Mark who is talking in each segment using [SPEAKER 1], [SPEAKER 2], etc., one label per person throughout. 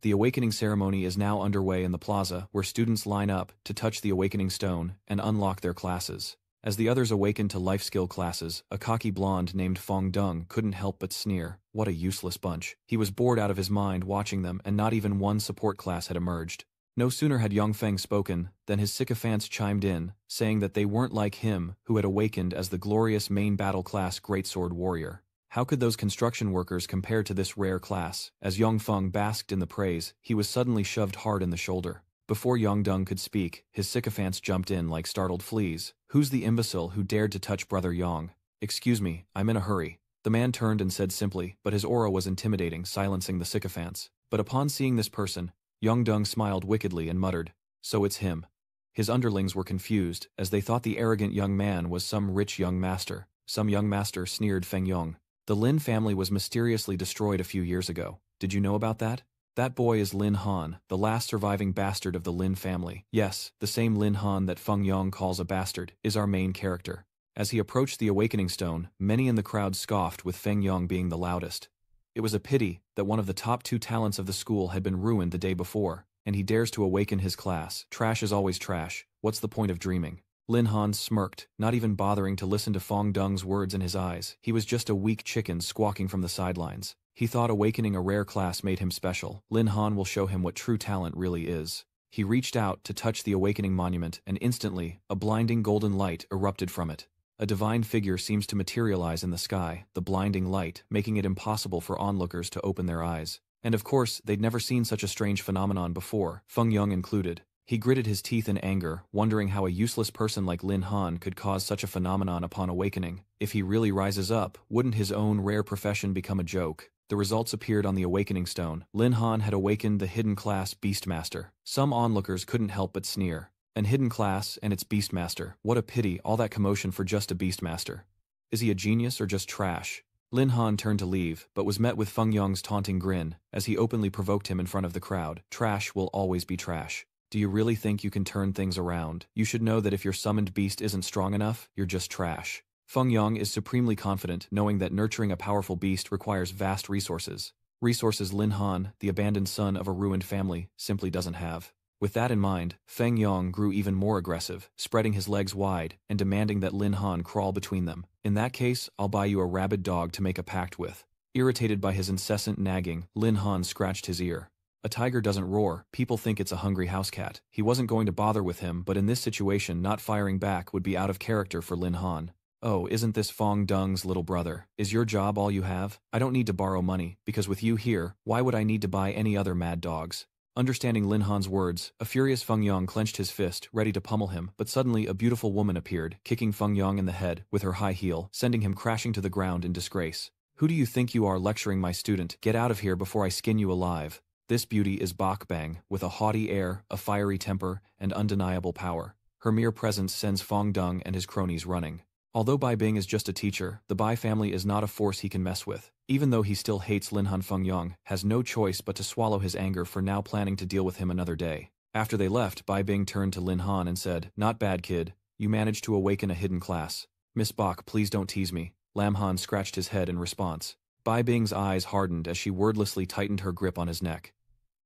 [SPEAKER 1] The awakening ceremony is now underway in the plaza, where students line up to touch the awakening stone and unlock their classes. As the others awaken to life skill classes, a cocky blonde named Fong Dung couldn't help but sneer. What a useless bunch. He was bored out of his mind watching them, and not even one support class had emerged. No sooner had Young Feng spoken than his sycophants chimed in, saying that they weren't like him, who had awakened as the glorious main battle class greatsword warrior. How could those construction workers compare to this rare class? As Young Feng basked in the praise, he was suddenly shoved hard in the shoulder. Before Yang Dung could speak, his sycophants jumped in like startled fleas. Who's the imbecile who dared to touch Brother Yang? Excuse me, I'm in a hurry. The man turned and said simply, but his aura was intimidating, silencing the sycophants. But upon seeing this person, Yang Dung smiled wickedly and muttered, "So it's him." His underlings were confused, as they thought the arrogant young man was some rich young master. Some young master, sneered Feng Yong. The Lin family was mysteriously destroyed a few years ago. Did you know about that? That boy is Lin Han, the last surviving bastard of the Lin family. Yes, the same Lin Han that Feng Yong calls a bastard, is our main character. As he approached the awakening stone, many in the crowd scoffed, with Feng Yong being the loudest. It was a pity that one of the top 2 talents of the school had been ruined the day before, and he dares to awaken his class. Trash is always trash. What's the point of dreaming? Lin Han smirked, not even bothering to listen to Fong Dung's words in his eyes. He was just a weak chicken squawking from the sidelines. He thought awakening a rare class made him special. Lin Han will show him what true talent really is. He reached out to touch the awakening monument, and instantly, a blinding golden light erupted from it. A divine figure seems to materialize in the sky, the blinding light making it impossible for onlookers to open their eyes. And of course, they'd never seen such a strange phenomenon before, Feng Yong included. He gritted his teeth in anger, wondering how a useless person like Lin Han could cause such a phenomenon upon awakening. If he really rises up, wouldn't his own rare profession become a joke? The results appeared on the awakening stone. Lin Han had awakened the hidden class Beastmaster. Some onlookers couldn't help but sneer. An hidden class and its Beastmaster. What a pity, all that commotion for just a Beastmaster. Is he a genius or just trash? Lin Han turned to leave, but was met with Feng Yong's taunting grin, as he openly provoked him in front of the crowd. Trash will always be trash. Do you really think you can turn things around? You should know that if your summoned beast isn't strong enough, you're just trash. Feng Yong is supremely confident, knowing that nurturing a powerful beast requires vast resources. Resources Lin Han, the abandoned son of a ruined family, simply doesn't have. With that in mind, Feng Yong grew even more aggressive, spreading his legs wide and demanding that Lin Han crawl between them. In that case, I'll buy you a rabid dog to make a pact with. Irritated by his incessant nagging, Lin Han scratched his ear. A tiger doesn't roar, people think it's a hungry house cat. He wasn't going to bother with him, but in this situation not firing back would be out of character for Lin Han. Oh, isn't this Fong Dung's little brother? Is your job all you have? I don't need to borrow money, because with you here, why would I need to buy any other mad dogs? Understanding Lin Han's words, a furious Feng Yong clenched his fist, ready to pummel him, but suddenly a beautiful woman appeared, kicking Feng Yong in the head with her high heel, sending him crashing to the ground in disgrace. Who do you think you are lecturing my student? Get out of here before I skin you alive. This beauty is Bak Bang, with a haughty air, a fiery temper, and undeniable power. Her mere presence sends Fong Dung and his cronies running. Although Bai Bing is just a teacher, the Bai family is not a force he can mess with. Even though he still hates Lin Han, Feng Yong has no choice but to swallow his anger for now, planning to deal with him another day. After they left, Bai Bing turned to Lin Han and said, "Not bad, kid. You managed to awaken a hidden class. Miss Bak, please don't tease me." Lam Han scratched his head in response. Bai Bing's eyes hardened as she wordlessly tightened her grip on his neck.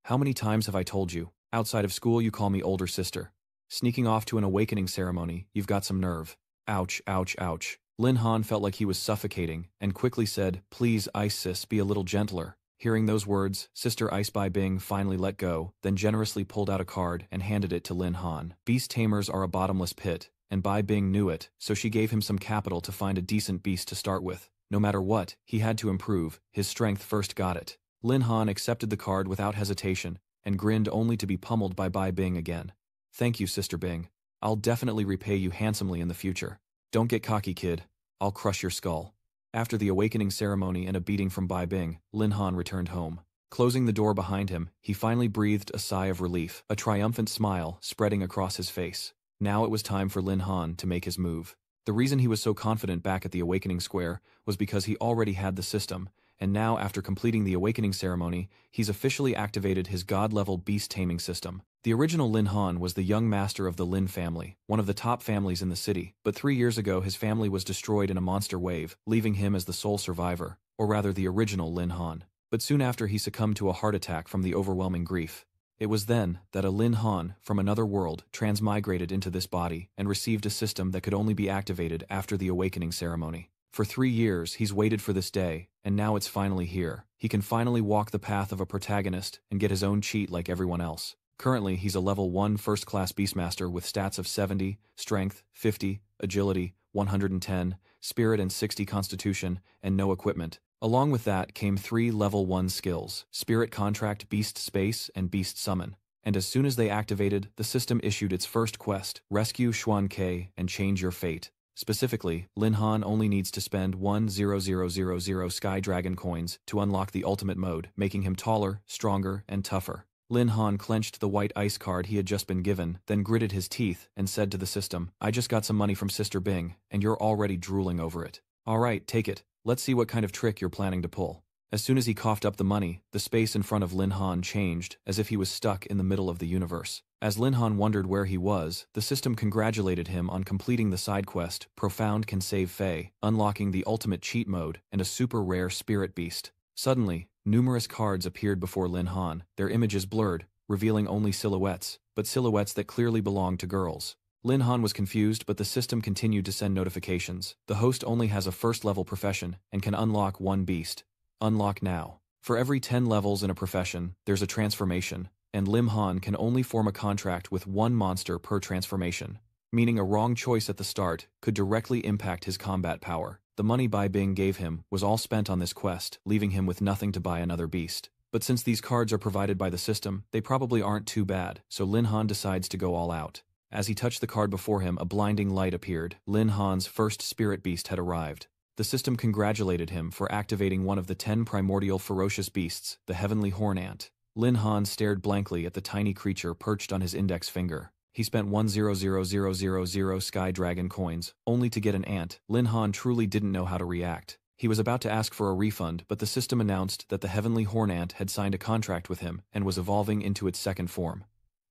[SPEAKER 1] "How many times have I told you? Outside of school you call me older sister. Sneaking off to an awakening ceremony, you've got some nerve." Ouch, ouch, ouch. Lin Han felt like he was suffocating, and quickly said, "Please, Ice Sis, be a little gentler." Hearing those words, Sister Ice Bai Bing finally let go, then generously pulled out a card and handed it to Lin Han. Beast tamers are a bottomless pit, and Bai Bing knew it, so she gave him some capital to find a decent beast to start with. No matter what, he had to improve. His strength first got it. Lin Han accepted the card without hesitation, and grinned only to be pummeled by Bai Bing again. "Thank you, Sister Bing. I'll definitely repay you handsomely in the future. Don't get cocky, kid. I'll crush your skull." After the awakening ceremony and a beating from Bai Bing, Lin Han returned home. Closing the door behind him, he finally breathed a sigh of relief, a triumphant smile spreading across his face. Now it was time for Lin Han to make his move. The reason he was so confident back at the Awakening Square was because he already had the system, and now after completing the awakening ceremony, he's officially activated his god-level beast-taming system. The original Lin Han was the young master of the Lin family, one of the top families in the city, but 3 years ago his family was destroyed in a monster wave, leaving him as the sole survivor, or rather the original Lin Han. but soon after he succumbed to a heart attack from the overwhelming grief. It was then that a Lin Han from another world transmigrated into this body and received a system that could only be activated after the awakening ceremony. For 3 years, he's waited for this day, and now it's finally here. He can finally walk the path of a protagonist and get his own cheat like everyone else. Currently, he's a level 1 first-class beastmaster with stats of 70, strength, 50, agility, 110, spirit and 60 constitution, and no equipment. Along with that came 3 level 1 skills, Spirit Contract, Beast Space, and Beast Summon. And as soon as they activated, the system issued its first quest, Rescue Xuan Ke and Change Your Fate. Specifically, Lin Han only needs to spend 1,000,000 Sky Dragon coins to unlock the ultimate mode, making him taller, stronger, and tougher. Lin Han clenched the white ice card he had just been given, then gritted his teeth and said to the system, "I just got some money from Sister Bing, and you're already drooling over it. Alright, take it. Let's see what kind of trick you're planning to pull." As soon as he coughed up the money, the space in front of Lin Han changed, as if he was stuck in the middle of the universe. As Lin Han wondered where he was, the system congratulated him on completing the side quest, Profound Can Save Fae, unlocking the ultimate cheat mode, and a super rare spirit beast. Suddenly, numerous cards appeared before Lin Han, their images blurred, revealing only silhouettes, but silhouettes that clearly belonged to girls. Lin Han was confused, but the system continued to send notifications. The host only has a first-level profession and can unlock 1 beast. Unlock now. For every 10 levels in a profession, there's a transformation, and Lim Han can only form a contract with 1 monster per transformation, meaning a wrong choice at the start could directly impact his combat power. The money Bai Bing gave him was all spent on this quest, leaving him with nothing to buy another beast. But since these cards are provided by the system, they probably aren't too bad, so Lin Han decides to go all out. As he touched the card before him, a blinding light appeared. Lin Han's first spirit beast had arrived. The system congratulated him for activating one of the 10 primordial ferocious beasts, the heavenly horn ant. Lin Han stared blankly at the tiny creature perched on his index finger. He spent 1,000,000 Sky Dragon coins, only to get an ant. Lin Han truly didn't know how to react. He was about to ask for a refund, but the system announced that the heavenly horn ant had signed a contract with him and was evolving into its second form.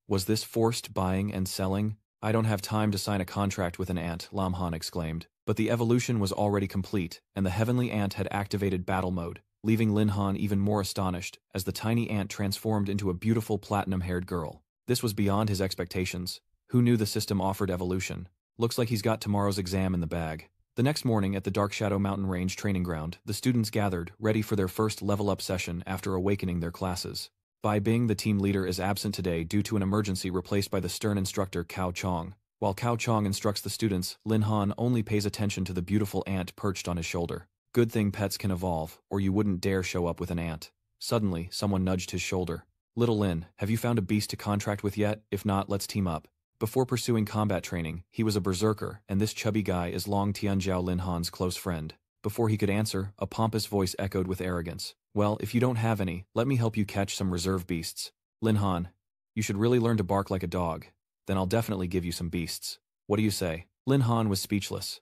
[SPEAKER 1] Was this forced buying and selling? "I don't have time to sign a contract with an ant," Lam Han exclaimed. But the evolution was already complete, and the heavenly ant had activated battle mode, leaving Lin Han even more astonished as the tiny ant transformed into a beautiful platinum-haired girl. This was beyond his expectations. Who knew the system offered evolution? Looks like he's got tomorrow's exam in the bag. The next morning at the Dark Shadow Mountain Range training ground, the students gathered, ready for their first level-up session after awakening their classes. Bai Bing, the team leader, is absent today due to an emergency, replaced by the stern instructor Cao Chong. While Cao Chong instructs the students, Lin Han only pays attention to the beautiful ant perched on his shoulder. Good thing pets can evolve, or you wouldn't dare show up with an ant. Suddenly, someone nudged his shoulder. "Little Lin, have you found a beast to contract with yet? If not, let's team up." Before pursuing combat training, he was a berserker, and this chubby guy is Long Tianjiao, Lin Han's close friend. Before he could answer, a pompous voice echoed with arrogance. "Well, if you don't have any, let me help you catch some reserve beasts. Lin Han, you should really learn to bark like a dog. Then I'll definitely give you some beasts. What do you say?" Lin Han was speechless.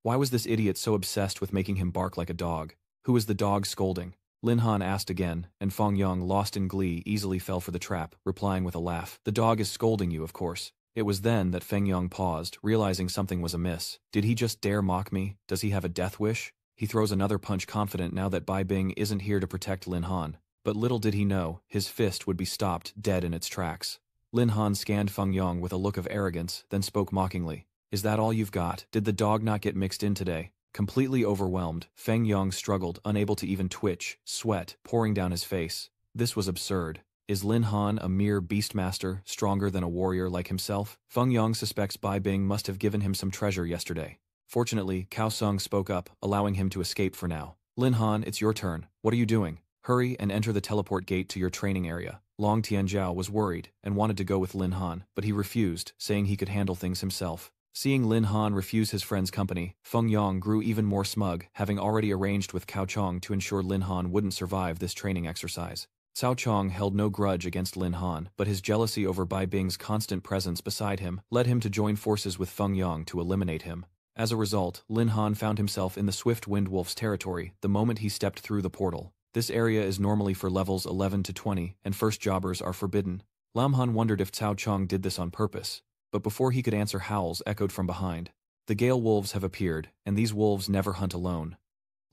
[SPEAKER 1] Why was this idiot so obsessed with making him bark like a dog? Who was the dog scolding? Lin Han asked again, and Feng Yong, lost in glee, easily fell for the trap, replying with a laugh. "The dog is scolding you, of course." It was then that Feng Yong paused, realizing something was amiss. Did he just dare mock me? Does he have a death wish? He throws another punch, confident now that Bai Bing isn't here to protect Lin Han. But little did he know, his fist would be stopped dead in its tracks. Lin Han scanned Feng Yong with a look of arrogance, then spoke mockingly. "Is that all you've got? Did the dog not get mixed in today?" Completely overwhelmed, Feng Yong struggled, unable to even twitch, sweat pouring down his face. This was absurd. Is Lin Han a mere beastmaster, stronger than a warrior like himself? Feng Yong suspects Bai Bing must have given him some treasure yesterday. Fortunately, Cao Sung spoke up, allowing him to escape for now. "Lin Han, it's your turn. What are you doing? Hurry and enter the teleport gate to your training area." Long Tianjiao was worried and wanted to go with Lin Han, but he refused, saying he could handle things himself. Seeing Lin Han refuse his friend's company, Feng Yong grew even more smug, having already arranged with Cao Chong to ensure Lin Han wouldn't survive this training exercise. Cao Chong held no grudge against Lin Han, but his jealousy over Bai Bing's constant presence beside him led him to join forces with Feng Yong to eliminate him. As a result, Lin Han found himself in the Swift Wind Wolf's territory the moment he stepped through the portal. This area is normally for levels 11 to 20, and first jobbers are forbidden. Lam Han wondered if Cao Chong did this on purpose, but before he could answer, howls echoed from behind. "The Gale Wolves have appeared, and these wolves never hunt alone.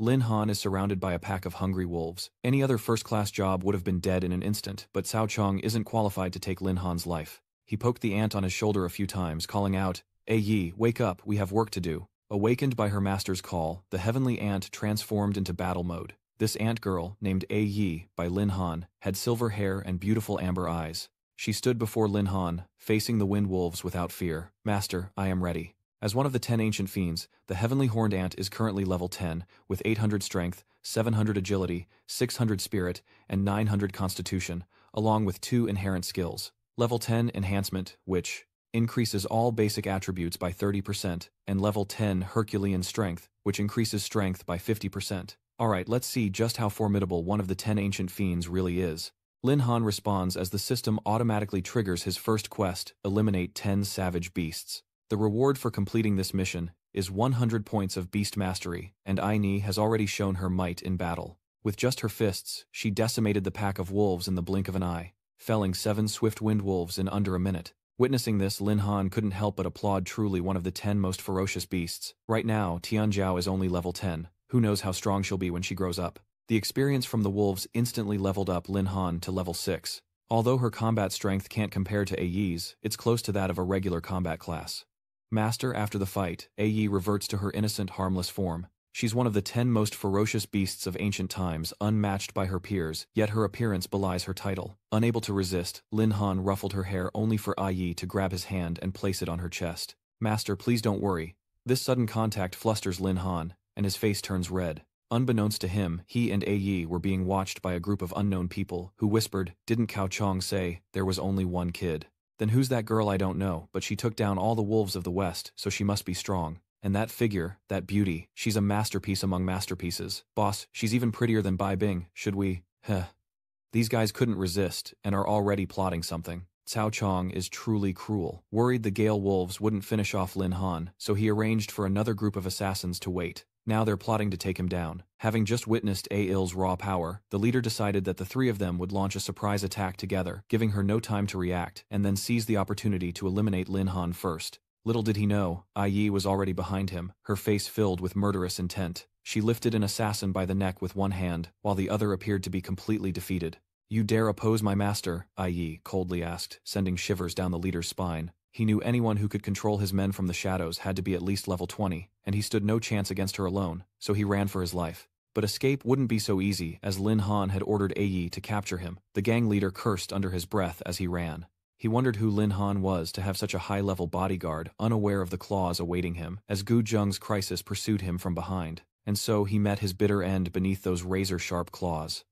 [SPEAKER 1] Lin Han is surrounded by a pack of hungry wolves. Any other first-class job would have been dead in an instant, but Cao Chong isn't qualified to take Lin Han's life. He poked the ant on his shoulder a few times, calling out, Yi, wake up, we have work to do." Awakened by her master's call, the heavenly ant transformed into battle mode. This ant girl, named Yi by Lin Han, had silver hair and beautiful amber eyes. She stood before Lin Han, facing the wind wolves without fear. "Master, I am ready." As one of the 10 ancient fiends, the heavenly horned ant is currently level 10, with 800 strength, 700 agility, 600 spirit, and 900 constitution, along with 2 inherent skills. Level 10 enhancement, which increases all basic attributes by 30%, and level 10 Herculean strength, which increases strength by 50%. Alright, let's see just how formidable one of the 10 ancient fiends really is. Lin Han responds as the system automatically triggers his first quest, eliminate 10 savage beasts. The reward for completing this mission is 100 points of beast mastery, and Aini has already shown her might in battle. With just her fists, she decimated the pack of wolves in the blink of an eye, felling 7 swift wind wolves in under a minute. Witnessing this, Lin Han couldn't help but applaud. Truly one of the 10 most ferocious beasts. Right now, Tianjiao is only level 10. Who knows how strong she'll be when she grows up. The experience from the wolves instantly leveled up Lin Han to level 6. Although her combat strength can't compare to Yi's, it's close to that of a regular combat class. Master, after the fight, Yi reverts to her innocent, harmless form. She's one of the 10 most ferocious beasts of ancient times, unmatched by her peers, yet her appearance belies her title. Unable to resist, Lin Han ruffled her hair only for Yi to grab his hand and place it on her chest. "Master, please don't worry." This sudden contact flusters Lin Han, and his face turns red. Unbeknownst to him, he and Yi were being watched by a group of unknown people, who whispered, "Didn't Cao Chong say there was only one kid?" "Then who's that girl? I don't know, but she took down all the wolves of the West, so she must be strong. And that figure, that beauty, she's a masterpiece among masterpieces. Boss, she's even prettier than Bai Bing, should we?" These guys couldn't resist, and are already plotting something. Cao Chong is truly cruel. Worried the Gale wolves wouldn't finish off Lin Han, so he arranged for another group of assassins to wait. Now they're plotting to take him down. Having just witnessed Il's raw power, the leader decided that the 3 of them would launch a surprise attack together, giving her no time to react, and then seize the opportunity to eliminate Lin Han first. Little did he know, Yi was already behind him, her face filled with murderous intent. She lifted an assassin by the neck with one hand, while the other appeared to be completely defeated. "You dare oppose my master?" Yi coldly asked, sending shivers down the leader's spine. He knew anyone who could control his men from the shadows had to be at least level 20, and he stood no chance against her alone, so he ran for his life. But escape wouldn't be so easy, as Lin Han had ordered Yi to capture him. The gang leader cursed under his breath as he ran. He wondered who Lin Han was to have such a high-level bodyguard, unaware of the claws awaiting him, as Gu Zheng's crisis pursued him from behind. And so he met his bitter end beneath those razor-sharp claws.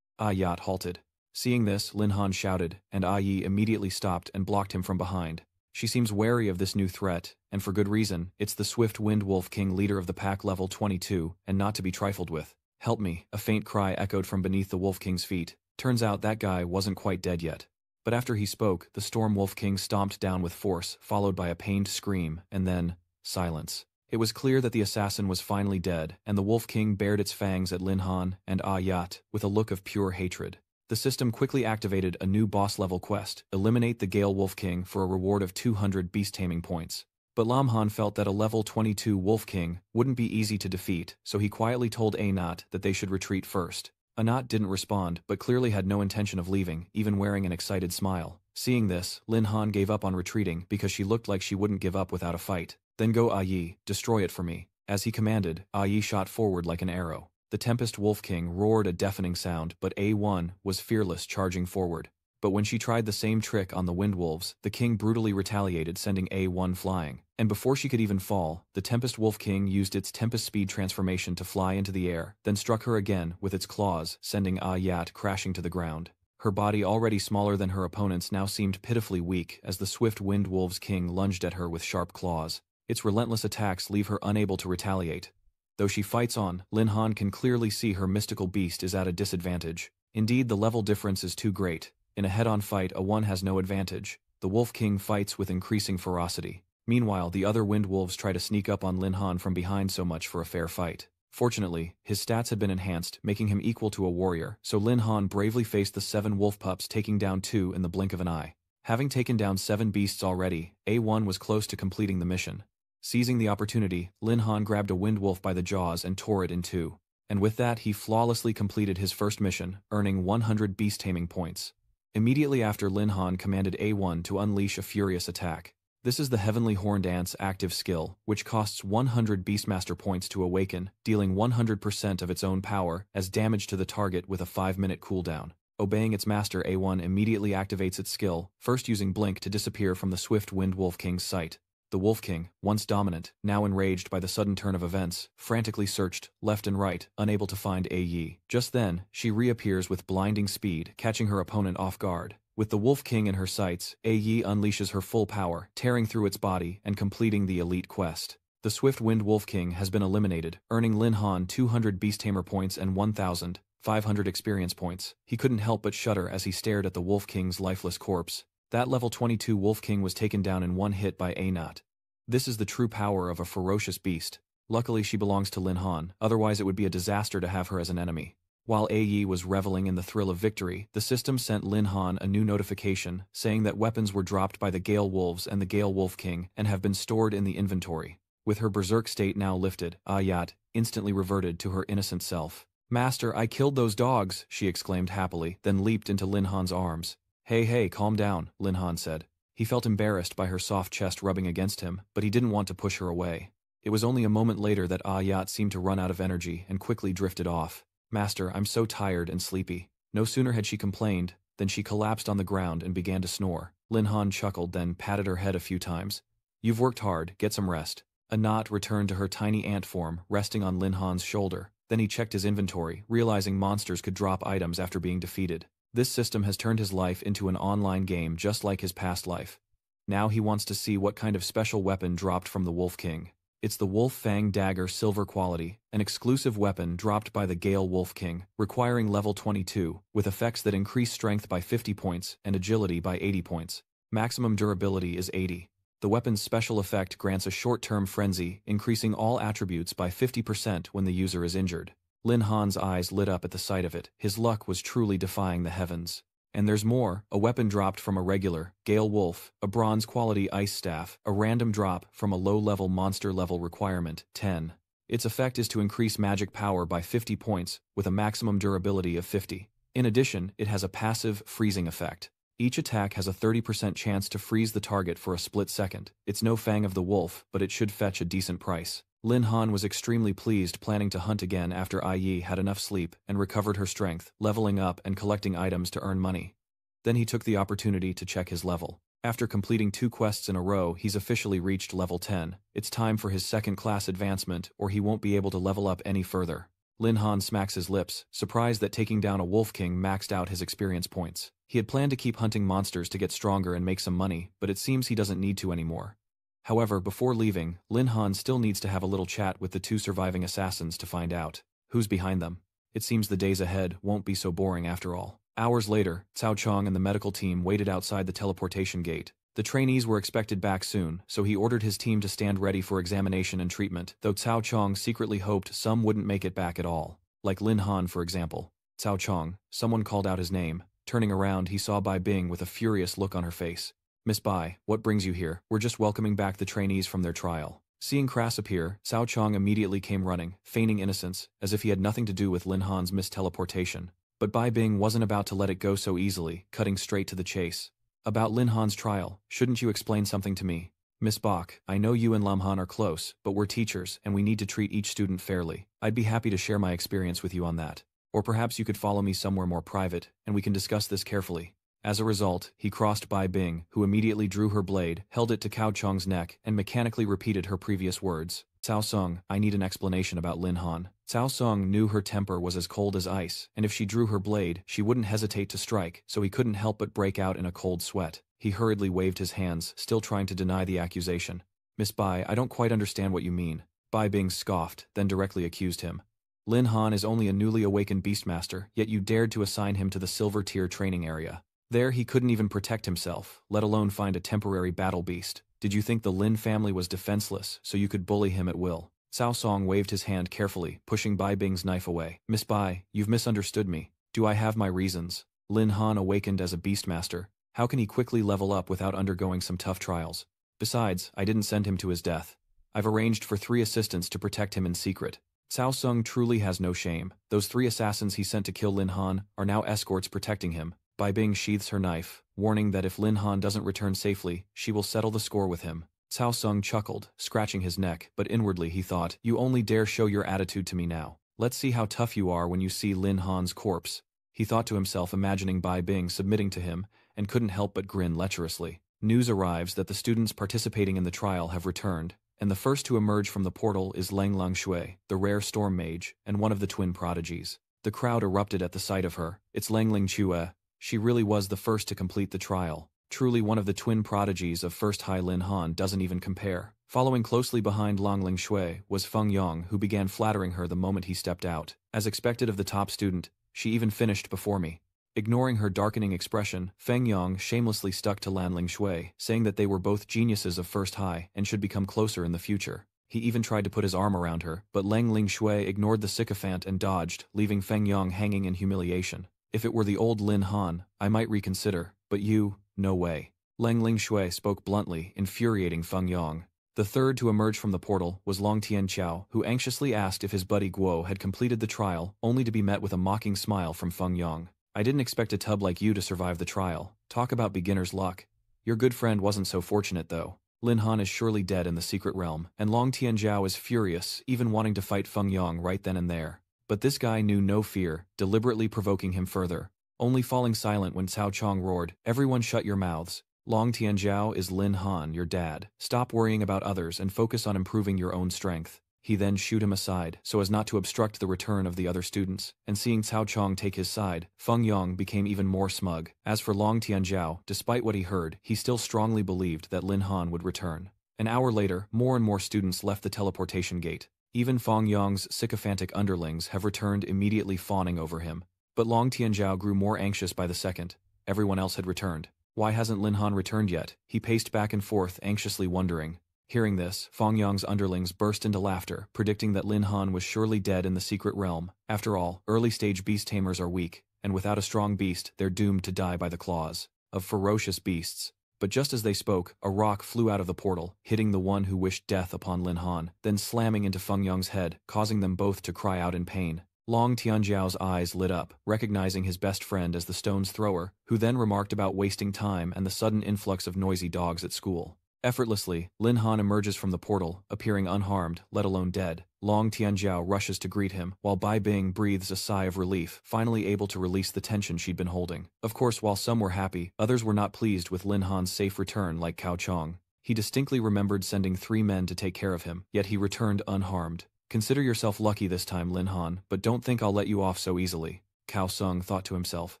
[SPEAKER 1] Ayat halted. Seeing this, Lin Han shouted, and Yi immediately stopped and blocked him from behind. She seems wary of this new threat, and for good reason. It's the Swift Wind Wolf King, leader of the pack, level 22, and not to be trifled with. "Help me," a faint cry echoed from beneath the Wolf King's feet. Turns out that guy wasn't quite dead yet. But after he spoke, the Storm Wolf King stomped down with force, followed by a pained scream, and then silence. It was clear that the assassin was finally dead, and the Wolf King bared its fangs at Lin Han and Ayat with a look of pure hatred. The system quickly activated a new boss-level quest, eliminate the Gale Wolf King for a reward of 200 beast-taming points. But Lam Han felt that a level 22 Wolf King wouldn't be easy to defeat, so he quietly told Anat that they should retreat first. Anat didn't respond, but clearly had no intention of leaving, even wearing an excited smile. Seeing this, Lin Han gave up on retreating because she looked like she wouldn't give up without a fight. "Then go, Yi, destroy it for me." As he commanded, Yi shot forward like an arrow. The Tempest Wolf King roared a deafening sound, but A1 was fearless, charging forward. But when she tried the same trick on the Wind Wolves, the king brutally retaliated, sending A1 flying. And before she could even fall, the Tempest Wolf King used its Tempest Speed transformation to fly into the air, then struck her again with its claws, sending Ayat crashing to the ground. Her body, already smaller than her opponent's, now seemed pitifully weak as the Swift Wind Wolves King lunged at her with sharp claws. Its relentless attacks leave her unable to retaliate. Though she fights on, Lin Han can clearly see her mystical beast is at a disadvantage. Indeed, the level difference is too great. In a head-on fight, a one has no advantage. The Wolf King fights with increasing ferocity. Meanwhile, the other Wind Wolves try to sneak up on Lin Han from behind, so much for a fair fight. Fortunately, his stats had been enhanced, making him equal to a warrior, so Lin Han bravely faced the 7 wolf pups, taking down 2 in the blink of an eye. Having taken down 7 beasts already, A1 was close to completing the mission. Seizing the opportunity, Lin Han grabbed a wind wolf by the jaws and tore it in two. And with that he flawlessly completed his first mission, earning 100 beast taming points. Immediately after, Lin Han commanded A1 to unleash a furious attack. This is the Heavenly Horned Ant's active skill, which costs 100 Beastmaster points to awaken, dealing 100% of its own power as damage to the target with a 5-minute cooldown. Obeying its master, A1 immediately activates its skill, first using Blink to disappear from the swift Wind Wolf King's sight. The Wolf King, once dominant, now enraged by the sudden turn of events, frantically searched left and right, unable to find A Yi. Just then, she reappears with blinding speed, catching her opponent off guard. With the Wolf King in her sights, A Yi unleashes her full power, tearing through its body and completing the elite quest. The swift Wind Wolf King has been eliminated, earning Lin Han 200 Beast Tamer points and 1,500 experience points. He couldn't help but shudder as he stared at the Wolf King's lifeless corpse. That level 22 Wolf King was taken down in one hit by Anat. This is the true power of a ferocious beast. Luckily she belongs to Lin Han, otherwise it would be a disaster to have her as an enemy. While A Yi was reveling in the thrill of victory, the system sent Lin Han a new notification saying that weapons were dropped by the Gale Wolves and the Gale Wolf King and have been stored in the inventory. With her berserk state now lifted, Ayat instantly reverted to her innocent self. "Master, I killed those dogs," she exclaimed happily, then leaped into Lin Han's arms. Hey, calm down," Lin Han said. He felt embarrassed by her soft chest rubbing against him, but he didn't want to push her away. It was only a moment later that Ayat seemed to run out of energy and quickly drifted off. "Master, I'm so tired and sleepy." No sooner had she complained than she collapsed on the ground and began to snore. Lin Han chuckled, then patted her head a few times. "You've worked hard, get some rest." Anat returned to her tiny ant form, resting on Lin Han's shoulder. Then he checked his inventory, realizing monsters could drop items after being defeated. This system has turned his life into an online game just like his past life. Now he wants to see what kind of special weapon dropped from the Wolf King. It's the Wolf Fang Dagger Silver Quality, an exclusive weapon dropped by the Gale Wolf King, requiring level 22, with effects that increase strength by 50 points and agility by 80 points. Maximum durability is 80. The weapon's special effect grants a short-term frenzy, increasing all attributes by 50% when the user is injured. Lin Han's eyes lit up at the sight of it. His luck was truly defying the heavens. And there's more, a weapon dropped from a regular Gale Wolf, a bronze-quality ice staff, a random drop from a low-level monster level requirement, 10. Its effect is to increase magic power by 50 points, with a maximum durability of 50. In addition, it has a passive freezing effect. Each attack has a 30% chance to freeze the target for a split second. It's no Fang of the Wolf, but it should fetch a decent price. Lin Han was extremely pleased, planning to hunt again after Ai Yi had enough sleep and recovered her strength, leveling up and collecting items to earn money. Then he took the opportunity to check his level. After completing 2 quests in a row, he's officially reached level 10. It's time for his second-class advancement, or he won't be able to level up any further. Lin Han smacks his lips, surprised that taking down a Wolf King maxed out his experience points. He had planned to keep hunting monsters to get stronger and make some money, but it seems he doesn't need to anymore. However, before leaving, Lin Han still needs to have a little chat with the 2 surviving assassins to find out who's behind them. It seems the days ahead won't be so boring after all. Hours later, Cao Chong and the medical team waited outside the teleportation gate. The trainees were expected back soon, so he ordered his team to stand ready for examination and treatment, though Cao Chong secretly hoped some wouldn't make it back at all. Like Lin Han, for example. Cao Chong, someone called out his name. Turning around, he saw Bai Bing with a furious look on her face. "Miss Bai, what brings you here? We're just welcoming back the trainees from their trial." Seeing Crass appear, Cao Chong immediately came running, feigning innocence, as if he had nothing to do with Lin Han's misteleportation. But Bai Bing wasn't about to let it go so easily, cutting straight to the chase. "About Lin Han's trial, shouldn't you explain something to me? Miss Bach, I know you and Lam Han are close, but we're teachers, and we need to treat each student fairly. I'd be happy to share my experience with you on that. Or perhaps you could follow me somewhere more private, and we can discuss this carefully." As a result, he crossed Bai Bing, who immediately drew her blade, held it to Cao Chong's neck, and mechanically repeated her previous words. "Cao Sung, I need an explanation about Lin Han." Cao Sung knew her temper was as cold as ice, and if she drew her blade, she wouldn't hesitate to strike, so he couldn't help but break out in a cold sweat. He hurriedly waved his hands, still trying to deny the accusation. "Miss Bai, I don't quite understand what you mean." Bai Bing scoffed, then directly accused him. "Lin Han is only a newly awakened Beastmaster, yet you dared to assign him to the Silver Tier training area. There he couldn't even protect himself, let alone find a temporary battle beast. Did you think the Lin family was defenseless, so you could bully him at will?" Cao Song waved his hand carefully, pushing Bai Bing's knife away. "Miss Bai, you've misunderstood me. Do I have my reasons? Lin Han awakened as a Beastmaster. How can he quickly level up without undergoing some tough trials? Besides, I didn't send him to his death. I've arranged for 3 assistants to protect him in secret. Cao Sung truly has no shame. Those 3 assassins he sent to kill Lin Han are now escorts protecting him. Bai Bing sheathes her knife, warning that if Lin Han doesn't return safely, she will settle the score with him. Cao Sung chuckled, scratching his neck, but inwardly he thought, "You only dare show your attitude to me now. Let's see how tough you are when you see Lin Han's corpse." He thought to himself, imagining Bai Bing submitting to him, and couldn't help but grin lecherously. News arrives that the students participating in the trial have returned, and the first to emerge from the portal is Lang Shui, the rare storm mage, and one of the twin prodigies. The crowd erupted at the sight of her. It's Lang Shui. She really was the first to complete the trial. Truly one of the twin prodigies of First High Lin Han doesn't even compare. Following closely behind Lang Shui was Feng Yong, who began flattering her the moment he stepped out. As expected of the top student, she even finished before me. Ignoring her darkening expression, Feng Yong shamelessly stuck to Lang Shui, saying that they were both geniuses of First High and should become closer in the future. He even tried to put his arm around her, but Lang Shui ignored the sycophant and dodged, leaving Feng Yong hanging in humiliation. "If it were the old Lin Han, I might reconsider, but you, no way." Lang Shui spoke bluntly, infuriating Feng Yong. The third to emerge from the portal was Long Tianqiao, who anxiously asked if his buddy Guo had completed the trial, only to be met with a mocking smile from Feng Yong. "I didn't expect a tub like you to survive the trial. Talk about beginner's luck. Your good friend wasn't so fortunate though. Lin Han is surely dead in the secret realm, and Long Tianqiao is furious, even wanting to fight Feng Yong right then and there. But this guy knew no fear, deliberately provoking him further, only falling silent when Cao Chong roared, "Everyone shut your mouths. Long Tianqiao is Lin Han, your dad. Stop worrying about others and focus on improving your own strength." He then shooed him aside, so as not to obstruct the return of the other students, and seeing Cao Chong take his side, Feng Yong became even more smug. As for Long Tianqiao, despite what he heard, he still strongly believed that Lin Han would return. An hour later, more and more students left the teleportation gate. Even Feng Yong's sycophantic underlings have returned, immediately fawning over him. But Long Tianqiao grew more anxious by the second. Everyone else had returned. Why hasn't Lin Han returned yet? He paced back and forth, anxiously wondering. Hearing this, Feng Yong's underlings burst into laughter, predicting that Lin Han was surely dead in the secret realm. After all, early-stage beast tamers are weak, and without a strong beast, they're doomed to die by the claws of ferocious beasts. But just as they spoke, a rock flew out of the portal, hitting the one who wished death upon Lin Han, then slamming into Feng Yong's head, causing them both to cry out in pain. Long Tianjiao's eyes lit up, recognizing his best friend as the stone's thrower, who then remarked about wasting time and the sudden influx of noisy dogs at school. Effortlessly, Lin Han emerges from the portal, appearing unharmed, let alone dead. Long Tianjiao rushes to greet him, while Bai Bing breathes a sigh of relief, finally able to release the tension she'd been holding. Of course, while some were happy, others were not pleased with Lin Han's safe return, like Cao Chong. He distinctly remembered sending 3 men to take care of him, yet he returned unharmed. "Consider yourself lucky this time, Lin Han, but don't think I'll let you off so easily," Cao Sung thought to himself.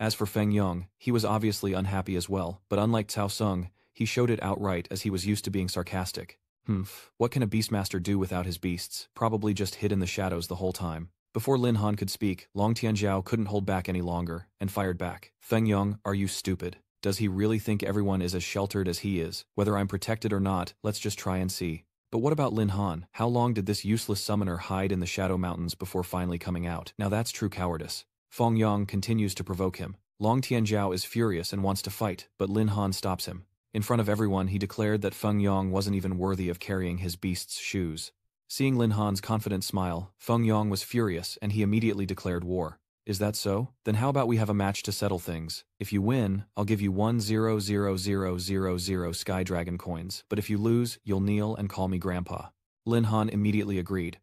[SPEAKER 1] As for Feng Yong, he was obviously unhappy as well, but unlike Cao Sung, he showed it outright as he was used to being sarcastic. What can a beastmaster do without his beasts? Probably just hid in the shadows the whole time. Before Lin Han could speak, Long Tianjiao couldn't hold back any longer, and fired back. "Feng Yong, are you stupid? Does he really think everyone is as sheltered as he is? Whether I'm protected or not, let's just try and see. But what about Lin Han? How long did this useless summoner hide in the Shadow Mountains before finally coming out? Now that's true cowardice." Feng Yong continues to provoke him. Long Tianjiao is furious and wants to fight, but Lin Han stops him. In front of everyone, he declared that Feng Yong wasn't even worthy of carrying his beast's shoes. Seeing Lin Han's confident smile, Feng Yong was furious and he immediately declared war. "Is that so? Then how about we have a match to settle things? If you win, I'll give you 1,000,000 Sky Dragon coins, but if you lose, you'll kneel and call me Grandpa." Lin Han immediately agreed.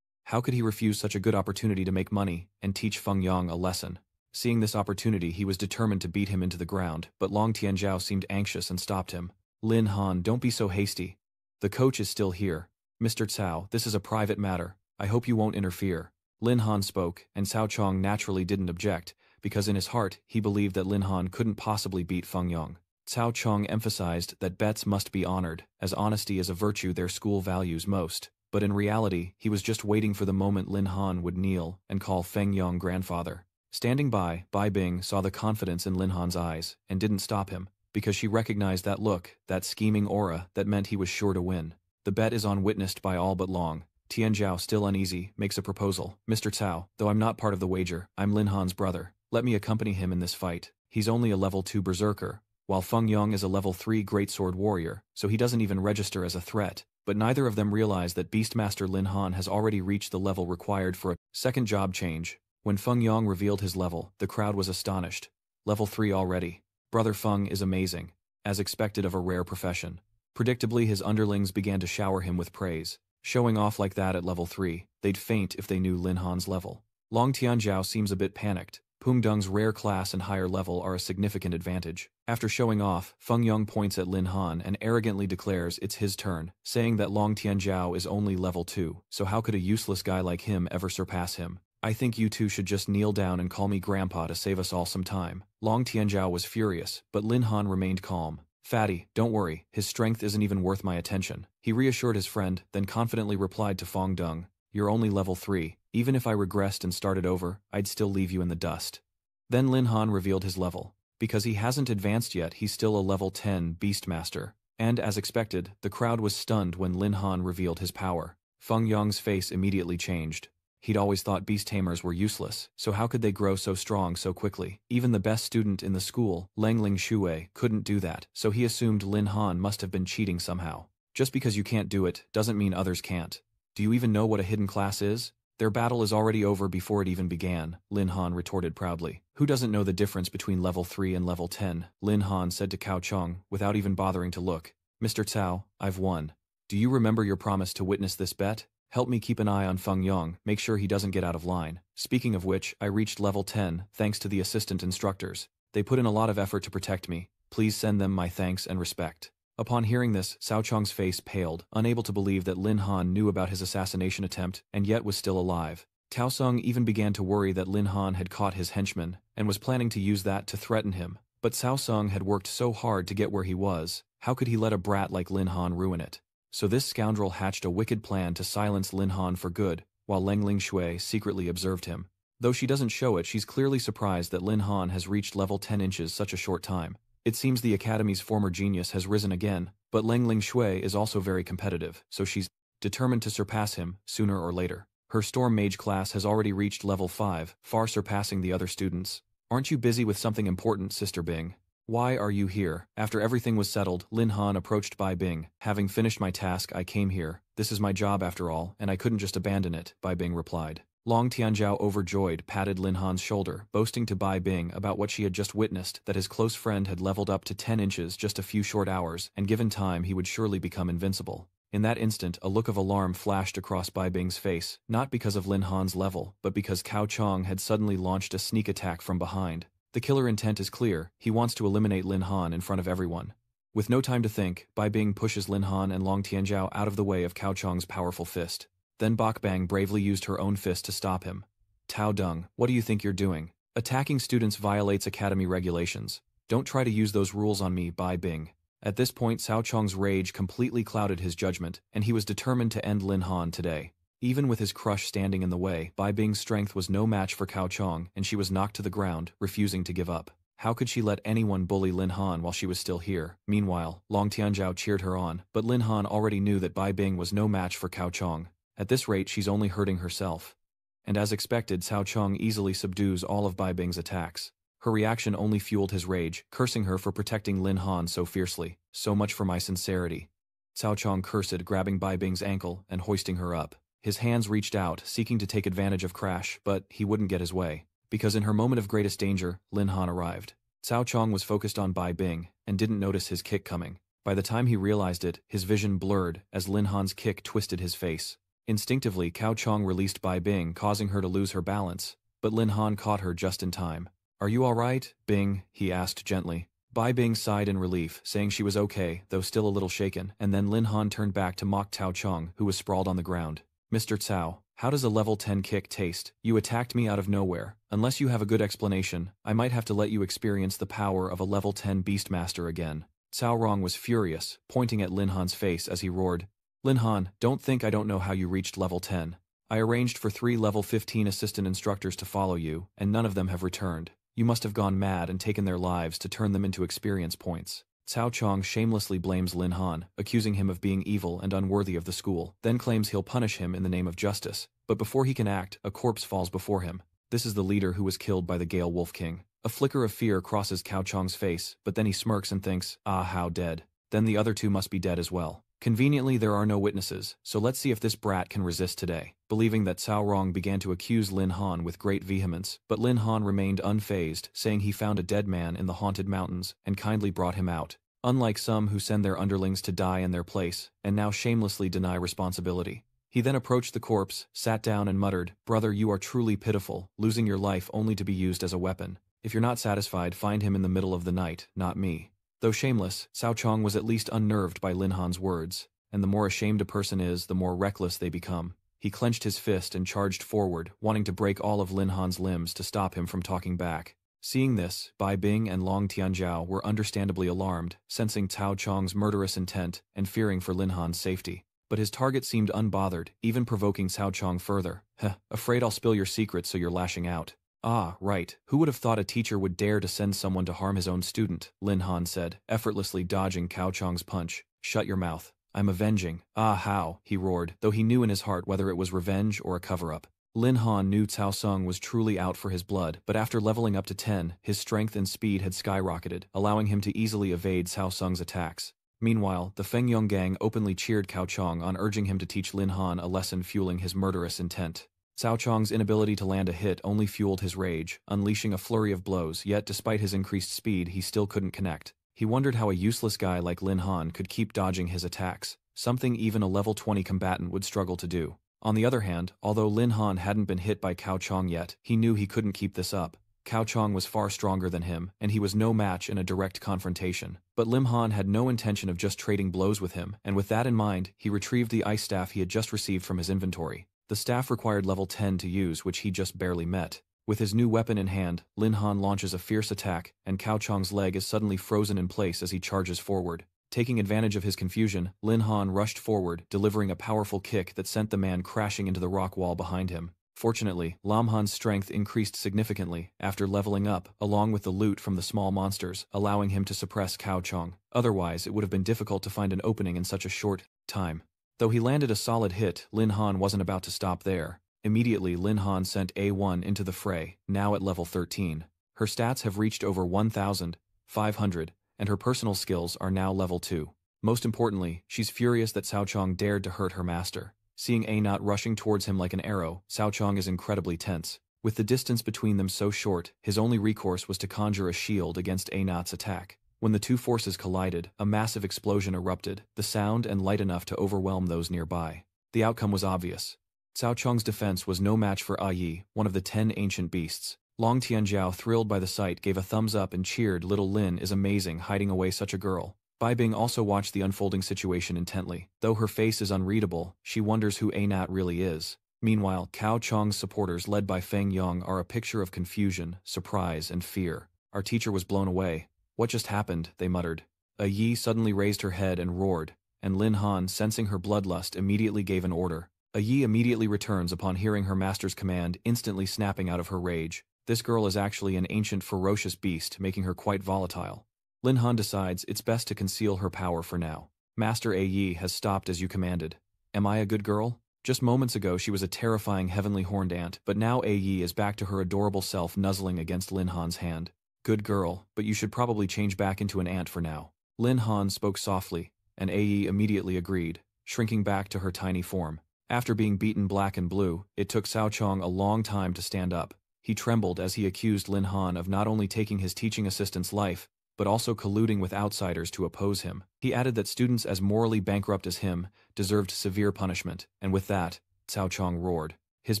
[SPEAKER 1] How could he refuse such a good opportunity to make money and teach Feng Yong a lesson? Seeing this opportunity, he was determined to beat him into the ground, but Long Tianjiao seemed anxious and stopped him. "Lin Han, don't be so hasty. The coach is still here. Mr. Cao, this is a private matter. I hope you won't interfere." Lin Han spoke, and Cao Chong naturally didn't object, because in his heart, he believed that Lin Han couldn't possibly beat Feng Yong. Cao Chong emphasized that bets must be honored, as honesty is a virtue their school values most. But in reality, he was just waiting for the moment Lin Han would kneel and call Feng Yong grandfather. Standing by, Bai Bing saw the confidence in Lin Han's eyes, and didn't stop him, because she recognized that look, that scheming aura, that meant he was sure to win. The bet is on, witnessed by all but Long. Tianjiao, still uneasy, makes a proposal. "Mr. Cao, though I'm not part of the wager, I'm Lin Han's brother. Let me accompany him in this fight. He's only a level 2 berserker, while Feng Yong is a level 3 greatsword warrior, so he doesn't even register as a threat. but neither of them realize that Beastmaster Lin Han has already reached the level required for a second job change. When Feng Yong revealed his level, the crowd was astonished. Level 3 already. Brother Feng is amazing. As expected of a rare profession. Predictably, his underlings began to shower him with praise. Showing off like that at level 3, they'd faint if they knew Lin Han's level. Long Tianzhao seems a bit panicked. Pung Dung's rare class and higher level are a significant advantage. After showing off, Feng Yong points at Lin Han and arrogantly declares it's his turn, saying that Long Tianzhao is only level 2, so how could a useless guy like him ever surpass him? I think you two should just kneel down and call me Grandpa to save us all some time. Long Tianzhao was furious, but Lin Han remained calm. Fatty, don't worry, his strength isn't even worth my attention. He reassured his friend, then confidently replied to Feng Dung, you're only level 3. Even if I regressed and started over, I'd still leave you in the dust. Then Lin Han revealed his level. Because he hasn't advanced yet, he's still a level 10 Beastmaster. And as expected, the crowd was stunned when Lin Han revealed his power. Feng Yong's face immediately changed. He'd always thought beast tamers were useless, so how could they grow so strong so quickly? Even the best student in the school, Langling Shuwei, couldn't do that, so he assumed Lin Han must have been cheating somehow. Just because you can't do it, doesn't mean others can't. Do you even know what a hidden class is? Their battle is already over before it even began, Lin Han retorted proudly. Who doesn't know the difference between level 3 and level 10? Lin Han said to Cao Chong, without even bothering to look. Mr. Cao, I've won. Do you remember your promise to witness this bet? Help me keep an eye on Feng Yong, make sure he doesn't get out of line. Speaking of which, I reached level 10, thanks to the assistant instructors. They put in a lot of effort to protect me. Please send them my thanks and respect. Upon hearing this, Cao Chong's face paled, unable to believe that Lin Han knew about his assassination attempt, and yet was still alive. Cao Sung even began to worry that Lin Han had caught his henchman, and was planning to use that to threaten him. But Cao Sung had worked so hard to get where he was, how could he let a brat like Lin Han ruin it? So this scoundrel hatched a wicked plan to silence Lin Han for good, while Langling Shui secretly observed him. Though she doesn't show it, she's clearly surprised that Lin Han has reached level 10 inches such a short time. It seems the Academy's former genius has risen again, but Langling Shui is also very competitive, so she's determined to surpass him, sooner or later. Her Storm Mage class has already reached level 5, far surpassing the other students. Aren't you busy with something important, Sister Bing? Why are you here? After everything was settled, Lin Han approached Bai Bing. Having finished my task, I came here. This is my job after all, and I couldn't just abandon it, Bai Bing replied. Long Tianzhao, overjoyed, patted Lin Han's shoulder, boasting to Bai Bing about what she had just witnessed, that his close friend had leveled up to 10 inches just a few short hours, and given time he would surely become invincible. In that instant, a look of alarm flashed across Bai Bing's face, not because of Lin Han's level, but because Cao Chong had suddenly launched a sneak attack from behind. The killer intent is clear, he wants to eliminate Lin Han in front of everyone. With no time to think, Bai Bing pushes Lin Han and Long Tianzhao out of the way of Cao Chong's powerful fist. Then Bak Bang bravely used her own fist to stop him. Tao Dung, what do you think you're doing? Attacking students violates academy regulations. Don't try to use those rules on me, Bai Bing. At this point, Cao Chong's rage completely clouded his judgment, and he was determined to end Lin Han today. Even with his crush standing in the way, Bai Bing's strength was no match for Cao Chong, and she was knocked to the ground, refusing to give up. How could she let anyone bully Lin Han while she was still here? Meanwhile, Long Tianzhao cheered her on, but Lin Han already knew that Bai Bing was no match for Cao Chong. At this rate, she's only hurting herself. And as expected, Cao Chong easily subdues all of Bai Bing's attacks. Her reaction only fueled his rage, cursing her for protecting Lin Han so fiercely. So much for my sincerity. Cao Chong cursed, grabbing Bai Bing's ankle and hoisting her up. His hands reached out, seeking to take advantage of Crash, but he wouldn't get his way. Because in her moment of greatest danger, Lin Han arrived. Cao Chong was focused on Bai Bing, and didn't notice his kick coming. By the time he realized it, his vision blurred, as Lin Han's kick twisted his face. Instinctively, Cao Chong released Bai Bing, causing her to lose her balance, but Lin Han caught her just in time. Are you alright, Bing? He asked gently. Bai Bing sighed in relief, saying she was okay, though still a little shaken, and then Lin Han turned back to mock Cao Chong, who was sprawled on the ground. Mr. Cao, how does a level 10 kick taste? You attacked me out of nowhere. Unless you have a good explanation, I might have to let you experience the power of a level 10 Beastmaster again. Cao Rong was furious, pointing at Lin Han's face as he roared. Lin Han, don't think I don't know how you reached level 10. I arranged for 3 level 15 assistant instructors to follow you, and none of them have returned. You must have gone mad and taken their lives to turn them into experience points. Cao Chong shamelessly blames Lin Han, accusing him of being evil and unworthy of the school, then claims he'll punish him in the name of justice. But before he can act, a corpse falls before him. This is the leader who was killed by the Gale Wolf King. A flicker of fear crosses Cao Chong's face, but then he smirks and thinks, ah, how dead. Then the other two must be dead as well. Conveniently there are no witnesses, so let's see if this brat can resist today. Believing that Cao Rong began to accuse Lin Han with great vehemence, but Lin Han remained unfazed, saying he found a dead man in the haunted mountains and kindly brought him out. Unlike some who send their underlings to die in their place, and now shamelessly deny responsibility. He then approached the corpse, sat down and muttered, "Brother, you are truly pitiful, losing your life only to be used as a weapon. If you're not satisfied, find him in the middle of the night, not me." Though shameless, Cao Chong was at least unnerved by Lin Han's words, and the more ashamed a person is, the more reckless they become. He clenched his fist and charged forward, wanting to break all of Lin Han's limbs to stop him from talking back. Seeing this, Bai Bing and Long Tianjiao were understandably alarmed, sensing Cao Chong's murderous intent and fearing for Lin Han's safety. But his target seemed unbothered, even provoking Cao Chong further. Afraid I'll spill your secret so you're lashing out. Ah, right, who would have thought a teacher would dare to send someone to harm his own student, Lin Han said, effortlessly dodging Cao Chong's punch. Shut your mouth. I'm avenging. Ah, how, he roared, though he knew in his heart whether it was revenge or a cover-up. Lin Han knew Cao Sung was truly out for his blood, but after leveling up to 10, his strength and speed had skyrocketed, allowing him to easily evade Cao Sung's attacks. Meanwhile, the Feng Yong gang openly cheered Cao Chong on urging him to teach Lin Han a lesson fueling his murderous intent. Cao Chong's inability to land a hit only fueled his rage, unleashing a flurry of blows, yet despite his increased speed he still couldn't connect. He wondered how a useless guy like Lin Han could keep dodging his attacks, something even a level 20 combatant would struggle to do. On the other hand, although Lin Han hadn't been hit by Cao Chong yet, he knew he couldn't keep this up. Cao Chong was far stronger than him, and he was no match in a direct confrontation. But Lim Han had no intention of just trading blows with him, and with that in mind, he retrieved the ice staff he had just received from his inventory. The staff required level 10 to use, which he just barely met. With his new weapon in hand, Lin Han launches a fierce attack, and Cao Chong's leg is suddenly frozen in place as he charges forward. Taking advantage of his confusion, Lin Han rushed forward, delivering a powerful kick that sent the man crashing into the rock wall behind him. Fortunately, Lam Han's strength increased significantly after leveling up, along with the loot from the small monsters, allowing him to suppress Cao Chong. Otherwise, it would have been difficult to find an opening in such a short time. Though he landed a solid hit, Lin Han wasn't about to stop there. Immediately, Lin Han sent A1 into the fray, now at level 13. Her stats have reached over 1,500, and her personal skills are now level 2. Most importantly, she's furious that Cao Chong dared to hurt her master. Seeing A-Not rushing towards him like an arrow, Cao Chong is incredibly tense. With the distance between them so short, his only recourse was to conjure a shield against A-Not's attack. When the two forces collided, a massive explosion erupted, the sound and light enough to overwhelm those nearby. The outcome was obvious. Cao Chong's defense was no match for Yi, one of the 10 ancient beasts. Long Tianjiao, thrilled by the sight, gave a thumbs up and cheered, "Little Lin is amazing, hiding away such a girl." Bai Bing also watched the unfolding situation intently. Though her face is unreadable, she wonders who A-Not really is. Meanwhile, Cao Chong's supporters led by Feng Yong are a picture of confusion, surprise, and fear. Our teacher was blown away. What just happened? They muttered. Yi suddenly raised her head and roared, and Lin Han, sensing her bloodlust, immediately gave an order. Yi immediately returns upon hearing her master's command, instantly snapping out of her rage. This girl is actually an ancient ferocious beast, making her quite volatile. Lin Han decides it's best to conceal her power for now. Master Yi has stopped as you commanded. Am I a good girl? Just moments ago she was a terrifying heavenly horned ant, but now Yi is back to her adorable self nuzzling against Lin Han's hand. Good girl, but you should probably change back into an ant for now. Lin Han spoke softly, and Yi immediately agreed, shrinking back to her tiny form. After being beaten black and blue, it took Cao Chong a long time to stand up. He trembled as he accused Lin Han of not only taking his teaching assistant's life, but also colluding with outsiders to oppose him. He added that students as morally bankrupt as him deserved severe punishment, and with that, Cao Chong roared. His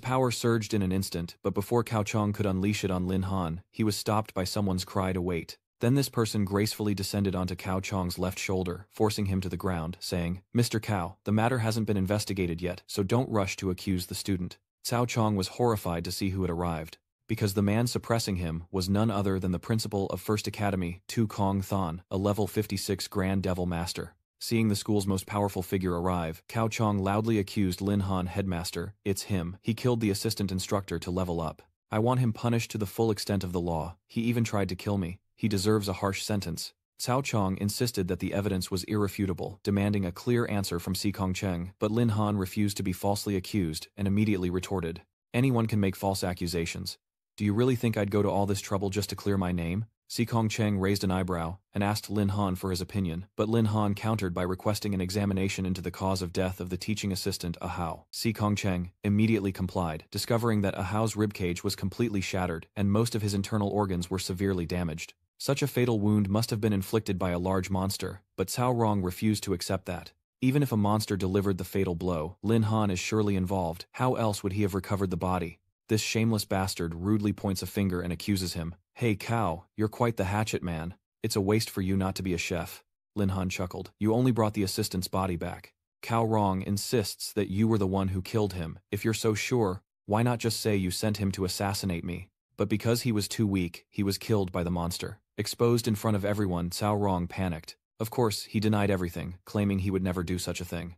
[SPEAKER 1] power surged in an instant, but before Cao Chong could unleash it on Lin Han, he was stopped by someone's cry to wait. Then this person gracefully descended onto Cao Chong's left shoulder, forcing him to the ground, saying, "Mr. Cao, the matter hasn't been investigated yet, so don't rush to accuse the student." Cao Chong was horrified to see who had arrived, because the man suppressing him was none other than the principal of First Academy, Tu Kong Thon, a level 56 Grand Devil Master. Seeing the school's most powerful figure arrive, Cao Chong loudly accused Lin Han, headmaster, "It's him. He killed the assistant instructor to level up. I want him punished to the full extent of the law. He even tried to kill me. He deserves a harsh sentence." Cao Chong insisted that the evidence was irrefutable, demanding a clear answer from Si Kongcheng, but Lin Han refused to be falsely accused and immediately retorted, "Anyone can make false accusations. Do you really think I'd go to all this trouble just to clear my name? Kong Cheng raised an eyebrow and asked Lin Han for his opinion, but Lin Han countered by requesting an examination into the cause of death of the teaching assistant Ahao. Kong Cheng immediately complied, discovering that Ahao's ribcage was completely shattered and most of his internal organs were severely damaged. Such a fatal wound must have been inflicted by a large monster, but Cao Rong refused to accept that. Even if a monster delivered the fatal blow, Lin Han is surely involved. How else would he have recovered the body? This shameless bastard rudely points a finger and accuses him. "Hey Cao, you're quite the hatchet man. It's a waste for you not to be a chef." Lin Han chuckled. "You only brought the assistant's body back. Cao Rong insists that you were the one who killed him. If you're so sure, why not just say you sent him to assassinate me?" But because he was too weak, he was killed by the monster. Exposed in front of everyone, Cao Rong panicked. Of course, he denied everything, claiming he would never do such a thing.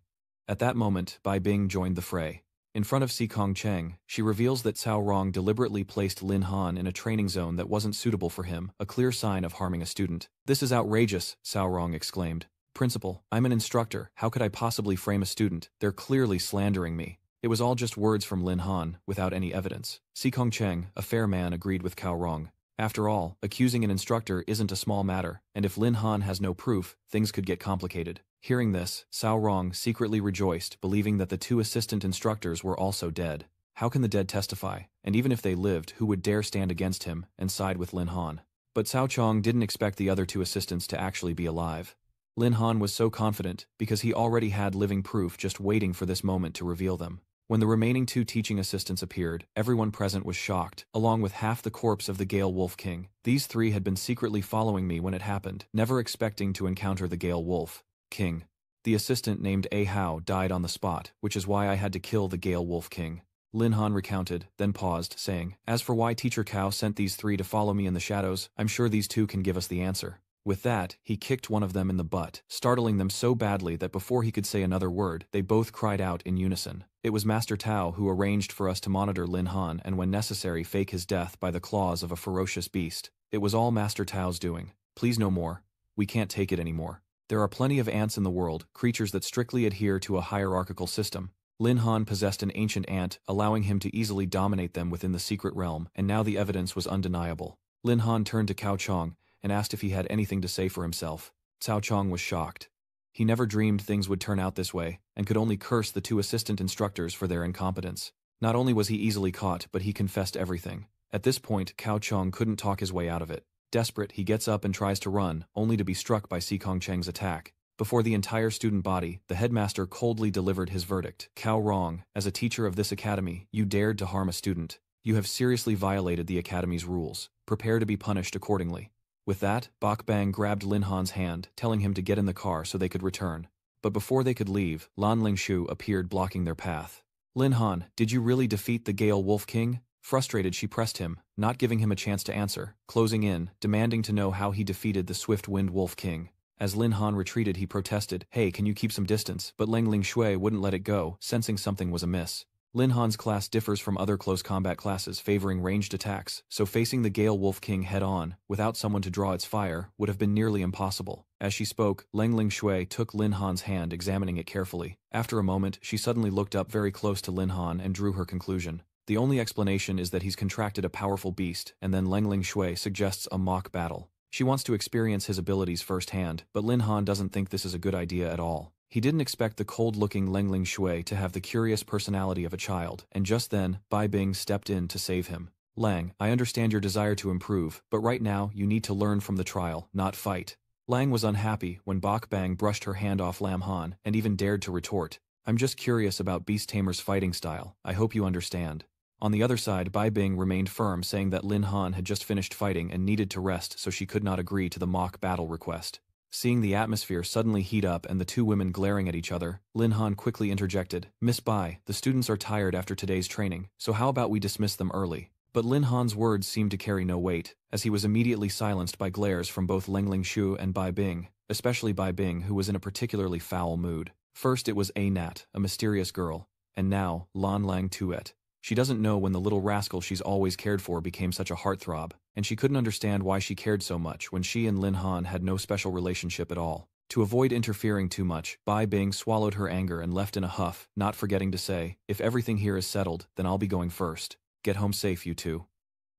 [SPEAKER 1] At that moment, Bai Bing joined the fray. In front of Kong Cheng, she reveals that Cao Rong deliberately placed Lin Han in a training zone that wasn't suitable for him, a clear sign of harming a student. "This is outrageous," Cao Rong exclaimed. "Principal, I'm an instructor, how could I possibly frame a student? They're clearly slandering me." It was all just words from Lin Han, without any evidence. Kong Cheng, a fair man, agreed with Cao Rong. After all, accusing an instructor isn't a small matter, and if Lin Han has no proof, things could get complicated. Hearing this, Cao Rong secretly rejoiced, believing that the two assistant instructors were also dead. How can the dead testify? And even if they lived, who would dare stand against him and side with Lin Han? But Cao Chong didn't expect the other two assistants to actually be alive. Lin Han was so confident because he already had living proof just waiting for this moment to reveal them. When the remaining two teaching assistants appeared, everyone present was shocked, along with half the corpse of the Gale Wolf King. These three had been secretly following me when it happened, never expecting to encounter the Gale Wolf King. The assistant named Ahao died on the spot, which is why I had to kill the Gale Wolf King. Lin Han recounted, then paused, saying, "As for why Teacher Cao sent these three to follow me in the shadows, I'm sure these two can give us the answer." With that, he kicked one of them in the butt, startling them so badly that before he could say another word, they both cried out in unison. It was Master Tao who arranged for us to monitor Lin Han and when necessary fake his death by the claws of a ferocious beast. It was all Master Tao's doing. Please no more. We can't take it anymore. There are plenty of ants in the world, creatures that strictly adhere to a hierarchical system. Lin Han possessed an ancient ant, allowing him to easily dominate them within the secret realm, and now the evidence was undeniable. Lin Han turned to Cao Chong and asked if he had anything to say for himself. Cao Chong was shocked. He never dreamed things would turn out this way, and could only curse the two assistant instructors for their incompetence. Not only was he easily caught, but he confessed everything. At this point, Cao Chong couldn't talk his way out of it. Desperate, he gets up and tries to run, only to be struck by Kong Cheng's attack. Before the entire student body, the headmaster coldly delivered his verdict. "Cao Rong, as a teacher of this academy, you dared to harm a student. You have seriously violated the academy's rules. Prepare to be punished accordingly." With that, Bak Bang grabbed Lin Han's hand, telling him to get in the car so they could return. But before they could leave, Lan Lingshu appeared blocking their path. "Lin Han, did you really defeat the Gale Wolf King?" Frustrated, she pressed him, not giving him a chance to answer, closing in, demanding to know how he defeated the Swift Wind Wolf King. As Lin Han retreated, he protested, "Hey, can you keep some distance?" But Lang Lingshui wouldn't let it go, sensing something was amiss. Lin Han's class differs from other close combat classes favoring ranged attacks, so facing the Gale Wolf King head-on, without someone to draw its fire, would have been nearly impossible. As she spoke, Lang Lingshui took Lin Han's hand, examining it carefully. After a moment, she suddenly looked up very close to Lin Han and drew her conclusion. The only explanation is that he's contracted a powerful beast, and then Lang Lingshui suggests a mock battle. She wants to experience his abilities firsthand, but Lin Han doesn't think this is a good idea at all. He didn't expect the cold-looking Lang Lingshui to have the curious personality of a child, and just then, Bai Bing stepped in to save him. "Lang, I understand your desire to improve, but right now, you need to learn from the trial, not fight." Lang was unhappy when Bak Bang brushed her hand off Lam Han, and even dared to retort, "I'm just curious about Beast Tamer's fighting style, I hope you understand." On the other side, Bai Bing remained firm, saying that Lin Han had just finished fighting and needed to rest, so she could not agree to the mock battle request. Seeing the atmosphere suddenly heat up and the two women glaring at each other, Lin Han quickly interjected, "Miss Bai, the students are tired after today's training, so how about we dismiss them early?" But Lin Han's words seemed to carry no weight, as he was immediately silenced by glares from both Lang Lingshu and Bai Bing, especially Bai Bing, who was in a particularly foul mood. First it was A Nat, a mysterious girl, and now Lan Lang Tuet. She doesn't know when the little rascal she's always cared for became such a heartthrob, and she couldn't understand why she cared so much when she and Lin Han had no special relationship at all. To avoid interfering too much, Bai Bing swallowed her anger and left in a huff, not forgetting to say, "If everything here is settled, then I'll be going first. Get home safe, you two."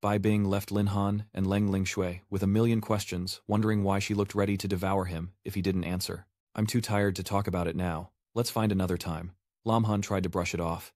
[SPEAKER 1] Bai Bing left Lin Han and Leng Lingshui with a million questions, wondering why she looked ready to devour him if he didn't answer. I'm too tired to talk about it now. Let's find another time. Lam Han tried to brush it off.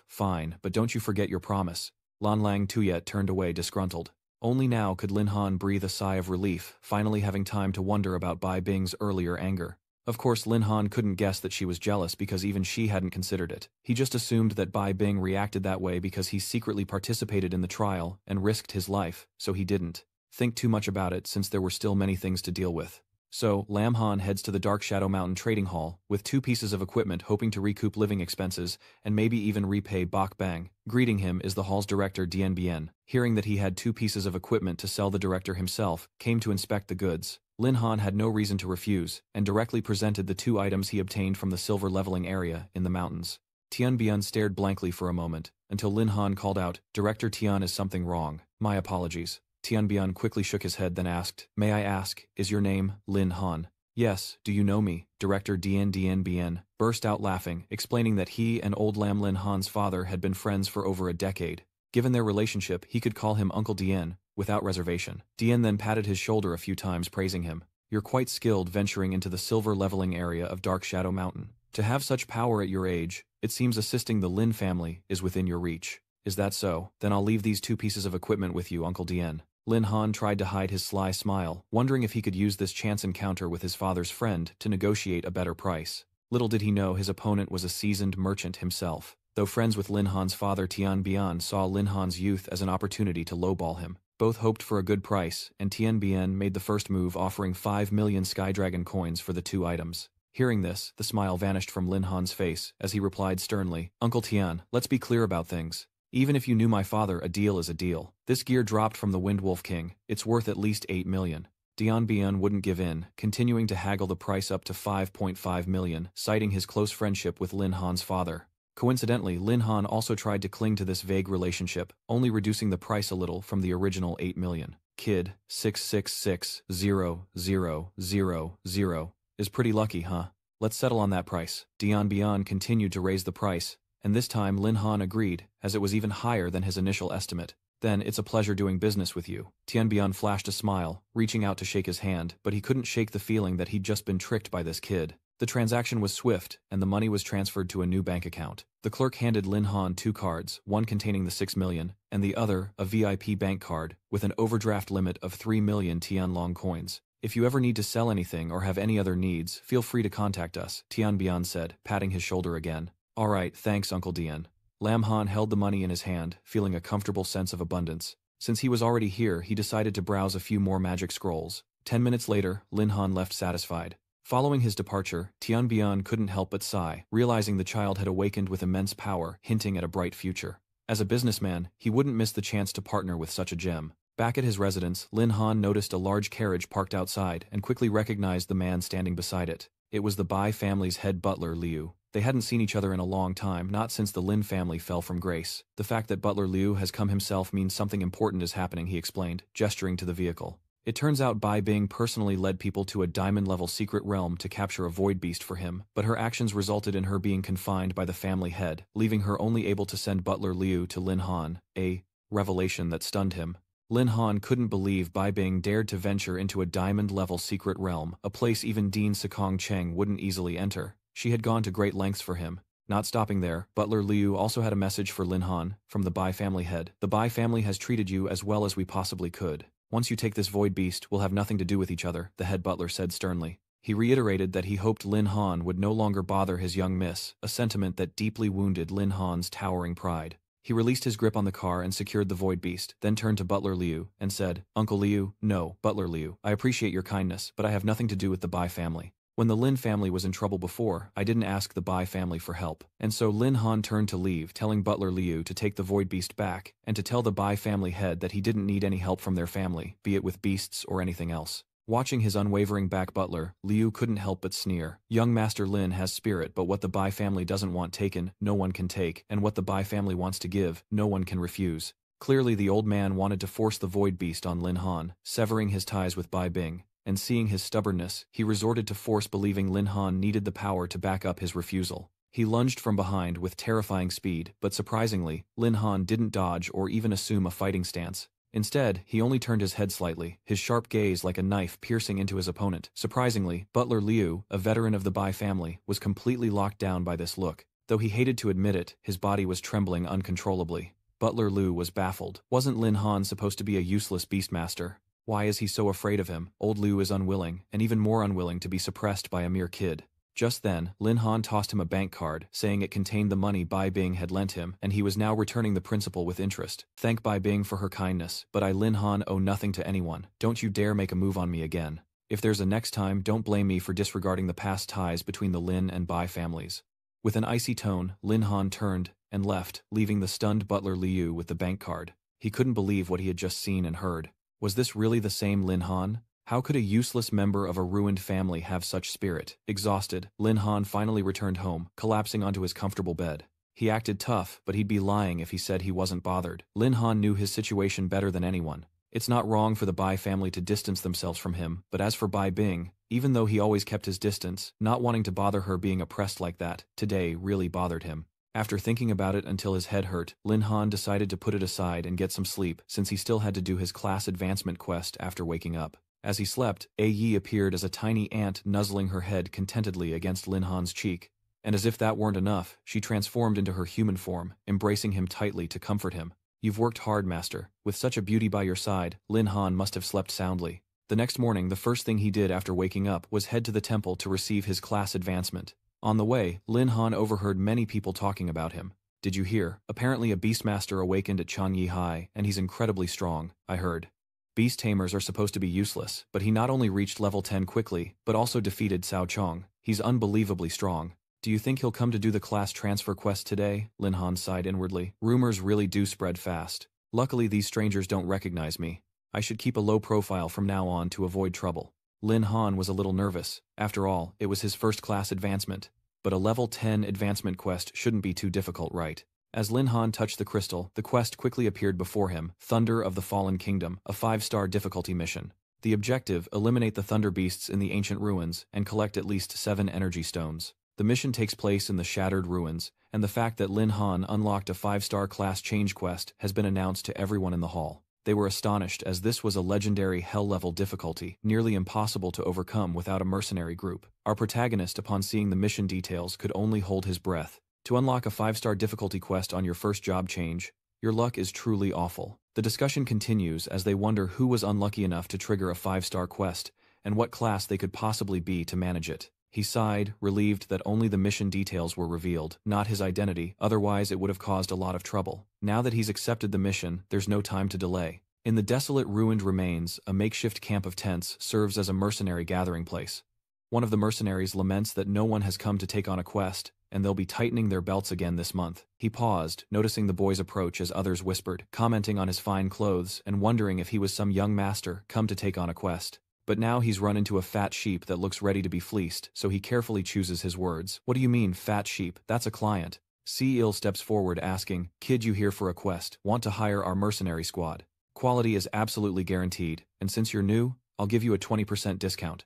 [SPEAKER 1] Fine, but don't you forget your promise. Lan Lang Tuyet turned away disgruntled. Only now could Lin Han breathe a sigh of relief, finally having time to wonder about Bai Bing's earlier anger. Of course, Lin Han couldn't guess that she was jealous because even she hadn't considered it. He just assumed that Bai Bing reacted that way because he secretly participated in the trial and risked his life, so he didn't think too much about it since there were still many things to deal with. So, Lam Han heads to the Dark Shadow Mountain Trading Hall with 2 pieces of equipment hoping to recoup living expenses and maybe even repay Bok Bang. Greeting him is the hall's director Dien Bien. Hearing that he had 2 pieces of equipment to sell, the director himself came to inspect the goods. Lin Han had no reason to refuse and directly presented the 2 items he obtained from the silver leveling area in the mountains. Tian Bian stared blankly for a moment until Lin Han called out, "Director Tian, is something wrong? My apologies." Tian Bian quickly shook his head then asked, "May I ask, is your name Lin Han?" "Yes, do you know me?" Director Dien Bien burst out laughing, explaining that he and old Lam Lin Han's father had been friends for over a decade. Given their relationship, he could call him Uncle Dien without reservation. Dien then patted his shoulder a few times, praising him. "You're quite skilled venturing into the silver leveling area of Dark Shadow Mountain. To have such power at your age, it seems assisting the Lin family is within your reach." "Is that so? Then I'll leave these 2 pieces of equipment with you, Uncle Dien." Lin Han tried to hide his sly smile, wondering if he could use this chance encounter with his father's friend to negotiate a better price. Little did he know his opponent was a seasoned merchant himself. Though friends with Lin Han's father, Tian Bian saw Lin Han's youth as an opportunity to lowball him. Both hoped for a good price, and Tian Bian made the first move, offering 5 million Sky Dragon coins for the 2 items. Hearing this, the smile vanished from Lin Han's face as he replied sternly, "Uncle Tian, let's be clear about things. Even if you knew my father, a deal is a deal. This gear dropped from the Wind Wolf King. It's worth at least 8 million. Tian Bian wouldn't give in, continuing to haggle the price up to 5.5 million, citing his close friendship with Lin Han's father. Coincidentally, Lin Han also tried to cling to this vague relationship, only reducing the price a little from the original 8 million. Kid, 666,000,000 is pretty lucky, huh? Let's settle on that price." Tian Bian continued to raise the price, and this time Lin Han agreed, as it was even higher than his initial estimate. "Then it's a pleasure doing business with you." Tian Bian flashed a smile, reaching out to shake his hand, but he couldn't shake the feeling that he'd just been tricked by this kid. The transaction was swift, and the money was transferred to a new bank account. The clerk handed Lin Han 2 cards, one containing the 6 million, and the other, a VIP bank card, with an overdraft limit of 3 million Tianlong coins. "If you ever need to sell anything or have any other needs, feel free to contact us," Tian Bian said, patting his shoulder again. "All right, thanks, Uncle Dien." Lam Han held the money in his hand, feeling a comfortable sense of abundance. Since he was already here, he decided to browse a few more magic scrolls. 10 minutes later, Lin Han left satisfied. Following his departure, Tian Bian couldn't help but sigh, realizing the child had awakened with immense power, hinting at a bright future. As a businessman, he wouldn't miss the chance to partner with such a gem. Back at his residence, Lin Han noticed a large carriage parked outside and quickly recognized the man standing beside it. It was the Bai family's head butler, Liu. They hadn't seen each other in a long time, not since the Lin family fell from grace. "The fact that Butler Liu has come himself means something important is happening," he explained, gesturing to the vehicle. It turns out Bai Bing personally led people to a diamond-level secret realm to capture a void beast for him, but her actions resulted in her being confined by the family head, leaving her only able to send Butler Liu to Lin Han, a revelation that stunned him. Lin Han couldn't believe Bai Bing dared to venture into a diamond-level secret realm, a place even Dean Sekong Cheng wouldn't easily enter. She had gone to great lengths for him. Not stopping there, Butler Liu also had a message for Lin Han, from the Bai family head. "The Bai family has treated you as well as we possibly could. Once you take this void beast, we'll have nothing to do with each other," the head butler said sternly. He reiterated that he hoped Lin Han would no longer bother his young miss, a sentiment that deeply wounded Lin Han's towering pride. He released his grip on the car and secured the void beast, then turned to Butler Liu and said, "Uncle Liu, no, Butler Liu, I appreciate your kindness, but I have nothing to do with the Bai family. When the Lin family was in trouble before, I didn't ask the Bai family for help." And so Lin Han turned to leave, telling Butler Liu to take the void beast back, and to tell the Bai family head that he didn't need any help from their family, be it with beasts or anything else. Watching his unwavering back butler, Liu couldn't help but sneer. Young Master Lin has spirit, but what the Bai family doesn't want taken, no one can take, and what the Bai family wants to give, no one can refuse. Clearly the old man wanted to force the void beast on Lin Han, severing his ties with Bai Bing. And seeing his stubbornness, he resorted to force believing Lin Han needed the power to back up his refusal. He lunged from behind with terrifying speed, but surprisingly, Lin Han didn't dodge or even assume a fighting stance. Instead, he only turned his head slightly, his sharp gaze like a knife piercing into his opponent. Surprisingly, Butler Liu, a veteran of the Bai family, was completely locked down by this look. Though he hated to admit it, his body was trembling uncontrollably. Butler Liu was baffled. Wasn't Lin Han supposed to be a useless beastmaster? Why is he so afraid of him? Old Liu is unwilling, and even more unwilling to be suppressed by a mere kid. Just then, Lin Han tossed him a bank card, saying it contained the money Bai Bing had lent him, and he was now returning the principal with interest. Thank Bai Bing for her kindness, but I Lin Han owe nothing to anyone. Don't you dare make a move on me again. If there's a next time, don't blame me for disregarding the past ties between the Lin and Bai families. With an icy tone, Lin Han turned and left, leaving the stunned Butler Liu with the bank card. He couldn't believe what he had just seen and heard. Was this really the same Lin Han? How could a useless member of a ruined family have such spirit? Exhausted, Lin Han finally returned home, collapsing onto his comfortable bed. He acted tough, but he'd be lying if he said he wasn't bothered. Lin Han knew his situation better than anyone. It's not wrong for the Bai family to distance themselves from him, but as for Bai Bing, even though he always kept his distance, not wanting to bother her being oppressed like that, today really bothered him. After thinking about it until his head hurt, Lin Han decided to put it aside and get some sleep, since he still had to do his class advancement quest after waking up. As he slept, Yi appeared as a tiny ant nuzzling her head contentedly against Lin Han's cheek. And as if that weren't enough, she transformed into her human form, embracing him tightly to comfort him. You've worked hard, master. With such a beauty by your side, Lin Han must have slept soundly. The next morning, the first thing he did after waking up was head to the temple to receive his class advancement. On the way, Lin Han overheard many people talking about him. Did you hear? Apparently a beastmaster awakened at Changyi High, and he's incredibly strong, I heard. Beast tamers are supposed to be useless, but he not only reached level 10 quickly, but also defeated Cao Chong. He's unbelievably strong. Do you think he'll come to do the class transfer quest today? Lin Han sighed inwardly. Rumors really do spread fast. Luckily these strangers don't recognize me. I should keep a low profile from now on to avoid trouble. Lin Han was a little nervous. After all, it was his first class advancement. But a level 10 advancement quest shouldn't be too difficult, right? As Lin Han touched the crystal, the quest quickly appeared before him, Thunder of the Fallen Kingdom, a 5-star difficulty mission. The objective, eliminate the thunder beasts in the ancient ruins, and collect at least 7 energy stones. The mission takes place in the shattered ruins, and the fact that Lin Han unlocked a 5-star class change quest has been announced to everyone in the hall. They were astonished as this was a legendary hell-level difficulty, nearly impossible to overcome without a mercenary group. Our protagonist, upon seeing the mission details, could only hold his breath. To unlock a 5-star difficulty quest on your first job change, your luck is truly awful. The discussion continues as they wonder who was unlucky enough to trigger a 5-star quest, and what class they could possibly be to manage it. He sighed, relieved that only the mission details were revealed, not his identity, otherwise it would have caused a lot of trouble. Now that he's accepted the mission, there's no time to delay. In the desolate ruined remains, a makeshift camp of tents serves as a mercenary gathering place. One of the mercenaries laments that no one has come to take on a quest, and they'll be tightening their belts again this month. He paused, noticing the boy's approach as others whispered, commenting on his fine clothes and wondering if he was some young master come to take on a quest. But now he's run into a fat sheep that looks ready to be fleeced, so he carefully chooses his words. What do you mean, fat sheep? That's a client. Il steps forward asking, Kid, you here for a quest? Want to hire our mercenary squad? Quality is absolutely guaranteed, and since you're new, I'll give you a 20% discount.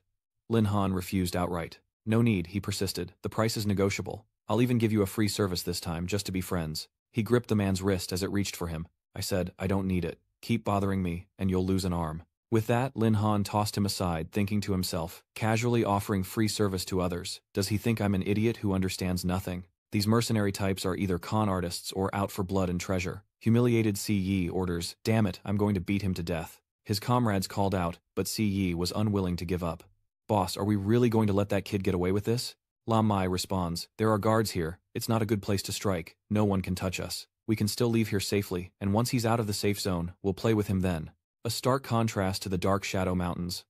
[SPEAKER 1] Lin Han refused outright. No need, he persisted. The price is negotiable. I'll even give you a free service this time, just to be friends. He gripped the man's wrist as it reached for him. I said, I don't need it. Keep bothering me, and you'll lose an arm. With that, Lin Han tossed him aside, thinking to himself, casually offering free service to others. Does he think I'm an idiot who understands nothing? These mercenary types are either con artists or out for blood and treasure. Humiliated Yi orders, damn it, I'm going to beat him to death. His comrades called out, but Yi was unwilling to give up. Boss, are we really going to let that kid get away with this? Lam Mai responds, there are guards here. It's not a good place to strike. No one can touch us. We can still leave here safely, and once he's out of the safe zone, we'll play with him then. A stark contrast to the dark shadow mountains.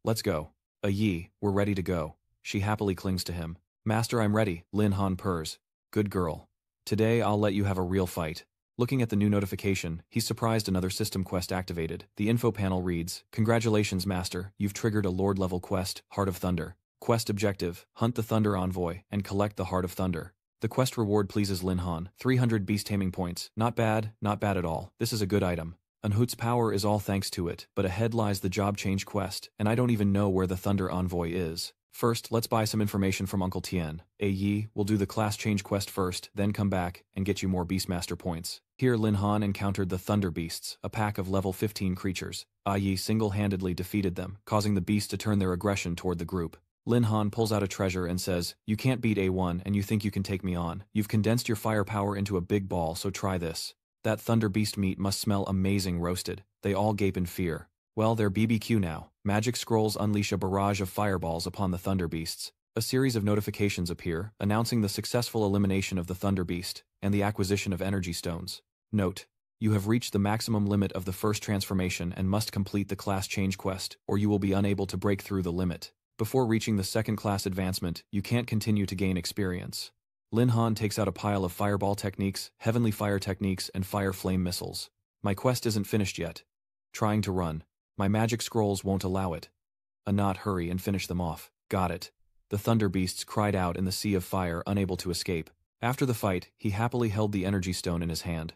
[SPEAKER 1] Let's go. Yi, we're ready to go. She happily clings to him. Master, I'm ready, Lin Han purrs. Good girl. Today I'll let you have a real fight. Looking at the new notification, he's surprised another system quest activated. The info panel reads, Congratulations, Master, you've triggered a Lord-level quest, Heart of Thunder. Quest objective, hunt the Thunder Envoy, and collect the Heart of Thunder. The quest reward pleases Lin Han, 300 beast taming points. Not bad at all. This is a good item. Anhut's power is all thanks to it, but ahead lies the job change quest, and I don't even know where the Thunder Envoy is. First, let's buy some information from Uncle Tien. Yi, we'll do the class change quest first, then come back and get you more Beastmaster points. Here Lin Han encountered the Thunder Beasts, a pack of level 15 creatures. Yi single-handedly defeated them, causing the beasts to turn their aggression toward the group. Lin Han pulls out a treasure and says, "You can't beat A1 and you think you can take me on. You've condensed your firepower into a big ball, so try this." That Thunder Beast meat must smell amazing roasted. They all gape in fear. Well, they're BBQ now. Magic scrolls unleash a barrage of fireballs upon the Thunder Beasts. A series of notifications appear, announcing the successful elimination of the Thunder Beast and the acquisition of energy stones. Note: you have reached the maximum limit of the first transformation and must complete the class change quest, or you will be unable to break through the limit. Before reaching the second class advancement, you can't continue to gain experience. Lin Han takes out a pile of fireball techniques, heavenly fire techniques, and fire flame missiles. My quest isn't finished yet. Trying to run. My magic scrolls won't allow it. Not hurry and finish them off. Got it. The Thunder Beasts cried out in the sea of fire, unable to escape. After the fight, he happily held the energy stone in his hand.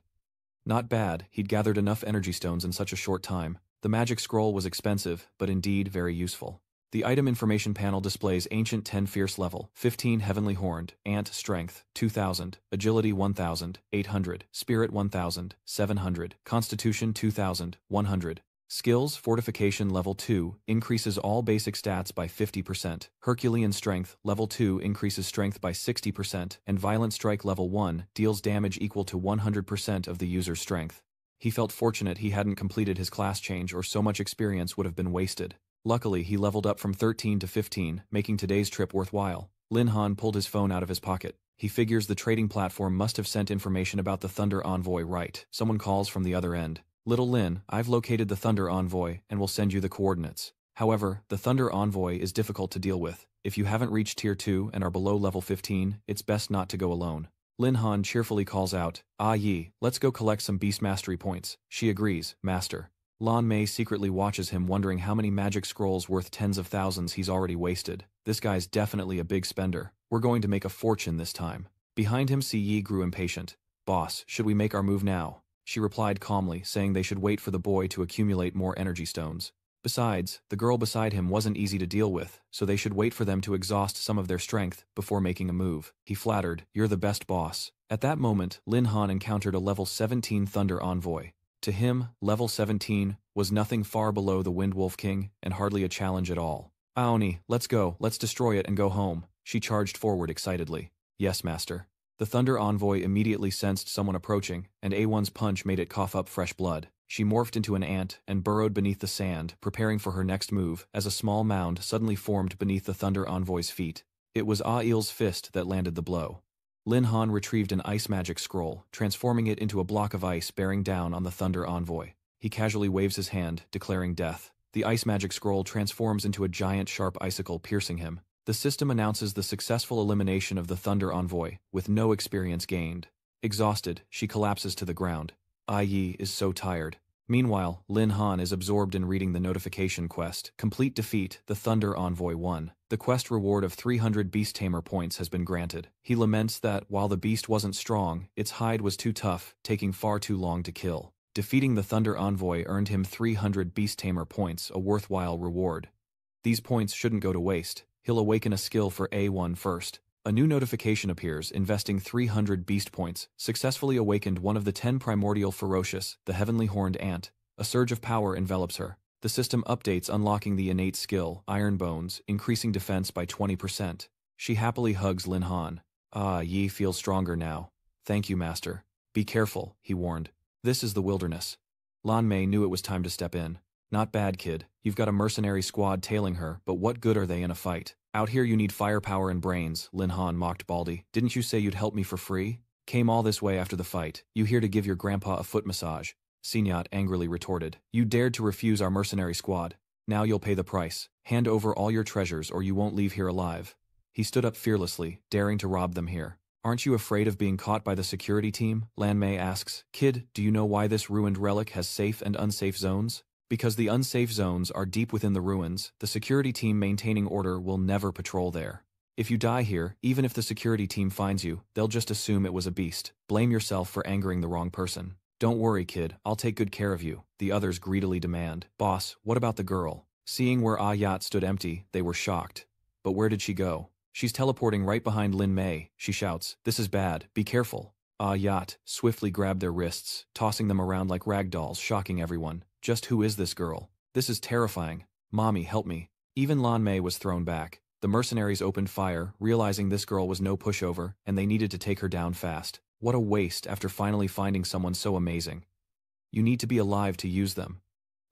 [SPEAKER 1] Not bad, he'd gathered enough energy stones in such a short time. The magic scroll was expensive, but indeed very useful. The item information panel displays Ancient 10 Fierce level, 15 Heavenly Horned, Ant Strength, 2000, Agility 1000, 800, Spirit 1000, 700, Constitution 2000, 100. Skills Fortification Level 2 increases all basic stats by 50%. Herculean Strength Level 2 increases strength by 60%, and Violent Strike Level 1 deals damage equal to 100% of the user's strength. He felt fortunate he hadn't completed his class change, or so much experience would have been wasted. Luckily, he leveled up from 13 to 15, making today's trip worthwhile. Lin Han pulled his phone out of his pocket. He figures the trading platform must have sent information about the Thunder Envoy right. Someone calls from the other end. "Little Lin, I've located the Thunder Envoy and will send you the coordinates. However, the Thunder Envoy is difficult to deal with. If you haven't reached Tier 2 and are below level 15, it's best not to go alone." Lin Han cheerfully calls out, Yi, let's go collect some Beast Mastery points." She agrees, "Master." Lan Mei secretly watches him, wondering how many magic scrolls worth tens of thousands he's already wasted. This guy's definitely a big spender. We're going to make a fortune this time. Behind him, Yi grew impatient. "Boss, should we make our move now?" She replied calmly, saying they should wait for the boy to accumulate more energy stones. Besides, the girl beside him wasn't easy to deal with, so they should wait for them to exhaust some of their strength before making a move. He flattered, "You're the best boss." At that moment, Lin Han encountered a level 17 Thunder Envoy. To him, level 17 was nothing far below the Wind Wolf King, and hardly a challenge at all. "Aoni, let's go, let's destroy it and go home." She charged forward excitedly. "Yes, master." The Thunder Envoy immediately sensed someone approaching, and A1's punch made it cough up fresh blood. She morphed into an ant and burrowed beneath the sand, preparing for her next move, as a small mound suddenly formed beneath the Thunder Envoy's feet. It was Ail's fist that landed the blow. Lin Han retrieved an ice magic scroll, transforming it into a block of ice bearing down on the Thunder Envoy. He casually waves his hand, declaring death. The ice magic scroll transforms into a giant sharp icicle, piercing him. The system announces the successful elimination of the Thunder Envoy, with no experience gained. Exhausted, she collapses to the ground. Yi is so tired. Meanwhile, Lin Han is absorbed in reading the notification quest. Complete defeat, the Thunder Envoy won. The quest reward of 300 Beast Tamer points has been granted. He laments that, while the beast wasn't strong, its hide was too tough, taking far too long to kill. Defeating the Thunder Envoy earned him 300 Beast Tamer points, a worthwhile reward. These points shouldn't go to waste. He'll awaken a skill for A1 first. A new notification appears, investing 300 beast points, successfully awakened one of the 10 primordial ferocious, the heavenly horned ant. A surge of power envelops her. The system updates, unlocking the innate skill, Iron Bones, increasing defense by 20%. She happily hugs Lin Han. Yi feels stronger now. "Thank you, master." "Be careful," he warned. "This is the wilderness." Lan Mei knew it was time to step in. "Not bad, kid. You've got a mercenary squad tailing her, but what good are they in a fight? Out here you need firepower and brains," Lin Han mocked Baldy. "Didn't you say you'd help me for free? Came all this way after the fight. You here to give your grandpa a foot massage?" Sinyat angrily retorted. "You dared to refuse our mercenary squad. Now you'll pay the price. Hand over all your treasures or you won't leave here alive." He stood up fearlessly, daring to rob them here. "Aren't you afraid of being caught by the security team?" Lan Mei asks. "Kid, do you know why this ruined relic has safe and unsafe zones? Because the unsafe zones are deep within the ruins, the security team maintaining order will never patrol there. If you die here, even if the security team finds you, they'll just assume it was a beast. Blame yourself for angering the wrong person." "Don't worry, kid, I'll take good care of you," the others greedily demand. "Boss, what about the girl?" Seeing where Ayat stood empty, they were shocked. But where did she go? She's teleporting right behind Lin Mei, she shouts. This is bad, be careful. Ah Yacht swiftly grabbed their wrists, tossing them around like rag dolls, shocking everyone. Just who is this girl? This is terrifying. Mommy, help me. Even Lan Mei was thrown back. The mercenaries opened fire, realizing this girl was no pushover, and they needed to take her down fast. What a waste after finally finding someone so amazing. You need to be alive to use them.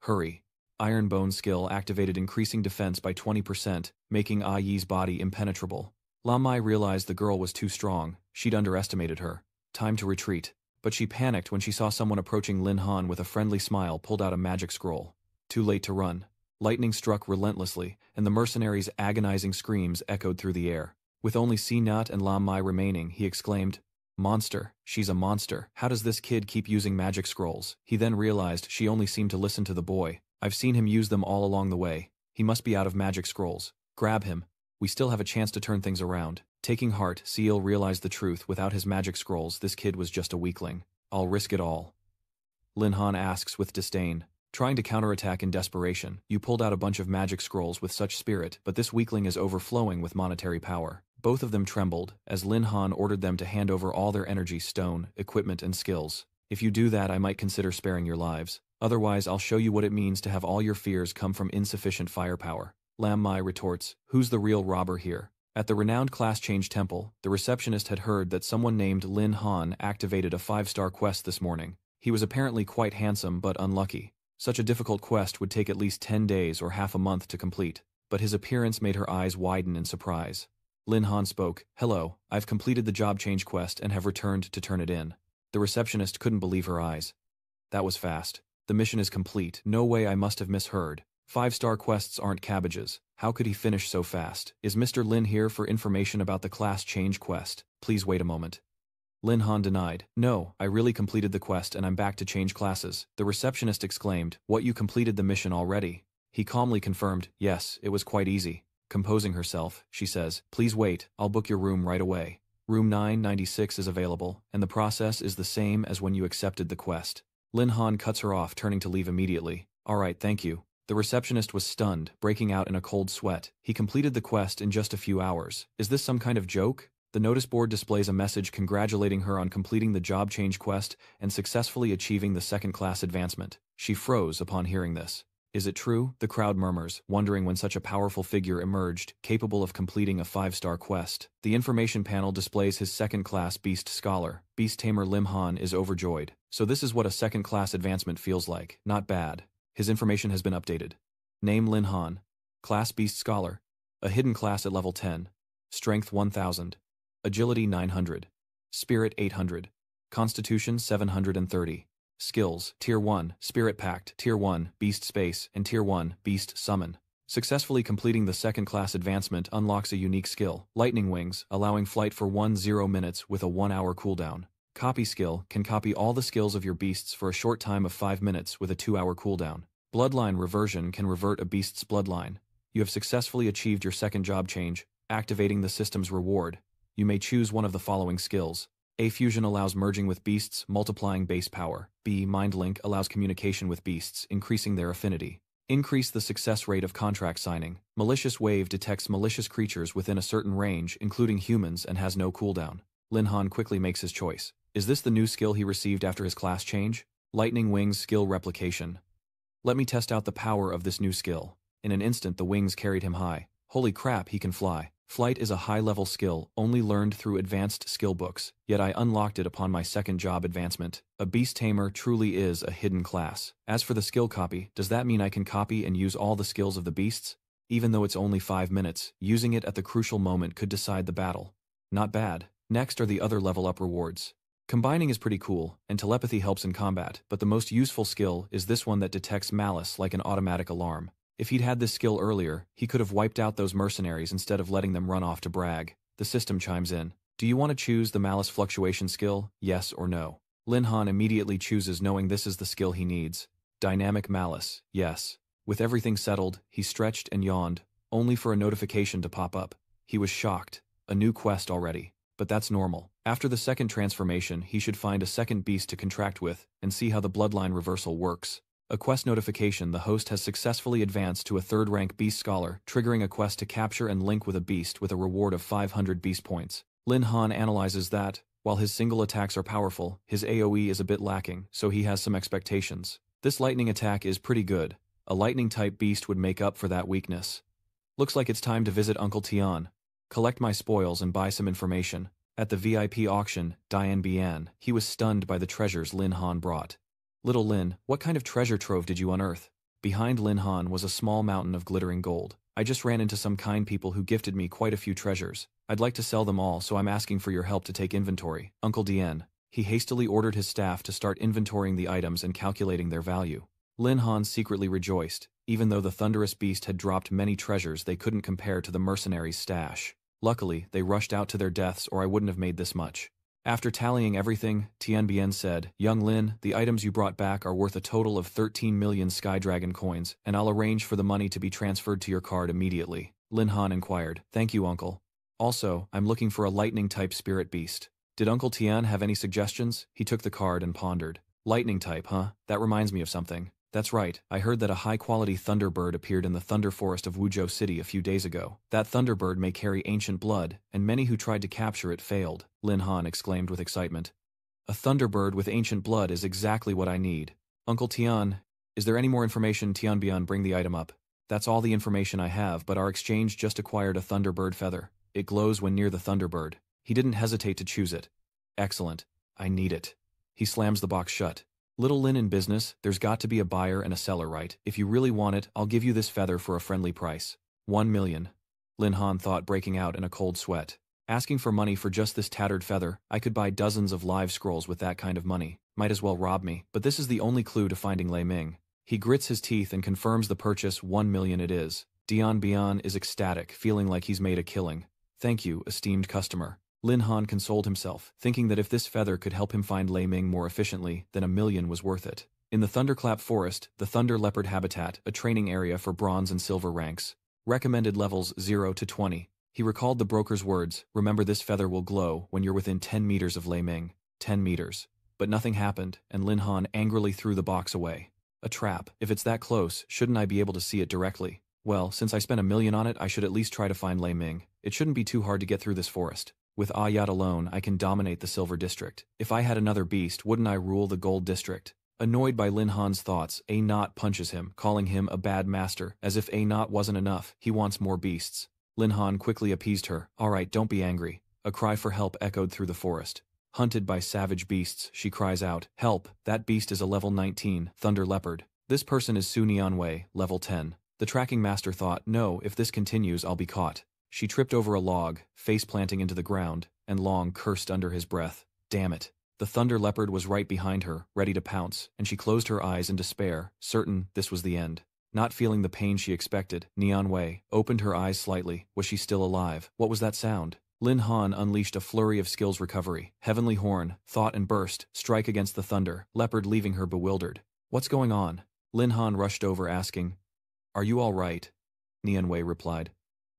[SPEAKER 1] Hurry. Iron Bone skill activated, increasing defense by 20%, making Ah Yi's body impenetrable. Lan Mei realized the girl was too strong. She'd underestimated her. Time to retreat. But she panicked when she saw someone approaching. Lin Han with a friendly smile pulled out a magic scroll. Too late to run. Lightning struck relentlessly, and the mercenaries' agonizing screams echoed through the air. With only C-Nut and Lan Mei remaining, he exclaimed, "Monster, she's a monster. How does this kid keep using magic scrolls?" He then realized she only seemed to listen to the boy. I've seen him use them all along the way. He must be out of magic scrolls. Grab him. We still have a chance to turn things around. Taking heart, Seal realized the truth. Without his magic scrolls, this kid was just a weakling. I'll risk it all. Lin Han asks with disdain. Trying to counterattack in desperation, you pulled out a bunch of magic scrolls with such spirit, but this weakling is overflowing with monetary power. Both of them trembled, as Lin Han ordered them to hand over all their energy, stone, equipment and skills. If you do that, I might consider sparing your lives. Otherwise, I'll show you what it means to have all your fears come from insufficient firepower. Lan Mei retorts, who's the real robber here? At the renowned class change temple, the receptionist had heard that someone named Lin Han activated a 5-star quest this morning. He was apparently quite handsome but unlucky. Such a difficult quest would take at least 10 days or half a month to complete, but his appearance made her eyes widen in surprise. Lin Han spoke, "Hello, I've completed the job change quest and have returned to turn it in." The receptionist couldn't believe her eyes. That was fast. The mission is complete. No way, I must have misheard. 5-star quests aren't cabbages. How could he finish so fast? Is Mr. Lin here for information about the class change quest? Please wait a moment. Lin Han denied. No, I really completed the quest and I'm back to change classes. The receptionist exclaimed, what, you completed the mission already? He calmly confirmed, yes, it was quite easy. Composing herself, she says, please wait, I'll book your room right away. Room 996 is available, and the process is the same as when you accepted the quest. Lin Han cuts her off, turning to leave immediately. Alright, thank you. The receptionist was stunned, breaking out in a cold sweat. He completed the quest in just a few hours. Is this some kind of joke? The notice board displays a message congratulating her on completing the job change quest and successfully achieving the second-class advancement. She froze upon hearing this. Is it true? The crowd murmurs, wondering when such a powerful figure emerged, capable of completing a 5-star quest. The information panel displays his second-class beast scholar. Beast tamer Lim Han is overjoyed. So this is what a second-class advancement feels like. Not bad. His information has been updated. Name Lin Han. Class Beast Scholar. A hidden class at level 10. Strength 1000. Agility 900. Spirit 800. Constitution 730. Skills, Tier 1, Spirit Pact, Tier 1, Beast Space, and Tier 1, Beast Summon. Successfully completing the second-class advancement unlocks a unique skill, Lightning Wings, allowing flight for 10 minutes with a 1-hour cooldown. Copy skill can copy all the skills of your beasts for a short time of 5 minutes with a 2-hour cooldown. Bloodline Reversion can revert a beast's bloodline. You have successfully achieved your second job change, activating the system's reward. You may choose one of the following skills. A. Fusion allows merging with beasts, multiplying base power. B. Mind Link allows communication with beasts, increasing their affinity. Increase the success rate of contract signing. Malicious Wave detects malicious creatures within a certain range, including humans, and has no cooldown. Lin Han quickly makes his choice. Is this the new skill he received after his class change? Lightning Wings Skill Replication. Let me test out the power of this new skill. In an instant, the wings carried him high. Holy crap, he can fly. Flight is a high-level skill, only learned through advanced skill books, yet I unlocked it upon my second job advancement. A beast tamer truly is a hidden class. As for the skill copy, does that mean I can copy and use all the skills of the beasts? Even though it's only 5 minutes, using it at the crucial moment could decide the battle. Not bad. Next are the other level-up rewards. Combining is pretty cool, and telepathy helps in combat, but the most useful skill is this one that detects malice like an automatic alarm. If he'd had this skill earlier, he could have wiped out those mercenaries instead of letting them run off to brag. The system chimes in. Do you want to choose the malice fluctuation skill, yes or no? Lin Han immediately chooses, knowing this is the skill he needs. Dynamic malice, yes. With everything settled, he stretched and yawned, only for a notification to pop up. He was shocked. A new quest already. But that's normal. After the second transformation, he should find a second beast to contract with, and see how the bloodline reversal works. A quest notification: the host has successfully advanced to a 3rd rank beast scholar, triggering a quest to capture and link with a beast with a reward of 500 beast points. Lin Han analyzes that, while his single attacks are powerful, his AoE is a bit lacking, so he has some expectations. This lightning attack is pretty good. A lightning-type beast would make up for that weakness. Looks like it's time to visit Uncle Tian, collect my spoils and buy some information. At the VIP auction, Dian Bian, he was stunned by the treasures Lin Han brought. Little Lin, what kind of treasure trove did you unearth? Behind Lin Han was a small mountain of glittering gold. I just ran into some kind people who gifted me quite a few treasures. I'd like to sell them all, so I'm asking for your help to take inventory. Uncle Dian. He hastily ordered his staff to start inventorying the items and calculating their value. Lin Han secretly rejoiced, even though the thunderous beast had dropped many treasures they couldn't compare to the mercenaries' stash. Luckily, they rushed out to their deaths or I wouldn't have made this much. After tallying everything, Tianbian said, Young Lin, the items you brought back are worth a total of 13 million Sky Dragon coins, and I'll arrange for the money to be transferred to your card immediately. Lin Han inquired. Thank you, Uncle. Also, I'm looking for a lightning-type spirit beast. Did Uncle Tian have any suggestions? He took the card and pondered. Lightning type, huh? That reminds me of something. That's right, I heard that a high-quality thunderbird appeared in the Thunder Forest of Wuzhou City a few days ago. That thunderbird may carry ancient blood, and many who tried to capture it failed, Lin Han exclaimed with excitement. A thunderbird with ancient blood is exactly what I need. Uncle Tian, is there any more information? Tianbian, bring the item up. That's all the information I have, but our exchange just acquired a thunderbird feather. It glows when near the thunderbird. He didn't hesitate to choose it. Excellent. I need it. He slams the box shut. Little Lin, in business, there's got to be a buyer and a seller, right? If you really want it, I'll give you this feather for a friendly price. 1 million. Lin Han thought, breaking out in a cold sweat. Asking for money for just this tattered feather? I could buy dozens of live scrolls with that kind of money. Might as well rob me. But this is the only clue to finding Lei Ming. He grits his teeth and confirms the purchase. 1 million it is. Dian Bian is ecstatic, feeling like he's made a killing. Thank you, esteemed customer. Lin Han consoled himself, thinking that if this feather could help him find Lei Ming more efficiently, then 1 million was worth it. In the Thunderclap Forest, the Thunder Leopard Habitat, a training area for bronze and silver ranks. Recommended levels 0 to 20. He recalled the broker's words, remember this feather will glow when you're within 10 meters of Lei Ming. 10 meters. But nothing happened, and Lin Han angrily threw the box away. A trap. If it's that close, shouldn't I be able to see it directly? Well, since I spent 1 million on it, I should at least try to find Lei Ming. It shouldn't be too hard to get through this forest. With Ayat alone, I can dominate the Silver District. If I had another beast, wouldn't I rule the Gold District? Annoyed by Lin Han's thoughts, A Not punches him, calling him a bad master. As if A Not wasn't enough, he wants more beasts. Lin Han quickly appeased her. Alright, don't be angry. A cry for help echoed through the forest. Hunted by savage beasts, she cries out, Help, that beast is a level 19, Thunder Leopard. This person is Su Nianwei, level 10. The tracking master thought, no, if this continues I'll be caught. She tripped over a log, face planting into the ground, and Long cursed under his breath. Damn it. The Thunder Leopard was right behind her, ready to pounce, and she closed her eyes in despair, certain this was the end. Not feeling the pain she expected, Nianwei opened her eyes slightly. Was she still alive? What was that sound? Lin Han unleashed a flurry of skills recovery. Heavenly Horn, Thought and Burst, strike against the Thunder Leopard, leaving her bewildered. What's going on? Lin Han rushed over asking. Are you all right? Nianwei replied.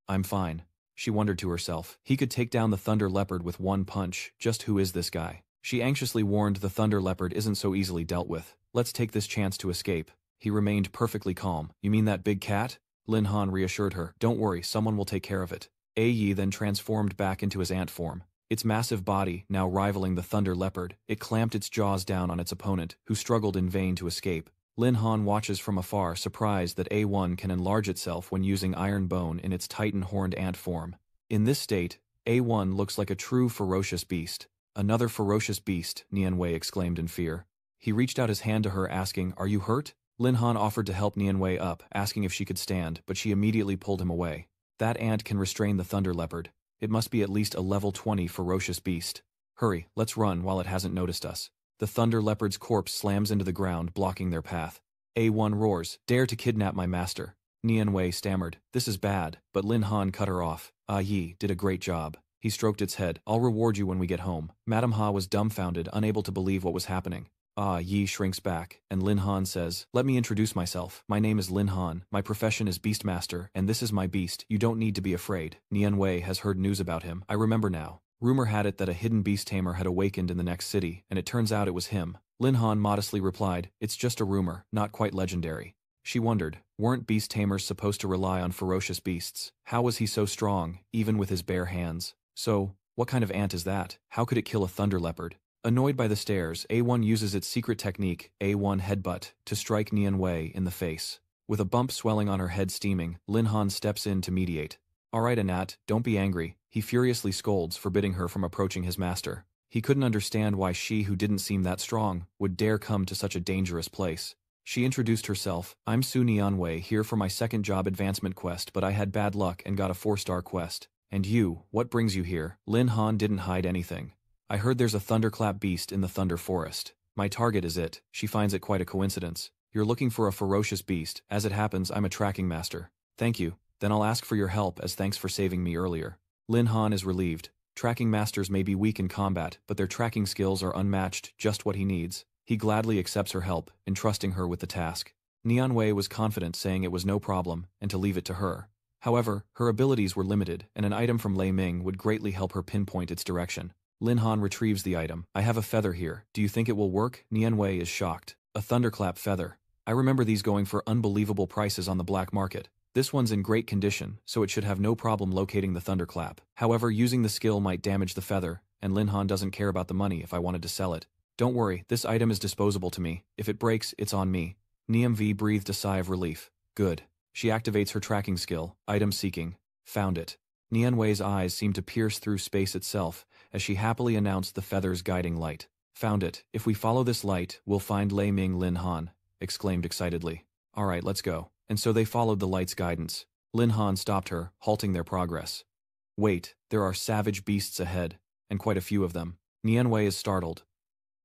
[SPEAKER 1] I'm fine. She wondered to herself. He could take down the Thunder Leopard with one punch. Just who is this guy? She anxiously warned the Thunder Leopard isn't so easily dealt with. Let's take this chance to escape. He remained perfectly calm. You mean that big cat? Lin Han reassured her. Don't worry, someone will take care of it. Yi then transformed back into his ant form. Its massive body, now rivaling the Thunder Leopard, it clamped its jaws down on its opponent, who struggled in vain to escape. Lin Han watches from afar, surprised that A1 can enlarge itself when using iron bone in its titan-horned ant form. In this state, A1 looks like a true ferocious beast. Another ferocious beast, Nianwei exclaimed in fear. He reached out his hand to her, asking, Are you hurt? Lin Han offered to help Nianwei up, asking if she could stand, but she immediately pulled him away. That ant can restrain the Thunder Leopard. It must be at least a level 20 ferocious beast. Hurry, let's run while it hasn't noticed us. The Thunder Leopard's corpse slams into the ground, blocking their path. A1 roars, Dare to kidnap my master. Nianwei stammered, This is bad, but Lin Han cut her off. Yi did a great job. He stroked its head. I'll reward you when we get home. Madame Ha was dumbfounded, unable to believe what was happening. Yi shrinks back, and Lin Han says, Let me introduce myself. My name is Lin Han, my profession is Beastmaster, and this is my beast. You don't need to be afraid. Nianwei has heard news about him. I remember now. Rumor had it that a hidden beast tamer had awakened in the next city, and it turns out it was him. Lin Han modestly replied, "It's just a rumor, not quite legendary." She wondered, weren't beast tamers supposed to rely on ferocious beasts? How was he so strong, even with his bare hands? So, what kind of ant is that? How could it kill a thunder leopard? Annoyed by the stares, A1 uses its secret technique, A1 headbutt, to strike Nian Wei in the face. With a bump swelling on her head steaming, Lin Han steps in to mediate. "Alright Anat, don't be angry," he furiously scolds, forbidding her from approaching his master. He couldn't understand why she, who didn't seem that strong, would dare come to such a dangerous place. She introduced herself, "I'm Su Nianwei, here for my second job advancement quest, but I had bad luck and got a 4-star quest. And you, what brings you here?" Lin Han didn't hide anything. "I heard there's a thunderclap beast in the Thunder Forest. My target is it." She finds it quite a coincidence. "You're looking for a ferocious beast. As it happens, I'm a tracking master." "Thank you. Then I'll ask for your help as thanks for saving me earlier." Lin Han is relieved. Tracking masters may be weak in combat, but their tracking skills are unmatched, just what he needs. He gladly accepts her help, entrusting her with the task. Nian Wei was confident, saying it was no problem, and to leave it to her. However, her abilities were limited, and an item from Lei Ming would greatly help her pinpoint its direction. Lin Han retrieves the item. "I have a feather here. Do you think it will work?" Nian Wei is shocked. "A thunderclap feather. I remember these going for unbelievable prices on the black market. This one's in great condition, so it should have no problem locating the thunderclap. However, using the skill might damage the feather, and Lin Han doesn't care about the money if I wanted to sell it." "Don't worry, this item is disposable to me. If it breaks, it's on me." Niam V breathed a sigh of relief. Good. She activates her tracking skill, item seeking. Found it. Nian Wei's eyes seemed to pierce through space itself, as she happily announced the feather's guiding light. "Found it. If we follow this light, we'll find Lei Ming." Lin Han exclaimed excitedly. "Alright, let's go." And so they followed the light's guidance. Lin Han stopped her, halting their progress. "Wait, there are savage beasts ahead, and quite a few of them." Nian Wei is startled.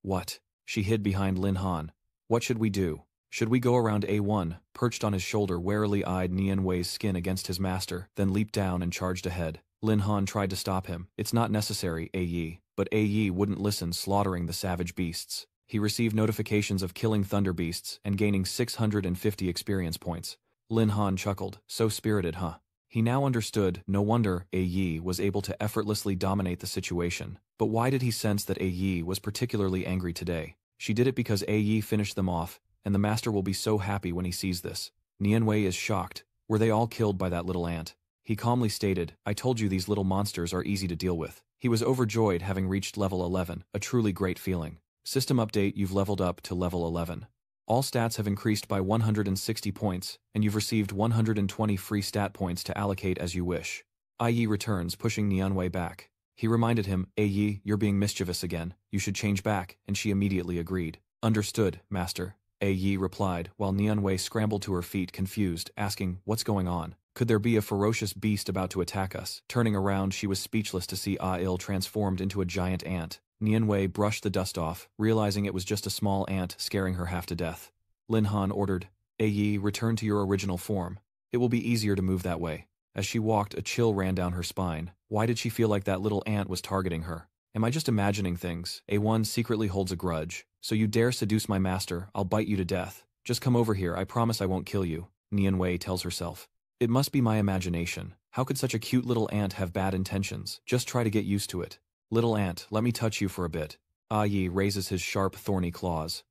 [SPEAKER 1] "What?" She hid behind Lin Han. "What should we do? Should we go around?" A1, perched on his shoulder, warily eyed Nian Wei's skin against his master, then leaped down and charged ahead. Lin Han tried to stop him. "It's not necessary, A Yi." But A Yi wouldn't listen, slaughtering the savage beasts. He received notifications of killing thunder beasts and gaining 650 experience points. Lin Han chuckled. "So spirited, huh?" He now understood. No wonder A Yi was able to effortlessly dominate the situation. But why did he sense that A Yi was particularly angry today? She did it because A Yi finished them off, and the master will be so happy when he sees this. Nian Wei is shocked. Were they all killed by that little ant? He calmly stated, "I told you these little monsters are easy to deal with." He was overjoyed, having reached level 11, a truly great feeling. System update: you've leveled up to level 11. All stats have increased by 160 points, and you've received 120 free stat points to allocate as you wish. Ai Yi returns, pushing Nian Wei back. He reminded him, "Ai Yi, you're being mischievous again. You should change back," and she immediately agreed. "Understood, master," Ai Yi replied, while Nian Wei scrambled to her feet, confused, asking, "What's going on? Could there be a ferocious beast about to attack us?" Turning around, she was speechless to see Ah Il transformed into a giant ant. Nian Wei brushed the dust off, realizing it was just a small ant scaring her half to death. Lin Han ordered, "Ai Yi, return to your original form. It will be easier to move that way." As she walked, a chill ran down her spine. Why did she feel like that little ant was targeting her? Am I just imagining things? A1 secretly holds a grudge. "So you dare seduce my master, I'll bite you to death. Just come over here, I promise I won't kill you," Nian Wei tells herself. It must be my imagination. How could such a cute little ant have bad intentions? Just try to get used to it. "Little ant, let me touch you for a bit." Ah Yi raises his sharp, thorny claws.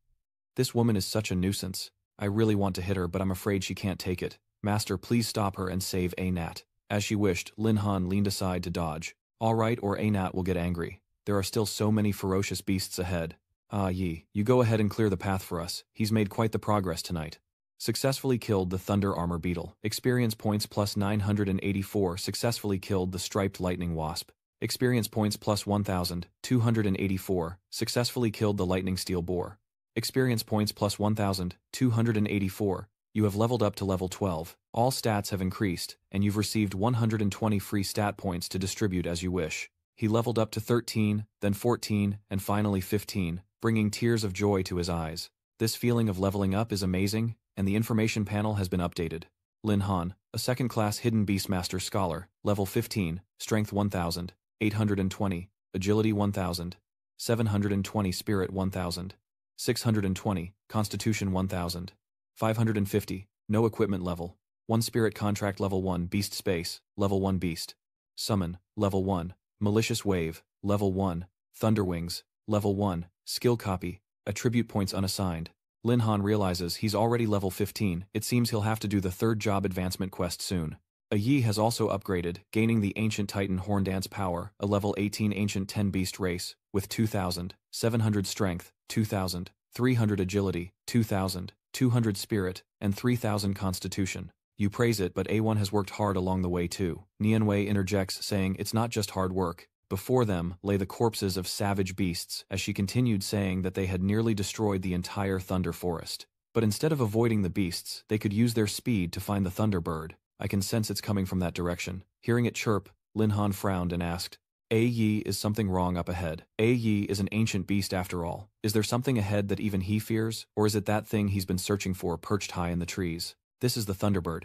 [SPEAKER 1] "This woman is such a nuisance. I really want to hit her, but I'm afraid she can't take it. Master, please stop her and save Anat." As she wished, Lin Han leaned aside to dodge. "All right, or Anat will get angry. There are still so many ferocious beasts ahead." "Ah Yi, you go ahead and clear the path for us. He's made quite the progress tonight." Successfully killed the Thunder Armor Beetle. Experience points plus 984. Successfully killed the Striped Lightning Wasp. Experience points plus 1,284. Successfully killed the Lightning Steel Boar. Experience points plus 1,284. You have leveled up to level 12. All stats have increased, and you've received 120 free stat points to distribute as you wish. He leveled up to 13, then 14, and finally 15, bringing tears of joy to his eyes. This feeling of leveling up is amazing, and the information panel has been updated. Lin Han, a second-class Hidden Beastmaster Scholar, level 15, Strength 1,000, 820, Agility 1,000, 720 Spirit 1,000, 620, Constitution 1,000, 550, no equipment level, 1 Spirit Contract level 1 Beast Space, level 1 Beast. Summon, level 1, Malicious Wave, level 1, Thunder Wings, level 1, Skill Copy, Attribute points unassigned. Lin Han realizes he's already level 15, it seems he'll have to do the third job advancement quest soon. A Yi has also upgraded, gaining the Ancient Titan Horn Dance power, a level 18 Ancient 10 Beast race, with 2,700 strength, 2,300 agility, 2,200 spirit, and 3,000 constitution. You praise it, but A1 has worked hard along the way too. Nianwei interjects, saying it's not just hard work. Before them lay the corpses of savage beasts, as she continued, saying that they had nearly destroyed the entire Thunder Forest. But instead of avoiding the beasts, they could use their speed to find the Thunderbird. I can sense it's coming from that direction. Hearing it chirp, Lin Han frowned and asked, A Yi, is something wrong up ahead? A Yi is an ancient beast after all. Is there something ahead that even he fears, or is it that thing he's been searching for perched high in the trees? This is the Thunderbird.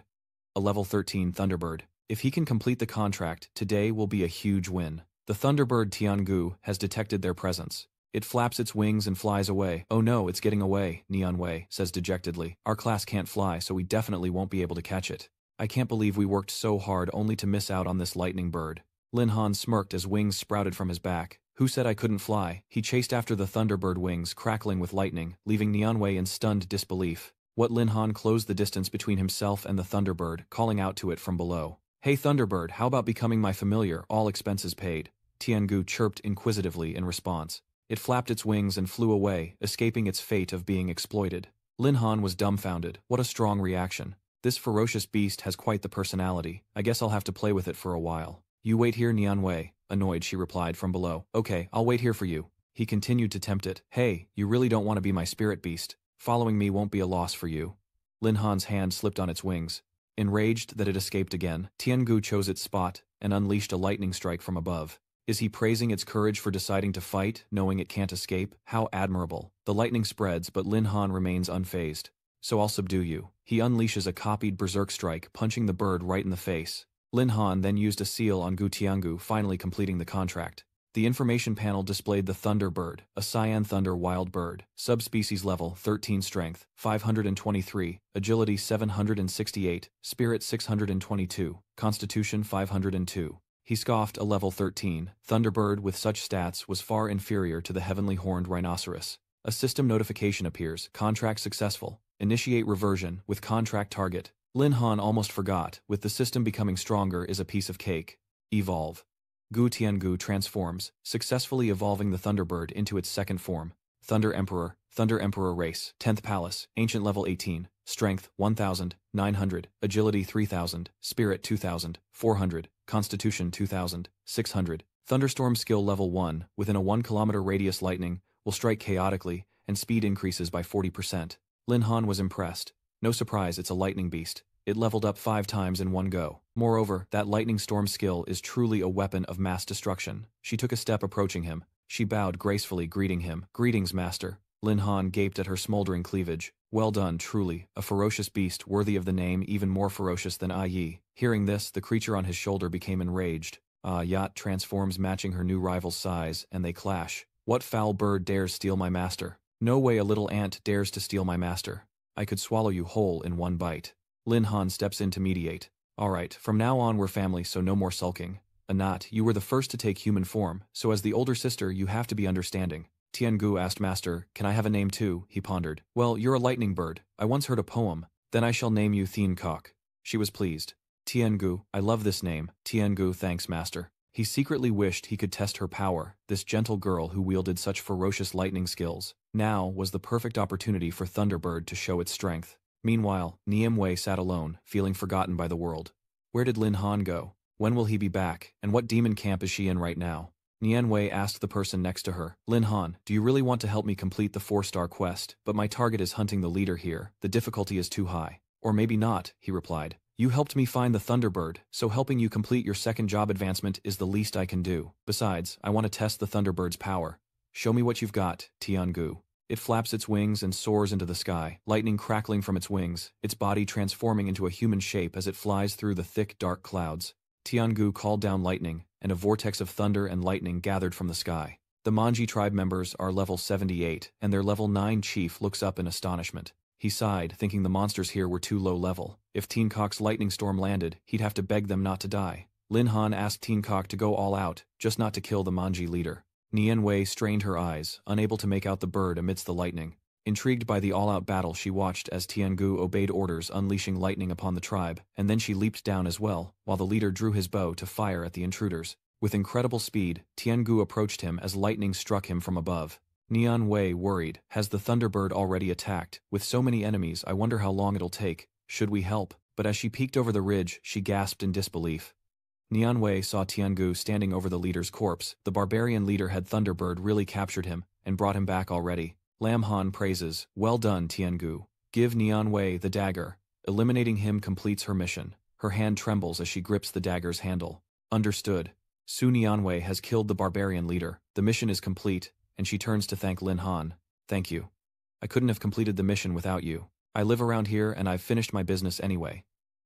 [SPEAKER 1] A level 13 Thunderbird. If he can complete the contract, today will be a huge win. The Thunderbird Tiangu has detected their presence. It flaps its wings and flies away. Oh no, it's getting away, Nianwei says dejectedly. Our class can't fly, so we definitely won't be able to catch it. I can't believe we worked so hard only to miss out on this lightning bird. Lin Han smirked as wings sprouted from his back. Who said I couldn't fly? He chased after the Thunderbird, wings crackling with lightning, leaving Nianwei in stunned disbelief. What Lin Han closed the distance between himself and the Thunderbird, calling out to it from below. Hey Thunderbird, how about becoming my familiar, all expenses paid? Tiangu chirped inquisitively in response. It flapped its wings and flew away, escaping its fate of being exploited. Lin Han was dumbfounded. What a strong reaction. This ferocious beast has quite the personality. I guess I'll have to play with it for a while. You wait here, Nianwei. Annoyed, she replied from below. Okay, I'll wait here for you. He continued to tempt it. Hey, you really don't want to be my spirit beast. Following me won't be a loss for you. Lin Han's hand slipped on its wings. Enraged that it escaped again, Tiangu chose its spot and unleashed a lightning strike from above. Is he praising its courage for deciding to fight, knowing it can't escape? How admirable. The lightning spreads, but Lin Han remains unfazed. So I'll subdue you. He unleashes a copied berserk strike, punching the bird right in the face. Lin Han then used a seal on Gu Tiangu, finally completing the contract. The information panel displayed the Thunderbird, a Cyan Thunder wild bird, subspecies level 13 strength, 523, agility 768, spirit 622, constitution 502. He scoffed. A level 13 Thunderbird with such stats was far inferior to the heavenly horned rhinoceros. A system notification appears. Contract successful. Initiate reversion with contract target. Lin Han almost forgot. With the system becoming stronger is a piece of cake. Evolve. Gu Tiangu transforms, successfully evolving the Thunderbird into its second form. Thunder Emperor race, 10th Palace, Ancient level 18, Strength 1,900, Agility 3,000, Spirit 2,400, Constitution 2,600. Thunderstorm skill level 1, within a 1 kilometer radius lightning, will strike chaotically, and speed increases by 40%. Lin Han was impressed. No surprise, it's a lightning beast. It leveled up 5 times in one go. Moreover, that lightning storm skill is truly a weapon of mass destruction. She took a step approaching him. She bowed gracefully, greeting him. Greetings, master. Lin Han gaped at her smoldering cleavage. Well done, truly. A ferocious beast worthy of the name, even more ferocious than Ai Yi. Hearing this, the creature on his shoulder became enraged. Yacht transforms, matching her new rival's size, and they clash. What foul bird dares steal my master? No way a little ant dares to steal my master. I could swallow you whole in one bite. Lin Han steps in to mediate. Alright, from now on we're family, so no more sulking. Anat, you were the first to take human form, so as the older sister you have to be understanding. Tiangu asked Master, can I have a name too? He pondered. Well, you're a lightning bird. I once heard a poem. Then I shall name you Thien Cock. She was pleased. Tiangu, I love this name. Tiangu, thanks, Master. He secretly wished he could test her power, this gentle girl who wielded such ferocious lightning skills. Now was the perfect opportunity for Thunderbird to show its strength. Meanwhile, Nianwei sat alone, feeling forgotten by the world. Where did Lin Han go? When will he be back? And what demon camp is she in right now? Nianwei asked the person next to her. Lin Han, do you really want to help me complete the 4-star quest? But my target is hunting the leader here. The difficulty is too high. Or maybe not, he replied. You helped me find the Thunderbird, so helping you complete your second job advancement is the least I can do. Besides, I want to test the Thunderbird's power. Show me what you've got, Tiangu. It flaps its wings and soars into the sky, lightning crackling from its wings, its body transforming into a human shape as it flies through the thick, dark clouds. Tiangu called down lightning, and a vortex of thunder and lightning gathered from the sky. The Manji tribe members are level 78, and their level 9 chief looks up in astonishment. He sighed, thinking the monsters here were too low level. If Teen Cock's lightning storm landed, he'd have to beg them not to die. Lin Han asked Teen Cock to go all out, just not to kill the Manji leader. Nian Wei strained her eyes, unable to make out the bird amidst the lightning. Intrigued by the all-out battle, she watched as Tiangu obeyed orders, unleashing lightning upon the tribe, and then she leaped down as well, while the leader drew his bow to fire at the intruders. With incredible speed, Tiangu approached him as lightning struck him from above. Nian Wei worried, has the Thunderbird already attacked? With so many enemies, I wonder how long it'll take. Should we help? But as she peeked over the ridge, she gasped in disbelief. Nian Wei saw Tiangu standing over the leader's corpse. The barbarian leader had Thunderbird really captured him, and brought him back already. Lam Han praises, well done Tiangu. Give Nian Wei the dagger. Eliminating him completes her mission. Her hand trembles as she grips the dagger's handle. Understood. Su Nianwei has killed the barbarian leader. The mission is complete, and she turns to thank Lin Han. Thank you. I couldn't have completed the mission without you. I live around here and I've finished my business anyway.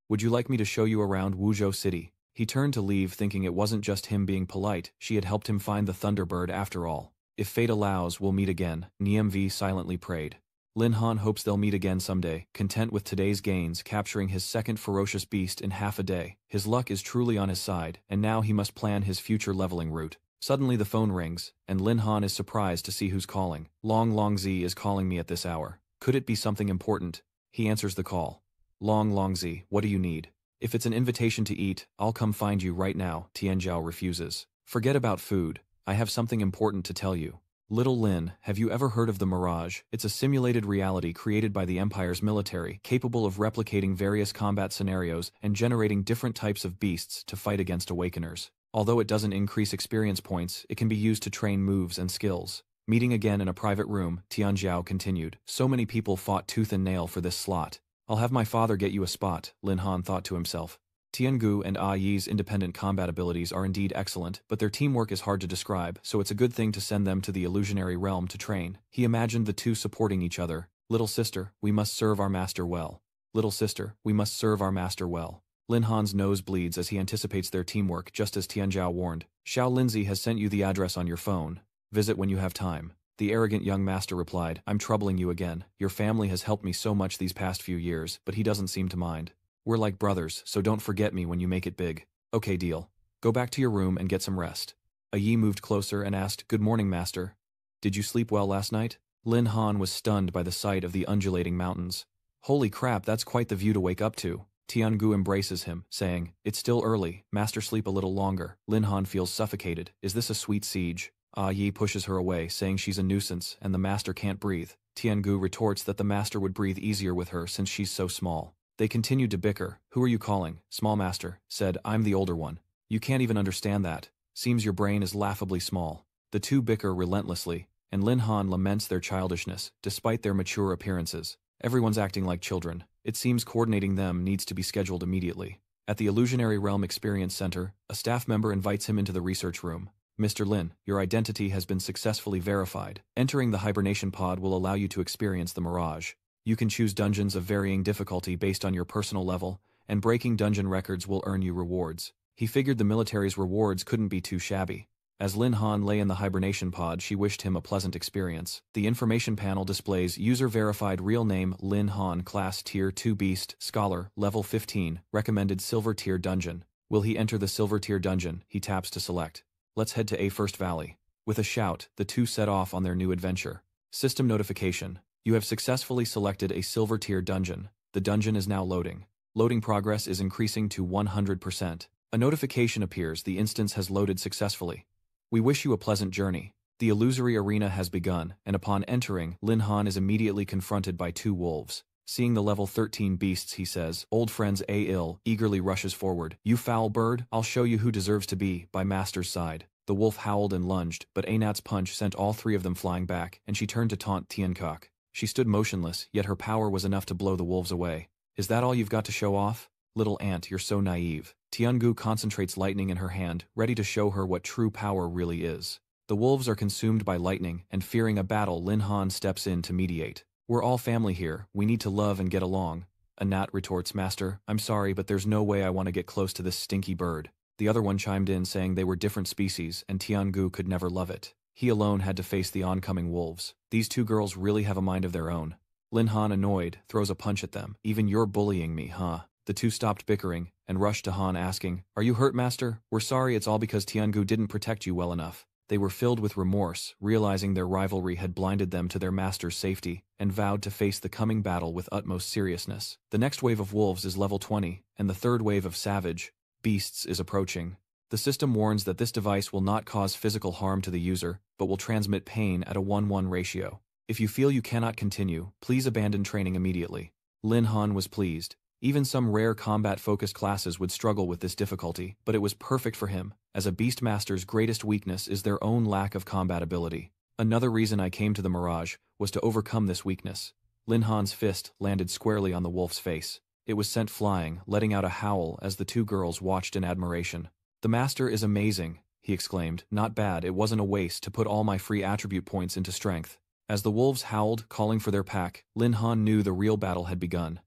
[SPEAKER 1] Would you like me to show you around Wuzhou City? He turned to leave, thinking it wasn't just him being polite, she had helped him find the Thunderbird after all. If fate allows, we'll meet again, Niamv silently prayed. Lin Han hopes they'll meet again someday, content with today's gains, capturing his second ferocious beast in half a day. His luck is truly on his side, and now he must plan his future leveling route. Suddenly the phone rings, and Lin Han is surprised to see who's calling. Long Longzi is calling me at this hour. Could it be something important? He answers the call. Long Longzi, what do you need? If it's an invitation to eat, I'll come find you right now, Tianzhao refuses. Forget about food. I have something important to tell you. Little Lin, have you ever heard of the Mirage? It's a simulated reality created by the Empire's military, capable of replicating various combat scenarios and generating different types of beasts to fight against awakeners. Although it doesn't increase experience points, it can be used to train moves and skills. Meeting again in a private room, Tianzhao continued. So many people fought tooth and nail for this slot. I'll have my father get you a spot, Lin Han thought to himself. Tiangu and Ah Yi's independent combat abilities are indeed excellent, but their teamwork is hard to describe, so it's a good thing to send them to the illusionary realm to train. He imagined the two supporting each other. Little sister, we must serve our master well. Little sister, we must serve our master well. Lin Han's nose bleeds as he anticipates their teamwork, just as Tianzhao warned. Xiao Lindsay has sent you the address on your phone. Visit when you have time. The arrogant young master replied, I'm troubling you again. Your family has helped me so much these past few years, but he doesn't seem to mind. We're like brothers, so don't forget me when you make it big. Okay, deal. Go back to your room and get some rest. A Yi moved closer and asked, Good morning, master. Did you sleep well last night? Lin Han was stunned by the sight of the undulating mountains. Holy crap, that's quite the view to wake up to. Tiangu embraces him, saying, It's still early, master sleep a little longer. Lin Han feels suffocated. Is this a sweet siege? Ah Yi pushes her away, saying she's a nuisance and the master can't breathe. Tiangu retorts that the master would breathe easier with her since she's so small. They continued to bicker. Who are you calling? Small master said, I'm the older one. You can't even understand that. Seems your brain is laughably small. The two bicker relentlessly, and Lin Han laments their childishness, despite their mature appearances. Everyone's acting like children. It seems coordinating them needs to be scheduled immediately. At the Illusionary Realm Experience Center, a staff member invites him into the research room. Mr. Lin, your identity has been successfully verified. Entering the hibernation pod will allow you to experience the Mirage. You can choose dungeons of varying difficulty based on your personal level, and breaking dungeon records will earn you rewards. He figured the military's rewards couldn't be too shabby. As Lin Han lay in the hibernation pod, she wished him a pleasant experience. The information panel displays user-verified real name Lin Han, class Tier 2 Beast, Scholar, level 15, recommended Silver Tier Dungeon. Will he enter the Silver Tier Dungeon? He taps to select. Let's head to A First Valley. With a shout, the two set off on their new adventure. System notification. You have successfully selected a Silver Tier Dungeon. The dungeon is now loading. Loading progress is increasing to 100%. A notification appears. The instance has loaded successfully. We wish you a pleasant journey. The illusory arena has begun, and upon entering, Lin Han is immediately confronted by two wolves. Seeing the level 13 beasts, he says, Old friends A-Il, eagerly rushes forward. You foul bird, I'll show you who deserves to be by master's side. The wolf howled and lunged, but Anat's punch sent all three of them flying back, and she turned to taunt Tiankok. She stood motionless, yet her power was enough to blow the wolves away. Is that all you've got to show off? Little ant, you're so naive. Tiangu concentrates lightning in her hand, ready to show her what true power really is. The wolves are consumed by lightning, and fearing a battle, Lin Han steps in to mediate. We're all family here, we need to love and get along. Anat retorts, Master, I'm sorry, but there's no way I want to get close to this stinky bird. The other one chimed in saying they were different species, and Tiangu could never love it. He alone had to face the oncoming wolves. These two girls really have a mind of their own. Lin Han, annoyed, throws a punch at them. Even you're bullying me, huh? The two stopped bickering, and rushed to Han asking, Are you hurt, Master? We're sorry, it's all because Tiangu didn't protect you well enough. They were filled with remorse, realizing their rivalry had blinded them to their master's safety, and vowed to face the coming battle with utmost seriousness. The next wave of wolves is level 20, and the third wave of savage beasts is approaching. The system warns that this device will not cause physical harm to the user, but will transmit pain at a 1:1 ratio. If you feel you cannot continue, please abandon training immediately. Lin Han was pleased. Even some rare combat-focused classes would struggle with this difficulty, but it was perfect for him, as a Beastmaster's greatest weakness is their own lack of combat ability. Another reason I came to the Mirage was to overcome this weakness. Lin Han's fist landed squarely on the wolf's face. It was sent flying, letting out a howl as the two girls watched in admiration. "The master is amazing," he exclaimed. "Not bad, it wasn't a waste to put all my free attribute points into strength." As the wolves howled, calling for their pack, Lin Han knew the real battle had begun.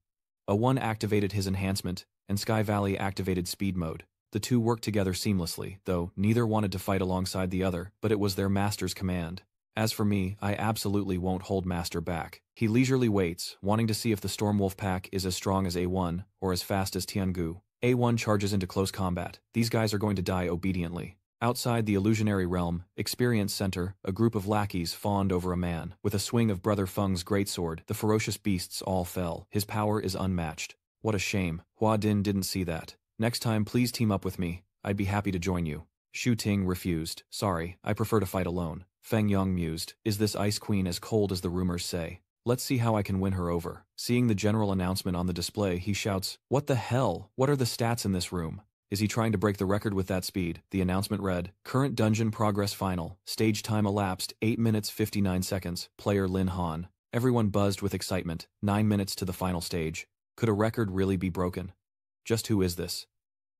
[SPEAKER 1] A1 activated his enhancement, and Sky Valley activated speed mode. The two worked together seamlessly, though neither wanted to fight alongside the other, but it was their master's command. As for me, I absolutely won't hold master back. He leisurely waits, wanting to see if the Stormwolf pack is as strong as A1, or as fast as Tiangu. A1 charges into close combat. These guys are going to die obediently. Outside the illusionary realm, Experience Center, a group of lackeys fawned over a man. With a swing of Brother Feng's greatsword, the ferocious beasts all fell. His power is unmatched. What a shame. Hua Din didn't see that. Next time please team up with me. I'd be happy to join you. Shu Ting refused. Sorry, I prefer to fight alone. Feng Yong mused. Is this Ice Queen as cold as the rumors say? Let's see how I can win her over. Seeing the general announcement on the display, he shouts, "What the hell? What are the stats in this room? Is he trying to break the record with that speed?" The announcement read, "Current dungeon progress final. Stage time elapsed 8 minutes 59 seconds. Player Lin Han." Everyone buzzed with excitement. 9 minutes to the final stage. Could a record really be broken? Just who is this?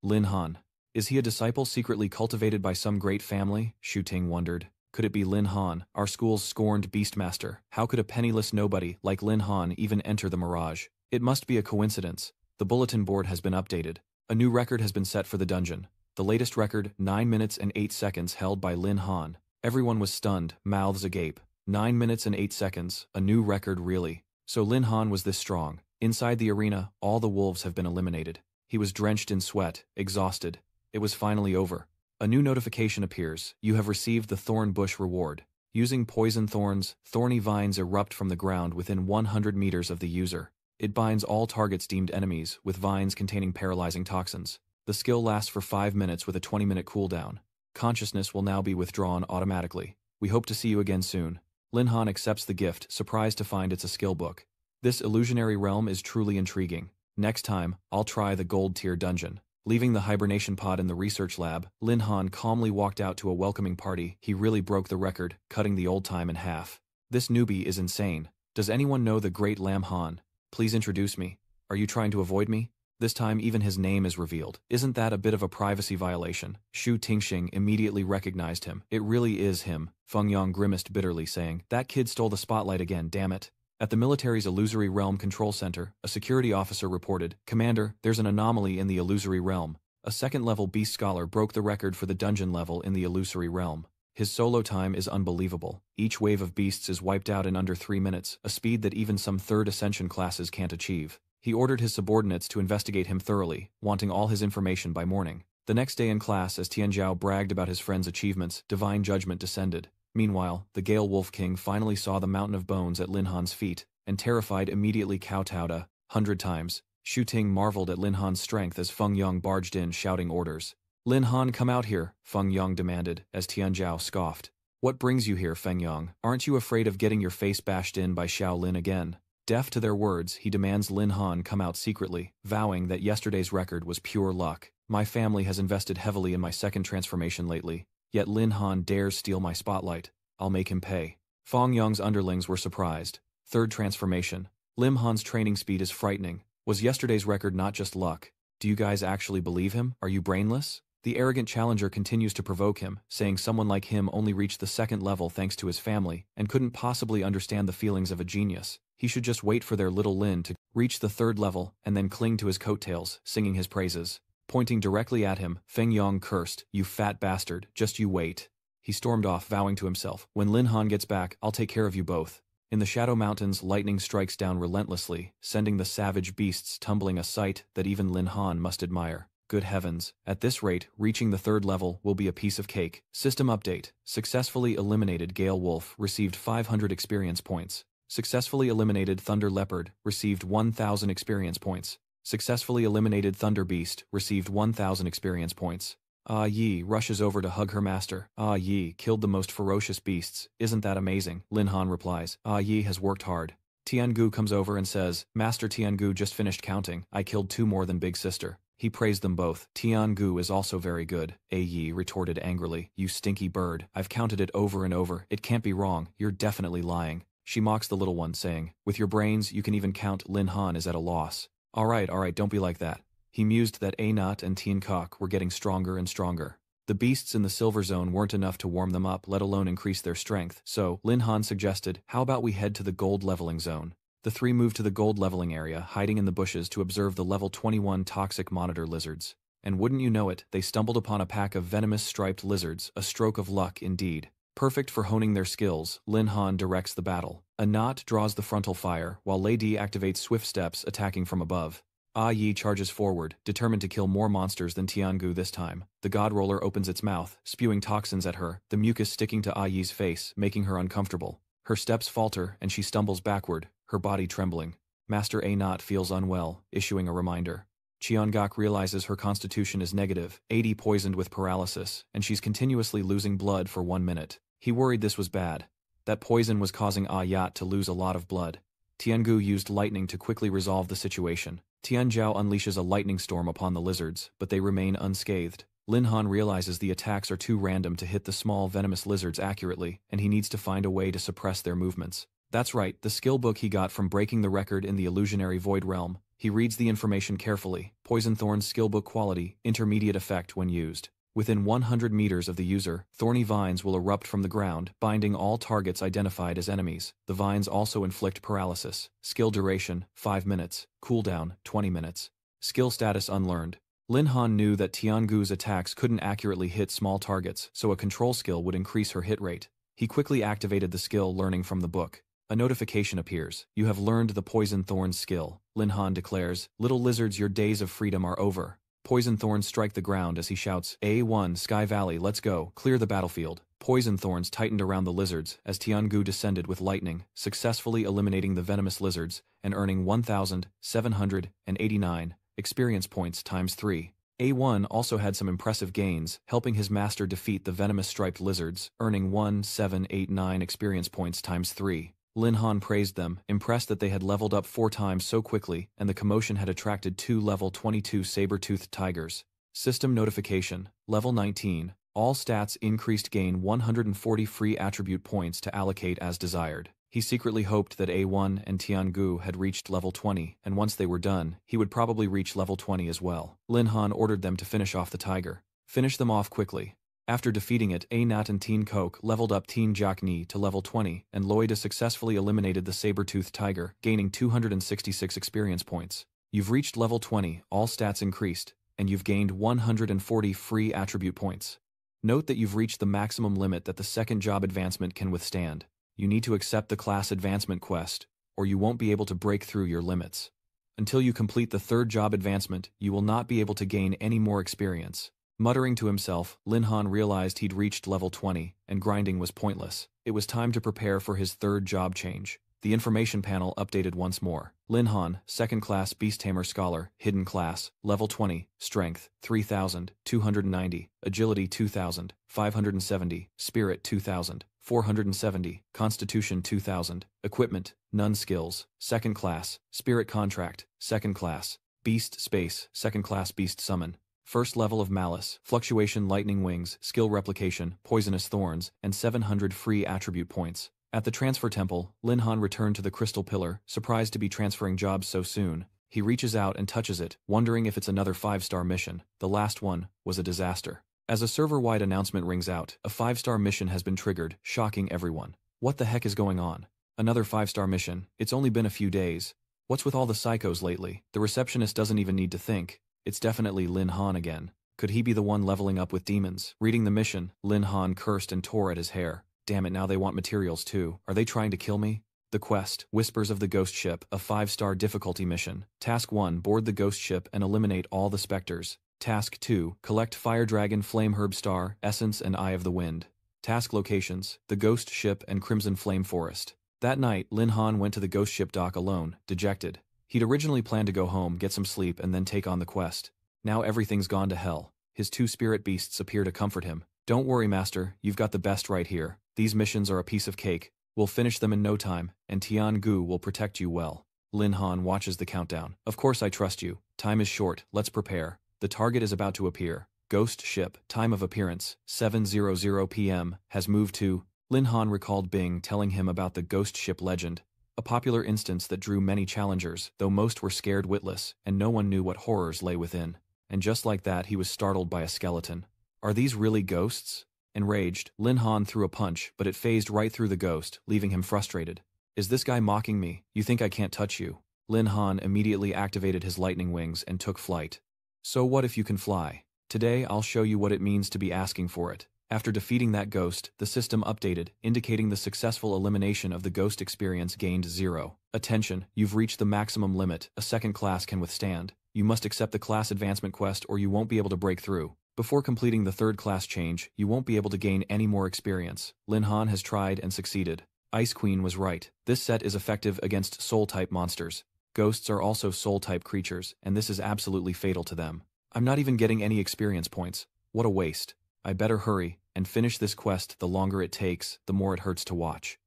[SPEAKER 1] Lin Han. Is he a disciple secretly cultivated by some great family? Shu Ting wondered. Could it be Lin Han, our school's scorned beastmaster? How could a penniless nobody like Lin Han even enter the Mirage? It must be a coincidence. The bulletin board has been updated. A new record has been set for the dungeon. The latest record, 9 minutes and 8 seconds, held by Lin Han. Everyone was stunned, mouths agape. 9 minutes and 8 seconds, a new record really. So Lin Han was this strong. Inside the arena, all the wolves have been eliminated. He was drenched in sweat, exhausted. It was finally over. A new notification appears. You have received the Thorn Bush reward. Using poison thorns, thorny vines erupt from the ground within 100 meters of the user. It binds all targets deemed enemies, with vines containing paralyzing toxins. The skill lasts for 5 minutes with a 20-minute cooldown. Consciousness will now be withdrawn automatically. We hope to see you again soon. Lin Han accepts the gift, surprised to find it's a skill book. This illusionary realm is truly intriguing. Next time, I'll try the gold tier dungeon. Leaving the hibernation pod in the research lab, Lin Han calmly walked out to a welcoming party. He really broke the record, cutting the old time in half. This newbie is insane. Does anyone know the great Lam Han? Please introduce me. Are you trying to avoid me? This time even his name is revealed. Isn't that a bit of a privacy violation? Shu Tingxing immediately recognized him. It really is him. Feng Yong grimaced bitterly, saying, "That kid stole the spotlight again, damn it." At the military's Illusory Realm Control Center, a security officer reported, "Commander, there's an anomaly in the Illusory Realm. A second-level beast scholar broke the record for the dungeon level in the Illusory Realm. His solo time is unbelievable. Each wave of beasts is wiped out in under 3 minutes, a speed that even some third ascension classes can't achieve." He ordered his subordinates to investigate him thoroughly, wanting all his information by morning. The next day in class, as Tianzhao bragged about his friend's achievements, divine judgment descended. Meanwhile, the Gale Wolf King finally saw the mountain of bones at Lin Han's feet, and terrified immediately kowtowed 100 times. Shu Ting marveled at Lin Han's strength as Feng Yong barged in shouting orders. "Lin Han, come out here," Feng Yong demanded, as Tianzhao scoffed. "What brings you here, Feng Yong? Aren't you afraid of getting your face bashed in by Xiao Lin again?" Deaf to their words, he demands Lin Han come out secretly, vowing that yesterday's record was pure luck. "My family has invested heavily in my second transformation lately. Yet Lin Han dares steal my spotlight. I'll make him pay." Feng Yong's underlings were surprised. Third transformation. Lim Han's training speed is frightening. Was yesterday's record not just luck? Do you guys actually believe him? Are you brainless? The arrogant challenger continues to provoke him, saying someone like him only reached the second level thanks to his family, and couldn't possibly understand the feelings of a genius. He should just wait for their little Lin to reach the third level, and then cling to his coattails, singing his praises. Pointing directly at him, Feng Yong cursed, "You fat bastard, just you wait." He stormed off, vowing to himself, "When Lin Han gets back, I'll take care of you both." In the Shadow Mountains, lightning strikes down relentlessly, sending the savage beasts tumbling, a sight that even Lin Han must admire. good heavens. At this rate, reaching the 3rd level will be a piece of cake. System update. Successfully eliminated Gale Wolf, received 500 experience points. Successfully eliminated Thunder Leopard, received 1000 experience points. Successfully eliminated Thunder Beast, received 1000 experience points. Ah Yi rushes over to hug her master. Ah Yi killed the most ferocious beasts. Isn't that amazing? Lin Han replies. Ah Yi has worked hard. Tiangu comes over and says, Master Tiangu just finished counting. I killed 2 more than Big Sister. He praised them both. Tiangu is also very good. A Yi retorted angrily. You stinky bird. I've counted it over and over. It can't be wrong. You're definitely lying. She mocks the little one, saying, With your brains, you can even count. Lin Han is at a loss. Alright, don't be like that. He mused that Anat and Tien Kok were getting stronger and stronger. The beasts in the Silver Zone weren't enough to warm them up, let alone increase their strength, so Lin Han suggested, how about we head to the Gold Leveling Zone? The 3 moved to the Gold Leveling area, hiding in the bushes to observe the level 21 toxic monitor lizards. And wouldn't you know it, they stumbled upon a pack of venomous striped lizards, a stroke of luck indeed. Perfect for honing their skills, Lin Han directs the battle. Anat draws the frontal fire, while Lady activates swift steps, attacking from above. Ah Yi charges forward, determined to kill more monsters than Tiangu this time. The God Roller opens its mouth, spewing toxins at her, the mucus sticking to Ah Yi's face, making her uncomfortable. Her steps falter, and she stumbles backward, her body trembling. Master Anat feels unwell, issuing a reminder. Cheongak realizes her constitution is negative, 80 poisoned with paralysis, and she's continuously losing blood for 1 minute. He worried this was bad. That poison was causing Ah Yat to lose a lot of blood. Tiangu used lightning to quickly resolve the situation. Tianzhao unleashes a lightning storm upon the lizards, but they remain unscathed. Lin Han realizes the attacks are too random to hit the small venomous lizards accurately, and he needs to find a way to suppress their movements. That's right, the skill book he got from breaking the record in the illusionary void realm. He reads the information carefully. Poison Thorn's skill book quality, intermediate effect when used. Within 100 meters of the user, thorny vines will erupt from the ground, binding all targets identified as enemies. The vines also inflict paralysis. Skill duration, 5 minutes. Cooldown, 20 minutes. Skill status unlearned. Lin Han knew that Tiangu's attacks couldn't accurately hit small targets, so a control skill would increase her hit rate. He quickly activated the skill learning from the book. A notification appears. You have learned the Poison Thorn skill. Lin Han declares, Little lizards, your days of freedom are over. Poison thorns strike the ground as he shouts, A1, Sky Valley, let's go, clear the battlefield. Poison thorns tightened around the lizards as Tiangu descended with lightning, successfully eliminating the venomous lizards and earning 1,789 experience points times 3. A1 also had some impressive gains, helping his master defeat the venomous striped lizards, earning 1,789 experience points times 3. Lin Han praised them, impressed that they had leveled up 4 times so quickly, and the commotion had attracted 2 level 22 saber-toothed tigers. System notification, level 19. All stats increased, gain 140 free attribute points to allocate as desired. He secretly hoped that A1 and Tiangu had reached level 20, and once they were done, he would probably reach level 20 as well. Lin Han ordered them to finish off the tiger. Finish them off quickly. After defeating it, Anat and Tien Kok leveled up Tien Jak Ni to level 20, and Loida successfully eliminated the saber-toothed tiger, gaining 266 experience points. You've reached level 20, all stats increased, and you've gained 140 free attribute points. Note that you've reached the maximum limit that the second job advancement can withstand. You need to accept the class advancement quest, or you won't be able to break through your limits. Until you complete the third job advancement, you will not be able to gain any more experience. Muttering to himself, Lin Han realized he'd reached level 20, and grinding was pointless. It was time to prepare for his third job change. The information panel updated once more. Lin Han, 2nd class Beast Tamer Scholar, Hidden Class, Level 20, Strength, 3,290, Agility 2,570, Spirit 2,470, Constitution 2,000, Equipment, None Skills, 2nd class, Spirit Contract, 2nd class, Beast Space, 2nd class Beast Summon. First level of Malice, Fluctuation Lightning Wings, Skill Replication, Poisonous Thorns, and 700 free attribute points. At the transfer temple, Lin Han returned to the crystal pillar, surprised to be transferring jobs so soon. He reaches out and touches it, wondering if it's another 5-star mission. The last one was a disaster. As a server-wide announcement rings out, a 5-star mission has been triggered, shocking everyone. What the heck is going on? Another 5-star mission? It's only been a few days. What's with all the psychos lately? The receptionist doesn't even need to think. It's definitely Lin Han again. Could he be the one leveling up with demons? Reading the mission, Lin Han cursed and tore at his hair. Damn it, now they want materials too. Are they trying to kill me? The quest, Whispers of the Ghost Ship, a 5-star difficulty mission. Task 1, board the ghost ship and eliminate all the specters. Task 2. Collect Fire Dragon, Flame Herb Star, Essence and Eye of the Wind. Task locations: the Ghost Ship and Crimson Flame Forest. That night, Lin Han went to the Ghost Ship dock alone, dejected. He'd originally planned to go home, get some sleep and then take on the quest. Now everything's gone to hell. His two spirit beasts appear to comfort him. "Don't worry, Master, you've got the best right here. These missions are a piece of cake. We'll finish them in no time, and Tian-gu will protect you well." Lin Han watches the countdown. "Of course I trust you. Time is short, let's prepare. The target is about to appear. Ghost Ship, time of appearance, 7:00 p.m., has moved to..." Lin Han recalled Bing telling him about the Ghost Ship legend, a popular instance that drew many challengers, though most were scared witless, and no one knew what horrors lay within. And just like that, he was startled by a skeleton. "Are these really ghosts?" Enraged, Lin Han threw a punch, but it phased right through the ghost, leaving him frustrated. "Is this guy mocking me? You think I can't touch you?" Lin Han immediately activated his lightning wings and took flight. "So what if you can fly? Today I'll show you what it means to be asking for it." After defeating that ghost, the system updated, indicating the successful elimination of the ghost experience gained 0. "Attention, you've reached the maximum limit a second class can withstand. You must accept the class advancement quest or you won't be able to break through. Before completing the third class change, you won't be able to gain any more experience." Lin Han has tried and succeeded. Ice Queen was right. This set is effective against soul-type monsters. Ghosts are also soul-type creatures, and this is absolutely fatal to them. "I'm not even getting any experience points. What a waste. I better hurry and finish this quest. The longer it takes, the more it hurts to watch."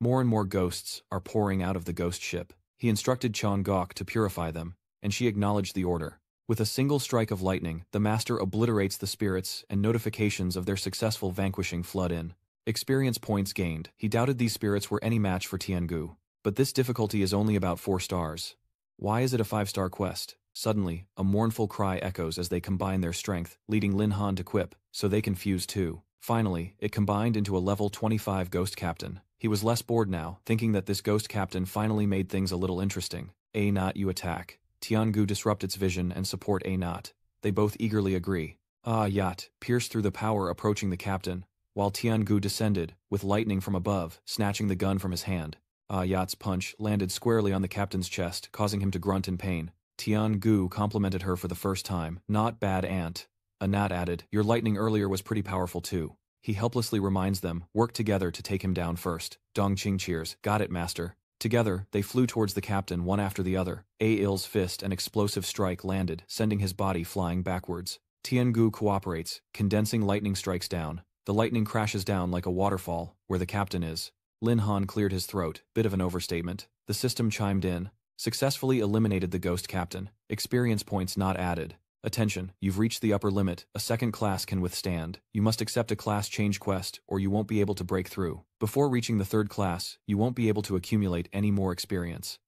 [SPEAKER 1] More and more ghosts are pouring out of the Ghost Ship. He instructed Chon Gok to purify them, and she acknowledged the order. With a single strike of lightning, the master obliterates the spirits, and notifications of their successful vanquishing flood in. Experience points gained. He doubted these spirits were any match for Tian-gu. But this difficulty is only about 4 stars. Why is it a 5-star quest? Suddenly, a mournful cry echoes as they combine their strength, leading Lin Han to quip, "So they can fuse too." Finally, it combined into a level 25 Ghost Captain. He was less bored now, thinking that this Ghost Captain finally made things a little interesting. "A not you attack. Tian-gu disrupt its vision and support A not." They both eagerly agree. Ah Yat pierced through the power approaching the captain, while Tian-gu descended, with lightning from above, snatching the gun from his hand. Ah Yat's punch landed squarely on the captain's chest, causing him to grunt in pain. Tian-gu complimented her for the first time. "Not bad, Aunt." Anat added, "Your lightning earlier was pretty powerful too." He helplessly reminds them, work together to take him down first. Dongqing cheers, "Got it, Master." Together, they flew towards the captain one after the other. A-il's fist and explosive strike landed, sending his body flying backwards. Tian-gu cooperates, condensing lightning strikes down. The lightning crashes down like a waterfall, where the captain is. Lin Han cleared his throat, bit of an overstatement. The system chimed in. Successfully eliminated the ghost captain. Experience points not added. "Attention, you've reached the upper limit a second class can withstand. You must accept a class change quest or you won't be able to break through. Before reaching the third class, you won't be able to accumulate any more experience."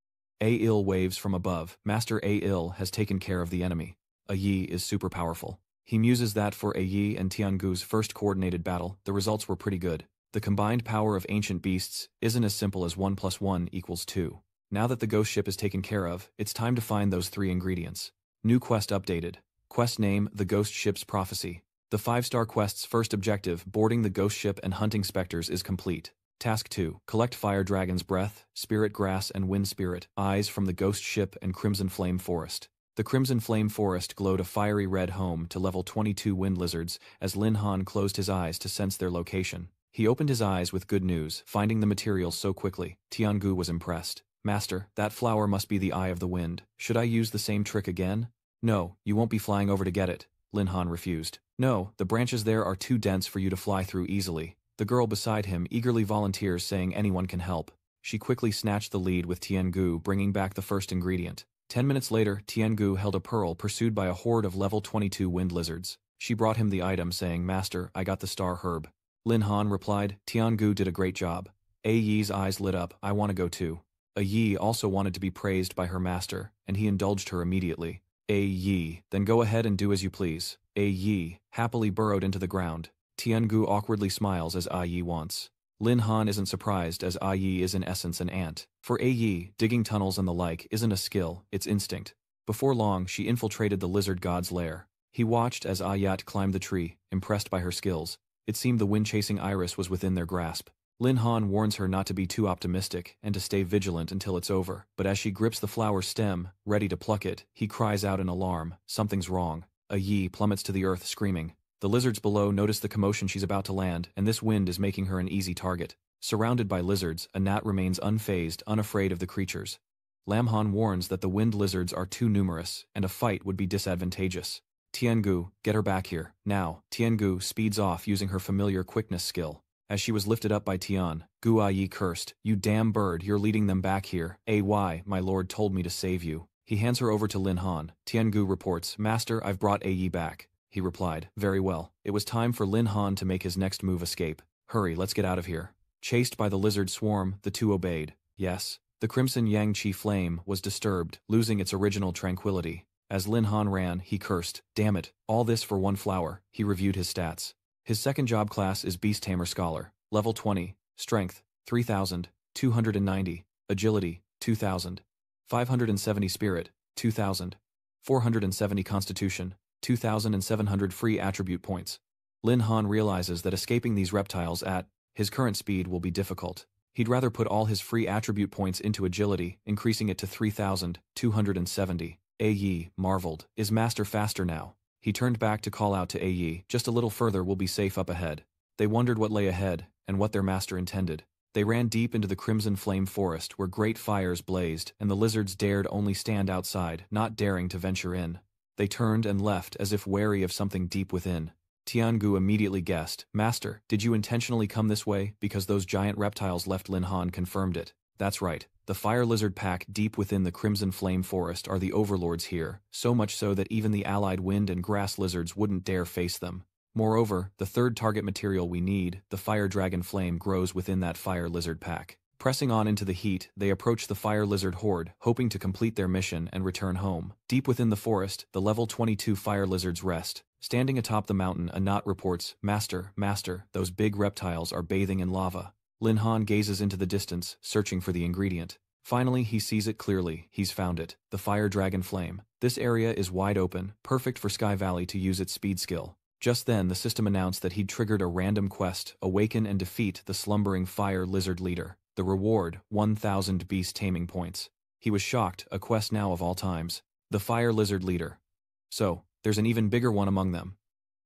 [SPEAKER 1] A-il waves from above. Master A-il has taken care of the enemy. A-yi is super powerful. He muses that for A-yi and Tian-gu's first coordinated battle, the results were pretty good. The combined power of ancient beasts isn't as simple as 1 + 1 = 2. Now that the ghost ship is taken care of, it's time to find those 3 ingredients. New quest updated. Quest name, The Ghost Ship's Prophecy. The 5-star quest's first objective, boarding the ghost ship and hunting specters, is complete. Task 2. Collect Fire Dragon's Breath, Spirit Grass and Wind Spirit, Eyes from the Ghost Ship and Crimson Flame Forest. The Crimson Flame Forest glowed a fiery red home to level 22 wind lizards as Lin Han closed his eyes to sense their location. He opened his eyes with good news, finding the materials so quickly. Tian-gu was impressed. "Master, that flower must be the Eye of the Wind. Should I use the same trick again?" "No, you won't be flying over to get it." Lin Han refused. "No, the branches there are too dense for you to fly through easily." The girl beside him eagerly volunteers, saying anyone can help. She quickly snatched the lead with Tian-gu, bringing back the first ingredient. 10 minutes later, Tian-gu held a pearl pursued by a horde of level 22 wind lizards. She brought him the item, saying, "Master, I got the star herb." Lin Han replied, "Tian-gu did a great job." A-yi's eyes lit up. "I want to go too." A-yi also wanted to be praised by her master, and he indulged her immediately. A-yi, "Then go ahead and do as you please." A-yi happily burrowed into the ground. Tian-gu awkwardly smiles as A-yi wants. Lin Han isn't surprised as A-yi is in essence an ant. For A-yi, digging tunnels and the like isn't a skill, it's instinct. Before long, she infiltrated the lizard god's lair. He watched as Ayat climbed the tree, impressed by her skills. It seemed the wind-chasing iris was within their grasp. Lin Han warns her not to be too optimistic and to stay vigilant until it's over, but as she grips the flower stem, ready to pluck it, he cries out in alarm, "Something's wrong." A Yi plummets to the earth screaming. The lizards below notice the commotion she's about to land, and this wind is making her an easy target. Surrounded by lizards, a gnat remains unfazed, unafraid of the creatures. Lam Han warns that the wind lizards are too numerous, and a fight would be disadvantageous. Tiangu, get her back here, now. Tiangu speeds off using her familiar quickness skill. As she was lifted up by Tian, Gu Yi cursed, "You damn bird, you're leading them back here. Ay, my lord told me to save you." He hands her over to Lin Han. Tiangu reports, "Master, I've brought Yi back." He replied, "Very well." It was time for Lin Han to make his next move escape. "Hurry, let's get out of here." Chased by the lizard swarm, the two obeyed. Yes, the crimson Yang Qi flame was disturbed, losing its original tranquility. As Lin Han ran, he cursed, "Damn it, all this for one flower." He reviewed his stats. His second job class is Beast Tamer Scholar, level 20, Strength, 3,290, Agility, 2,000, 570 Spirit, 2,000, 470 Constitution, 2,700 free attribute points. Lin Han realizes that escaping these reptiles at his current speed will be difficult. He'd rather put all his free attribute points into agility, increasing it to 3,270. Yi marveled, "Is Master faster now?" He turned back to call out to Yi, "Just a little further, we'll be safe up ahead." They wondered what lay ahead, and what their master intended. They ran deep into the crimson flame forest where great fires blazed, and the lizards dared only stand outside, not daring to venture in. They turned and left as if wary of something deep within. Tiangu immediately guessed, "Master, did you intentionally come this way?" Because those giant reptiles left. Lin Han confirmed it. That's right. The fire lizard pack deep within the crimson flame forest are the overlords here, so much so that even the allied wind and grass lizards wouldn't dare face them. Moreover, the third target material we need, the fire dragon flame, grows within that fire lizard pack. Pressing on into the heat, they approach the fire lizard horde, hoping to complete their mission and return home. Deep within the forest, the level 22 fire lizards rest. Standing atop the mountain, a knot reports, Master, those big reptiles are bathing in lava." Lin Han gazes into the distance, searching for the ingredient. Finally, he sees it clearly. He's found it. The fire dragon flame. This area is wide open, perfect for Sky Valley to use its speed skill. Just then, the system announced that he'd triggered a random quest, awaken and defeat the slumbering fire lizard leader. The reward, 1,000 beast taming points. He was shocked, a quest now of all times. The fire lizard leader. So, there's an even bigger one among them.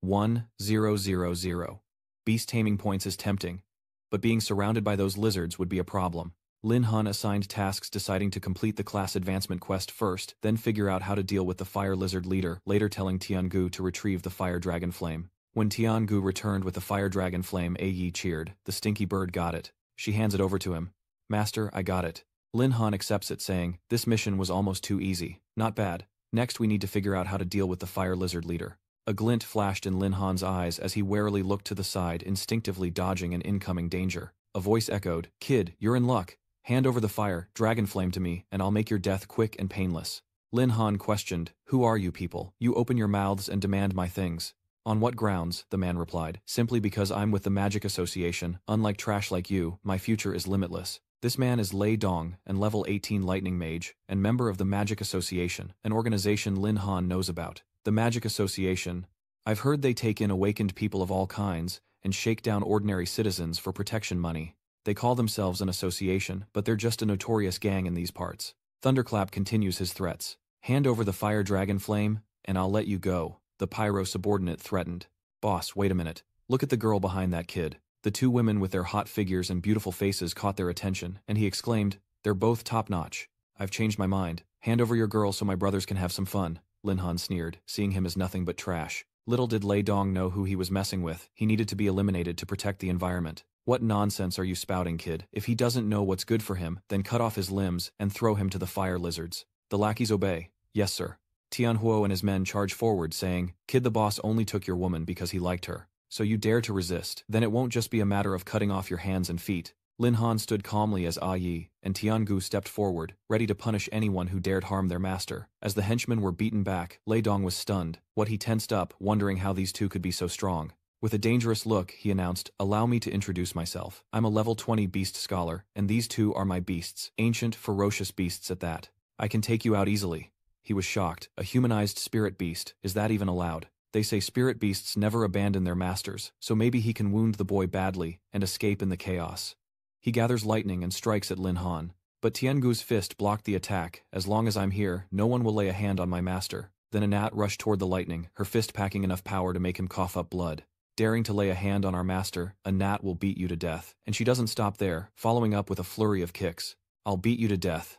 [SPEAKER 1] 1,000. Beast taming points is tempting, but being surrounded by those lizards would be a problem. Lin Han assigned tasks, deciding to complete the class advancement quest first, then figure out how to deal with the fire lizard leader, later telling Tiangu to retrieve the fire dragon flame. When Tiangu returned with the fire dragon flame, Yi cheered. "The stinky bird got it." She hands it over to him. "Master, I got it." Lin Han accepts it, saying, "This mission was almost too easy. Not bad. Next we need to figure out how to deal with the fire lizard leader." A glint flashed in Lin Han's eyes as he warily looked to the side, instinctively dodging an incoming danger. A voice echoed, "Kid, you're in luck. Hand over the fire, dragon flame to me, and I'll make your death quick and painless." Lin Han questioned, "Who are you people? You open your mouths and demand my things." "On what grounds?" the man replied. "Simply because I'm with the Magic Association. Unlike trash like you, my future is limitless." This man is Lei Dong, an level 18 lightning mage, and member of the Magic Association, an organization Lin Han knows about. The Magic Association. I've heard they take in awakened people of all kinds, and shake down ordinary citizens for protection money. They call themselves an association, but they're just a notorious gang in these parts. Thunderclap continues his threats. "Hand over the fire dragon flame, and I'll let you go," the pyro subordinate threatened. "Boss, wait a minute. Look at the girl behind that kid." The two women with their hot figures and beautiful faces caught their attention, and he exclaimed, "They're both top-notch. I've changed my mind. Hand over your girl so my brothers can have some fun." Lin Han sneered, seeing him as nothing but trash. Little did Lei Dong know who he was messing with. He needed to be eliminated to protect the environment. "What nonsense are you spouting, kid? If he doesn't know what's good for him, then cut off his limbs and throw him to the fire lizards." The lackeys obey. "Yes, sir." Tianhuo and his men charge forward, saying, "Kid, the boss only took your woman because he liked her. So you dare to resist, then it won't just be a matter of cutting off your hands and feet." Lin Han stood calmly as Yi and Tiangu stepped forward, ready to punish anyone who dared harm their master. As the henchmen were beaten back, Lei Dong was stunned. What he tensed up, wondering how these two could be so strong. With a dangerous look, he announced, "Allow me to introduce myself. I'm a level 20 beast scholar, and these two are my beasts, ancient, ferocious beasts at that. I can take you out easily." He was shocked. A humanized spirit beast, is that even allowed? They say spirit beasts never abandon their masters, so maybe he can wound the boy badly and escape in the chaos. He gathers lightning and strikes at Lin Han. But Tiangu's fist blocked the attack. "As long as I'm here, no one will lay a hand on my master." Then a gnat rushed toward the lightning, her fist packing enough power to make him cough up blood. Daring to lay a hand on our master, a gnat will beat you to death. And she doesn't stop there, following up with a flurry of kicks. I'll beat you to death.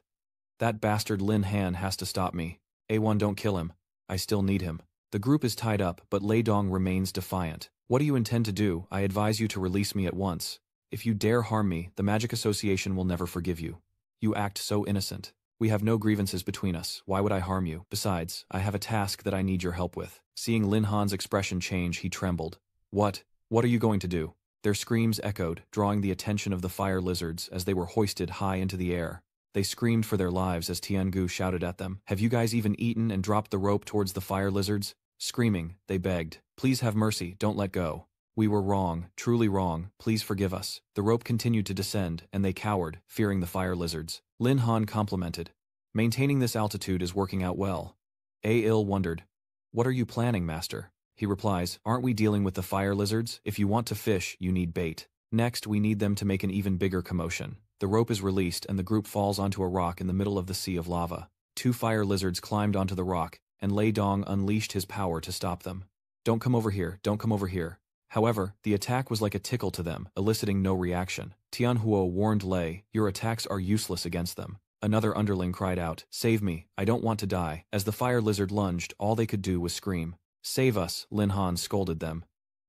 [SPEAKER 1] That bastard Lin Han has to stop me. A1, don't kill him. I still need him. The group is tied up, but Lei Dong remains defiant. What do you intend to do? I advise you to release me at once. If you dare harm me, the Magic Association will never forgive you. You act so innocent. We have no grievances between us. Why would I harm you? Besides, I have a task that I need your help with. Seeing Lin Han's expression change, he trembled. What? What are you going to do? Their screams echoed, drawing the attention of the fire lizards as they were hoisted high into the air. They screamed for their lives as Tiangu shouted at them. Have you guys even eaten? And dropped the rope towards the fire lizards? Screaming, they begged. Please have mercy, don't let go. We were wrong, truly wrong, please forgive us. The rope continued to descend, and they cowered, fearing the fire lizards. Lin Han complimented. Maintaining this altitude is working out well. A-Il wondered. What are you planning, master? He replies, aren't we dealing with the fire lizards? If you want to fish, you need bait. Next, we need them to make an even bigger commotion. The rope is released and the group falls onto a rock in the middle of the sea of lava. 2 fire lizards climbed onto the rock, and Lei Dong unleashed his power to stop them. Don't come over here, don't come over here. However, the attack was like a tickle to them, eliciting no reaction. Tianhuo warned Lei, your attacks are useless against them. Another underling cried out, save me, I don't want to die. As the fire lizard lunged, all they could do was scream. Save us, Lin Han scolded them.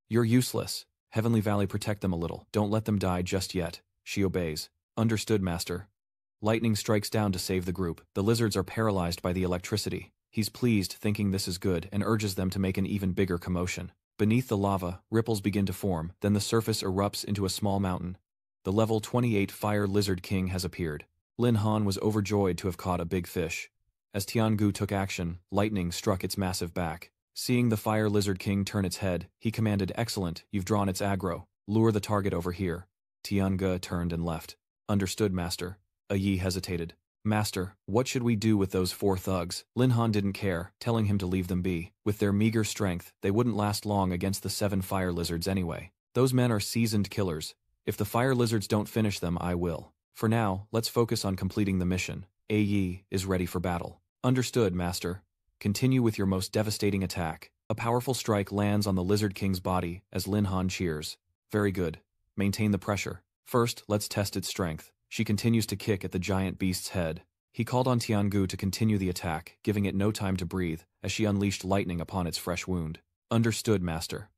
[SPEAKER 1] You're useless. Heavenly Valley, protect them a little. Don't let them die just yet. She obeys. Understood, master. Lightning strikes down to save the group. The lizards are paralyzed by the electricity. He's pleased, thinking this is good, and urges them to make an even bigger commotion. Beneath the lava, ripples begin to form, then the surface erupts into a small mountain. The level 28 Fire Lizard King has appeared. Lin Han was overjoyed to have caught a big fish. As Tiangu took action, lightning struck its massive back. Seeing the Fire Lizard King turn its head, he commanded, excellent, you've drawn its aggro. Lure the target over here. Tiangu turned and left. Understood, master. Yi hesitated. Master, what should we do with those 4 thugs? Lin Han didn't care, telling him to leave them be. With their meager strength, they wouldn't last long against the 7 fire lizards anyway. Those men are seasoned killers. If the fire lizards don't finish them, I will. For now, let's focus on completing the mission. Yi is ready for battle. Understood, master. Continue with your most devastating attack. A powerful strike lands on the Lizard King's body as Lin Han cheers. Very good. Maintain the pressure. First, let's test its strength. She continues to kick at the giant beast's head. He called on Tiangu to continue the attack, giving it no time to breathe, as she unleashed lightning upon its fresh wound. Understood, master.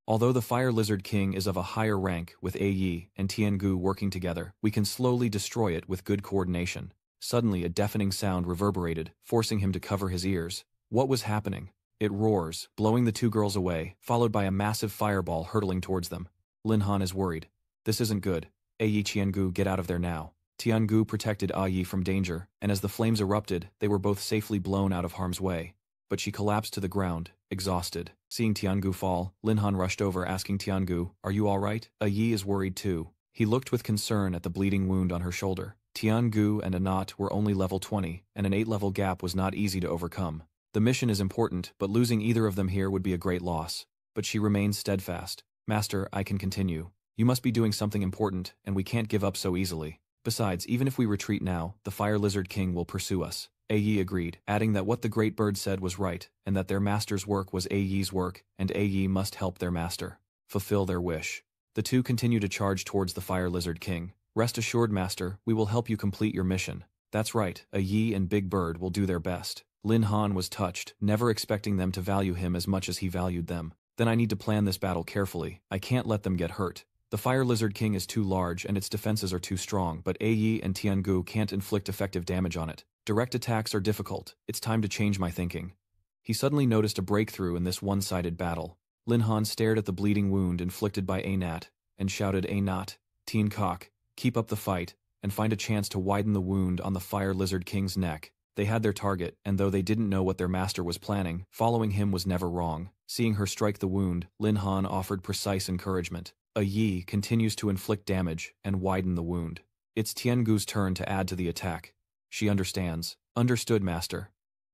[SPEAKER 1] Although the Fire Lizard King is of a higher rank, with Yi and Tiangu working together, we can slowly destroy it with good coordination. Suddenly a deafening sound reverberated, forcing him to cover his ears. What was happening? It roars, blowing the 2 girls away, followed by a massive fireball hurtling towards them. Lin Han is worried. This isn't good. Yi, Tiangu, get out of there now. Tiangu protected Yi from danger, and as the flames erupted, they were both safely blown out of harm's way. But she collapsed to the ground, exhausted. Seeing Tiangu fall, Lin Han rushed over asking Tiangu, are you alright? Yi is worried too. He looked with concern at the bleeding wound on her shoulder. Tiangu and Anat were only level 20, and an 8-level gap was not easy to overcome. The mission is important, but losing either of them here would be a great loss. But she remains steadfast. Master, I can continue. You must be doing something important, and we can't give up so easily. Besides, even if we retreat now, the Fire Lizard King will pursue us. Yi agreed, adding that what the great bird said was right, and that their master's work was Yi's work, and Yi must help their master. Fulfill their wish. The 2 continue to charge towards the Fire Lizard King. Rest assured, master, we will help you complete your mission. That's right, Yi and Big Bird will do their best. Lin Han was touched, never expecting them to value him as much as he valued them. Then I need to plan this battle carefully. I can't let them get hurt. The Fire Lizard King is too large and its defenses are too strong, but Yi and Tiangu can't inflict effective damage on it. Direct attacks are difficult. It's time to change my thinking. He suddenly noticed a breakthrough in this one-sided battle. Lin Han stared at the bleeding wound inflicted by Anat, and shouted, Anat, Teen Cock, keep up the fight, and find a chance to widen the wound on the Fire Lizard King's neck. They had their target, and though they didn't know what their master was planning, following him was never wrong. Seeing her strike the wound, Lin Han offered precise encouragement. Yi continues to inflict damage and widen the wound. It's Tiangu's turn to add to the attack. She understands. Understood, master.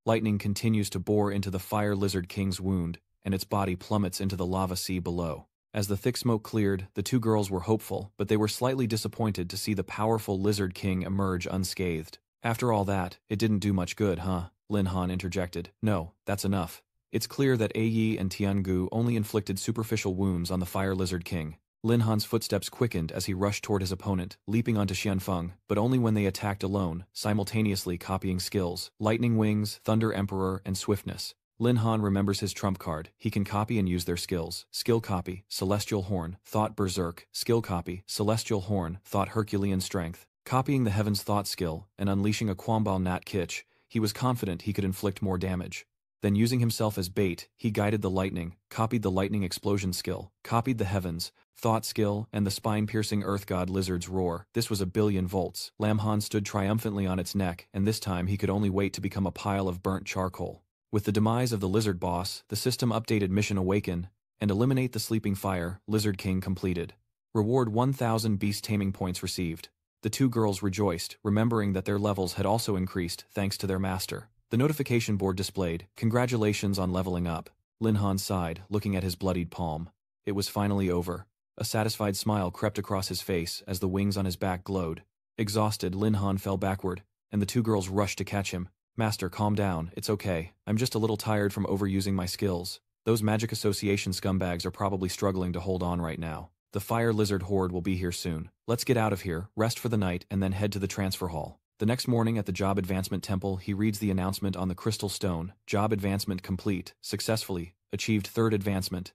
[SPEAKER 1] Lightning continues to bore into the Fire Lizard King's wound, and its body plummets into the lava sea below. As the thick smoke cleared, the 2 girls were hopeful, but they were slightly disappointed to see the powerful Lizard King emerge unscathed. After all that, it didn't do much good, huh? Lin Han interjected. No, that's enough. It's clear that Yi and Tiangu only inflicted superficial wounds on the Fire Lizard King. Lin Han's footsteps quickened as he rushed toward his opponent, leaping onto Xianfeng, but only when they attacked alone, simultaneously copying skills, Lightning Wings, Thunder Emperor, and Swiftness. Lin Han remembers his trump card. He can copy and use their skills. Skill copy, Celestial Horn, Thought Berserk. Skill copy, Celestial Horn, Thought Herculean Strength. Copying the Heaven's Thought skill, and unleashing a Quambal Nat Kitch, he was confident he could inflict more damage. Then using himself as bait, he guided the lightning, copied the lightning explosion skill, copied the heavens, thought skill, and the spine-piercing earth god lizard's roar. This was 1,000,000,000 volts. Lam Han stood triumphantly on its neck, and this time he could only wait to become a pile of burnt charcoal. With the demise of the lizard boss, the system updated Mission Awaken, and Eliminate the Sleeping Fire, Lizard King completed. Reward 1,000 beast taming points received. The two girls rejoiced, remembering that their levels had also increased thanks to their master. The notification board displayed, "Congratulations on leveling up." Lin Han sighed, looking at his bloodied palm. It was finally over. A satisfied smile crept across his face as the wings on his back glowed. Exhausted, Lin Han fell backward, and the two girls rushed to catch him. "Master, calm down, it's okay. I'm just a little tired from overusing my skills. Those Magic Association scumbags are probably struggling to hold on right now. The Fire Lizard Horde will be here soon. Let's get out of here, rest for the night, and then head to the transfer hall." The next morning at the Job Advancement Temple, he reads the announcement on the crystal stone. Job advancement complete, successfully, achieved third advancement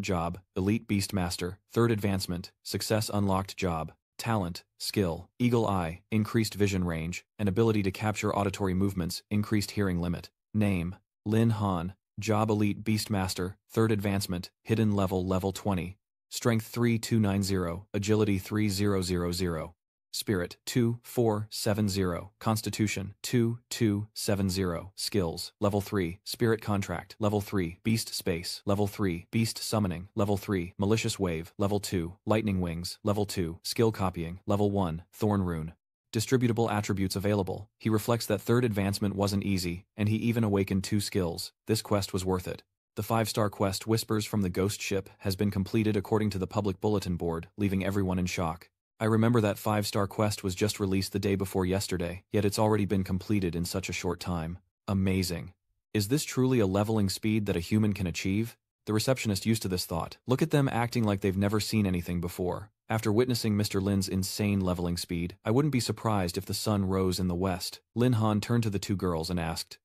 [SPEAKER 1] job, Elite Beastmaster, third advancement, success unlocked job, talent, skill, eagle eye, increased vision range, and ability to capture auditory movements, increased hearing limit. Name, Lin Han, job Elite Beastmaster, third advancement, hidden level 20, strength 3290, agility 3000. Spirit 2470, Constitution 2270, Skills Level 3, Spirit Contract Level 3, Beast Space Level 3, Beast Summoning Level 3, Malicious Wave Level 2, Lightning Wings Level 2, Skill Copying Level 1, Thorn Rune. Distributable attributes available. He reflects that third advancement wasn't easy, and he even awakened 2 skills. This quest was worth it. The 5-star quest Whispers from the Ghost Ship has been completed according to the public bulletin board, leaving everyone in shock. I remember that 5-star quest was just released the day before yesterday, yet it's already been completed in such a short time. Amazing. Is this truly a leveling speed that a human can achieve? The receptionist used to this thought. Look at them acting like they've never seen anything before. After witnessing Mr. Lin's insane leveling speed, I wouldn't be surprised if the sun rose in the west. Lin Han turned to the two girls and asked,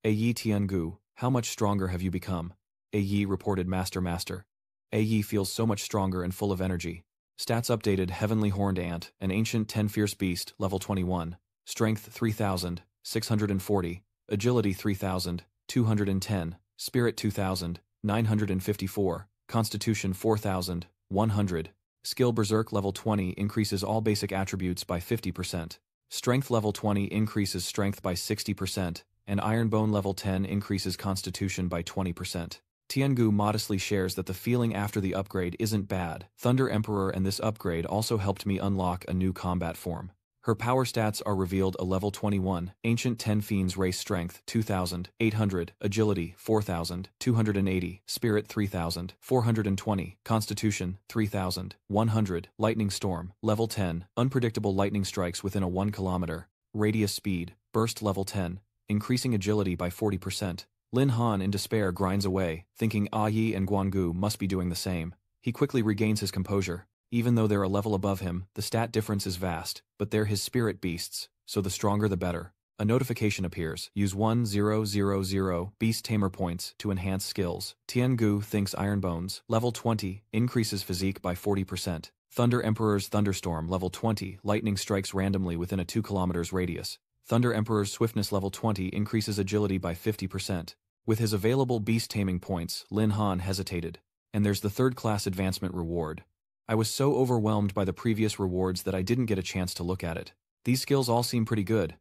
[SPEAKER 1] "Yi Tiangu, how much stronger have you become?" Yi reported, Master. Yi feels so much stronger and full of energy. Stats updated: Heavenly Horned Ant, an ancient 10 fierce beast, level 21, strength 3640, agility 3210, spirit 2954, constitution 4100, skill Berserk level 20 increases all basic attributes by 50%, strength level 20 increases strength by 60%, and Ironbone level 10 increases constitution by 20%. Tiangu modestly shares that the feeling after the upgrade isn't bad. Thunder Emperor and this upgrade also helped me unlock a new combat form. Her power stats are revealed: a level 21, Ancient 10 Fiends race strength 2800, agility 4280, spirit 3420, constitution 3100, lightning storm, level 10, unpredictable lightning strikes within a 1 kilometer radius, speed, burst level 10, increasing agility by 40%. Lin Han in despair grinds away, thinking Yi and Guanggu must be doing the same. He quickly regains his composure. Even though they're a level above him, the stat difference is vast, but they're his spirit beasts, so the stronger the better. A notification appears. Use 1000 Beast Tamer points to enhance skills. Tiangu thinks Ironbones, level 20, increases physique by 40%. Thunder Emperor's Thunderstorm, level 20, lightning strikes randomly within a 2 kilometers radius. Thunder Emperor's Swiftness, level 20, increases agility by 50%. With his available beast taming points, Lin Han hesitated. And there's the third-class advancement reward. I was so overwhelmed by the previous rewards that I didn't get a chance to look at it. These skills all seem pretty good.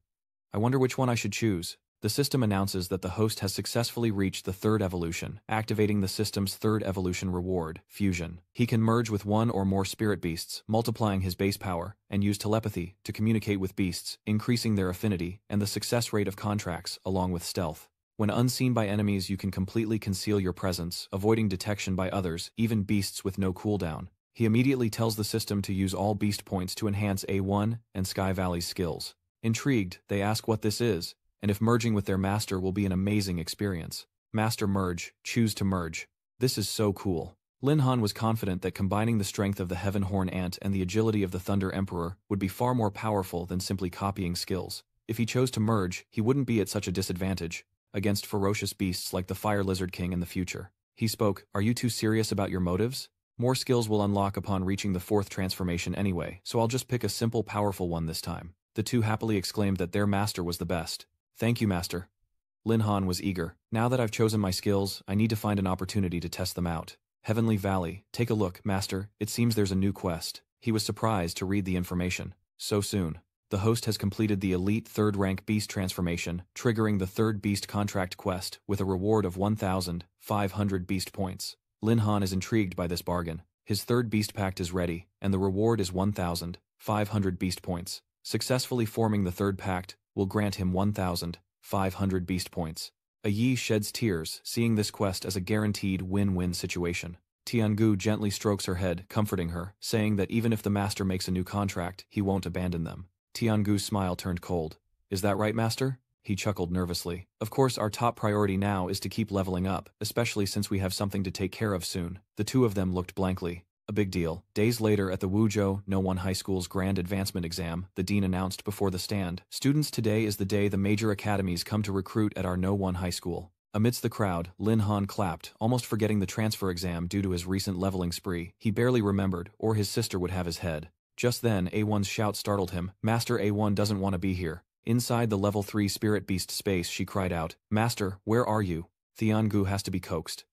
[SPEAKER 1] I wonder which one I should choose. The system announces that the host has successfully reached the third evolution, activating the system's third evolution reward, Fusion. He can merge with one or more spirit beasts, multiplying his base power, and use telepathy to communicate with beasts, increasing their affinity and the success rate of contracts, along with stealth. When unseen by enemies, you can completely conceal your presence, avoiding detection by others, even beasts with no cooldown. He immediately tells the system to use all beast points to enhance A1 and Sky Valley's skills. Intrigued, they ask what this is, and if merging with their master will be an amazing experience. Master merge, choose to merge. This is so cool. Lin Han was confident that combining the strength of the Heaven Horn Ant and the agility of the Thunder Emperor would be far more powerful than simply copying skills. If he chose to merge, he wouldn't be at such a disadvantage against ferocious beasts like the Fire Lizard King in the future. He spoke, "Are you too serious about your motives? More skills will unlock upon reaching the 4th transformation anyway, so I'll just pick a simple powerful one this time." The two happily exclaimed that their master was the best. "Thank you, master." Lin Han was eager. "Now that I've chosen my skills, I need to find an opportunity to test them out." Heavenly Valley, take a look, master, it seems there's a new quest. He was surprised to read the information. So soon. The host has completed the elite 3rd rank beast transformation, triggering the 3rd beast contract quest with a reward of 1,500 beast points. Lin Han is intrigued by this bargain. His 3rd beast pact is ready, and the reward is 1,500 beast points. Successfully forming the 3rd pact will grant him 1,500 beast points. A Yi sheds tears, seeing this quest as a guaranteed win-win situation. Tiangu gently strokes her head, comforting her, saying that even if the master makes a new contract, he won't abandon them. Tiangu's smile turned cold. "Is that right, master?" He chuckled nervously. "Of course, our top priority now is to keep leveling up, especially since we have something to take care of soon." The two of them looked blankly. A big deal. Days later at the Wuzhou No. 1 High School's Grand Advancement Exam, the dean announced before the stand, "Students, today is the day the major academies come to recruit at our No. 1 High School." Amidst the crowd, Lin Han clapped, almost forgetting the transfer exam due to his recent leveling spree. He barely remembered, or his sister would have his head. Just then, A1's shout startled him. "Master, A1 doesn't want to be here." Inside the level 3 spirit beast space, she cried out, "Master, where are you?" Tiangu has to be coaxed.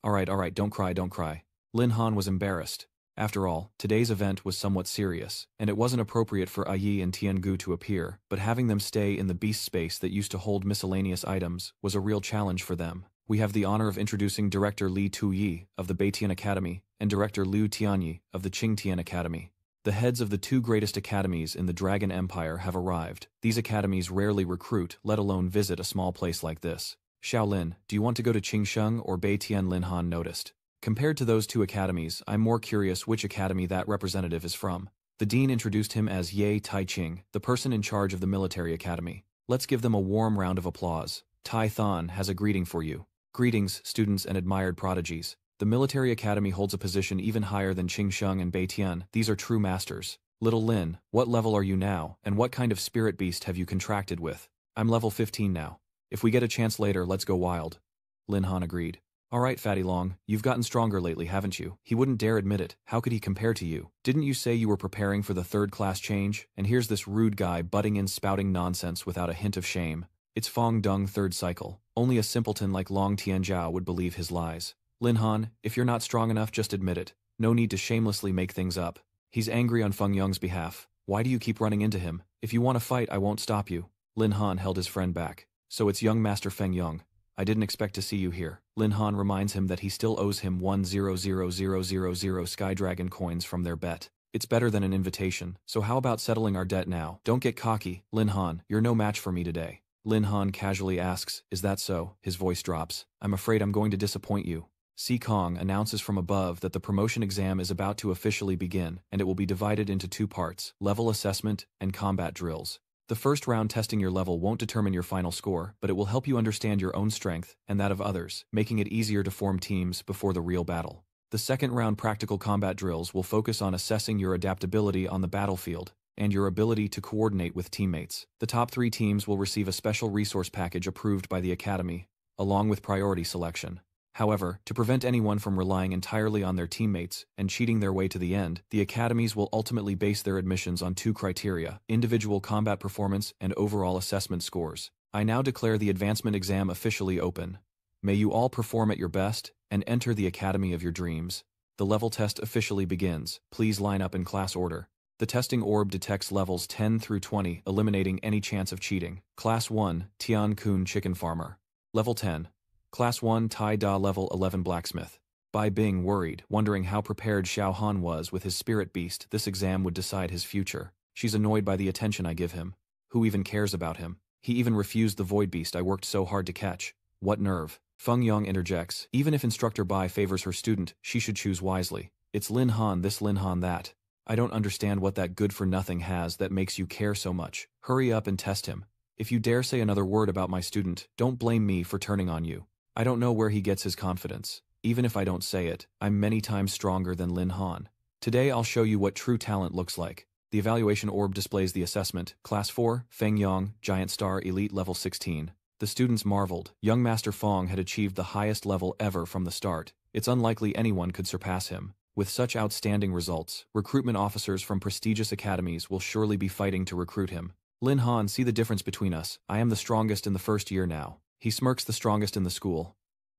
[SPEAKER 1] Alright, don't cry. Lin Han was embarrassed. After all, today's event was somewhat serious, and it wasn't appropriate for Yi and Tiangu to appear, but having them stay in the beast space that used to hold miscellaneous items was a real challenge for them. We have the honor of introducing Director Li Tuyi of the Beitian Academy and Director Liu Tianyi of the Qingtian Academy. The heads of the two greatest academies in the Dragon Empire have arrived. These academies rarely recruit, let alone visit a small place like this. "Shaolin, do you want to go to Qingsheng or Beitian?" Lin Han noticed. "Compared to those two academies, I'm more curious which academy that representative is from." The dean introduced him as Ye Taiqing, the person in charge of the military academy. Let's give them a warm round of applause. Tai Than has a greeting for you. Greetings, students and admired prodigies. The military academy holds a position even higher than Qingsheng and Beitian. These are true masters. Little Lin, what level are you now, and what kind of spirit beast have you contracted with? I'm level 15 now. If we get a chance later, let's go wild. Lin Han agreed. Alright, Fatty Long, you've gotten stronger lately, haven't you? He wouldn't dare admit it. How could he compare to you? Didn't you say you were preparing for the 3rd class change? And here's this rude guy butting in spouting nonsense without a hint of shame. It's Fong Dung 3rd cycle. Only a simpleton like Long Tianjiao would believe his lies. Lin Han, if you're not strong enough, just admit it. No need to shamelessly make things up. He's angry on Feng Yung's behalf. Why do you keep running into him? If you want to fight, I won't stop you. Lin Han held his friend back. So it's young Master Feng Yung. I didn't expect to see you here. Lin Han reminds him that he still owes him 1,000,000 Sky Dragon coins from their bet. It's better than an invitation, so how about settling our debt now? Don't get cocky, Lin Han, you're no match for me today. Lin Han casually asks, is that so? His voice drops. I'm afraid I'm going to disappoint you. Si Kong announces from above that the promotion exam is about to officially begin, and it will be divided into 2 parts, level assessment and combat drills. The first round testing your level won't determine your final score, but it will help you understand your own strength and that of others, making it easier to form teams before the real battle. The second round practical combat drills will focus on assessing your adaptability on the battlefield and your ability to coordinate with teammates. The top 3 teams will receive a special resource package approved by the Academy, along with priority selection. However, to prevent anyone from relying entirely on their teammates and cheating their way to the end, the academies will ultimately base their admissions on 2 criteria, individual combat performance and overall assessment scores. I now declare the advancement exam officially open. May you all perform at your best and enter the academy of your dreams. The level test officially begins. Please line up in class order. The testing orb detects levels 10 through 20, eliminating any chance of cheating. Class 1, Tian Kun Chicken Farmer. Level 10. Class 1 Tai Da Level 11 Blacksmith. Bai Bing worried, wondering how prepared Xiao Han was with his spirit beast. This exam would decide his future. She's annoyed by the attention I give him. Who even cares about him? He even refused the void beast I worked so hard to catch. What nerve? Feng Yong interjects. Even if Instructor Bai favors her student, she should choose wisely. It's Lin Han this, Lin Han that. I don't understand what that good-for-nothing has that makes you care so much. Hurry up and test him. If you dare say another word about my student, don't blame me for turning on you. I don't know where he gets his confidence. Even if I don't say it, I'm many times stronger than Lin Han. Today I'll show you what true talent looks like. The evaluation orb displays the assessment. Class 4, Feng Yang, Giant Star Elite Level 16. The students marveled. Young Master Fong had achieved the highest level ever from the start. It's unlikely anyone could surpass him. With such outstanding results, recruitment officers from prestigious academies will surely be fighting to recruit him. Lin Han, see the difference between us. I am the strongest in the first year now. He smirks, the strongest in the school.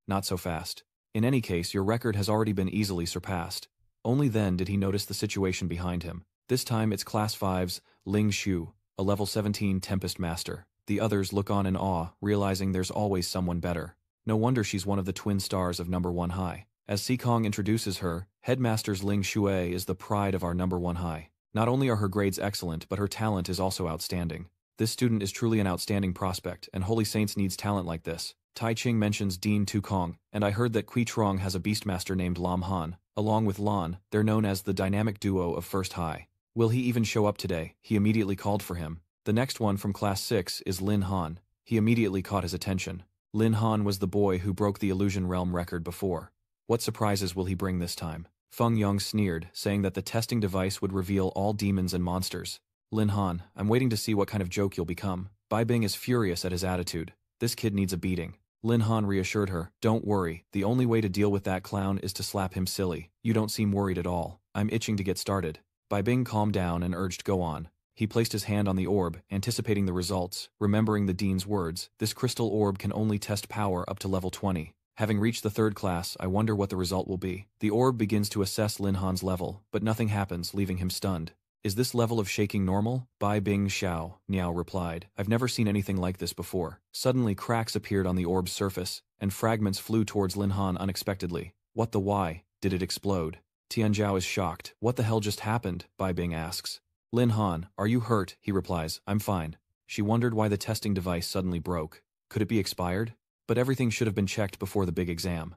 [SPEAKER 1] Not so fast. In any case, your record has already been easily surpassed. Only then did he notice the situation behind him. This time it's Class 5's Ling Shu, a level 17 Tempest Master. The others look on in awe, realizing there's always someone better. No wonder she's one of the twin stars of number 1 high. As Sikong introduces her, Headmaster's Ling Shui is the pride of our number 1 high. Not only are her grades excellent, but her talent is also outstanding. This student is truly an outstanding prospect, and Holy Saints needs talent like this. Tai Ching mentions Dean Tu Kong, and I heard that Kui Trong has a beastmaster named Lam Han. Along with Lan, they're known as the dynamic duo of First High. Will he even show up today? He immediately called for him. The next one from Class 6 is Lin Han. He immediately caught his attention. Lin Han was the boy who broke the Illusion Realm record before. What surprises will he bring this time? Feng Yang sneered, saying that the testing device would reveal all demons and monsters. Lin Han, I'm waiting to see what kind of joke you'll become. Bai Bing is furious at his attitude. This kid needs a beating. Lin Han reassured her, don't worry, the only way to deal with that clown is to slap him silly. You don't seem worried at all. I'm itching to get started. Bai Bing calmed down and urged, go on. He placed his hand on the orb, anticipating the results, remembering the dean's words. This crystal orb can only test power up to level 20. Having reached the 3rd class, I wonder what the result will be. The orb begins to assess Lin Han's level, but nothing happens, leaving him stunned. Is this level of shaking normal? Bai Bing Xiao, Niao replied. I've never seen anything like this before. Suddenly cracks appeared on the orb's surface, and fragments flew towards Lin Han unexpectedly. What the why? Did it explode? Tianzhao is shocked. What the hell just happened? Bai Bing asks. Lin Han, are you hurt? He replies, I'm fine. She wondered why the testing device suddenly broke. Could it be expired? But everything should have been checked before the big exam.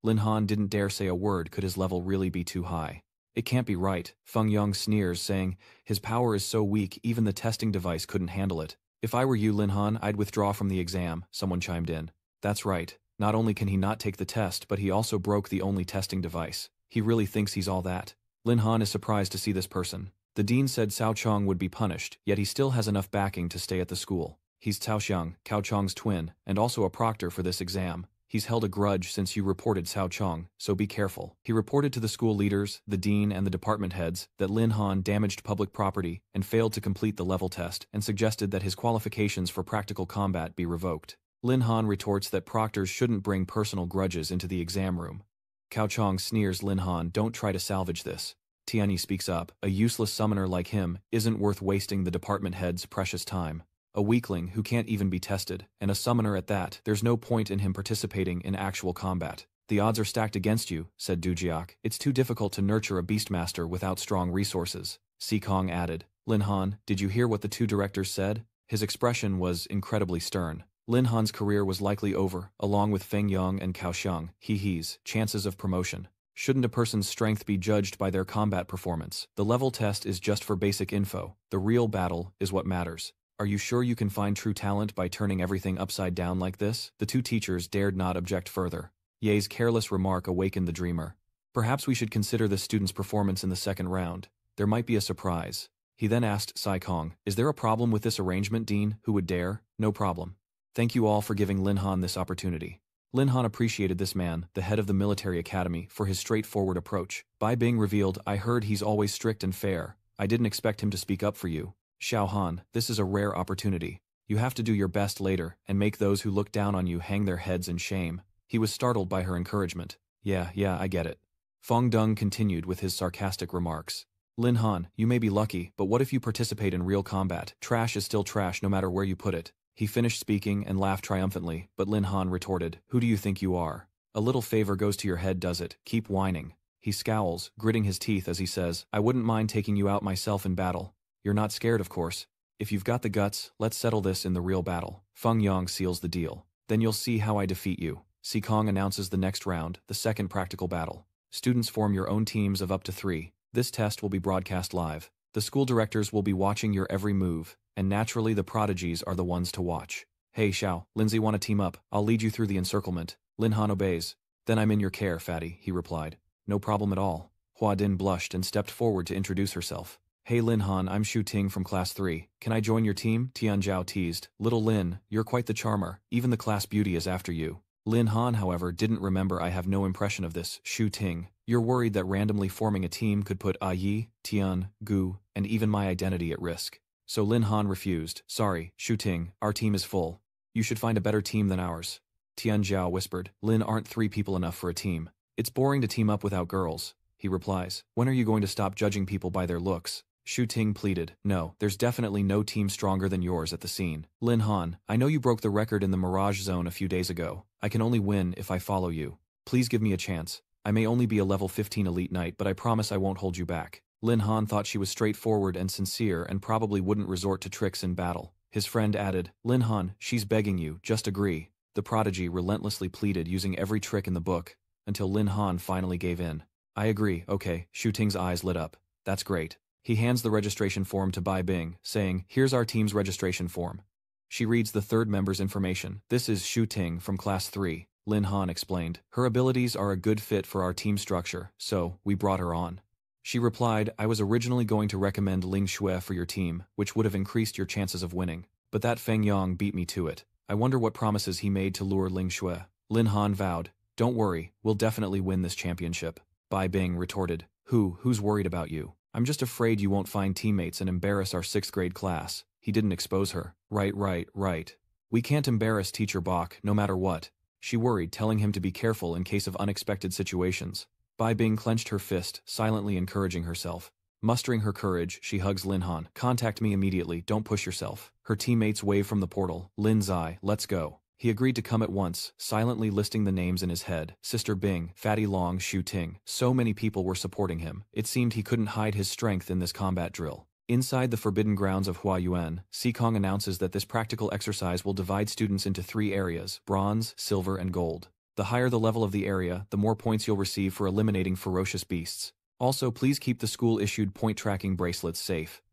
[SPEAKER 1] Lin Han didn't dare say a word. Could his level really be too high? It can't be right. Feng Yang sneers, saying, his power is so weak even the testing device couldn't handle it. If I were you, Lin Han, I'd withdraw from the exam, someone chimed in. That's right. Not only can he not take the test, but he also broke the only testing device. He really thinks he's all that. Lin Han is surprised to see this person. The dean said Cao Chong would be punished, yet he still has enough backing to stay at the school. He's Cao Xiang, Cao Chong's twin, and also a proctor for this exam. He's held a grudge since you reported Cao Chong, so be careful. He reported to the school leaders, the dean and the department heads, that Lin Han damaged public property and failed to complete the level test and suggested that his qualifications for practical combat be revoked. Lin Han retorts that proctors shouldn't bring personal grudges into the exam room. Cao Chong sneers, Lin Han, don't try to salvage this. Tianyi speaks up, a useless summoner like him isn't worth wasting the department head's precious time. A weakling who can't even be tested, and a summoner at that, there's no point in him participating in actual combat. The odds are stacked against you, said Dujiak. It's too difficult to nurture a beastmaster without strong resources. Sikong added. Lin Han, did you hear what the 2 directors said? His expression was incredibly stern. Lin Han's career was likely over, along with Feng Yang and Cao Xiang. He's chances of promotion. Shouldn't a person's strength be judged by their combat performance? The level test is just for basic info. The real battle is what matters. Are you sure you can find true talent by turning everything upside down like this? The 2 teachers dared not object further. Ye's careless remark awakened the dreamer. Perhaps we should consider the student's performance in the 2nd round. There might be a surprise. He then asked Sai Kong, is there a problem with this arrangement, Dean? Who would dare? No problem. Thank you all for giving Lin Han this opportunity. Lin Han appreciated this man, the head of the military academy, for his straightforward approach. Bai Bing revealed, I heard he's always strict and fair. I didn't expect him to speak up for you. Xiao Han, this is a rare opportunity. You have to do your best later, and make those who look down on you hang their heads in shame. He was startled by her encouragement. Yeah, I get it. Fong Dung continued with his sarcastic remarks. Lin Han, you may be lucky, but what if you participate in real combat? Trash is still trash no matter where you put it. He finished speaking and laughed triumphantly, but Lin Han retorted, who do you think you are? A little favor goes to your head, does it? Keep whining. He scowls, gritting his teeth as he says, I wouldn't mind taking you out myself in battle. You're not scared, of course. If you've got the guts, let's settle this in the real battle. Feng Yang seals the deal. Then you'll see how I defeat you. Sikong announces the next round, the 2nd practical battle. Students form your own teams of up to 3. This test will be broadcast live. The school directors will be watching your every move, and naturally the prodigies are the ones to watch. Hey Xiao, Lindsay want to team up, I'll lead you through the encirclement. Lin Han obeys. Then I'm in your care, fatty, he replied. No problem at all. Hua Din blushed and stepped forward to introduce herself. Hey Lin Han, I'm Shu Ting from class 3. Can I join your team? Tian Zhao teased. Little Lin, you're quite the charmer, even the class beauty is after you. Lin Han, however, didn't remember I have no impression of this, Shu Ting. You're worried that randomly forming a team could put Yi, Tian, Gu, and even my identity at risk. So Lin Han refused. Sorry, Shu Ting, our team is full. You should find a better team than ours. Tian Zhao whispered. Lin, aren't 3 people enough for a team? It's boring to team up without girls. He replies. When are you going to stop judging people by their looks? Shu Ting pleaded. No, there's definitely no team stronger than yours at the scene. Lin Han, I know you broke the record in the Mirage Zone a few days ago. I can only win if I follow you. Please give me a chance. I may only be a level 15 elite knight, but I promise I won't hold you back. Lin Han thought she was straightforward and sincere and probably wouldn't resort to tricks in battle. His friend added, Lin Han, she's begging you, just agree. The prodigy relentlessly pleaded using every trick in the book, until Lin Han finally gave in. I agree, okay, Shu Ting's eyes lit up. That's great. He hands the registration form to Bai Bing, saying, here's our team's registration form. She reads the third member's information. This is Shu Ting from class 3, Lin Han explained. Her abilities are a good fit for our team structure, so we brought her on. She replied, I was originally going to recommend Ling Xue for your team, which would have increased your chances of winning. But that Feng Yang beat me to it. I wonder what promises he made to lure Ling Xue. Lin Han vowed, don't worry, we'll definitely win this championship. Bai Bing retorted, who's worried about you? I'm just afraid you won't find teammates and embarrass our 6th grade class. He didn't expose her. Right. We can't embarrass Teacher Bach, no matter what. She worried, telling him to be careful in case of unexpected situations. Bai Bing clenched her fist, silently encouraging herself. Mustering her courage, she hugs Lin Han. Contact me immediately, don't push yourself. Her teammates wave from the portal. Lin Zai, let's go. He agreed to come at once, silently listing the names in his head. Sister Bing, Fatty Long, Shu Ting. So many people were supporting him. It seemed he couldn't hide his strength in this combat drill. Inside the forbidden grounds of Huayuan, Sikong announces that this practical exercise will divide students into 3 areas, bronze, silver, and gold. The higher the level of the area, the more points you'll receive for eliminating ferocious beasts. Also, please keep the school-issued point tracking bracelets safe.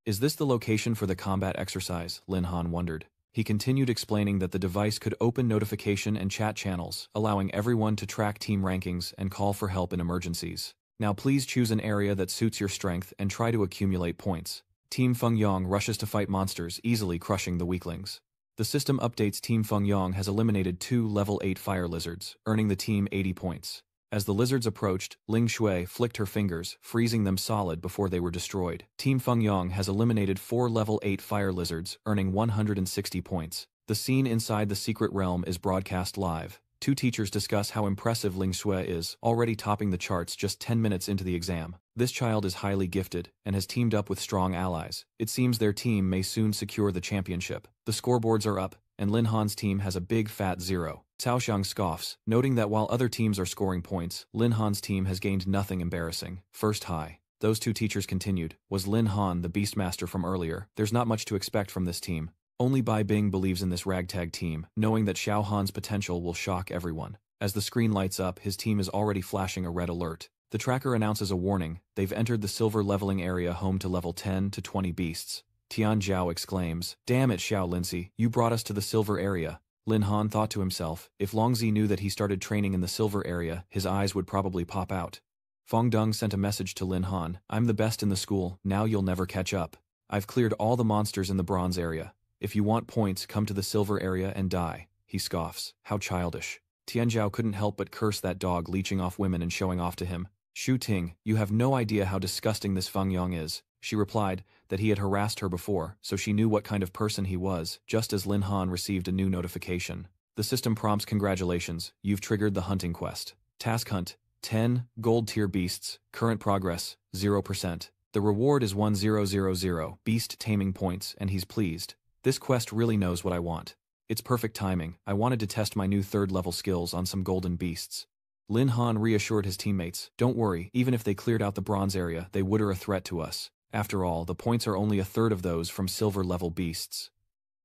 [SPEAKER 1] Is this the location for the combat exercise? Lin Han wondered. He continued explaining that the device could open notification and chat channels, allowing everyone to track team rankings and call for help in emergencies. Now please choose an area that suits your strength and try to accumulate points. Team Feng Yang rushes to fight monsters, easily crushing the weaklings. The system updates Team Feng Yang has eliminated 2 level 8 fire lizards, earning the team 80 points. As the lizards approached, Ling Xue flicked her fingers, freezing them solid before they were destroyed. Team Feng Yang has eliminated 4 level 8 fire lizards, earning 160 points. The scene inside the secret realm is broadcast live. 2 teachers discuss how impressive Ling Xue is, already topping the charts just 10 minutes into the exam. This child is highly gifted, and has teamed up with strong allies. It seems their team may soon secure the championship. The scoreboards are up, and Lin Han's team has a big fat 0. Cao Xiang scoffs, noting that while other teams are scoring points, Lin Han's team has gained nothing embarrassing. First high. Those 2 teachers continued. Was Lin Han the Beastmaster from earlier? There's not much to expect from this team. Only Bai Bing believes in this ragtag team, knowing that Xiao Han's potential will shock everyone. As the screen lights up, his team is already flashing a red alert. The tracker announces a warning. They've entered the silver leveling area home to level 10 to 20 beasts. Tian Zhao exclaims, Damn it, Xiao Lindsay, you brought us to the silver area. Lin Han thought to himself, if Longzi knew that he started training in the silver area, his eyes would probably pop out. Fong Dong sent a message to Lin Han, I'm the best in the school, now you'll never catch up. I've cleared all the monsters in the bronze area. If you want points, come to the silver area and die. He scoffs. How childish. Tian Zhao couldn't help but curse that dog leeching off women and showing off to him. Shu Ting, you have no idea how disgusting this Feng Yang is. She replied that he had harassed her before, so she knew what kind of person he was, just as Lin Han received a new notification. The system prompts congratulations, you've triggered the hunting quest. Task hunt, 10 gold tier beasts, current progress, 0%. The reward is 1000 beast taming points, and he's pleased. This quest really knows what I want. It's perfect timing. I wanted to test my new 3rd level skills on some golden beasts. Lin Han reassured his teammates, don't worry, even if they cleared out the bronze area, they wouldn't a threat to us. After all, the points are only a third of those from silver level beasts.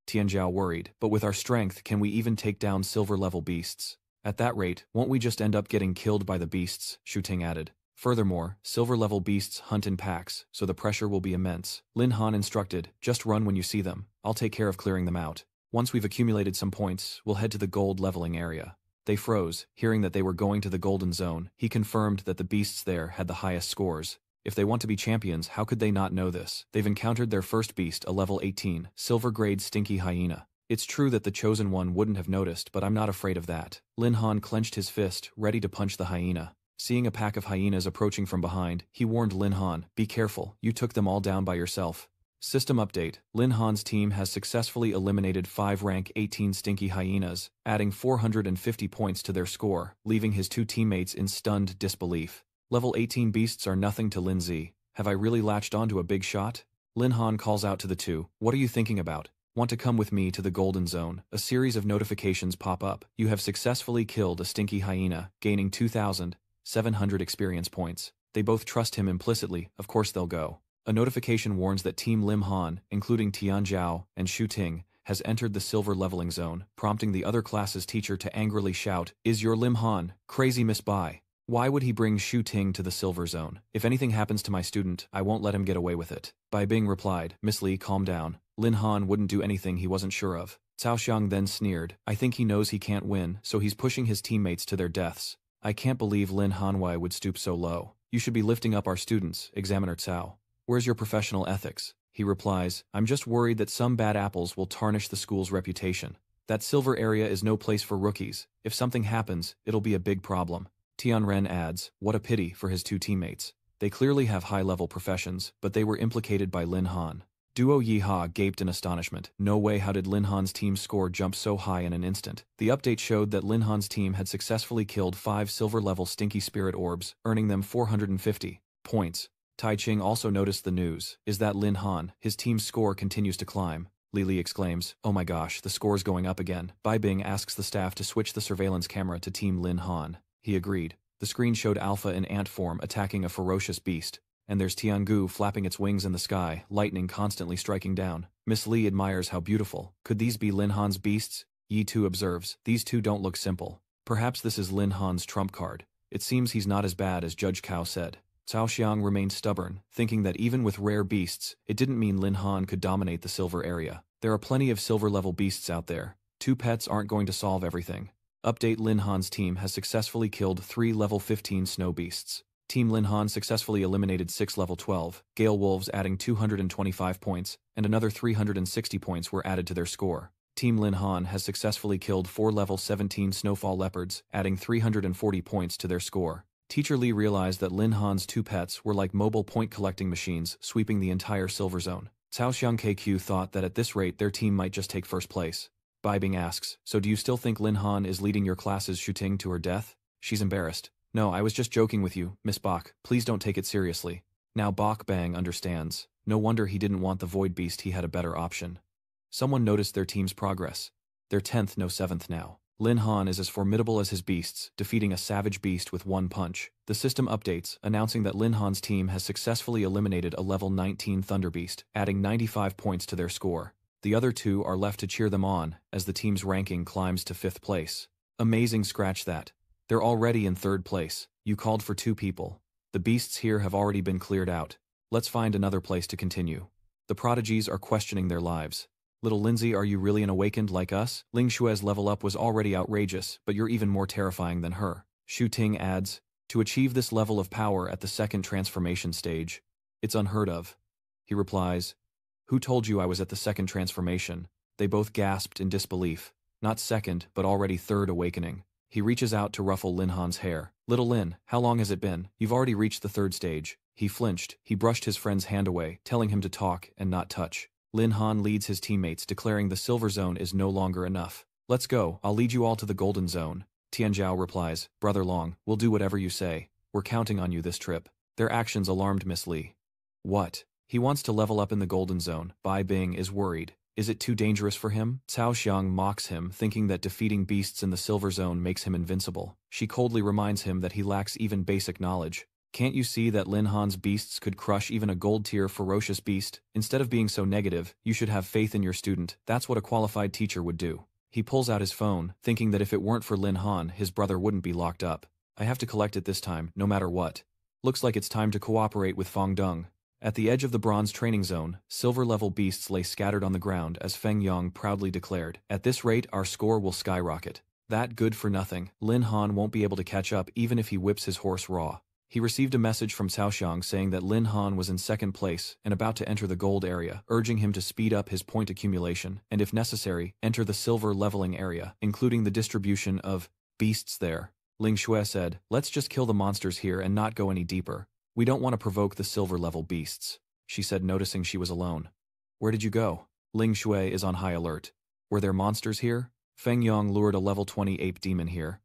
[SPEAKER 1] Tian Zhao worried, but with our strength, can we even take down silver level beasts? At that rate, won't we just end up getting killed by the beasts? Shu Ting added. Furthermore, silver-level beasts hunt in packs, so the pressure will be immense. Lin Han instructed, just run when you see them, I'll take care of clearing them out. Once we've accumulated some points, we'll head to the gold leveling area. They froze, hearing that they were going to the golden zone. He confirmed that the beasts there had the highest scores. If they want to be champions, how could they not know this? They've encountered their first beast, a level 18, silver-grade stinky hyena. It's true that the chosen one wouldn't have noticed, but I'm not afraid of that. Lin Han clenched his fist, ready to punch the hyena. Seeing a pack of hyenas approaching from behind, he warned Lin Han, be careful, you took them all down by yourself. System update, Lin Han's team has successfully eliminated 5 rank 18 stinky hyenas, adding 450 points to their score, leaving his 2 teammates in stunned disbelief. Level 18 beasts are nothing to Lin Z. Have I really latched onto a big shot? Lin Han calls out to the 2, what are you thinking about? Want to come with me to the golden zone? A series of notifications pop up. You have successfully killed a stinky hyena, gaining 2,700 experience points. They both trust him implicitly, of course they'll go. A notification warns that Team Lim Han, including Tian Zhao and Shu Ting, has entered the silver leveling zone, prompting the other class's teacher to angrily shout, is your Lim Han crazy, Miss Bai? Why would he bring Shu Ting to the silver zone? If anything happens to my student, I won't let him get away with it. Bai Bing replied, Miss Li, calm down. Lin Han wouldn't do anything he wasn't sure of. Cao Xiang then sneered, I think he knows he can't win, so he's pushing his teammates to their deaths. I can't believe Lin Hanwei would stoop so low. You should be lifting up our students, Examiner Cao. Where's your professional ethics? He replies, I'm just worried that some bad apples will tarnish the school's reputation. That silver area is no place for rookies. If something happens, it'll be a big problem. Tianren adds, what a pity for his 2 teammates. They clearly have high-level professions, but they were implicated by Lin Han. Duo Yiha gaped in astonishment. No way, how did Lin Han's team score jump so high in an instant? The update showed that Lin Han's team had successfully killed 5 silver-level stinky spirit orbs, earning them 450 points. Tai Ching also noticed the news. Is that Lin Han? His team's score continues to climb. Li Li exclaims, oh my gosh, the score's going up again. Bai Bing asks the staff to switch the surveillance camera to Team Lin Han. He agreed. The screen showed Alpha in ant form attacking a ferocious beast. And there's Tiangu flapping its wings in the sky, lightning constantly striking down. Miss Li admires how beautiful. Could these be Lin Han's beasts? Yi Tu observes, these 2 don't look simple. Perhaps this is Lin Han's trump card. It seems he's not as bad as Judge Cao said. Cao Xiang remained stubborn, thinking that even with rare beasts, it didn't mean Lin Han could dominate the silver area. There are plenty of silver-level beasts out there. 2 pets aren't going to solve everything. Update, Lin Han's team has successfully killed 3 level 15 snow beasts. Team Lin Han successfully eliminated 6 level 12 Gale Wolves, adding 225 points, and another 360 points were added to their score. Team Lin Han has successfully killed 4 level 17 Snowfall Leopards, adding 340 points to their score. Teacher Li realized that Lin Han's 2 pets were like mobile point-collecting machines sweeping the entire silver zone. Cao Xiang KQ thought that at this rate their team might just take first place. Bai Bing asks, so do you still think Lin Han is leading your class's Shu Ting to her death? She's embarrassed. No, I was just joking with you, Miss Bach. Please don't take it seriously. Now Bach Bang understands. No wonder he didn't want the Void Beast, he had a better option. Someone noticed their team's progress. They're 10th, no 7th now. Lin Han is as formidable as his beasts, defeating a savage beast with 1 punch. The system updates, announcing that Lin Han's team has successfully eliminated a level 19 Thunder Beast, adding 95 points to their score. The other 2 are left to cheer them on, as the team's ranking climbs to 5th place. Amazing, scratch that. They're already in 3rd place. You called for 2 people. The beasts here have already been cleared out. Let's find another place to continue. The prodigies are questioning their lives. Little Lindsay, are you really an awakened like us? Ling Xue's level up was already outrageous, but you're even more terrifying than her. Shu Ting adds, to achieve this level of power at the 2nd transformation stage, it's unheard of. He replies, who told you I was at the 2nd transformation? They both gasped in disbelief. Not 2nd, but already 3rd awakening. He reaches out to ruffle Lin Han's hair. Little Lin, how long has it been? You've already reached the 3rd stage. He flinched. He brushed his friend's hand away, telling him to talk and not touch. Lin Han leads his teammates, declaring the silver zone is no longer enough. Let's go, I'll lead you all to the golden zone. Tian Zhao replies, Brother Long, we'll do whatever you say. We're counting on you this trip. Their actions alarmed Miss Li. What? He wants to level up in the golden zone. Bai Bing is worried. Is it too dangerous for him? Cao Xiang mocks him, thinking that defeating beasts in the silver zone makes him invincible. She coldly reminds him that he lacks even basic knowledge. Can't you see that Lin Han's beasts could crush even a gold-tier ferocious beast? Instead of being so negative, you should have faith in your student. That's what a qualified teacher would do. He pulls out his phone, thinking that if it weren't for Lin Han, his brother wouldn't be locked up. I have to collect it this time, no matter what. Looks like it's time to cooperate with Fong Dung. At the edge of the bronze training zone, silver-level beasts lay scattered on the ground as Feng Yong proudly declared, "At this rate, our score will skyrocket. That good for nothing, Lin Han won't be able to catch up even if he whips his horse raw." He received a message from Cao Xiang saying that Lin Han was in second place and about to enter the gold area, urging him to speed up his point accumulation and, if necessary, enter the silver leveling area, including the distribution of beasts there. Ling Xue said, "Let's just kill the monsters here and not go any deeper. We don't want to provoke the silver-level beasts," she said, noticing she was alone. "Where did you go?" Ling Xue is on high alert. "Were there monsters here?" Feng Yong lured a level 20 ape demon here.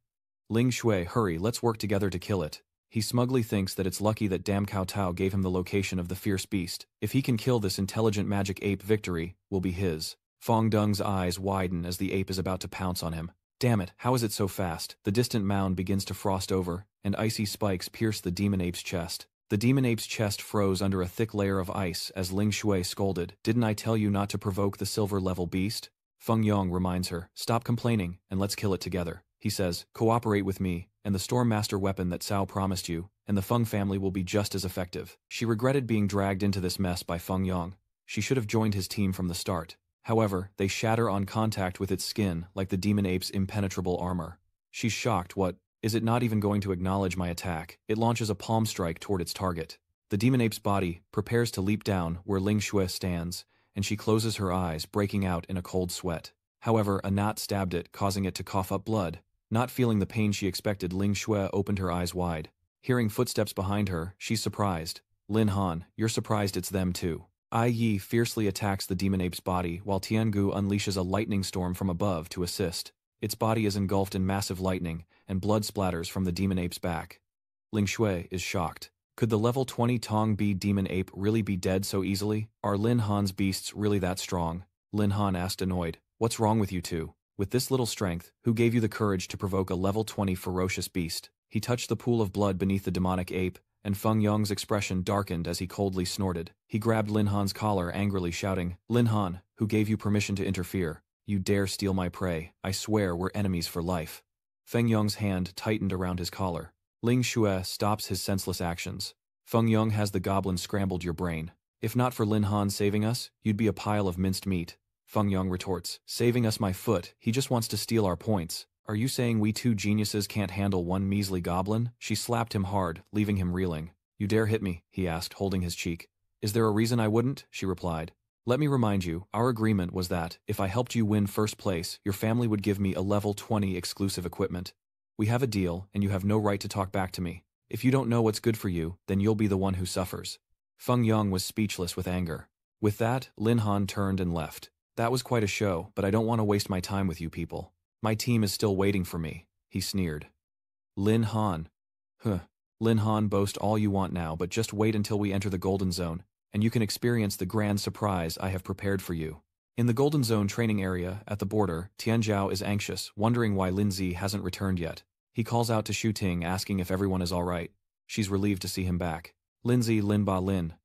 [SPEAKER 1] Ling Xue, "Hurry, let's work together to kill it." He smugly thinks that it's lucky that Dam Cao Tao gave him the location of the fierce beast. If he can kill this intelligent magic ape, victory will be his. Fong Dung's eyes widen as the ape is about to pounce on him. Damn it, how is it so fast? The distant mound begins to frost over, and icy spikes pierce the demon ape's chest. The demon ape's chest froze under a thick layer of ice as Ling Xue scolded, "Didn't I tell you not to provoke the silver-level beast?" Feng Yong reminds her, "Stop complaining, and let's kill it together." He says, "Cooperate with me, and the Storm Master weapon that Cao promised you, and the Feng family will be just as effective." She regretted being dragged into this mess by Feng Yong. She should have joined his team from the start. However, they shatter on contact with its skin like the demon ape's impenetrable armor. She's shocked. What? Is it not even going to acknowledge my attack? It launches a palm strike toward its target. The demon ape's body prepares to leap down where Ling Xue stands, and she closes her eyes, breaking out in a cold sweat. However, a knot stabbed it, causing it to cough up blood. Not feeling the pain she expected, Ling Xue opened her eyes wide. Hearing footsteps behind her, she's surprised. "Lin Han, you're surprised it's them too." Ai Yi fiercely attacks the demon ape's body while Tiangu unleashes a lightning storm from above to assist. Its body is engulfed in massive lightning, and blood splatters from the demon ape's back. Ling Xue is shocked. Could the level 20 Tong B demon ape really be dead so easily? Are Lin Han's beasts really that strong? Lin Han asked, annoyed. "What's wrong with you two? With this little strength, who gave you the courage to provoke a level 20 ferocious beast?" He touched the pool of blood beneath the demonic ape, and Feng Yong's expression darkened as he coldly snorted. He grabbed Lin Han's collar, angrily shouting, "Lin Han, who gave you permission to interfere? You dare steal my prey? I swear we're enemies for life." Feng Yong's hand tightened around his collar. Ling Xue stops his senseless actions. "Feng Yong, has the goblin scrambled your brain? If not for Lin Han saving us, you'd be a pile of minced meat." Feng Yong retorts, "Saving us, my foot, he just wants to steal our points. Are you saying we two geniuses can't handle one measly goblin?" She slapped him hard, leaving him reeling. "You dare hit me?" he asked, holding his cheek. "Is there a reason I wouldn't?" she replied. "Let me remind you, our agreement was that, if I helped you win first place, your family would give me a level 20 exclusive equipment. We have a deal, and you have no right to talk back to me. If you don't know what's good for you, then you'll be the one who suffers." Feng Yong was speechless with anger. With that, Lin Han turned and left. "That was quite a show, but I don't want to waste my time with you people. My team is still waiting for me," he sneered. Lin Han. Huh. Lin Han, boast all you want now, but just wait until we enter the Golden Zone, and you can experience the grand surprise I have prepared for you. In the Golden Zone training area, at the border, Tianzhao is anxious, wondering why Lin Zi hasn't returned yet. He calls out to Xu Ting, asking if everyone is alright. She's relieved to see him back. "Lindsay, Lin Ba Lin.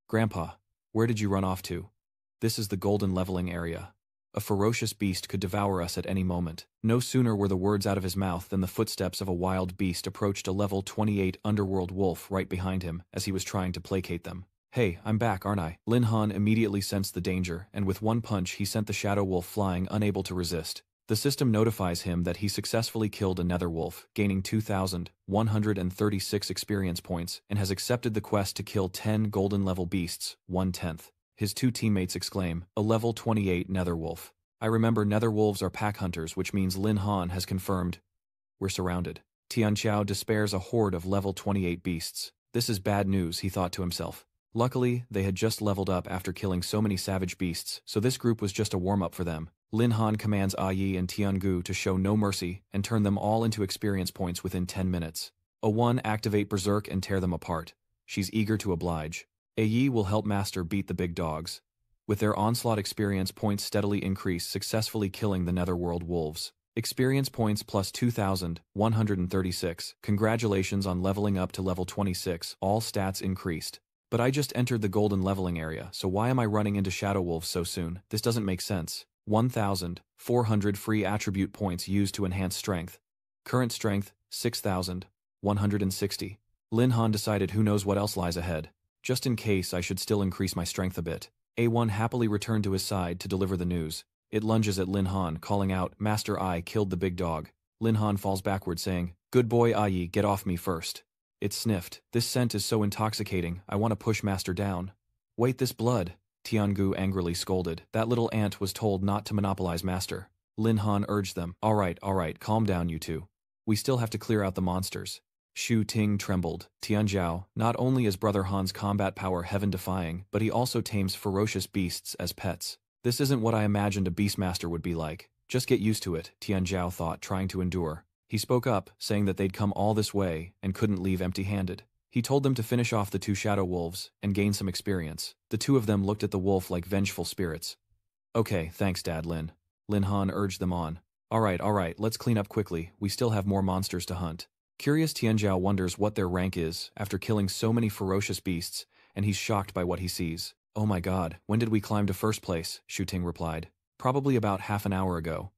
[SPEAKER 1] Grandpa, where did you run off to? This is the golden leveling area. A ferocious beast could devour us at any moment." No sooner were the words out of his mouth than the footsteps of a wild beast approached a level 28 underworld wolf right behind him as he was trying to placate them. "Hey, I'm back, aren't I?" Lin Han immediately sensed the danger, and with one punch he sent the shadow wolf flying, unable to resist. The system notifies him that he successfully killed a nether wolf, gaining 2,136 experience points, and has accepted the quest to kill 10 golden level beasts, 1/10. His two teammates exclaim, "A level 28 nether wolf. I remember nether wolves are pack hunters, which means Lin Han has confirmed. We're surrounded." Tianqiao despairs a horde of level 28 beasts. This is bad news, he thought to himself. Luckily, they had just leveled up after killing so many savage beasts, so this group was just a warm-up for them. Lin Han commands Ai Yi and Tiangu to show no mercy and turn them all into experience points within 10 minutes. A1, activate Berserk and tear them apart. She's eager to oblige. Ai Yi will help Master beat the big dogs. With their onslaught, experience points steadily increase, successfully killing the netherworld wolves. Experience points plus 2,136. Congratulations on leveling up to level 26, all stats increased. But I just entered the golden leveling area, so why am I running into shadow wolves so soon? This doesn't make sense. 1,400 free attribute points used to enhance strength. Current strength, 6,160. Lin Han decided who knows what else lies ahead. Just in case, I should still increase my strength a bit. A1 happily returned to his side to deliver the news. It lunges at Lin Han, calling out, "Master, I killed the big dog." Lin Han falls backward, saying, "Good boy Ai, get off me first." It sniffed. "This scent is so intoxicating, I want to push Master down." "Wait, this blood!" Tiangu angrily scolded. That little ant was told not to monopolize Master. Lin Han urged them, all right, calm down you two. We still have to clear out the monsters." Shu Ting trembled. Tianjiao, not only is Brother Han's combat power heaven-defying, but he also tames ferocious beasts as pets. "This isn't what I imagined a beastmaster would be like. Just get used to it," Tianjiao thought, trying to endure. He spoke up, saying that they'd come all this way and couldn't leave empty-handed. He told them to finish off the two shadow wolves and gain some experience. The two of them looked at the wolf like vengeful spirits. "Okay, thanks Dad Lin." Lin Han urged them on. All right, let's clean up quickly, we still have more monsters to hunt." Curious Tianjiao wonders what their rank is after killing so many ferocious beasts, and he's shocked by what he sees. "Oh my god, when did we climb to first place?" Shu Ting replied. "Probably about half an hour ago."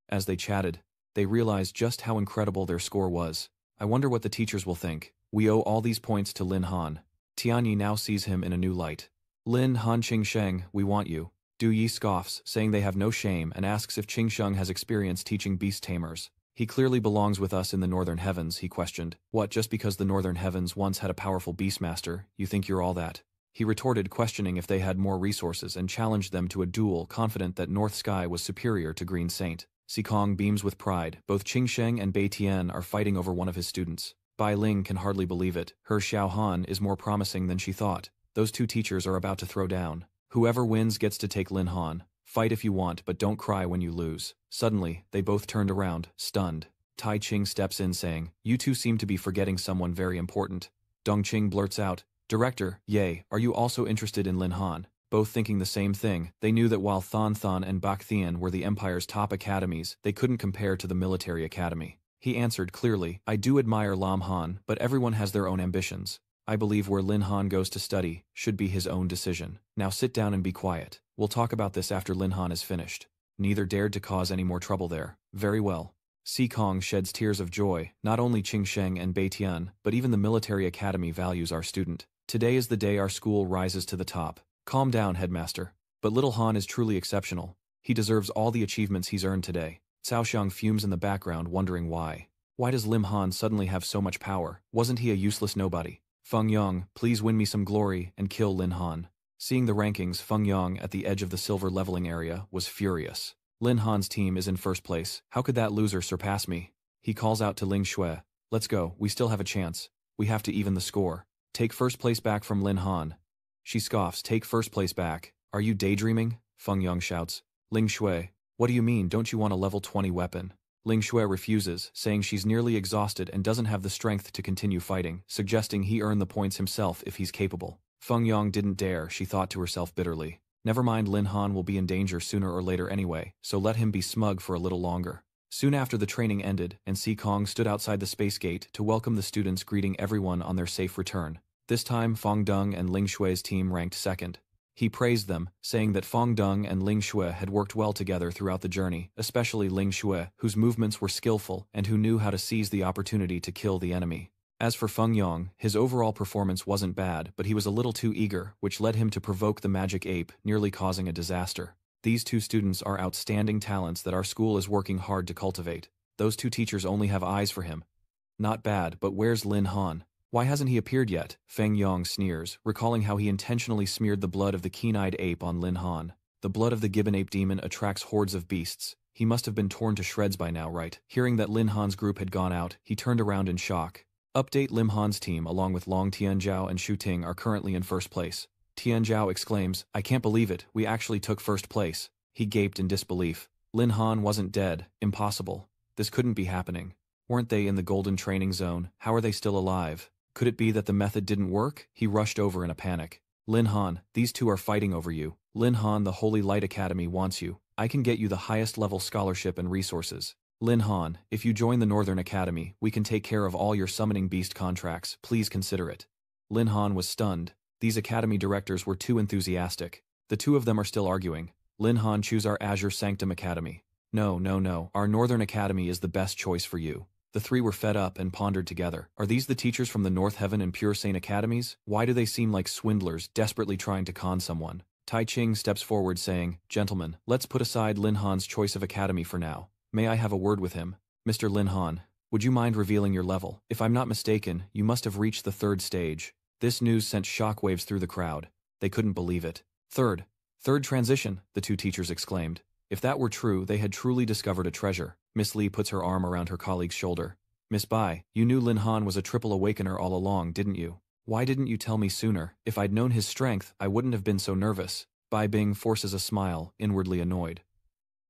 [SPEAKER 1] As they chatted, they realized just how incredible their score was. "I wonder what the teachers will think. We owe all these points to Lin Han." Tianyi now sees him in a new light. "Lin Han Qingsheng, we want you." Du Yi scoffs, saying they have no shame, and asks if Qingsheng has experience teaching beast tamers. "He clearly belongs with us in the Northern Heavens," he questioned. "What, just because the Northern Heavens once had a powerful beastmaster, you think you're all that?" He retorted, questioning if they had more resources, and challenged them to a duel, confident that North Sky was superior to Green Saint. Sikong beams with pride. Both Qingsheng and Bei Tian are fighting over one of his students. Bai Ling can hardly believe it. Her Xiaohan is more promising than she thought. Those two teachers are about to throw down. Whoever wins gets to take Lin Han. Fight if you want, but don't cry when you lose. Suddenly, they both turned around, stunned. Tai Ching steps in saying, "You two seem to be forgetting someone very important." Dong Qing blurts out, "Director, Ye, are you also interested in Lin Han?" Both thinking the same thing, they knew that while Than Than and Bak Thian were the Empire's top academies, they couldn't compare to the military academy. He answered clearly, "I do admire Lam Han, but everyone has their own ambitions. I believe where Lin Han goes to study should be his own decision. Now sit down and be quiet. We'll talk about this after Lin Han is finished." Neither dared to cause any more trouble there. "Very well." Si Kong sheds tears of joy. Not only Qingsheng and Bei Tian, but even the military academy values our student. "Today is the day our school rises to the top." "Calm down, headmaster." "But little Han is truly exceptional. He deserves all the achievements he's earned today." Cao Xiang fumes in the background, wondering why. Why does Lim Han suddenly have so much power? Wasn't he a useless nobody? "Feng Yang, please win me some glory and kill Lin Han." Seeing the rankings, Feng Yang, at the edge of the silver leveling area, was furious. Lin Han's team is in first place. How could that loser surpass me? He calls out to Ling Shui. "Let's go, we still have a chance. We have to even the score. Take first place back from Lin Han." She scoffs, "Take first place back. Are you daydreaming?" Feng Yang shouts. Ling Shui, "What do you mean, don't you want a level 20 weapon?" Ling Shui refuses, saying she's nearly exhausted and doesn't have the strength to continue fighting, suggesting he earn the points himself if he's capable. Feng Yang didn't dare, she thought to herself bitterly. Never mind, Lin Han will be in danger sooner or later anyway, so let him be smug for a little longer. Soon after the training ended, and Si Kong stood outside the space gate to welcome the students, greeting everyone on their safe return. This time, Fong Deng and Ling Shui's team ranked second. He praised them, saying that Fong Deng and Ling Shui had worked well together throughout the journey, especially Ling Shui, whose movements were skillful and who knew how to seize the opportunity to kill the enemy. As for Feng Yang, his overall performance wasn't bad, but he was a little too eager, which led him to provoke the magic ape, nearly causing a disaster. These two students are outstanding talents that our school is working hard to cultivate. Those two teachers only have eyes for him. Not bad, but where's Lin Han? Why hasn't he appeared yet? Feng Yang sneers, recalling how he intentionally smeared the blood of the keen-eyed ape on Lin Han. The blood of the gibbon ape demon attracts hordes of beasts. He must have been torn to shreds by now, right? Hearing that Lin Han's group had gone out, he turned around in shock. Update: Lim Han's team, along with Long Tianjiao and Shu Ting, are currently in first place. Tianjiao exclaims, "I can't believe it, we actually took first place." He gaped in disbelief. Lin Han wasn't dead. Impossible. This couldn't be happening. Weren't they in the golden training zone? How are they still alive? Could it be that the method didn't work? He rushed over in a panic. "Lin Han, these two are fighting over you. Lin Han, the Holy Light Academy wants you. I can get you the highest level scholarship and resources. Lin Han, if you join the Northern Academy, we can take care of all your summoning beast contracts. Please consider it." Lin Han was stunned. These academy directors were too enthusiastic. The two of them are still arguing. "Lin Han, choose our Azure Sanctum Academy." No. Our Northern Academy is the best choice for you." The three were fed up and pondered together. Are these the teachers from the North Heaven and Pure Saint Academies? Why do they seem like swindlers desperately trying to con someone? Tai Ching steps forward saying, "Gentlemen, let's put aside Lin Han's choice of academy for now. May I have a word with him? Mr. Lin Han, would you mind revealing your level? If I'm not mistaken, you must have reached the 3rd stage." This news sent shockwaves through the crowd. They couldn't believe it. Third transition, the two teachers exclaimed. If that were true, they had truly discovered a treasure. Miss Lee puts her arm around her colleague's shoulder. "Miss Bai, you knew Lin Han was a triple awakener all along, didn't you? Why didn't you tell me sooner? If I'd known his strength, I wouldn't have been so nervous." Bai Bing forces a smile, inwardly annoyed.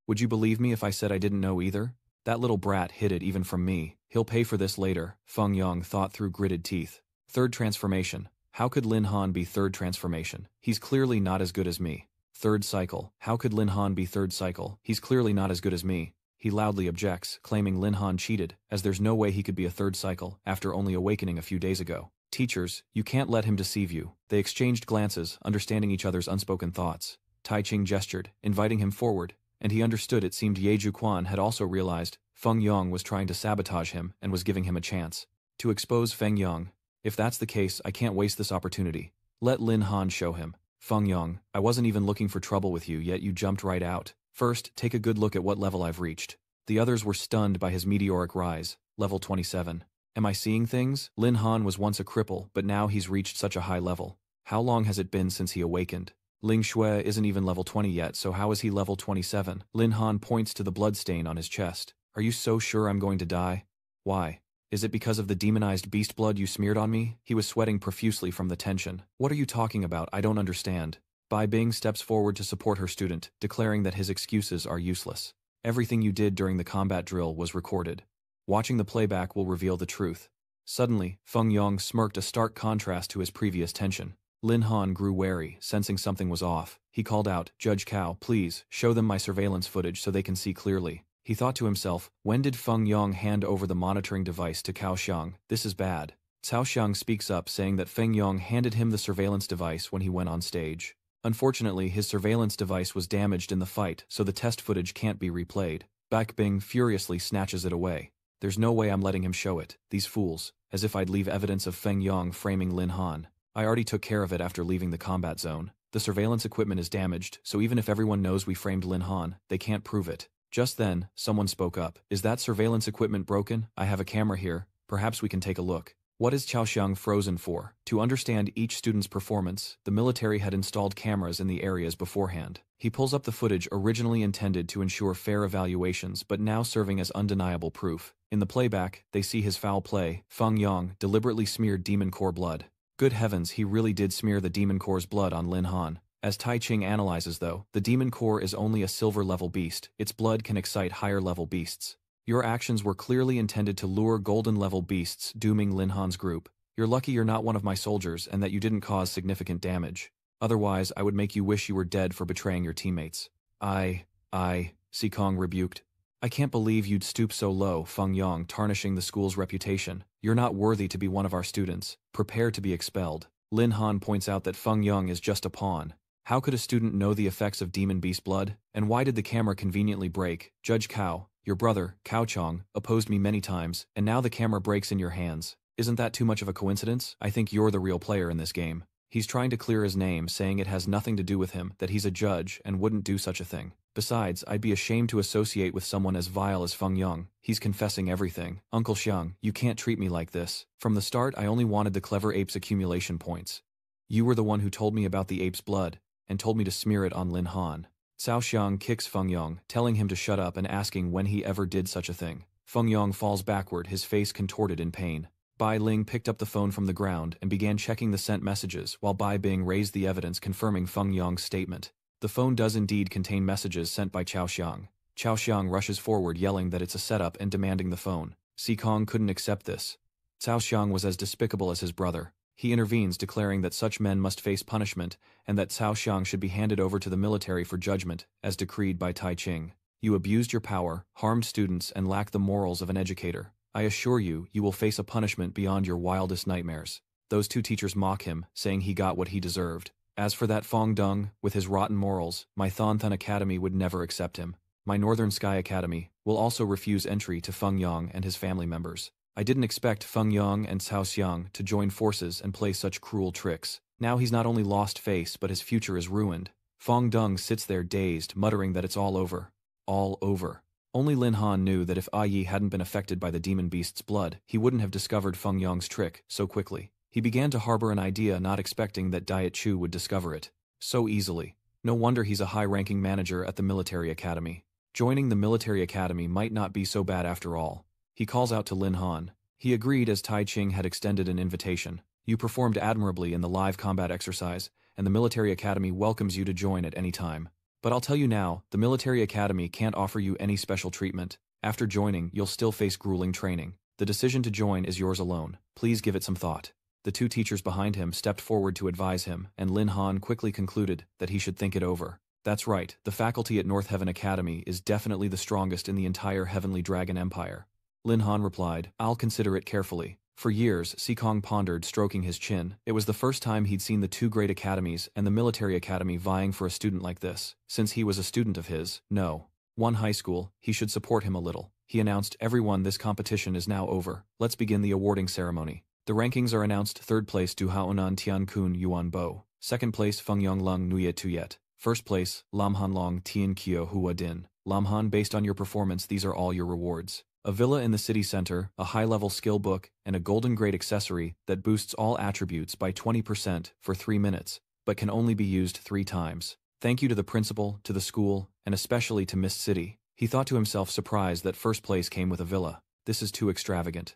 [SPEAKER 1] "Would you believe me if I said I didn't know either? That little brat hid it even from me. He'll pay for this later," Feng Yong thought through gritted teeth. Third transformation. How could Lin Han be 3rd transformation? He's clearly not as good as me. 3rd cycle. How could Lin Han be 3rd cycle? He's clearly not as good as me. He loudly objects, claiming Lin Han cheated, as there's no way he could be a 3rd cycle after only awakening a few days ago. Teachers, you can't let him deceive you. They exchanged glances, understanding each other's unspoken thoughts. Tai Ching gestured, inviting him forward, and he understood it seemed Ye Juquan had also realized Feng Yong was trying to sabotage him and was giving him a chance to expose Feng Yong. If that's the case, I can't waste this opportunity. Let Lin Han show him. Feng Yong, I wasn't even looking for trouble with you, yet you jumped right out. First, take a good look at what level I've reached. The others were stunned by his meteoric rise. Level 27. Am I seeing things? Lin Han was once a cripple, but now he's reached such a high level. How long has it been since he awakened? Ling Shui isn't even level 20 yet, so how is he level 27? Lin Han points to the bloodstain on his chest. Are you so sure I'm going to die? Why? Is it because of the demonized beast blood you smeared on me? He was sweating profusely from the tension. What are you talking about? I don't understand. Bai Bing steps forward to support her student, declaring that his excuses are useless. Everything you did during the combat drill was recorded. Watching the playback will reveal the truth. Suddenly, Feng Yong smirked, a stark contrast to his previous tension. Lin Han grew wary, sensing something was off. He called out, "Judge Cao, please, show them my surveillance footage so they can see clearly." He thought to himself, when did Feng Yong hand over the monitoring device to Cao Xiang? This is bad. Cao Xiang speaks up, saying that Feng Yong handed him the surveillance device when he went on stage. Unfortunately, his surveillance device was damaged in the fight, so the test footage can't be replayed. Bai Bing furiously snatches it away. There's no way I'm letting him show it. These fools. As if I'd leave evidence of Feng Yong framing Lin Han. I already took care of it after leaving the combat zone. The surveillance equipment is damaged, so even if everyone knows we framed Lin Han, they can't prove it. Just then, someone spoke up. Is that surveillance equipment broken? I have a camera here. Perhaps we can take a look. What is Cao Xiang frozen for? To understand each student's performance, the military had installed cameras in the areas beforehand. He pulls up the footage originally intended to ensure fair evaluations but now serving as undeniable proof. In the playback, they see his foul play. Feng Yong deliberately smeared Demon Core blood. Good heavens, he really did smear the Demon Core's blood on Lin Han. As Tai Ching analyzes though, the Demon Core is only a silver-level beast. Its blood can excite higher-level beasts. Your actions were clearly intended to lure golden-level beasts, dooming Lin Han's group. You're lucky you're not one of my soldiers and that you didn't cause significant damage. Otherwise, I would make you wish you were dead for betraying your teammates. Sikong rebuked. I can't believe you'd stoop so low, Feng Yong, tarnishing the school's reputation. You're not worthy to be one of our students. Prepare to be expelled. Lin Han points out that Feng Yong is just a pawn. How could a student know the effects of demon beast blood? And why did the camera conveniently break? Judge Cao, your brother, Cao Chong, opposed me many times, and now the camera breaks in your hands. Isn't that too much of a coincidence? I think you're the real player in this game. He's trying to clear his name, saying it has nothing to do with him, that he's a judge and wouldn't do such a thing. Besides, I'd be ashamed to associate with someone as vile as Feng Yong. He's confessing everything. Uncle Xiang, you can't treat me like this. From the start, I only wanted the clever ape's accumulation points. You were the one who told me about the ape's blood, and told me to smear it on Lin Han. Cao Xiang kicks Feng Yong, telling him to shut up and asking when he ever did such a thing. Feng Yong falls backward, his face contorted in pain. Bai Ling picked up the phone from the ground and began checking the sent messages while Bai Bing raised the evidence confirming Feng Yong's statement. The phone does indeed contain messages sent by Cao Xiang. Cao Xiang rushes forward yelling that it's a setup and demanding the phone. Sikong couldn't accept this. Cao Xiang was as despicable as his brother. He intervenes, declaring that such men must face punishment and that Cao Xiang should be handed over to the military for judgment, as decreed by Tai Ching. You abused your power, harmed students, and lacked the morals of an educator. I assure you, you will face a punishment beyond your wildest nightmares. Those two teachers mock him, saying he got what he deserved. As for that Fong Dung, with his rotten morals, my Thanthan Academy would never accept him. my Northern Sky Academy, will also refuse entry to Feng Yang and his family members. I didn't expect Feng Yang and Cao Xiang to join forces and play such cruel tricks. Now he's not only lost face but his future is ruined. Feng Deng sits there dazed, muttering that it's all over. All over. Only Lin Han knew that if Yi hadn't been affected by the demon beast's blood, he wouldn't have discovered Feng Yang's trick so quickly. He began to harbor an idea, not expecting that Diet Chu would discover it so easily. No wonder he's a high-ranking manager at the military academy. Joining the military academy might not be so bad after all. He calls out to Lin Han. He agreed as Tai Ching had extended an invitation. You performed admirably in the live combat exercise, and the military academy welcomes you to join at any time. But I'll tell you now, the military academy can't offer you any special treatment. After joining, you'll still face grueling training. The decision to join is yours alone. Please give it some thought. The two teachers behind him stepped forward to advise him, and Lin Han quickly concluded that he should think it over. That's right, the faculty at North Heaven Academy is definitely the strongest in the entire Heavenly Dragon Empire. Lin Han replied, I'll consider it carefully. For years, Sikong pondered, stroking his chin. It was the first time he'd seen the two great academies and the military academy vying for a student like this. Since he was a student of his, one high school, he should support him a little. He announced, everyone, this competition is now over. Let's begin the awarding ceremony. The rankings are announced. Third place Du Haonan Tian Kun Yuan Bo. Second place Feng Yong Lung Nuye Tuyet. First place Lam Han Long Tian Kyo Hua Din. Lam Han, based on your performance, these are all your rewards. A villa in the city center, a high-level skill book, and a golden grade accessory that boosts all attributes by 20% for 3 minutes, but can only be used 3 times. Thank you to the principal, to the school, and especially to Mist City. He thought to himself, surprised that first place came with a villa. This is too extravagant.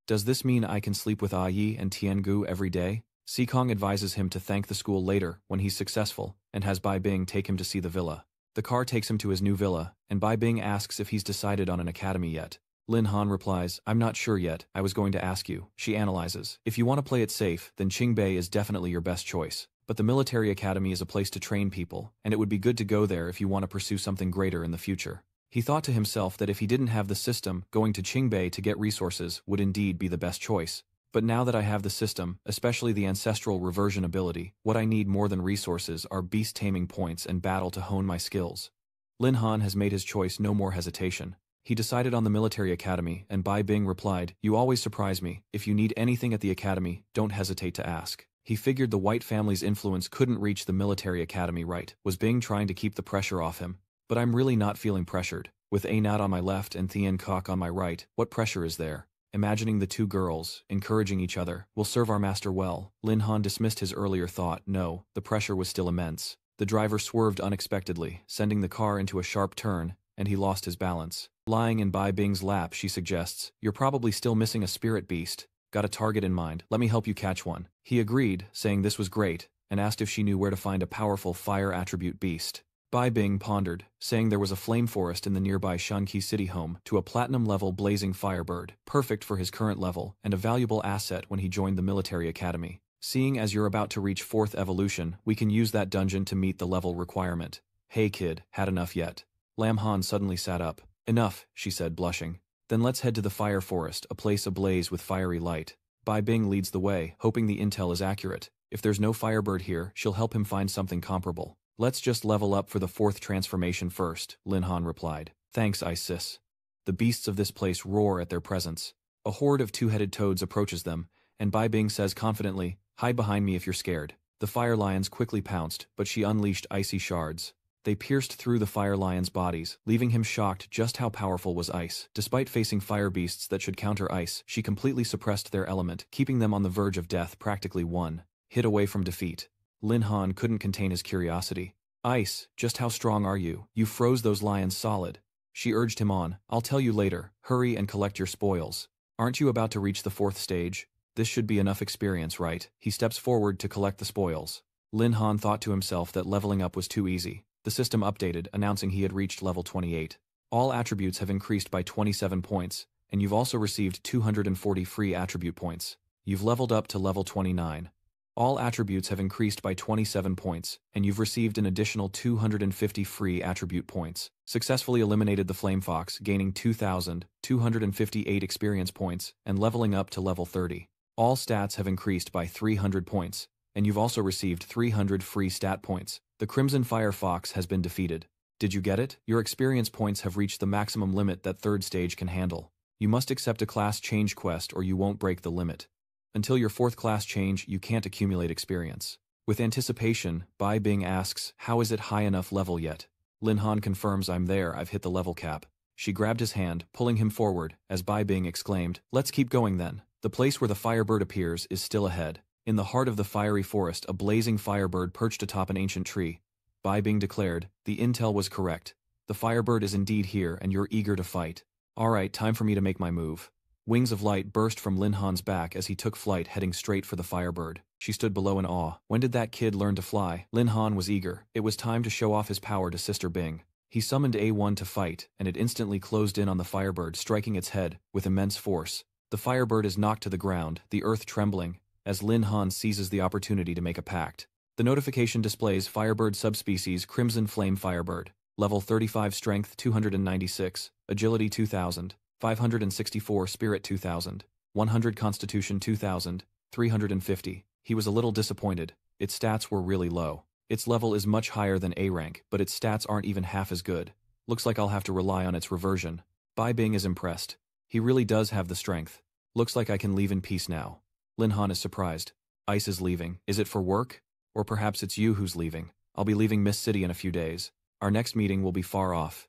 [SPEAKER 1] Does this mean I can sleep with Yi and Tiangu every day? Sikong advises him to thank the school later when he's successful, and has Bai Bing take him to see the villa. The car takes him to his new villa, and Bai Bing asks if he's decided on an academy yet. Lin Han replies, I'm not sure yet, I was going to ask you. She analyzes. If you want to play it safe, then Qingbei is definitely your best choice. But the military academy is a place to train people, and it would be good to go there if you want to pursue something greater in the future. He thought to himself that if he didn't have the system, going to Qingbei to get resources would indeed be the best choice. But now that I have the system, especially the ancestral reversion ability, what I need more than resources are beast taming points and battle to hone my skills. Lin Han has made his choice, no more hesitation. He decided on the military academy, and Bai Bing replied, You always surprise me. If you need anything at the academy, don't hesitate to ask. He figured the White family's influence couldn't reach the military academy, right? Was Bing trying to keep the pressure off him? But I'm really not feeling pressured. With Anat on my left and Thien Kok on my right, what pressure is there? Imagining the two girls, encouraging each other, will serve our master well. Lin Han dismissed his earlier thought. No, the pressure was still immense. The driver swerved unexpectedly, sending the car into a sharp turn, and he lost his balance. Lying in Bai Bing's lap, she suggests, You're probably still missing a spirit beast. Got a target in mind, let me help you catch one. He agreed, saying this was great, and asked if she knew where to find a powerful fire attribute beast. Bai Bing pondered, saying there was a flame forest in the nearby Shanqi city home to a platinum-level blazing firebird, perfect for his current level, and a valuable asset when he joined the military academy. Seeing as you're about to reach 4th evolution, we can use that dungeon to meet the level requirement. Hey kid, had enough yet? Lam Han suddenly sat up. Enough, she said, blushing. Then let's head to the fire forest, a place ablaze with fiery light. Bai Bing leads the way, hoping the intel is accurate. If there's no firebird here, she'll help him find something comparable. Let's just level up for the 4th transformation first, Lin Han replied. Thanks, Isis. The beasts of this place roar at their presence. A horde of 2-headed toads approaches them, and Bai Bing says confidently, Hide behind me if you're scared. The fire lions quickly pounced, but she unleashed icy shards. They pierced through the fire lions' bodies, leaving him shocked just how powerful was ice. Despite facing fire beasts that should counter ice, she completely suppressed their element, keeping them on the verge of death, practically 1 hit away from defeat. Lin Han couldn't contain his curiosity. Ice, just how strong are you? You froze those lions solid. She urged him on. I'll tell you later. Hurry and collect your spoils. Aren't you about to reach the 4th stage? This should be enough experience, right? He steps forward to collect the spoils. Lin Han thought to himself that leveling up was too easy. The system updated, announcing he had reached level 28. All attributes have increased by 27 points, and you've also received 240 free attribute points. You've leveled up to level 29. All attributes have increased by 27 points, and you've received an additional 250 free attribute points. Successfully eliminated the Flame Fox, gaining 2,258 experience points, and leveling up to level 30. All stats have increased by 300 points, and you've also received 300 free stat points. The Crimson Fire Fox has been defeated. Did you get it? Your experience points have reached the maximum limit that third stage can handle. You must accept a class change quest or you won't break the limit. Until your fourth class change, you can't accumulate experience. With anticipation, Bai Bing asks, how is it high enough level yet? Lin Han confirms, I'm there, I've hit the level cap. She grabbed his hand, pulling him forward, as Bai Bing exclaimed, let's keep going then. The place where the firebird appears is still ahead. In the heart of the fiery forest, a blazing firebird perched atop an ancient tree. Bai Bing declared, the intel was correct. The firebird is indeed here and you're eager to fight. Alright, time for me to make my move. Wings of light burst from Lin Han's back as he took flight, heading straight for the firebird. She stood below in awe. When did that kid learn to fly? Lin Han was eager. It was time to show off his power to Sister Bing. He summoned A1 to fight, and it instantly closed in on the firebird, striking its head with immense force. The firebird is knocked to the ground, the earth trembling, as Lin Han seizes the opportunity to make a pact. The notification displays Firebird subspecies Crimson Flame Firebird. Level 35 Strength 296, Agility 2000, 564 Spirit 2000, 100 Constitution 2000, 350. He was a little disappointed. Its stats were really low. Its level is much higher than A rank, but its stats aren't even half as good. Looks like I'll have to rely on its reversion. Bai Bing is impressed. He really does have the strength. Looks like I can leave in peace now. Lin Han is surprised. Ice is leaving. Is it for work? Or perhaps it's you who's leaving. I'll be leaving Mist City in a few days. Our next meeting will be far off.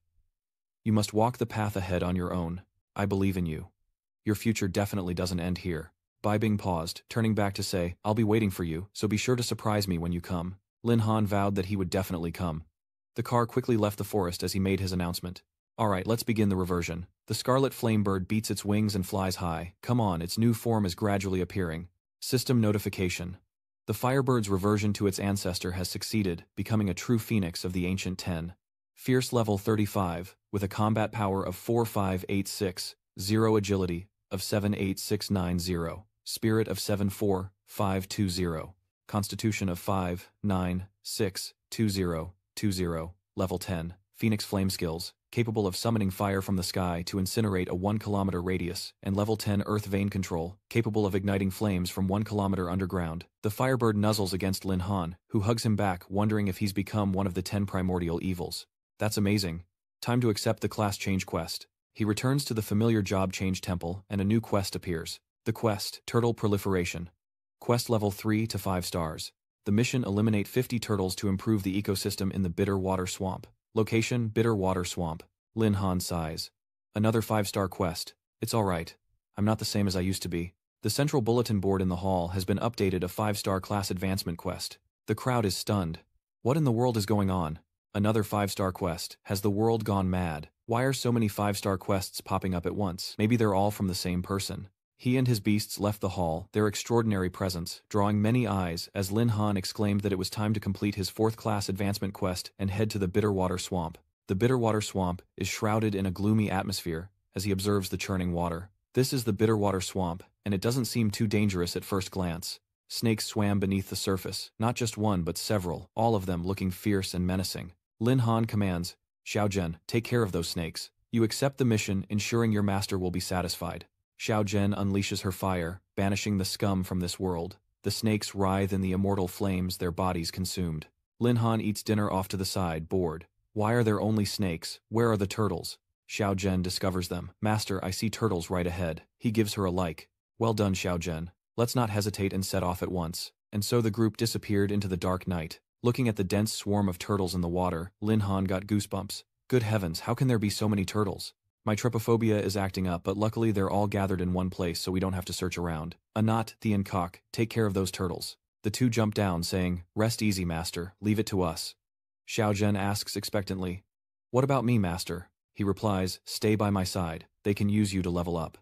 [SPEAKER 1] You must walk the path ahead on your own. I believe in you. Your future definitely doesn't end here. Bai Bing paused, turning back to say, I'll be waiting for you, so be sure to surprise me when you come. Lin Han vowed that he would definitely come. The car quickly left the forest as he made his announcement. Alright, let's begin the reversion. The scarlet flame bird beats its wings and flies high. Come on, its new form is gradually appearing. System notification. The firebird's reversion to its ancestor has succeeded, becoming a true phoenix of the ancient 10. Fierce level 35, with a combat power of 4586, 0 agility of 78690, spirit of 74520, constitution of 5962020, level 10, phoenix flame skills, capable of summoning fire from the sky to incinerate a 1 kilometer radius, and level 10 earth vein control, capable of igniting flames from 1 kilometer underground. The firebird nuzzles against Lin Han, who hugs him back, wondering if he's become one of the 10 primordial evils. That's amazing. Time to accept the class change quest. He returns to the familiar job change temple, and a new quest appears. The quest, Turtle Proliferation. Quest level 3 to 5 stars. The mission, eliminate 50 turtles to improve the ecosystem in the Bitter Water Swamp. Location, Bitter Water Swamp. Lin Han sighs. Another 5-star quest. It's alright. I'm not the same as I used to be. The central bulletin board in the hall has been updated, a 5-star class advancement quest. The crowd is stunned. What in the world is going on? Another 5-star quest. Has the world gone mad? Why are so many 5-star quests popping up at once? Maybe they're all from the same person. He and his beasts left the hall, their extraordinary presence drawing many eyes as Lin Han exclaimed that it was time to complete his 4th class advancement quest and head to the Bitterwater Swamp. The Bitterwater Swamp is shrouded in a gloomy atmosphere as he observes the churning water. This is the Bitterwater Swamp, and it doesn't seem too dangerous at first glance. Snakes swam beneath the surface, not just one but several, all of them looking fierce and menacing. Lin Han commands, Xiao Zhen, take care of those snakes. You accept the mission, ensuring your master will be satisfied. Xiao Zhen unleashes her fire, banishing the scum from this world. The snakes writhe in the immortal flames, their bodies consumed. Lin Han eats dinner off to the side, bored. Why are there only snakes? Where are the turtles? Xiao Zhen discovers them. Master, I see turtles right ahead. He gives her a like. Well done, Xiao Zhen. Let's not hesitate and set off at once. And so the group disappeared into the dark night. Looking at the dense swarm of turtles in the water, Lin Han got goosebumps. Good heavens, how can there be so many turtles? My trypophobia is acting up, but luckily they're all gathered in one place so we don't have to search around. Anat, the Cock, take care of those turtles. The two jump down, saying, Rest easy, master, leave it to us. Xiao Zhen asks expectantly, What about me, master? He replies, Stay by my side, they can use you to level up.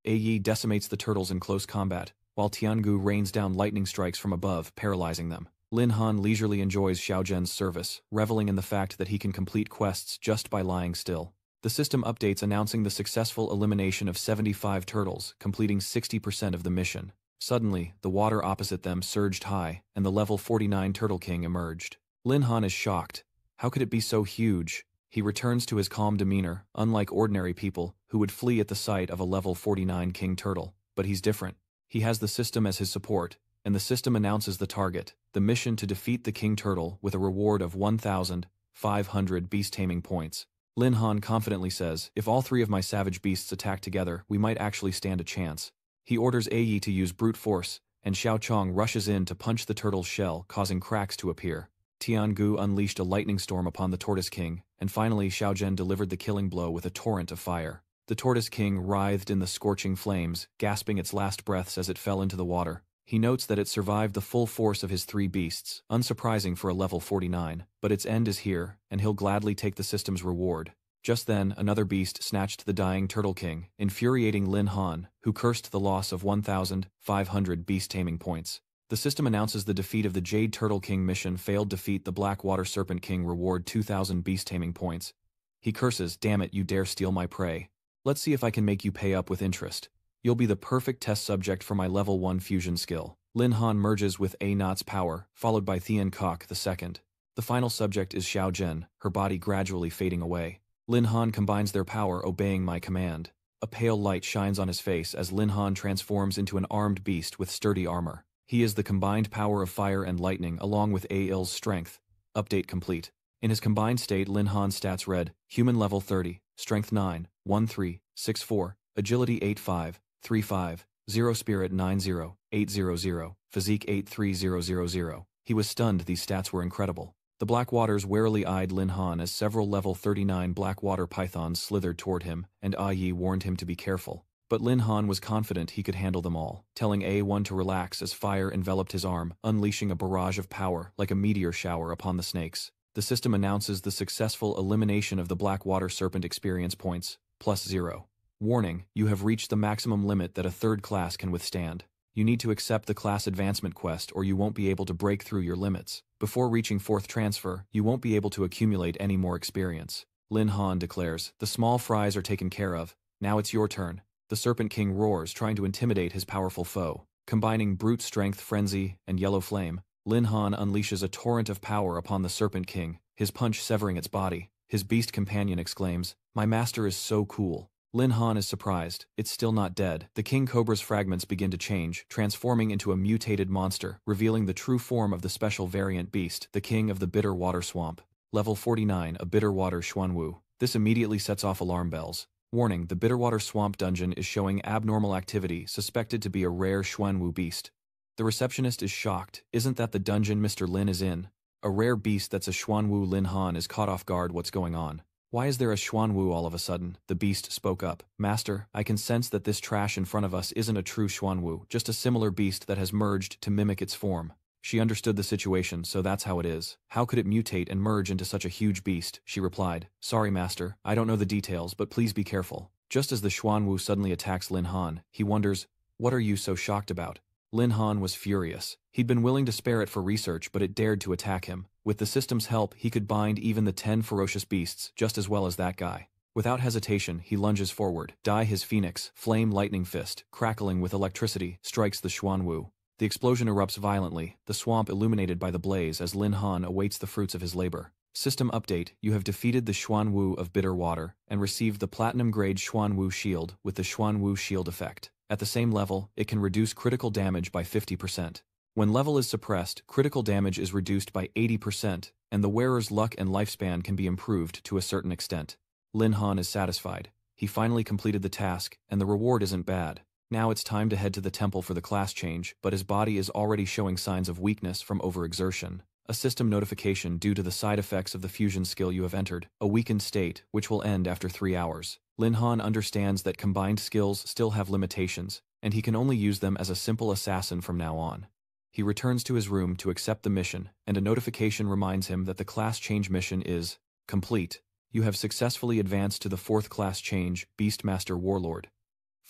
[SPEAKER 1] Yi decimates the turtles in close combat, while Tiangu rains down lightning strikes from above, paralyzing them. Lin Han leisurely enjoys Xiao Zhen's service, reveling in the fact that he can complete quests just by lying still. The system updates announcing the successful elimination of 75 turtles, completing 60% of the mission. Suddenly, the water opposite them surged high, and the level 49 Turtle King emerged. Lin Han is shocked. How could it be so huge? He returns to his calm demeanor, unlike ordinary people, who would flee at the sight of a level 49 King Turtle. But he's different. He has the system as his support, and the system announces the target, the mission to defeat the King Turtle with a reward of 1,000 500 beast taming points. Lin Han confidently says, if all 3 of my savage beasts attack together, we might actually stand a chance. He orders Yi to use brute force, and Xiao Chong rushes in to punch the turtle's shell, causing cracks to appear. Tian Gu unleashed a lightning storm upon the Tortoise King, and finally Xiao Zhen delivered the killing blow with a torrent of fire. The Tortoise King writhed in the scorching flames, gasping its last breaths as it fell into the water. He notes that it survived the full force of his 3 beasts, unsurprising for a level 49, but its end is here, and he'll gladly take the system's reward. Just then, another beast snatched the dying Turtle King, infuriating Lin Han, who cursed the loss of 1,500 beast taming points. The system announces the defeat of the Jade Turtle King mission failed. Defeat the Black Water Serpent King, reward 2,000 beast taming points. He curses, damn it, you dare steal my prey. Let's see if I can make you pay up with interest. You'll be the perfect test subject for my level 1 fusion skill. Lin Han merges with A Not's power, followed by Thien Kok II. The final subject is Xiao Zhen, her body gradually fading away. Lin Han combines their power, obeying my command. A pale light shines on his face as Lin Han transforms into an armed beast with sturdy armor. He is the combined power of fire and lightning along with Ail's strength. Update complete. In his combined state, Lin Han's stats read, Human level 30, Strength 9, 13, 64, Agility 85, 35, 0 Spirit 90, 800, Physique 83000. He was stunned. These stats were incredible. The Black Waters warily eyed Lin Han as several level 39 Blackwater pythons slithered toward him, and Yi warned him to be careful. But Lin Han was confident he could handle them all, telling A1 to relax as fire enveloped his arm, unleashing a barrage of power like a meteor shower upon the snakes. The system announces the successful elimination of the Blackwater Serpent experience points, +0. Warning, you have reached the maximum limit that a 3rd class can withstand. You need to accept the class advancement quest or you won't be able to break through your limits. Before reaching 4th transfer, you won't be able to accumulate any more experience. Lin Han declares, the small fries are taken care of, now it's your turn. The Serpent King roars, trying to intimidate his powerful foe. Combining brute strength, frenzy, and yellow flame, Lin Han unleashes a torrent of power upon the Serpent King, his punch severing its body. His beast companion exclaims, my master is so cool. Lin Han is surprised. It's still not dead. The King Cobra's fragments begin to change, transforming into a mutated monster, revealing the true form of the special variant beast, the King of the Bitter Water Swamp. Level 49, a Bitter Water Xuanwu. This immediately sets off alarm bells. Warning, the Bitterwater Swamp dungeon is showing abnormal activity suspected to be a rare Xuanwu beast. The receptionist is shocked. Isn't that the dungeon Mr. Lin is in? A rare beast that's a Xuanwu. Lin Han is caught off guard. What's going on? Why is there a Xuanwu all of a sudden? The beast spoke up. Master, I can sense that this trash in front of us isn't a true Xuanwu, just a similar beast that has merged to mimic its form. She understood the situation, so that's how it is. How could it mutate and merge into such a huge beast? She replied. Sorry, Master, I don't know the details, but please be careful. Just as the Xuanwu suddenly attacks Lin Han, he wonders, what are you so shocked about? Lin Han was furious. He'd been willing to spare it for research, but it dared to attack him. With the system's help, he could bind even the 10 ferocious beasts just as well as that guy. Without hesitation, he lunges forward. His phoenix, flame lightning fist, crackling with electricity, strikes the Xuanwu. The explosion erupts violently, the swamp illuminated by the blaze as Lin Han awaits the fruits of his labor. System update, you have defeated the Xuanwu of Bitter Water and received the Platinum-grade Xuanwu Shield with the Xuanwu Shield effect. At the same level, it can reduce critical damage by 50%. When level is suppressed, critical damage is reduced by 80%, and the wearer's luck and lifespan can be improved to a certain extent. Lin Han is satisfied. He finally completed the task, and the reward isn't bad. Now it's time to head to the temple for the class change, but his body is already showing signs of weakness from overexertion. A system notification due to the side effects of the fusion skill you have entered, a weakened state, which will end after 3 hours. Lin Han understands that combined skills still have limitations, and he can only use them as a simple assassin from now on. He returns to his room to accept the mission, and a notification reminds him that the class change mission is complete. You have successfully advanced to the 4th class change, Beastmaster Warlord.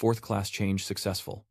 [SPEAKER 1] 4th class change successful.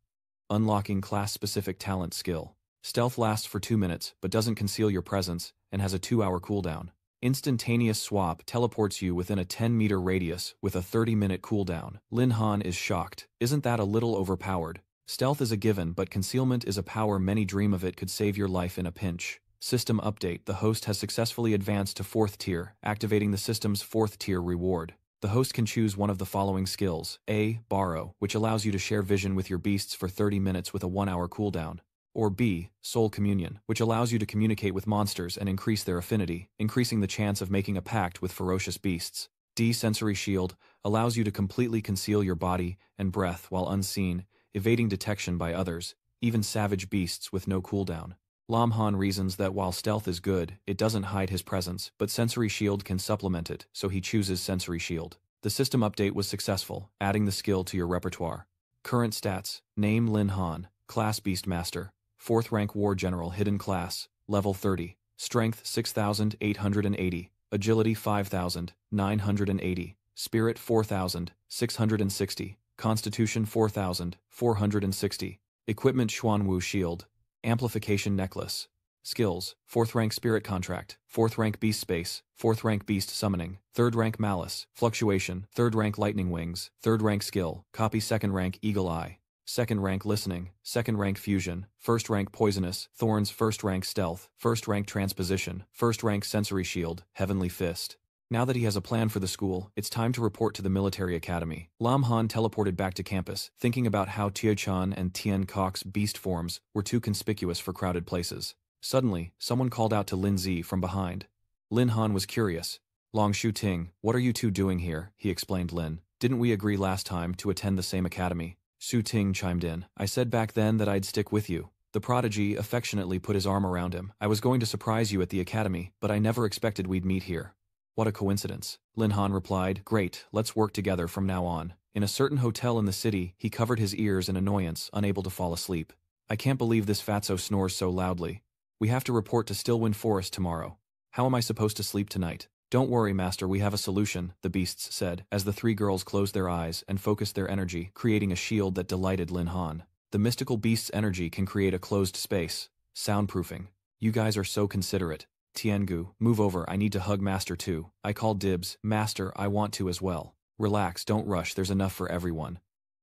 [SPEAKER 1] Unlocking class-specific talent skill. Stealth lasts for 2 minutes, but doesn't conceal your presence, and has a 2-hour cooldown. Instantaneous swap teleports you within a 10-meter radius with a 30-minute cooldown. Lin Han is shocked. Isn't that a little overpowered? Stealth is a given, but concealment is a power many dream of. It could save your life in a pinch. System update, the host has successfully advanced to 4th tier, activating the system's 4th tier reward. The host can choose one of the following skills. A. Borrow, which allows you to share vision with your beasts for 30 minutes with a 1-hour cooldown. Or B. Soul communion, which allows you to communicate with monsters and increase their affinity, increasing the chance of making a pact with ferocious beasts. D. Sensory shield, allows you to completely conceal your body and breath while unseen, evading detection by others, even savage beasts with no cooldown. Lam Han reasons that while stealth is good, it doesn't hide his presence, but sensory shield can supplement it, so he chooses sensory shield. The system update was successful, adding the skill to your repertoire. Current stats: Name Lin Han, Class Beastmaster, 4th rank War General Hidden Class, Level 30, Strength 6,880, Agility 5,980, Spirit 4,660, Constitution 4,460, Equipment Xuanwu Shield, Amplification Necklace. Skills: 4th rank Spirit Contract, 4th rank Beast Space, 4th rank Beast Summoning, 3rd rank Malice, Fluctuation, 3rd rank Lightning Wings, 3rd rank Skill, Copy 2nd rank Eagle Eye, 2nd rank Listening, 2nd rank Fusion, 1st rank Poisonous, Thorns, 1st rank Stealth, 1st rank Transposition, 1st rank Sensory Shield, Heavenly Fist. Now that he has a plan for the school, it's time to report to the military academy. Lam Han teleported back to campus, thinking about how Tio-chan and Tien Kok's beast forms were too conspicuous for crowded places. Suddenly, someone called out to Lin Zi from behind. Lin Han was curious. Long Shu Ting, what are you two doing here? He explained. Lin, didn't we agree last time to attend the same academy? Su Ting chimed in. I said back then that I'd stick with you. The prodigy affectionately put his arm around him. I was going to surprise you at the academy, but I never expected we'd meet here. What a coincidence. Lin Han replied. Great, let's work together from now on. In a certain hotel in the city, he covered his ears in annoyance, unable to fall asleep. I can't believe this fatso snores so loudly. We have to report to Stillwind Forest tomorrow. How am I supposed to sleep tonight? Don't worry, Master, we have a solution, the beasts said, as the three girls closed their eyes and focused their energy, creating a shield that delighted Lin Han. The mystical beast's energy can create a closed space. Soundproofing. You guys are so considerate. Tiangu, move over, I need to hug Master too. I call dibs. Master, I want to as well. Relax, don't rush, there's enough for everyone.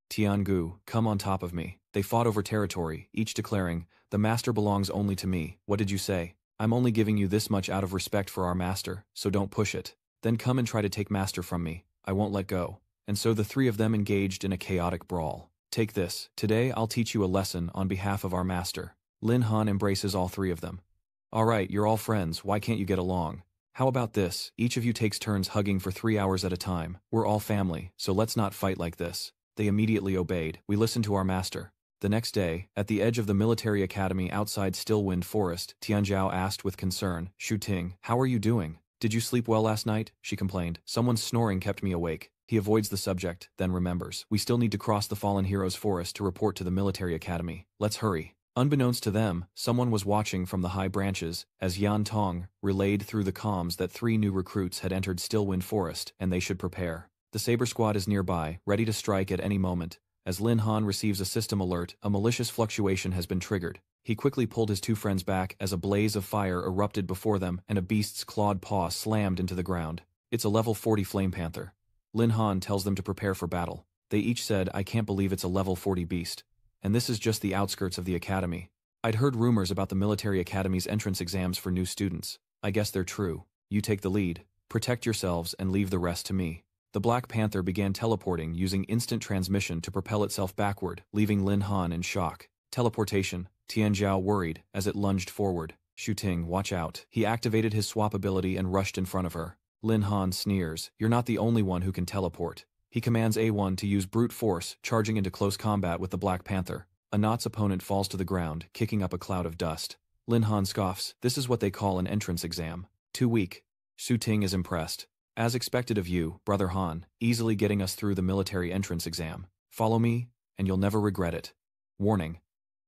[SPEAKER 1] Tiangu, come on top of me. They fought over territory, each declaring, the master belongs only to me. What did you say? I'm only giving you this much out of respect for our master, so don't push it. Then come and try to take master from me. I won't let go. And so the three of them engaged in a chaotic brawl. Take this. Today I'll teach you a lesson on behalf of our master. Lin Han embraces all three of them. Alright, you're all friends, why can't you get along? How about this? Each of you takes turns hugging for 3 hours at a time. We're all family, so let's not fight like this. They immediately obeyed. We listened to our master. The next day, at the edge of the military academy outside Stillwind Forest, Tianzhao asked with concern, Shu Ting, how are you doing? Did you sleep well last night? She complained. Someone's snoring kept me awake. He avoids the subject, then remembers. We still need to cross the Fallen Heroes Forest to report to the military academy. Let's hurry. Unbeknownst to them, someone was watching from the high branches as Yan Tong relayed through the comms that 3 new recruits had entered Stillwind Forest and they should prepare. The Saber Squad is nearby, ready to strike at any moment. As Lin Han receives a system alert, a malicious fluctuation has been triggered. He quickly pulled his 2 friends back as a blaze of fire erupted before them and a beast's clawed paw slammed into the ground. It's a level 40 Flame Panther. Lin Han tells them to prepare for battle. They each said, I can't believe it's a level 40 beast. And this is just the outskirts of the academy. I'd heard rumors about the military academy's entrance exams for new students. I guess they're true. You take the lead. Protect yourselves and leave the rest to me. The Black Panther began teleporting using instant transmission to propel itself backward, leaving Lin Han in shock. Teleportation. Tianzhao worried as it lunged forward. Shu Ting, watch out. He activated his swap ability and rushed in front of her. Lin Han sneers. You're not the only one who can teleport. He commands A1 to use brute force, charging into close combat with the Black Panther. Anat's opponent falls to the ground, kicking up a cloud of dust. Lin Han scoffs. This is what they call an entrance exam. Too weak. Shu Ting is impressed. As expected of you, Brother Han, easily getting us through the military entrance exam. Follow me, and you'll never regret it. Warning.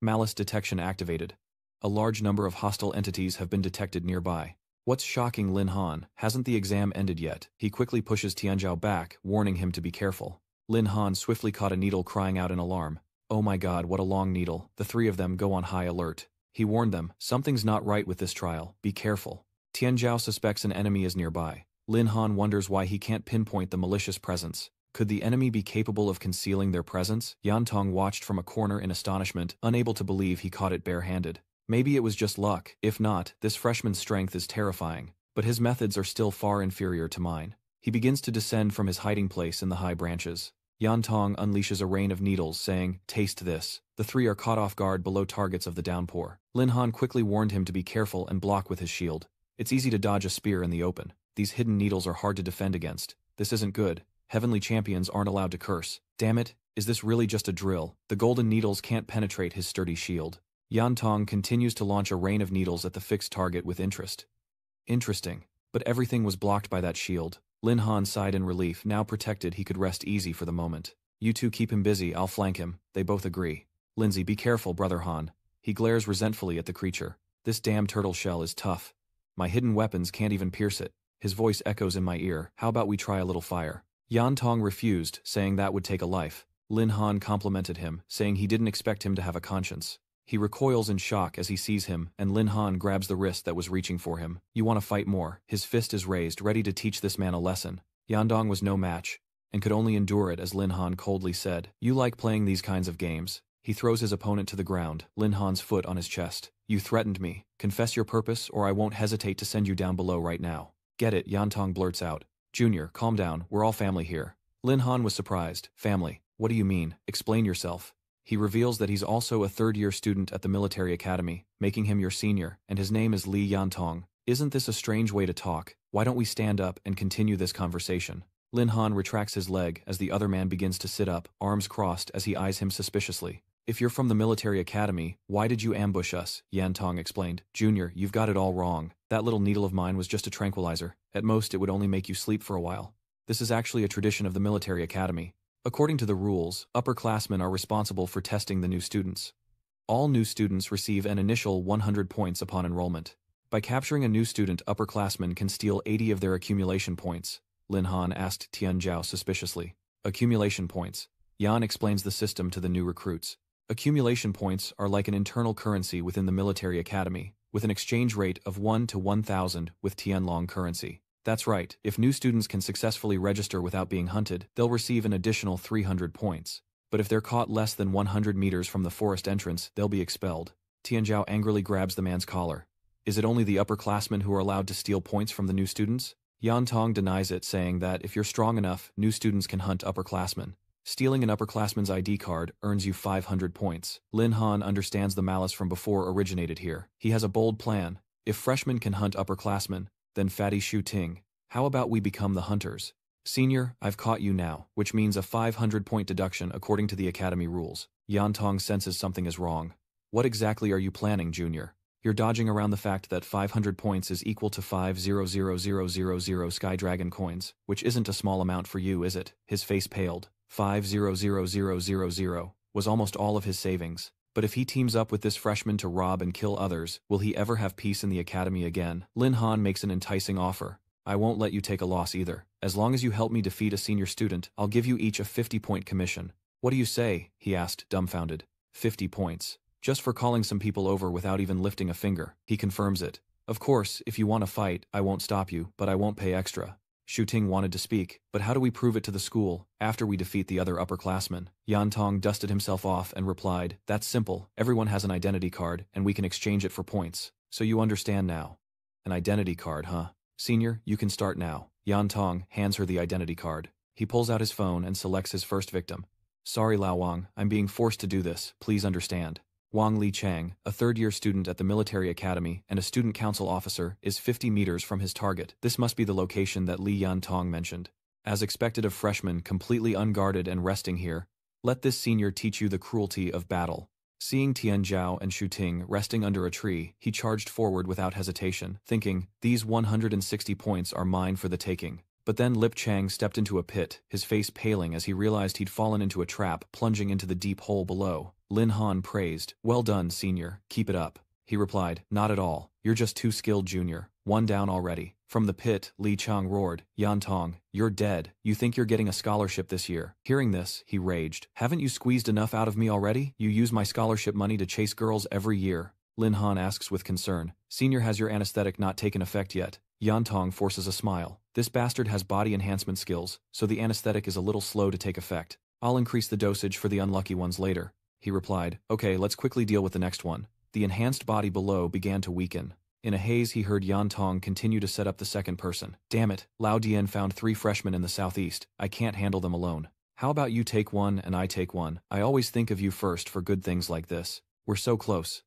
[SPEAKER 1] Malice detection activated. A large number of hostile entities have been detected nearby. What's shocking Lin Han, hasn't the exam ended yet? He quickly pushes Tianzhao back, warning him to be careful. Lin Han swiftly caught a needle crying out in alarm. Oh my god, what a long needle. The 3 of them go on high alert. He warned them, something's not right with this trial, be careful. Tianzhao suspects an enemy is nearby. Lin Han wonders why he can't pinpoint the malicious presence. Could the enemy be capable of concealing their presence? Yan Tong watched from a corner in astonishment, unable to believe he caught it bare-handed. Maybe it was just luck. If not, this freshman's strength is terrifying. But his methods are still far inferior to mine. He begins to descend from his hiding place in the high branches. Yan Tong unleashes a rain of needles, saying, "Taste this." The three are caught off guard below targets of the downpour. Lin Han quickly warned him to be careful and block with his shield. It's easy to dodge a spear in the open. These hidden needles are hard to defend against. This isn't good. Heavenly champions aren't allowed to curse. Damn it, is this really just a drill? The golden needles can't penetrate his sturdy shield. Yan Tong continues to launch a rain of needles at the fixed target with interest. Interesting. But everything was blocked by that shield. Lin Han sighed in relief. Now protected, he could rest easy for the moment. You two keep him busy, I'll flank him. They both agree. Lindsay, be careful, Brother Han. He glares resentfully at the creature. This damn turtle shell is tough. My hidden weapons can't even pierce it. His voice echoes in my ear. How about we try a little fire? Yan Tong refused, saying that would take a life. Lin Han complimented him, saying he didn't expect him to have a conscience. He recoils in shock as he sees him, and Lin Han grabs the wrist that was reaching for him. You want to fight more? His fist is raised, ready to teach this man a lesson. Yan Tong was no match, and could only endure it as Lin Han coldly said, "You like playing these kinds of games." He throws his opponent to the ground, Lin Han's foot on his chest. You threatened me. Confess your purpose, or I won't hesitate to send you down below right now. Get it, Yan Tong blurts out. Junior, calm down, we're all family here. Lin Han was surprised. Family? What do you mean? Explain yourself. He reveals that he's also a third-year student at the military academy, making him your senior, and his name is Li Yan Tong. Isn't this a strange way to talk? Why don't we stand up and continue this conversation? Lin Han retracts his leg as the other man begins to sit up, arms crossed as he eyes him suspiciously. If you're from the military academy, why did you ambush us? Yan Tong explained. Junior, you've got it all wrong. That little needle of mine was just a tranquilizer. At most, it would only make you sleep for a while. This is actually a tradition of the military academy. According to the rules, upperclassmen are responsible for testing the new students. All new students receive an initial 100 points upon enrollment. By capturing a new student, upperclassmen can steal 80 of their accumulation points. Lin Han asked Tian Zhao suspiciously. Accumulation points. Yan explains the system to the new recruits. Accumulation points are like an internal currency within the military academy, with an exchange rate of 1 to 1,000 with Tianlong currency. That's right, if new students can successfully register without being hunted, they'll receive an additional 300 points. But if they're caught less than 100 meters from the forest entrance, they'll be expelled. Tian Zhao angrily grabs the man's collar. Is it only the upperclassmen who are allowed to steal points from the new students? Yan Tong denies it, saying that if you're strong enough, new students can hunt upperclassmen. Stealing an upperclassman's ID card earns you 500 points. Lin Han understands the malice from before originated here. He has a bold plan. If freshmen can hunt upperclassmen, then Fatty Shu Ting. How about we become the hunters? Senior, I've caught you now, which means a 500-point deduction according to the academy rules. Yan Tong senses something is wrong. What exactly are you planning, Junior? You're dodging around the fact that 500 points is equal to 5,000,000 Sky Dragon coins, which isn't a small amount for you, is it? His face paled. 5,000,000 was almost all of his savings. But if he teams up with this freshman to rob and kill others, will he ever have peace in the academy again? Lin Han makes an enticing offer. I won't let you take a loss either. As long as you help me defeat a senior student, I'll give you each a 50-point commission. What do you say? He asked, dumbfounded. 50 points. Just for calling some people over without even lifting a finger. He confirms it. Of course, if you want to fight, I won't stop you, but I won't pay extra. Shu Ting wanted to speak, but how do we prove it to the school, after we defeat the other upperclassmen? Yan Tong dusted himself off and replied, that's simple, everyone has an identity card, and we can exchange it for points. So you understand now. An identity card, huh? Senior, you can start now. Yan Tong hands her the identity card. He pulls out his phone and selects his first victim. Sorry Lao Wang, I'm being forced to do this, please understand. Wang Li Chang, a third-year student at the military academy and a student council officer, is 50 meters from his target. This must be the location that Li Yan Tong mentioned. As expected of freshmen completely unguarded and resting here, let this senior teach you the cruelty of battle. Seeing Tian Zhao and Shu Ting resting under a tree, he charged forward without hesitation, thinking, these 160 points are mine for the taking. But then Lip Chang stepped into a pit, his face paling as he realized he'd fallen into a trap, plunging into the deep hole below. Lin Han praised, well done, senior, keep it up. He replied, not at all, you're just too skilled, junior. One down already. From the pit, Li Chang roared, Yan Tong, you're dead. You think you're getting a scholarship this year. Hearing this, he raged. Haven't you squeezed enough out of me already? You use my scholarship money to chase girls every year. Lin Han asks with concern, senior, has your anesthetic not taken effect yet? Yan Tong forces a smile. This bastard has body enhancement skills, so the anesthetic is a little slow to take effect. I'll increase the dosage for the unlucky ones later. He replied, okay, let's quickly deal with the next one. The enhanced body below began to weaken. In a haze he heard Yan Tong continue to set up the second person. Damn it, Lao Dian found 3 freshmen in the southeast. I can't handle them alone. How about you take one and I take one? I always think of you first for good things like this. We're so close.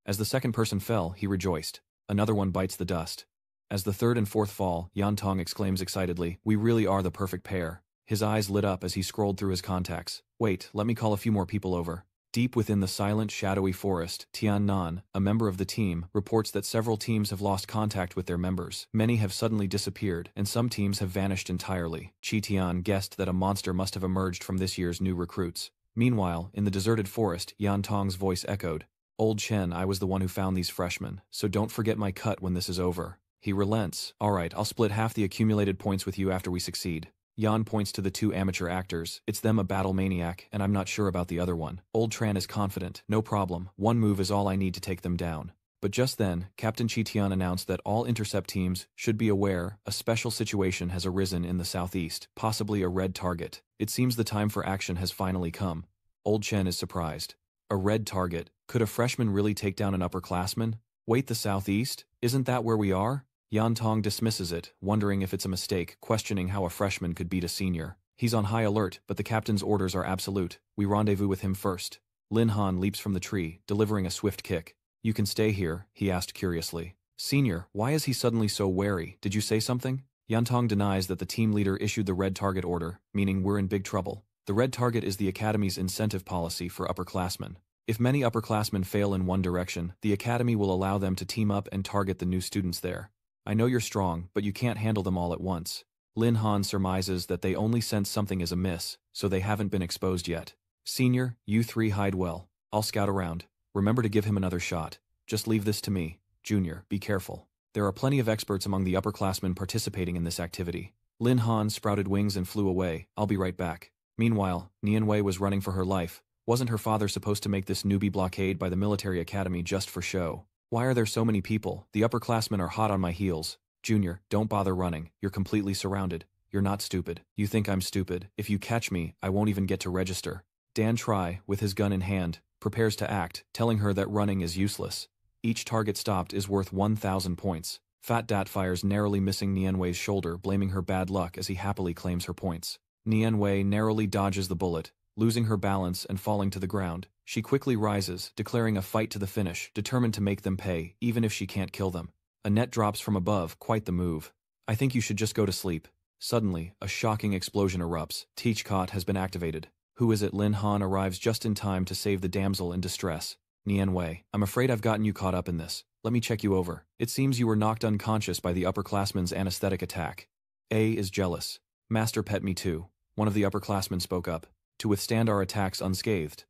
[SPEAKER 1] As the second person fell, he rejoiced. Another one bites the dust. As the third and fourth fall, Yan Tong exclaims excitedly, we really are the perfect pair. His eyes lit up as he scrolled through his contacts. Wait, let me call a few more people over. Deep within the silent, shadowy forest, Tian Nan, a member of the team, reports that several teams have lost contact with their members. Many have suddenly disappeared, and some teams have vanished entirely. Chi Tian guessed that a monster must have emerged from this year's new recruits. Meanwhile, in the deserted forest, Yan Tong's voice echoed. Old Chen, I was the one who found these freshmen, so don't forget my cut when this is over. He relents. Alright, I'll split half the accumulated points with you after we succeed. Yan points to the two amateur actors. It's them a battle maniac, and I'm not sure about the other one. Old Tran is confident. No problem. One move is all I need to take them down. But just then, Captain Chi Tian announced that all intercept teams should be aware a special situation has arisen in the southeast, possibly a red target. It seems the time for action has finally come. Old Chen is surprised. A red target? Could a freshman really take down an upperclassman? Wait, the southeast? Isn't that where we are? Yan Tong dismisses it, wondering if it's a mistake, questioning how a freshman could beat a senior. He's on high alert, but the captain's orders are absolute. We rendezvous with him first. Lin Han leaps from the tree, delivering a swift kick. You can stay here, he asked curiously. Senior, why is he suddenly so wary? Did you say something? Yan Tong denies that the team leader issued the red target order, meaning we're in big trouble. The red target is the academy's incentive policy for upperclassmen. If many upperclassmen fail in one direction, the academy will allow them to team up and target the new students there. I know you're strong, but you can't handle them all at once. Lin Han surmises that they only sense something is amiss, so they haven't been exposed yet. Senior, you three hide well. I'll scout around. Remember to give him another shot. Just leave this to me. Junior, be careful. There are plenty of experts among the upperclassmen participating in this activity. Lin Han sprouted wings and flew away. I'll be right back. Meanwhile, Nian Wei was running for her life. Wasn't her father supposed to make this newbie blockade by the military academy just for show? Why are there so many people? The upperclassmen are hot on my heels. Junior, don't bother running. You're completely surrounded. You're not stupid. You think I'm stupid. If you catch me, I won't even get to register. Dan Tri, with his gun in hand, prepares to act, telling her that running is useless. Each target stopped is worth 1,000 points. Fat Dat fires, narrowly missing Nian Wei's shoulder, blaming her bad luck as he happily claims her points. Nian Wei narrowly dodges the bullet, losing her balance and falling to the ground. She quickly rises, declaring a fight to the finish, determined to make them pay, even if she can't kill them. A net drops from above, quite the move. I think you should just go to sleep. Suddenly, a shocking explosion erupts. Teachcot has been activated. Who is it? Lin Han arrives just in time to save the damsel in distress. Nian Wei, I'm afraid I've gotten you caught up in this. Let me check you over. It seems you were knocked unconscious by the upperclassman's anesthetic attack. A is jealous. Master pet me too. One of the upperclassmen spoke up. To withstand our attacks unscathed.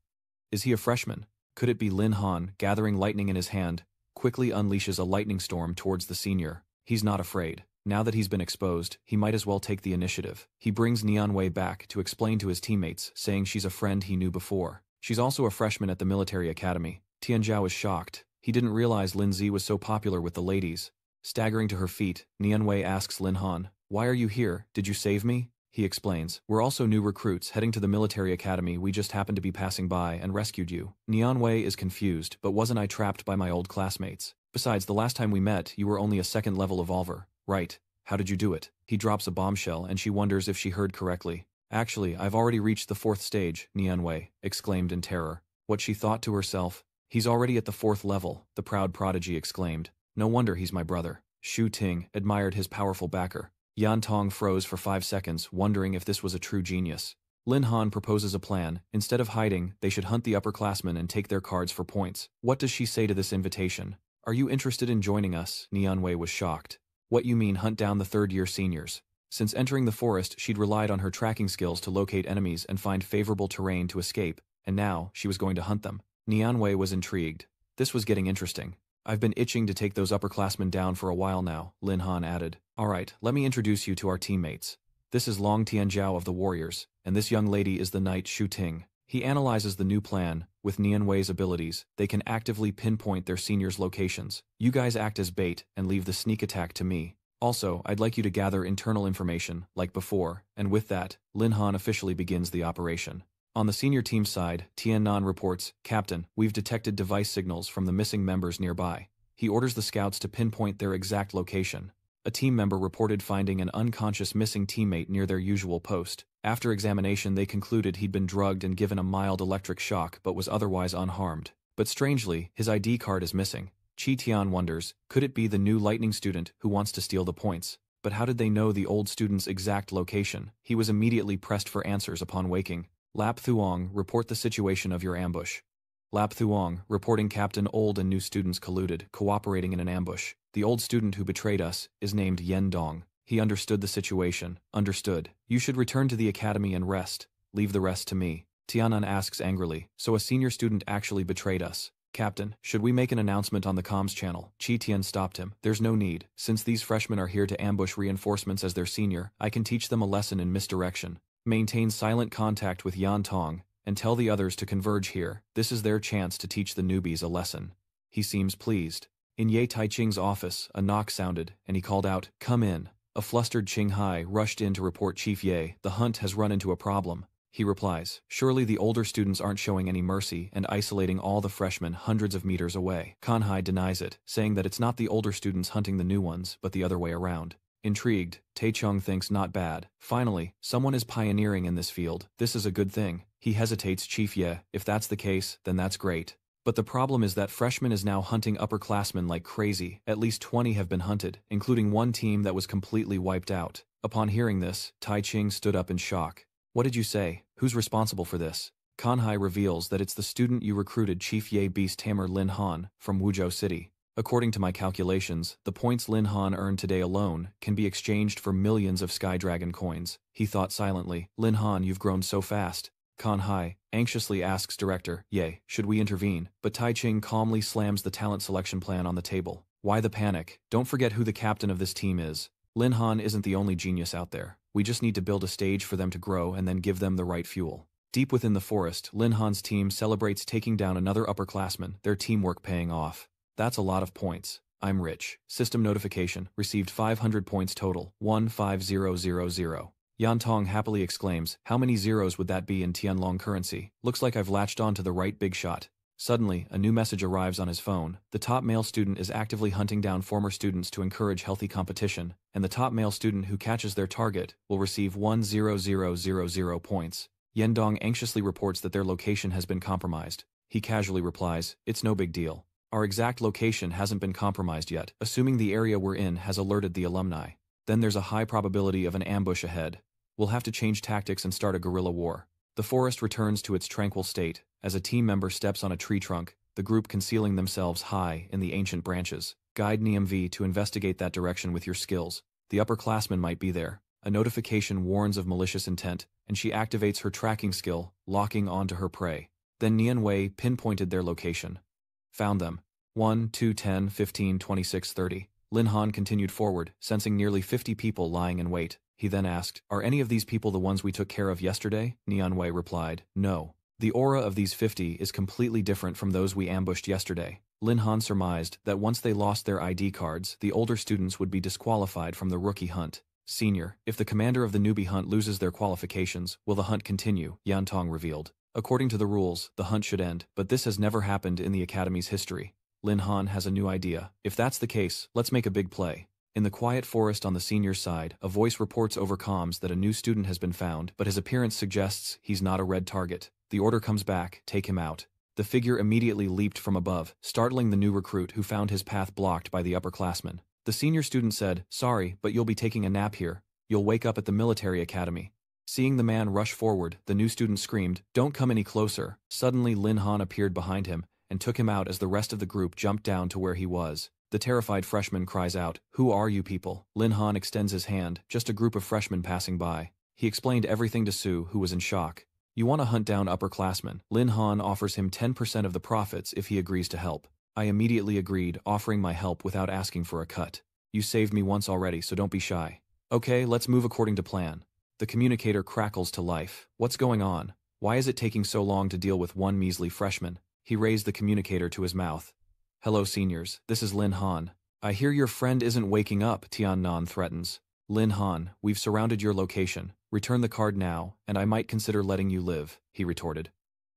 [SPEAKER 1] Is he a freshman? Could it be Lin Han, gathering lightning in his hand, quickly unleashes a lightning storm towards the senior? He's not afraid. Now that he's been exposed, he might as well take the initiative. He brings Nian Wei back to explain to his teammates, saying she's a friend he knew before. She's also a freshman at the military academy. Tianzhao is shocked. He didn't realize Lin Zi was so popular with the ladies. Staggering to her feet, Nian Wei asks Lin Han, "Why are you here? Did you save me?" He explains, "We're also new recruits heading to the military academy. We just happened to be passing by and rescued you." Nian Wei is confused, but wasn't I trapped by my old classmates? Besides, the last time we met, you were only a second-level evolver. Right. How did you do it? He drops a bombshell and she wonders if she heard correctly. Actually, I've already reached the 4th stage, Nian Wei exclaimed in terror. What she thought to herself. He's already at the 4th level, the proud prodigy exclaimed. No wonder he's my brother. Shu Ting admired his powerful backer. Yan Tong froze for 5 seconds, wondering if this was a true genius. Lin Han proposes a plan. Instead of hiding, they should hunt the upperclassmen and take their cards for points. What does she say to this invitation? Are you interested in joining us? Nian Wei was shocked. What you mean hunt down the third-year seniors? Since entering the forest, she'd relied on her tracking skills to locate enemies and find favorable terrain to escape, and now she was going to hunt them. Nian Wei was intrigued. This was getting interesting. I've been itching to take those upperclassmen down for a while now, Lin Han added. Alright, let me introduce you to our teammates. This is Long Tianzhao of the Warriors, and this young lady is the knight Shu Ting. He analyzes the new plan. With Nian Wei's abilities, they can actively pinpoint their seniors' locations. You guys act as bait and leave the sneak attack to me. Also, I'd like you to gather internal information, like before, and with that, Lin Han officially begins the operation. On the senior team side, Tian Nan reports, Captain, we've detected device signals from the missing members nearby. He orders the scouts to pinpoint their exact location. A team member reported finding an unconscious missing teammate near their usual post. After examination they concluded he'd been drugged and given a mild electric shock but was otherwise unharmed. But strangely, his ID card is missing. Chi Tian wonders, could it be the new lightning student who wants to steal the points? But how did they know the old student's exact location? He was immediately pressed for answers upon waking. Lap Thuong, report the situation of your ambush. Lap Thuong, reporting Captain old and new students colluded, cooperating in an ambush. The old student who betrayed us is named Yen Dong. He understood the situation. Understood. You should return to the academy and rest. Leave the rest to me. Tianan asks angrily, so a senior student actually betrayed us. Captain, should we make an announcement on the comms channel? Chi Tian stopped him. There's no need. Since these freshmen are here to ambush reinforcements as their senior, I can teach them a lesson in misdirection. Maintain silent contact with Yan Tong, and tell the others to converge here. This is their chance to teach the newbies a lesson. He seems pleased. In Ye Taiching's office, a knock sounded, and he called out, come in. A flustered Qinghai rushed in to report Chief Ye, the hunt has run into a problem. He replies, surely the older students aren't showing any mercy and isolating all the freshmen hundreds of meters away. Kanhai denies it, saying that it's not the older students hunting the new ones, but the other way around. Intrigued, Taechung thinks not bad. Finally, someone is pioneering in this field. This is a good thing. He hesitates. Chief Ye, if that's the case, then that's great. But the problem is that freshman is now hunting upperclassmen like crazy. At least 20 have been hunted, including one team that was completely wiped out. Upon hearing this, Tai Ching stood up in shock. What did you say? Who's responsible for this? Kanhai reveals that it's the student you recruited, Chief Ye Beast Tamer Lin Han, from Wuzhou City. According to my calculations, the points Lin Han earned today alone can be exchanged for millions of Sky Dragon coins. He thought silently. Lin Han, you've grown so fast. Kanhai anxiously asks director, Ye, should we intervene? But Tai Ching calmly slams the talent selection plan on the table. Why the panic? Don't forget who the captain of this team is. Lin Han isn't the only genius out there. We just need to build a stage for them to grow and then give them the right fuel. Deep within the forest, Lin Han's team celebrates taking down another upperclassman, their teamwork paying off. That's a lot of points. I'm rich. System notification, received 500 points total, 15000. Yan Tong happily exclaims, how many zeros would that be in Tianlong currency? Looks like I've latched on to the right big shot. Suddenly, a new message arrives on his phone. The top male student is actively hunting down former students to encourage healthy competition, and the top male student who catches their target will receive 10000 points. Yen Dong anxiously reports that their location has been compromised. He casually replies, it's no big deal. Our exact location hasn't been compromised yet, assuming the area we're in has alerted the alumni. Then there's a high probability of an ambush ahead. We'll have to change tactics and start a guerrilla war. The forest returns to its tranquil state. As a team member steps on a tree trunk, the group concealing themselves high in the ancient branches. Guide Niam V to investigate that direction with your skills. The upperclassmen might be there. A notification warns of malicious intent, and she activates her tracking skill, locking onto her prey. Then Nian Wei pinpointed their location. Found them. 1, 2, 10, 15, 26, 30. Lin Han continued forward, sensing nearly 50 people lying in wait. He then asked, are any of these people the ones we took care of yesterday? Nian Wei replied, no. The aura of these 50 is completely different from those we ambushed yesterday. Lin Han surmised that once they lost their ID cards, the older students would be disqualified from the rookie hunt. Senior, if the commander of the newbie hunt loses their qualifications, will the hunt continue? Yan Tong revealed. According to the rules, the hunt should end, but this has never happened in the academy's history. Lin Han has a new idea. If that's the case, let's make a big play. In the quiet forest on the senior's side, a voice reports over comms that a new student has been found, but his appearance suggests he's not a red target. The order comes back, take him out. The figure immediately leaped from above, startling the new recruit who found his path blocked by the upperclassmen. The senior student said, sorry, but you'll be taking a nap here. You'll wake up at the military academy. Seeing the man rush forward, the new student screamed, don't come any closer. Suddenly Lin Han appeared behind him and took him out as the rest of the group jumped down to where he was. The terrified freshman cries out, who are you people? Lin Han extends his hand, just a group of freshmen passing by. He explained everything to Su, who was in shock. You want to hunt down upperclassmen. Lin Han offers him 10% of the profits if he agrees to help. I immediately agreed, offering my help without asking for a cut. You saved me once already, so don't be shy. Okay, let's move according to plan. The communicator crackles to life. What's going on? Why is it taking so long to deal with one measly freshman? He raised the communicator to his mouth. Hello seniors, this is Lin Han. I hear your friend isn't waking up, Tian Nan threatens. Lin Han, we've surrounded your location. Return the card now, and I might consider letting you live, he retorted.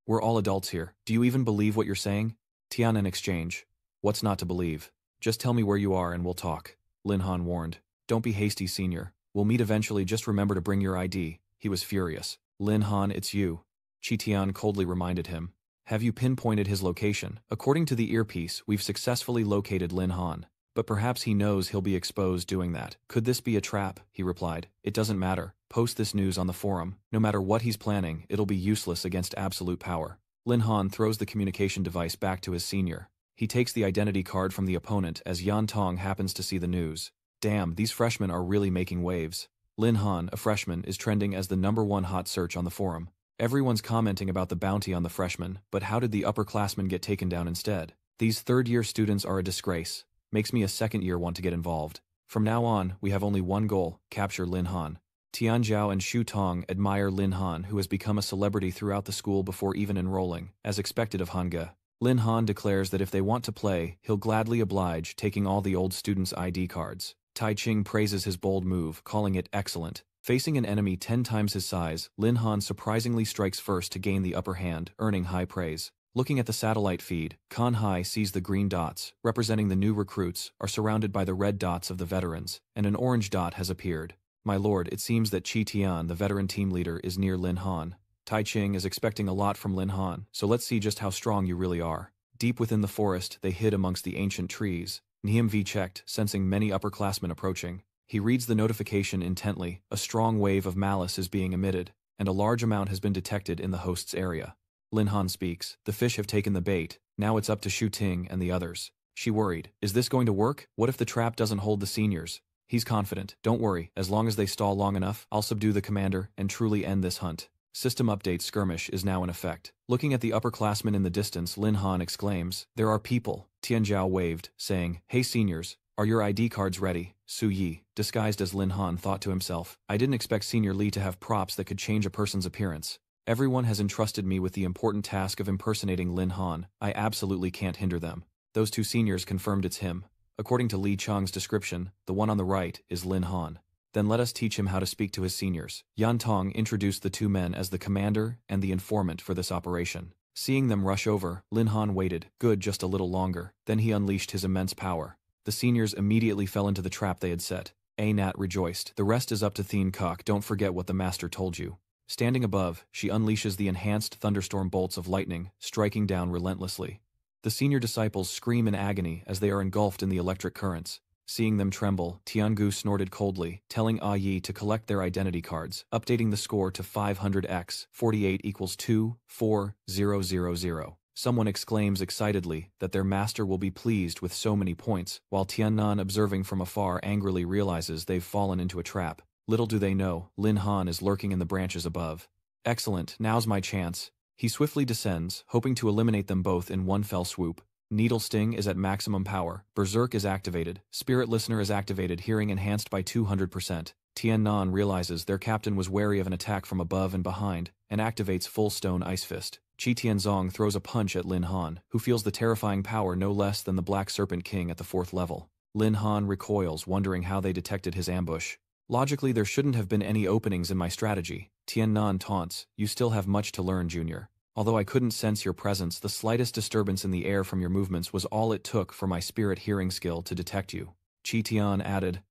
[SPEAKER 1] We're all adults here. Do you even believe what you're saying? Tian in exchange. What's not to believe? Just tell me where you are and we'll talk. Lin Han warned. Don't be hasty, senior. We'll meet eventually, just remember to bring your ID. He was furious. Lin Han, it's you. Chi Tian coldly reminded him. Have you pinpointed his location? According to the earpiece, we've successfully located Lin Han. But perhaps he knows he'll be exposed doing that. Could this be a trap? He replied. It doesn't matter. Post this news on the forum. No matter what he's planning, it'll be useless against absolute power. Lin Han throws the communication device back to his senior. He takes the identity card from the opponent as Yan Tong happens to see the news. Damn, these freshmen are really making waves. Lin Han, a freshman, is trending as the #1 hot search on the forum. Everyone's commenting about the bounty on the freshman, but how did the upperclassmen get taken down instead? These third-year students are a disgrace. Makes me a second year want to get involved. From now on, we have only one goal, capture Lin Han. Tian Zhao and Xu Tong admire Lin Han, who has become a celebrity throughout the school before even enrolling, as expected of Hanga. Lin Han declares that if they want to play, he'll gladly oblige, taking all the old students' ID cards. Tai Ching praises his bold move, calling it excellent. Facing an enemy 10 times his size, Lin Han surprisingly strikes first to gain the upper hand, earning high praise. Looking at the satellite feed, Kan Hai sees the green dots, representing the new recruits, are surrounded by the red dots of the veterans, and an orange dot has appeared. My lord, it seems that Chi Tian, the veteran team leader, is near Lin Han. Tai Ching is expecting a lot from Lin Han, so let's see just how strong you really are. Deep within the forest, they hid amongst the ancient trees. Niem V checked, sensing many upperclassmen approaching. He reads the notification intently. A strong wave of malice is being emitted, and a large amount has been detected in the host's area. Lin Han speaks. The fish have taken the bait. Now it's up to Xu Ting and the others. She worried. Is this going to work? What if the trap doesn't hold the seniors? He's confident. Don't worry. As long as they stall long enough, I'll subdue the commander and truly end this hunt. System update skirmish is now in effect. Looking at the upperclassmen in the distance, Lin Han exclaims, "There are people." Tian Zhao waved, saying, "Hey seniors, are your ID cards ready?" Su Yi, disguised as Lin Han, thought to himself, I didn't expect Senior Li to have props that could change a person's appearance. Everyone has entrusted me with the important task of impersonating Lin Han. I absolutely can't hinder them. Those two seniors confirmed it's him. According to Li Chang's description, the one on the right is Lin Han. Then let us teach him how to speak to his seniors. Yan Tong introduced the two men as the commander and the informant for this operation. Seeing them rush over, Lin Han waited, good, just a little longer. Then he unleashed his immense power. The seniors immediately fell into the trap they had set. Nat rejoiced. The rest is up to Thien Kok. Don't forget what the master told you. Standing above, she unleashes the enhanced thunderstorm bolts of lightning, striking down relentlessly. The senior disciples scream in agony as they are engulfed in the electric currents. Seeing them tremble, Tiangu snorted coldly, telling Ah Yi to collect their identity cards, updating the score to 500x, 48 equals 24000. Someone exclaims excitedly that their master will be pleased with so many points, while Tiannan, observing from afar, angrily realizes they've fallen into a trap. Little do they know, Lin Han is lurking in the branches above. Excellent, now's my chance. He swiftly descends, hoping to eliminate them both in one fell swoop. Needle Sting is at maximum power, Berserk is activated, Spirit Listener is activated, hearing enhanced by 200%. Tiannan realizes their captain was wary of an attack from above and behind, and activates Full Stone Ice Fist. Qi Tianzong throws a punch at Lin Han, who feels the terrifying power no less than the Black Serpent King at the 4th level. Lin Han recoils, wondering how they detected his ambush. Logically, there shouldn't have been any openings in my strategy. Tiannan taunts, you still have much to learn, Junior. Although I couldn't sense your presence, the slightest disturbance in the air from your movements was all it took for my spirit hearing skill to detect you. Qi Tian added,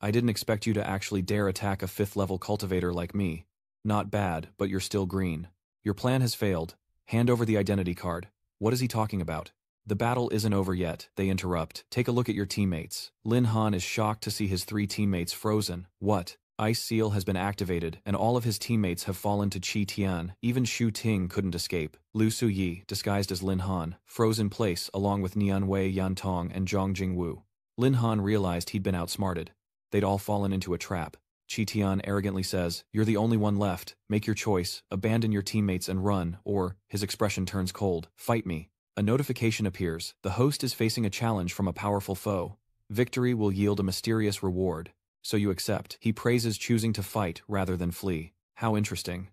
[SPEAKER 1] I didn't expect you to actually dare attack a 5th level cultivator like me. Not bad, but you're still green. Your plan has failed. Hand over the identity card. What is he talking about? The battle isn't over yet, they interrupt. Take a look at your teammates. Lin Han is shocked to see his 3 teammates frozen. What? Ice Seal has been activated, and all of his teammates have fallen to Qi Tian. Even Xu Ting couldn't escape. Lu Suyi, disguised as Lin Han, froze in place along with Nian Wei, Yan Tong, and Zhang Jingwu. Lin Han realized he'd been outsmarted. They'd all fallen into a trap. Qi Tian arrogantly says, you're the only one left. Make your choice. Abandon your teammates and run, or, his expression turns cold, fight me. A notification appears. The host is facing a challenge from a powerful foe. Victory will yield a mysterious reward. So you accept. He praises choosing to fight rather than flee. How interesting.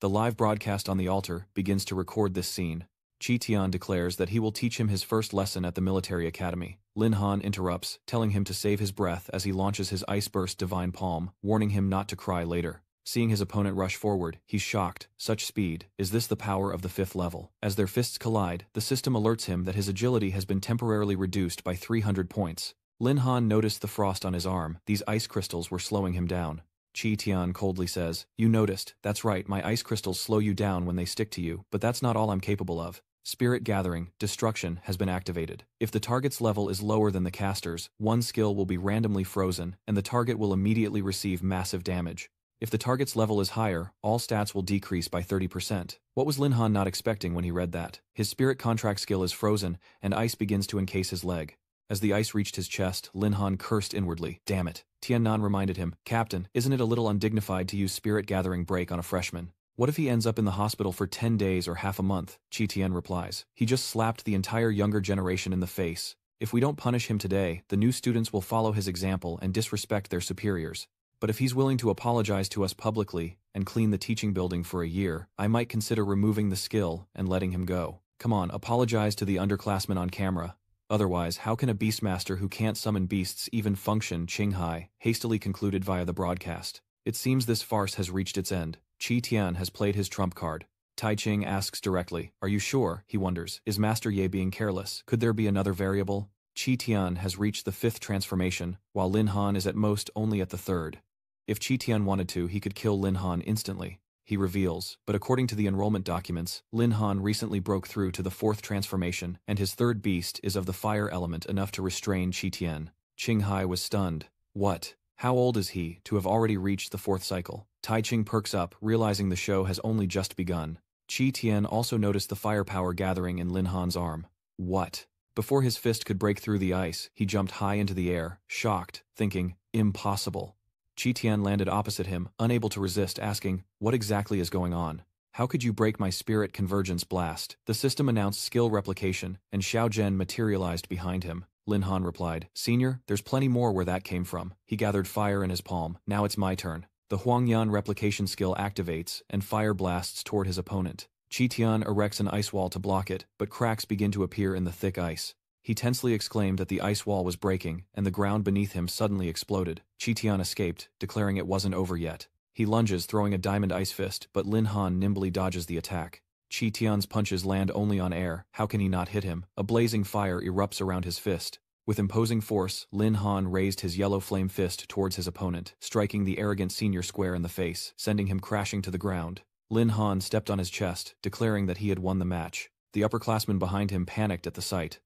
[SPEAKER 1] The live broadcast on the altar begins to record this scene. Qi Tian declares that he will teach him his first lesson at the military academy. Lin Han interrupts, telling him to save his breath as he launches his Ice Burst Divine Palm, warning him not to cry later. Seeing his opponent rush forward, he's shocked. Such speed. Is this the power of the 5th level? As their fists collide, the system alerts him that his agility has been temporarily reduced by 300 points. Lin Han noticed the frost on his arm. These ice crystals were slowing him down. Chi Tian coldly says, "You noticed, that's right, my ice crystals slow you down when they stick to you, but that's not all I'm capable of. Spirit Gathering, Destruction, has been activated. If the target's level is lower than the caster's, one skill will be randomly frozen, and the target will immediately receive massive damage. If the target's level is higher, all stats will decrease by 30%. What was Lin Han not expecting when he read that? His spirit contract skill is frozen, and ice begins to encase his leg. As the ice reached his chest, Lin Han cursed inwardly. Damn it. Tian Nan reminded him, Captain, isn't it a little undignified to use spirit gathering break on a freshman? What if he ends up in the hospital for 10 days or half a month? Chi Tian replies. He just slapped the entire younger generation in the face. If we don't punish him today, the new students will follow his example and disrespect their superiors. But if he's willing to apologize to us publicly and clean the teaching building for a year, I might consider removing the skill and letting him go. Come on, apologize to the underclassmen on camera. Otherwise, how can a beastmaster who can't summon beasts even function? Qinghai hastily concluded via the broadcast. It seems this farce has reached its end. Chi Tian has played his trump card. Tai Ching asks directly, "Are you sure?" He wonders, is Master Ye being careless? Could there be another variable? Chi Tian has reached the 5th transformation, while Lin Han is at most only at the 3rd. If Chi Tian wanted to, he could kill Lin Han instantly. He reveals, but according to the enrollment documents, Lin Han recently broke through to the 4th transformation, and his 3rd beast is of the fire element enough to restrain Chi Tian. Qinghai was stunned. What? How old is he, to have already reached the 4th cycle? Tai Ching perks up, realizing the show has only just begun. Chi Tian also noticed the firepower gathering in Lin Han's arm. What? Before his fist could break through the ice, he jumped high into the air, shocked, thinking, impossible. Chi Tian landed opposite him, unable to resist, asking, what exactly is going on? How could you break my spirit convergence blast? The system announced skill replication, and Xiao Zhen materialized behind him. Lin Han replied, Senior, there's plenty more where that came from. He gathered fire in his palm. Now it's my turn. The Huangyan replication skill activates, and fire blasts toward his opponent. Chi Tian erects an ice wall to block it, but cracks begin to appear in the thick ice. He tensely exclaimed that the ice wall was breaking, and the ground beneath him suddenly exploded. Chi Tian escaped, declaring it wasn't over yet. He lunges, throwing a diamond ice fist, but Lin Han nimbly dodges the attack. Chi Tian's punches land only on air. How can he not hit him? A blazing fire erupts around his fist. With imposing force, Lin Han raised his yellow flame fist towards his opponent, striking the arrogant senior square in the face, sending him crashing to the ground. Lin Han stepped on his chest, declaring that he had won the match. The upperclassmen behind him panicked at the sight.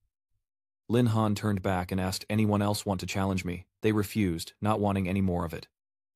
[SPEAKER 1] Lin Han turned back and asked, anyone else want to challenge me? They refused, not wanting any more of it.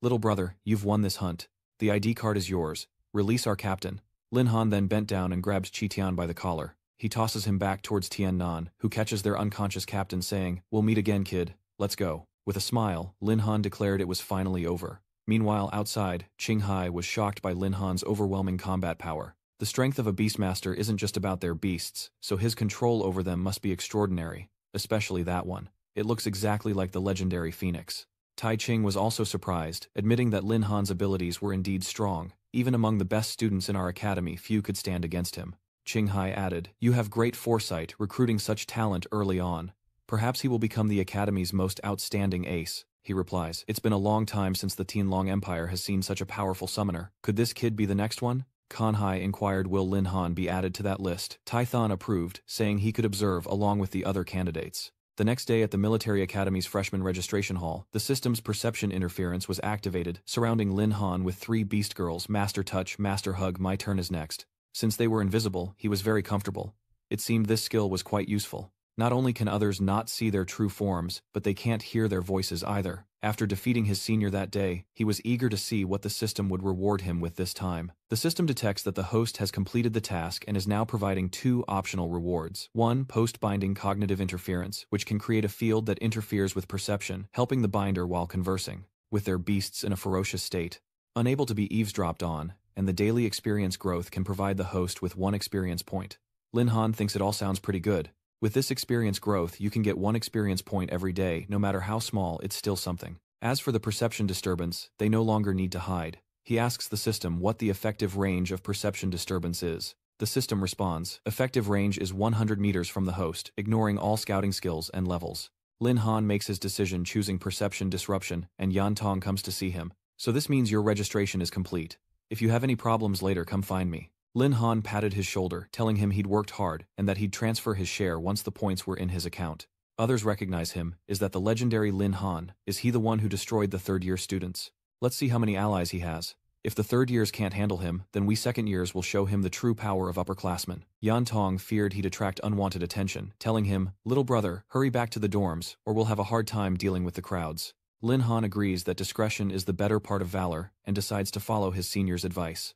[SPEAKER 1] Little brother, you've won this hunt. The ID card is yours. Release our captain. Lin Han then bent down and grabs Chi Tian by the collar. He tosses him back towards Tian Nan, who catches their unconscious captain saying, we'll meet again, kid. Let's go. With a smile, Lin Han declared it was finally over. Meanwhile, outside, Qinghai was shocked by Lin Han's overwhelming combat power. The strength of a beastmaster isn't just about their beasts, so his control over them must be extraordinary, especially that one. It looks exactly like the legendary Phoenix. Tai Ching was also surprised, admitting that Lin Han's abilities were indeed strong. Even among the best students in our academy, few could stand against him. Qinghai added, you have great foresight, recruiting such talent early on. Perhaps he will become the academy's most outstanding ace. He replies, it's been a long time since the Tianlong Empire has seen such a powerful summoner. Could this kid be the next one? Kanhai inquired, will Lin Han be added to that list? Tai Than approved, saying he could observe along with the other candidates. The next day at the Military Academy's freshman registration hall, the system's perception interference was activated, surrounding Lin Han with 3 beast girls, Master Touch, Master Hug, My Turn is next. Since they were invisible, he was very comfortable. It seemed this skill was quite useful. Not only can others not see their true forms, but they can't hear their voices either. After defeating his senior that day, he was eager to see what the system would reward him with this time. The system detects that the host has completed the task and is now providing 2 optional rewards. 1, post-binding cognitive interference, which can create a field that interferes with perception, helping the binder while conversing with their beasts in a ferocious state, unable to be eavesdropped on, and the daily experience growth can provide the host with 1 experience point. Lin Han thinks it all sounds pretty good. With this experience growth, you can get 1 experience point every day, no matter how small, it's still something. As for the perception disturbance, they no longer need to hide. He asks the system what the effective range of perception disturbance is. The system responds, effective range is 100 meters from the host, ignoring all scouting skills and levels. Lin Han makes his decision choosing perception disruption, and Yan Tong comes to see him. So this means your registration is complete. If you have any problems later, come find me. Lin Han patted his shoulder, telling him he'd worked hard and that he'd transfer his share once the points were in his account. Others recognize him. Is that the legendary Lin Han? Is he the one who destroyed the 3rd-year students? Let's see how many allies he has. If the third years can't handle him, then we second years will show him the true power of upperclassmen. Yan Tong feared he'd attract unwanted attention, telling him, "Little brother, hurry back to the dorms, or we'll have a hard time dealing with the crowds." Lin Han agrees that discretion is the better part of valor, and decides to follow his senior's advice.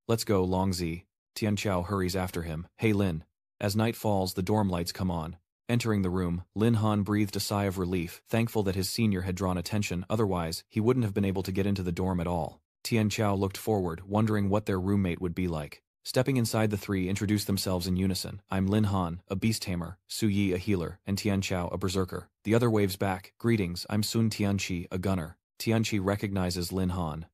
[SPEAKER 1] "Let's go, Longzi." Tian Chao hurries after him. "Hey Lin." As night falls, the dorm lights come on. Entering the room, Lin Han breathed a sigh of relief, thankful that his senior had drawn attention, otherwise, he wouldn't have been able to get into the dorm at all. Tian Chao looked forward, wondering what their roommate would be like. Stepping inside, the three introduced themselves in unison. "I'm Lin Han, a beast tamer, Su Yi, a healer, and Tian Chao, a berserker." The other waves back. "Greetings, I'm Sun Tianqi, a gunner." Tianqi recognizes Lin Han.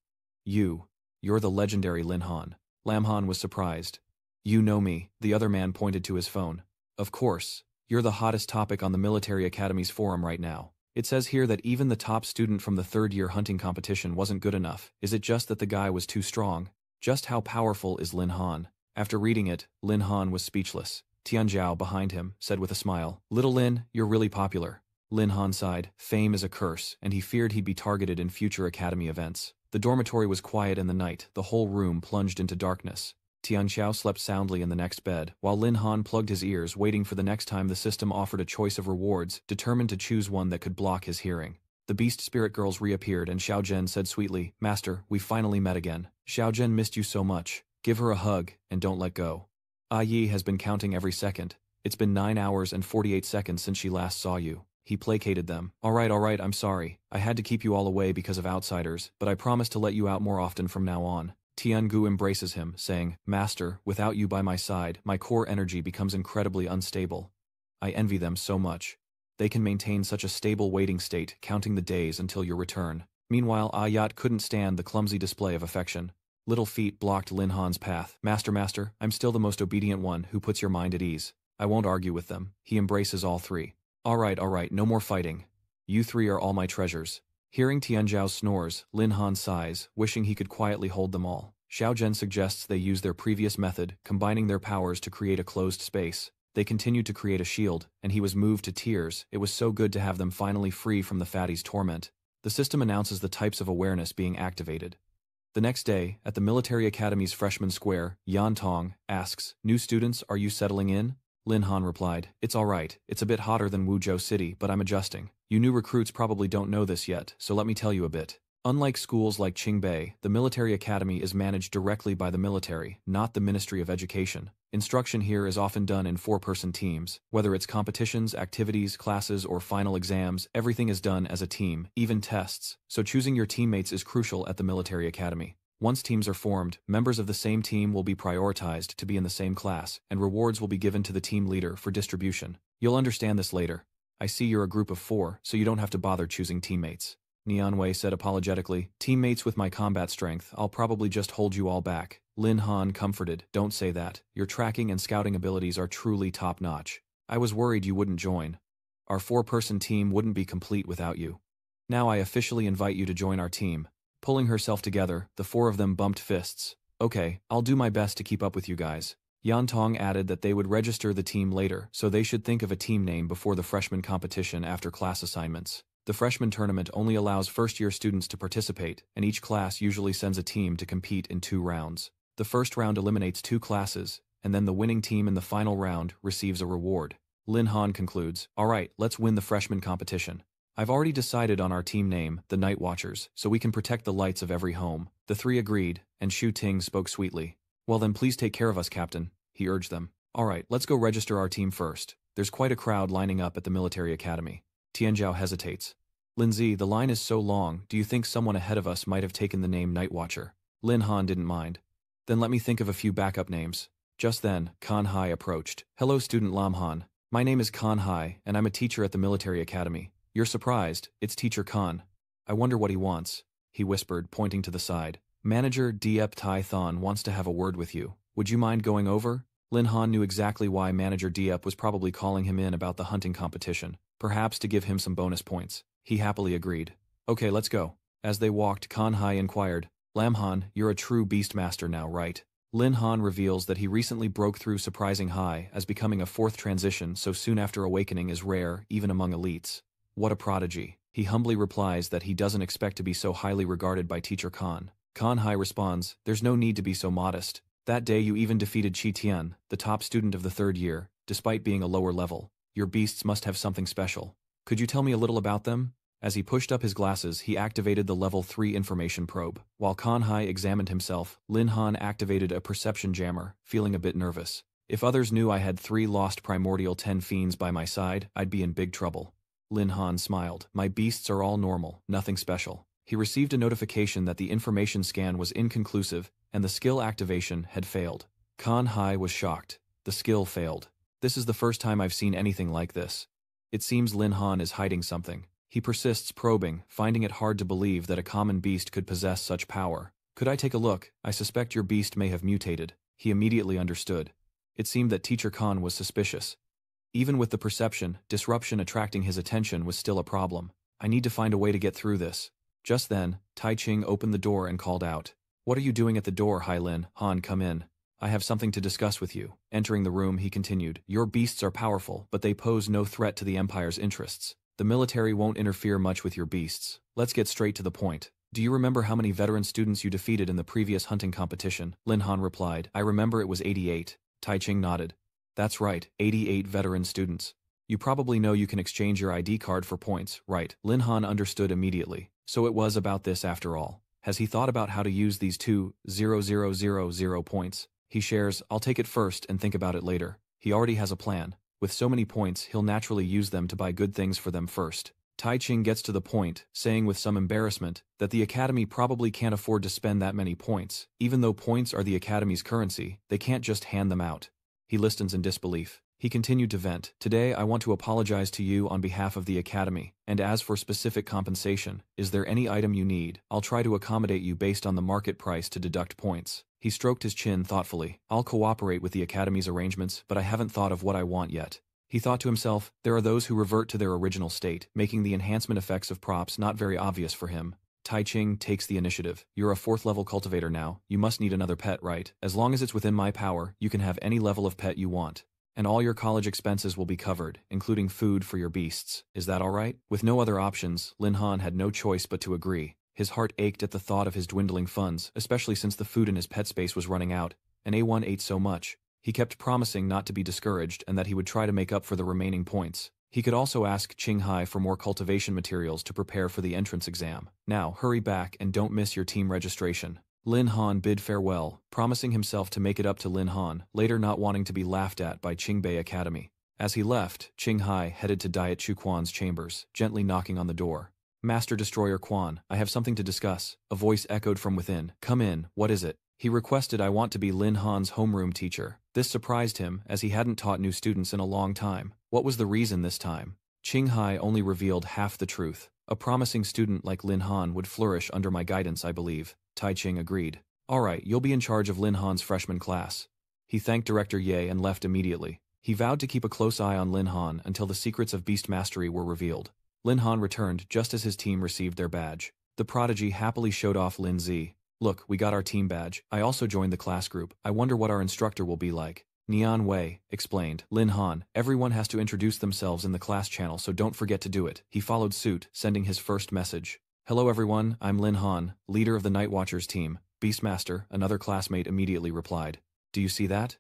[SPEAKER 1] You're the legendary Lin Han." Lam Han was surprised. "You know me," the other man pointed to his phone. "Of course. You're the hottest topic on the military academy's forum right now. It says here that even the top student from the third-year hunting competition wasn't good enough. Is it just that the guy was too strong? Just how powerful is Lin Han?" After reading it, Lin Han was speechless. Tian Zhao, behind him, said with a smile, "Little Lin, you're really popular." Lin Han sighed. Fame is a curse, and he feared he'd be targeted in future academy events. The dormitory was quiet in the night, the whole room plunged into darkness. Tian Chao slept soundly in the next bed, while Lin Han plugged his ears, waiting for the next time the system offered a choice of rewards, determined to choose one that could block his hearing. The beast spirit girls reappeared, and Xiao Zhen said sweetly, "Master, we finally met again. Xiao Zhen missed you so much. Give her a hug, and don't let go." Yi has been counting every second. "It's been 9 hours and 48 seconds since she last saw you." He placated them. All right, I'm sorry. I had to keep you all away because of outsiders, but I promise to let you out more often from now on." Tian Gu embraces him, saying, "Master, without you by my side, my core energy becomes incredibly unstable. I envy them so much. They can maintain such a stable waiting state, counting the days until your return." Meanwhile, Ayat couldn't stand the clumsy display of affection. Little feet blocked Lin Han's path. Master, I'm still the most obedient one who puts your mind at ease. I won't argue with them." He embraces all three. All right, no more fighting. You three are all my treasures." Hearing Tian Zhao's snores, Lin Han sighs, wishing he could quietly hold them all. Xiao Zhen suggests they use their previous method, combining their powers to create a closed space. They continued to create a shield, and he was moved to tears. It was so good to have them finally free from the fatty's torment. The system announces the types of awareness being activated. The next day, at the Military Academy's freshman square, Yan Tong asks, "New students, are you settling in?" Lin Han replied, "It's all right. It's a bit hotter than Wuzhou City, but I'm adjusting. You new recruits probably don't know this yet, so let me tell you a bit. Unlike schools like Qingbei, the military academy is managed directly by the military, not the Ministry of Education. Instruction here is often done in 4-person teams. Whether it's competitions, activities, classes, or final exams, everything is done as a team, even tests, so choosing your teammates is crucial at the military academy. Once teams are formed, members of the same team will be prioritized to be in the same class, and rewards will be given to the team leader for distribution. You'll understand this later. I see you're a group of 4, so you don't have to bother choosing teammates." Nianwei said apologetically, "Teammates with my combat strength, I'll probably just hold you all back." Lin Han comforted, "Don't say that. Your tracking and scouting abilities are truly top-notch. I was worried you wouldn't join. Our 4-person team wouldn't be complete without you. Now I officially invite you to join our team." Pulling herself together, the 4 of them bumped fists. "Okay, I'll do my best to keep up with you guys." Yan Tong added that they would register the team later, so they should think of a team name before the freshman competition after class assignments. The freshman tournament only allows first-year students to participate, and each class usually sends a team to compete in 2 rounds. The first round eliminates 2 classes, and then the winning team in the final round receives a reward. Lin Han concludes, "All right, let's win the freshman competition. I've already decided on our team name, the Night Watchers, so we can protect the lights of every home." The 3 agreed, and Shu Ting spoke sweetly. "Well then please take care of us, Captain," he urged them. "All right, let's go register our team first. There's quite a crowd lining up at the military academy." Tian Zhao hesitates. "Linzi, the line is so long, do you think someone ahead of us might have taken the name Night Watcher?" Lin Han didn't mind. "Then let me think of a few backup names." Just then, Kan Hai approached. "Hello, student Lam Han. My name is Kan Hai, and I'm a teacher at the military academy. You're surprised, it's Teacher Kan. I wonder what he wants," he whispered, pointing to the side. "Manager Diep Tai Thon wants to have a word with you. Would you mind going over?" Lin Han knew exactly why Manager Diep was probably calling him in about the hunting competition, perhaps to give him some bonus points. He happily agreed. "Okay, let's go." As they walked, Kan Hai inquired, "Lam Han, you're a true beastmaster now, right?" Lin Han reveals that he recently broke through surprising high, as becoming a 4th transition so soon after awakening is rare, even among elites. What a prodigy. He humbly replies that he doesn't expect to be so highly regarded by Teacher Khan. Khan Hai responds, "There's no need to be so modest. That day you even defeated Chi Tian, the top student of the 3rd year, despite being a lower level. Your beasts must have something special. Could you tell me a little about them?" As he pushed up his glasses, he activated the level 3 information probe. While Khan Hai examined himself, Lin Han activated a perception jammer, feeling a bit nervous. If others knew I had 3 lost primordial 10 fiends by my side, I'd be in big trouble. Lin Han smiled. My beasts are all normal, nothing special. He received a notification that the information scan was inconclusive and the skill activation had failed. Khan Hai was shocked. The skill failed. This is the first time I've seen anything like this. It seems Lin Han is hiding something. He persists, probing, finding it hard to believe that a common beast could possess such power. Could I take a look? I suspect your beast may have mutated. He immediately understood. It seemed that Teacher Khan was suspicious. Even with the perception, disruption attracting his attention was still a problem. I need to find a way to get through this. Just then, Tai Ching opened the door and called out. What are you doing at the door, Hai Lin? Han, come in. I have something to discuss with you. Entering the room, he continued. Your beasts are powerful, but they pose no threat to the Empire's interests. The military won't interfere much with your beasts. Let's get straight to the point. Do you remember how many veteran students you defeated in the previous hunting competition? Lin Han replied. I remember it was 88. Tai Ching nodded. That's right, 88 veteran students. You probably know you can exchange your ID card for points, right? Lin Han understood immediately. So it was about this after all. Has he thought about how to use these 2,000 points? He shares, I'll take it first and think about it later. He already has a plan. With so many points, he'll naturally use them to buy good things for them first. Tai Ching gets to the point, saying with some embarrassment, that the Academy probably can't afford to spend that many points. Even though points are the Academy's currency, they can't just hand them out. He listens in disbelief. He continued to vent. Today I want to apologize to you on behalf of the Academy, and as for specific compensation, is there any item you need? I'll try to accommodate you based on the market price to deduct points. He stroked his chin thoughtfully. I'll cooperate with the Academy's arrangements, but I haven't thought of what I want yet. He thought to himself, there are those who revert to their original state, making the enhancement effects of props not very obvious for him. Tai Ching takes the initiative. You're a 4th level cultivator now. You must need another pet, right? As long as it's within my power, you can have any level of pet you want. And all your college expenses will be covered, including food for your beasts. Is that all right? With no other options, Lin Han had no choice but to agree. His heart ached at the thought of his dwindling funds, especially since the food in his pet space was running out, and A1 ate so much. He kept promising not to be discouraged and that he would try to make up for the remaining points. He could also ask Qing Hai for more cultivation materials to prepare for the entrance exam. Now, hurry back and don't miss your team registration. Lin Han bid farewell, promising himself to make it up to Lin Han, later not wanting to be laughed at by Qingbei Academy. As he left, Qing Hai headed to Diet Chu Quan's chambers, gently knocking on the door. Master Destroyer Quan, I have something to discuss. A voice echoed from within. Come in, what is it? He requested I want to be Lin Han's homeroom teacher. This surprised him, as he hadn't taught new students in a long time. What was the reason this time? Qing Hai only revealed half the truth. A promising student like Lin Han would flourish under my guidance, I believe. Tai Ching agreed. Alright, you'll be in charge of Lin Han's freshman class. He thanked Director Ye and left immediately. He vowed to keep a close eye on Lin Han until the secrets of beast mastery were revealed. Lin Han returned just as his team received their badge. The prodigy happily showed off Lin Zi. Look, we got our team badge. I also joined the class group. I wonder what our instructor will be like. Nian Wei explained. Lin Han, everyone has to introduce themselves in the class channel, so don't forget to do it. He followed suit, sending his first message. Hello everyone, I'm Lin Han, leader of the Night Watchers team. Beastmaster, another classmate immediately replied. Do you see that?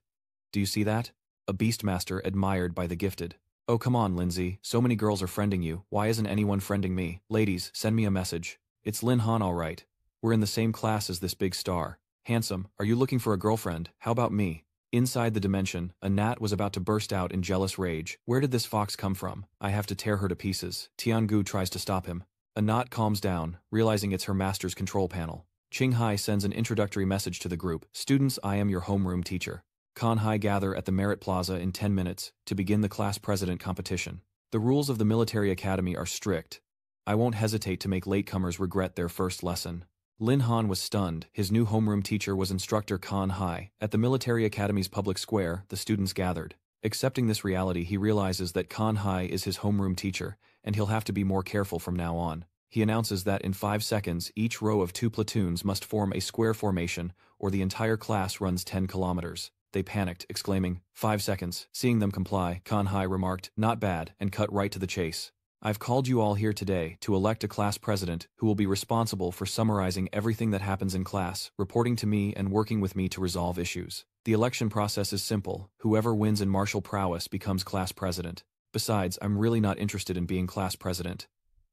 [SPEAKER 1] Do you see that? A Beastmaster admired by the gifted. Oh come on, Lindsay, so many girls are friending you. Why isn't anyone friending me? Ladies, send me a message. It's Lin Han all right. We're in the same class as this big star. Handsome, are you looking for a girlfriend? How about me? Inside the dimension, a gnat was about to burst out in jealous rage. Where did this fox come from? I have to tear her to pieces. Tiangu tries to stop him. A gnat calms down, realizing it's her master's control panel. Qing Hai sends an introductory message to the group. Students, I am your homeroom teacher. Khan Hai gather at the Merit Plaza in 10 minutes to begin the class president competition. The rules of the military academy are strict. I won't hesitate to make latecomers regret their first lesson. Lin Han was stunned. His new homeroom teacher was instructor Khan Hai. At the military academy's public square, the students gathered. Accepting this reality, he realizes that Khan Hai is his homeroom teacher, and he'll have to be more careful from now on. He announces that in 5 seconds, each row of 2 platoons must form a square formation, or the entire class runs 10 kilometers. They panicked, exclaiming, 5 seconds. Seeing them comply, Khan Hai remarked, not bad, and cut right to the chase. I've called you all here today to elect a class president who will be responsible for summarizing everything that happens in class, reporting to me and working with me to resolve issues. The election process is simple. Whoever wins in martial prowess becomes class president. Besides, I'm really not interested in being class president.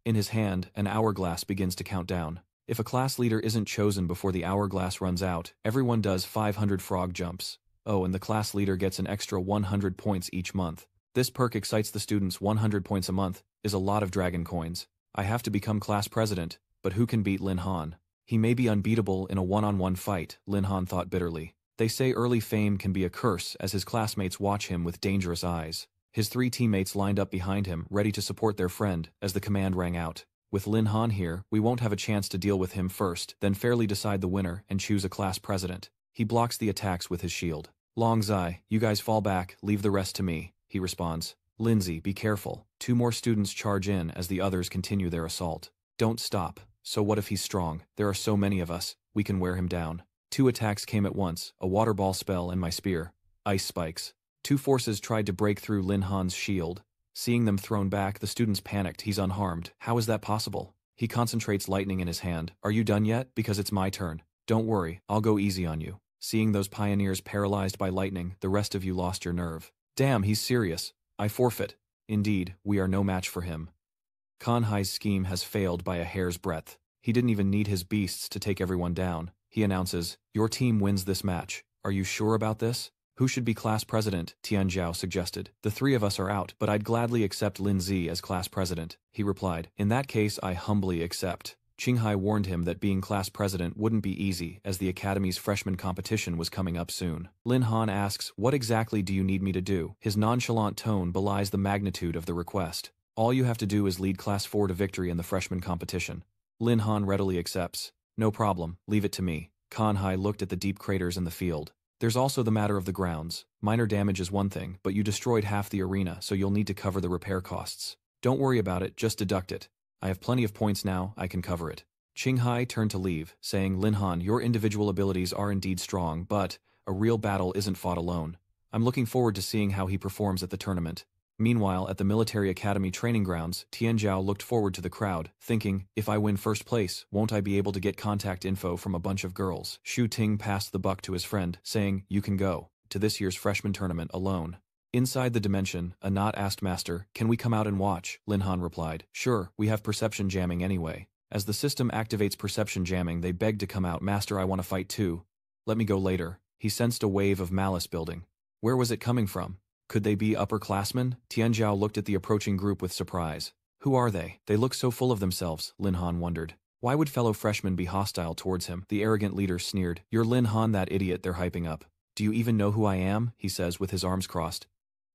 [SPEAKER 1] In his hand, an hourglass begins to count down. If a class leader isn't chosen before the hourglass runs out, everyone does 500 frog jumps. Oh, and the class leader gets an extra 100 points each month. This perk excites the students. 100 points a month is a lot of dragon coins. I have to become class president, but who can beat Lin Han? He may be unbeatable in a one-on-one fight, Lin Han thought bitterly. They say early fame can be a curse as his classmates watch him with dangerous eyes. His 3 teammates lined up behind him, ready to support their friend, as the command rang out. With Lin Han here, we won't have a chance to deal with him first, then fairly decide the winner and choose a class president. He blocks the attacks with his shield. Long Zai, you guys fall back, leave the rest to me, he responds. Lindsay, be careful. 2 more students charge in as the others continue their assault. Don't stop. So what if he's strong? There are so many of us, we can wear him down. 2 attacks came at once, a water ball spell and my spear. Ice spikes. 2 forces tried to break through Lin Han's shield. Seeing them thrown back, the students panicked. He's unharmed. How is that possible? He concentrates lightning in his hand. Are you done yet? Because it's my turn. Don't worry, I'll go easy on you. Seeing those pioneers paralyzed by lightning, the rest of you lost your nerve. Damn, he's serious. I forfeit. Indeed, we are no match for him. Kanhai's scheme has failed by a hair's breadth. He didn't even need his beasts to take everyone down. He announces, your team wins this match. Are you sure about this? Who should be class president? Tianzhao suggested. The 3 of us are out, but I'd gladly accept Lin Zi as class president, he replied. In that case, I humbly accept. Qinghai warned him that being class president wouldn't be easy, as the academy's freshman competition was coming up soon. Lin Han asks, what exactly do you need me to do? His nonchalant tone belies the magnitude of the request. All you have to do is lead class 4 to victory in the freshman competition. Lin Han readily accepts. No problem, leave it to me. Kanhai looked at the deep craters in the field. There's also the matter of the grounds. Minor damage is one thing, but you destroyed half the arena, so you'll need to cover the repair costs. Don't worry about it, just deduct it. I have plenty of points now, I can cover it. Qinghai turned to leave, saying, Lin Han, your individual abilities are indeed strong, but a real battle isn't fought alone. I'm looking forward to seeing how he performs at the tournament. Meanwhile, at the military academy training grounds, Tianzhao looked forward to the crowd, thinking, if I win first place, won't I be able to get contact info from a bunch of girls? Shu Ting passed the buck to his friend, saying, you can go to this year's freshman tournament alone. Inside the dimension, Anat asked Master, can we come out and watch? Lin Han replied, sure, we have perception jamming anyway. As the system activates perception jamming, they begged to come out. Master, I want to fight too. Let me go later. He sensed a wave of malice building. Where was it coming from? Could they be upperclassmen? Tianzhao looked at the approaching group with surprise. Who are they? They look so full of themselves, Lin Han wondered. Why would fellow freshmen be hostile towards him? The arrogant leader sneered. You're Lin Han, that idiot they're hyping up. Do you even know who I am? He says with his arms crossed.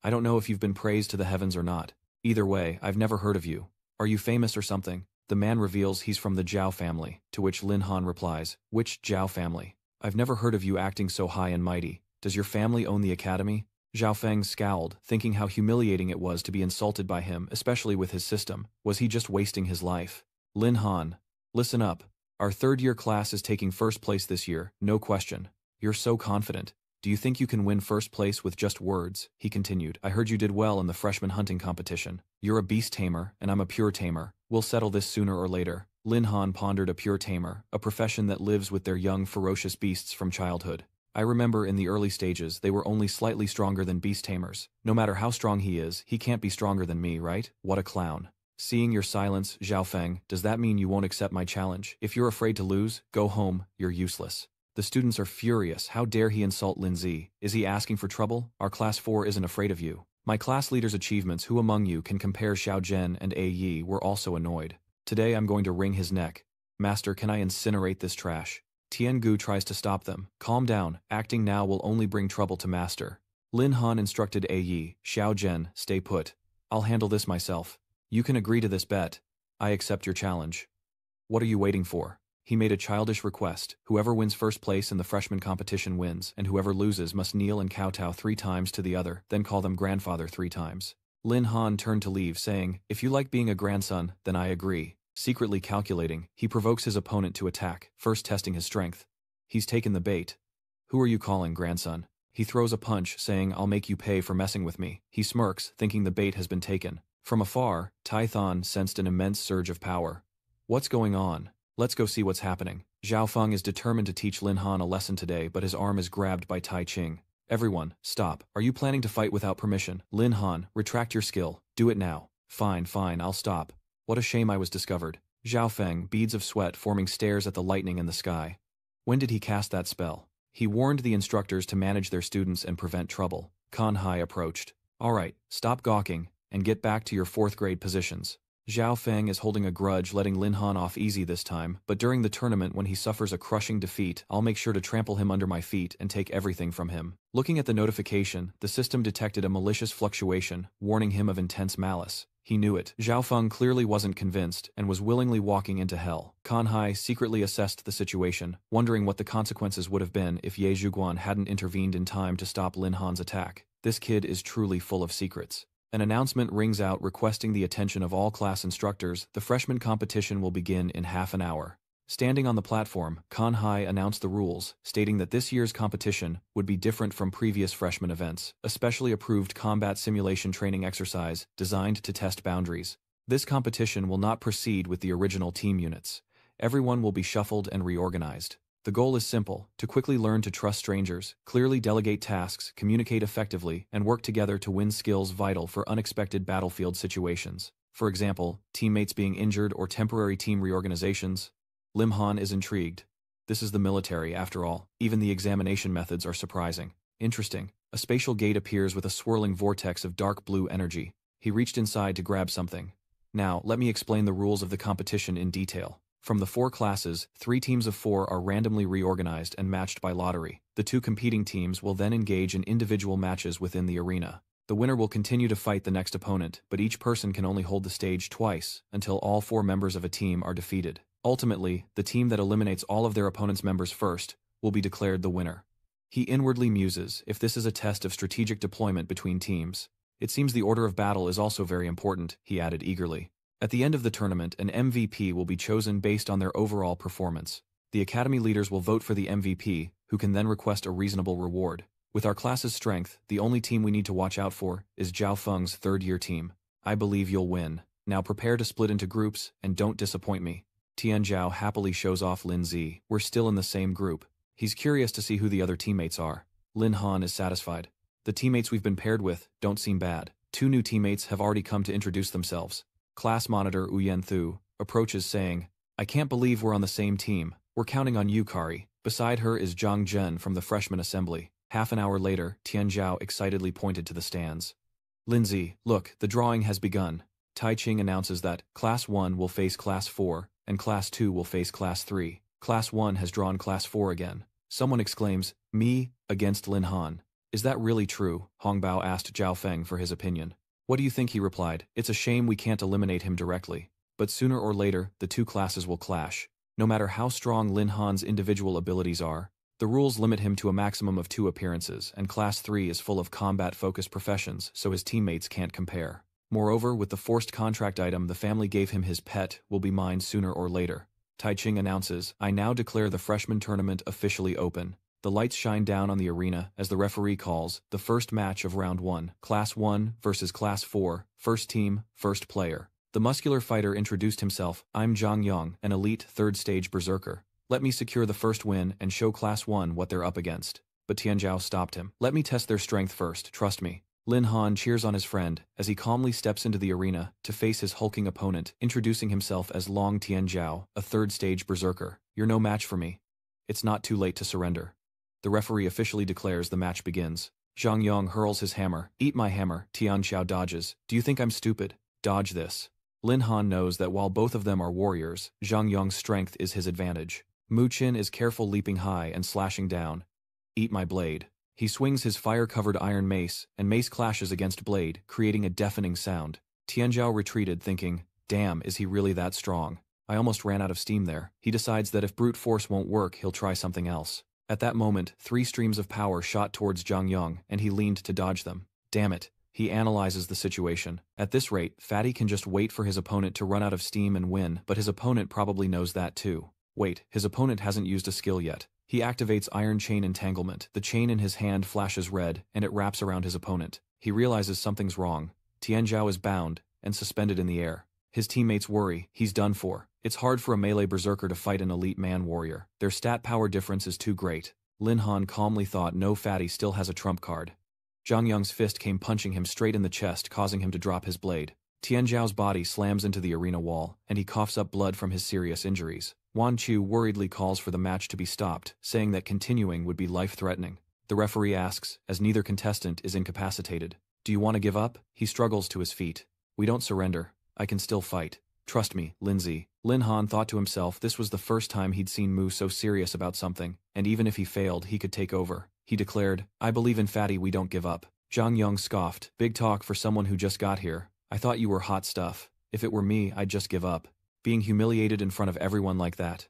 [SPEAKER 1] I don't know if you've been praised to the heavens or not. Either way, I've never heard of you. Are you famous or something? The man reveals he's from the Zhao family, to which Lin Han replies, which Zhao family? I've never heard of you acting so high and mighty. Does your family own the academy? Zhao Feng scowled, thinking how humiliating it was to be insulted by him, especially with his system. Was he just wasting his life? Lin Han, listen up. Our 3rd-year class is taking first place this year, no question. You're so confident. Do you think you can win first place with just words? He continued. I heard you did well in the freshman hunting competition. You're a beast tamer, and I'm a pure tamer. We'll settle this sooner or later. Lin Han pondered. A pure tamer, a profession that lives with their young, ferocious beasts from childhood. I remember in the early stages, they were only slightly stronger than beast tamers. No matter how strong he is, he can't be stronger than me, right? What a clown. Seeing your silence, Zhao Feng, does that mean you won't accept my challenge? If you're afraid to lose, go home, you're useless. The students are furious. How dare he insult Lin Zi? Is he asking for trouble? Our class 4 isn't afraid of you. My class leader's achievements, who among you can compare Xiao Zhen and A Yi, were also annoyed. Today I'm going to wring his neck. Master, can I incinerate this trash? Tian Gu tries to stop them. Calm down, acting now will only bring trouble to Master. Lin Han instructed A Yi, Xiao Zhen, stay put. I'll handle this myself. You can agree to this bet. I accept your challenge. What are you waiting for? He made a childish request. Whoever wins first place in the freshman competition wins, and whoever loses must kneel and kowtow 3 times to the other, then call them grandfather 3 times. Lin Han turned to leave, saying, if you like being a grandson, then I agree. Secretly calculating, he provokes his opponent to attack, first testing his strength. He's taken the bait. Who are you calling grandson? He throws a punch, saying, I'll make you pay for messing with me. He smirks, thinking the bait has been taken. From afar, Tython sensed an immense surge of power. What's going on? Let's go see what's happening. Zhao Feng is determined to teach Lin Han a lesson today, but his arm is grabbed by Tai Ching. Everyone, stop. Are you planning to fight without permission? Lin Han, retract your skill. Do it now. Fine, I'll stop. What a shame I was discovered. Zhao Feng, beads of sweat forming, stares at the lightning in the sky. When did he cast that spell? He warned the instructors to manage their students and prevent trouble. Kan Hai approached. Alright, stop gawking, and get back to your 4th grade positions. Zhao Feng is holding a grudge, letting Lin Han off easy this time, but during the tournament when he suffers a crushing defeat, I'll make sure to trample him under my feet and take everything from him. Looking at the notification, the system detected a malicious fluctuation, warning him of intense malice. He knew it. Zhao Feng clearly wasn't convinced and was willingly walking into hell. Kan Hai secretly assessed the situation, wondering what the consequences would have been if Ye Zhuguan hadn't intervened in time to stop Lin Han's attack. This kid is truly full of secrets. An announcement rings out requesting the attention of all class instructors. The freshman competition will begin in half an hour. Standing on the platform, Kan Hai announced the rules, stating that this year's competition would be different from previous freshman events, a specially approved combat simulation training exercise designed to test boundaries. This competition will not proceed with the original team units. Everyone will be shuffled and reorganized. The goal is simple: to quickly learn to trust strangers, clearly delegate tasks, communicate effectively, and work together to win skills vital for unexpected battlefield situations. For example, teammates being injured or temporary team reorganizations. Lim Han is intrigued. This is the military, after all. Even the examination methods are surprising. Interesting. A spatial gate appears with a swirling vortex of dark blue energy. He reached inside to grab something. Now, let me explain the rules of the competition in detail. From the 4 classes, 3 teams of 4 are randomly reorganized and matched by lottery. The 2 competing teams will then engage in individual matches within the arena. The winner will continue to fight the next opponent, but each person can only hold the stage twice, until all 4 members of a team are defeated. Ultimately, the team that eliminates all of their opponent's members first will be declared the winner. He inwardly muses if this is a test of strategic deployment between teams. It seems the order of battle is also very important, he added eagerly. At the end of the tournament, an MVP will be chosen based on their overall performance. The academy leaders will vote for the MVP, who can then request a reasonable reward. With our class's strength, the only team we need to watch out for is Zhao Feng's 3rd-year team. I believe you'll win. Now prepare to split into groups, and don't disappoint me. Tian Zhao happily shows off Lin Zi. We're still in the same group. He's curious to see who the other teammates are. Lin Han is satisfied. The teammates we've been paired with don't seem bad. 2 new teammates have already come to introduce themselves. Class monitor Uyen Thu approaches saying, I can't believe we're on the same team. We're counting on you, Kari. Beside her is Zhang Zhen from the freshman assembly. Half an hour later, Tian Zhao excitedly pointed to the stands. Lindsay, look, the drawing has begun. Tai Ching announces that Class 1 will face Class 4, and Class 2 will face Class 3. Class 1 has drawn Class 4 again. Someone exclaims, me, against Lin Han. Is that really true? Hongbao asked Zhao Feng for his opinion. What do you think? He replied. It's a shame we can't eliminate him directly. But sooner or later, the 2 classes will clash. No matter how strong Lin Han's individual abilities are, the rules limit him to a maximum of 2 appearances, and Class 3 is full of combat-focused professions, so his teammates can't compare. Moreover, with the forced contract item the family gave him, his pet will be mine sooner or later. Tai Ching announces, I now declare the freshman tournament officially open. The lights shine down on the arena as the referee calls the first match of round 1, Class 1 versus Class 4, first team, first player. The muscular fighter introduced himself. I'm Zhang Yang, an elite 3rd stage berserker. Let me secure the first win and show Class 1 what they're up against. But Tian Zhao stopped him. Let me test their strength first, trust me. Lin Han cheers on his friend as he calmly steps into the arena to face his hulking opponent, introducing himself as Long Tian Zhao, a 3rd stage berserker. You're no match for me. It's not too late to surrender. The referee officially declares the match begins. Zhang Yang hurls his hammer. Eat my hammer. Tian Xiao dodges. Do you think I'm stupid? Dodge this. Lin Han knows that while both of them are warriors, Zhang Yang's strength is his advantage. Mu Qin is careful, leaping high and slashing down. Eat my blade. He swings his fire-covered iron mace, and mace clashes against blade, creating a deafening sound. Tian Zhao retreated, thinking, damn, is he really that strong? I almost ran out of steam there. He decides that if brute force won't work, he'll try something else. At that moment, 3 streams of power shot towards Zhang Yang, and he leaned to dodge them. Damn it. He analyzes the situation. At this rate, Fatty can just wait for his opponent to run out of steam and win, but his opponent probably knows that too. Wait, his opponent hasn't used a skill yet. He activates Iron Chain Entanglement. The chain in his hand flashes red, and it wraps around his opponent. He realizes something's wrong. Tian Zhao is bound, and suspended in the air. His teammates worry, he's done for. It's hard for a melee berserker to fight an elite man-warrior. Their stat power difference is too great. Lin Han calmly thought no fatty still has a trump card. Zhang Yong's fist came punching him straight in the chest, causing him to drop his blade. Tian Zhao's body slams into the arena wall, and he coughs up blood from his serious injuries. Wan Chu worriedly calls for the match to be stopped, saying that continuing would be life-threatening. The referee asks, as neither contestant is incapacitated, "Do you want to give up?" He struggles to his feet. "We don't surrender. I can still fight. Trust me, Lindsay." Lin Han thought to himself this was the first time he'd seen Mu so serious about something, and even if he failed, he could take over. He declared, "I believe in Fatty, we don't give up." Zhang Yong scoffed, "Big talk for someone who just got here. I thought you were hot stuff. If it were me, I'd just give up. Being humiliated in front of everyone like that."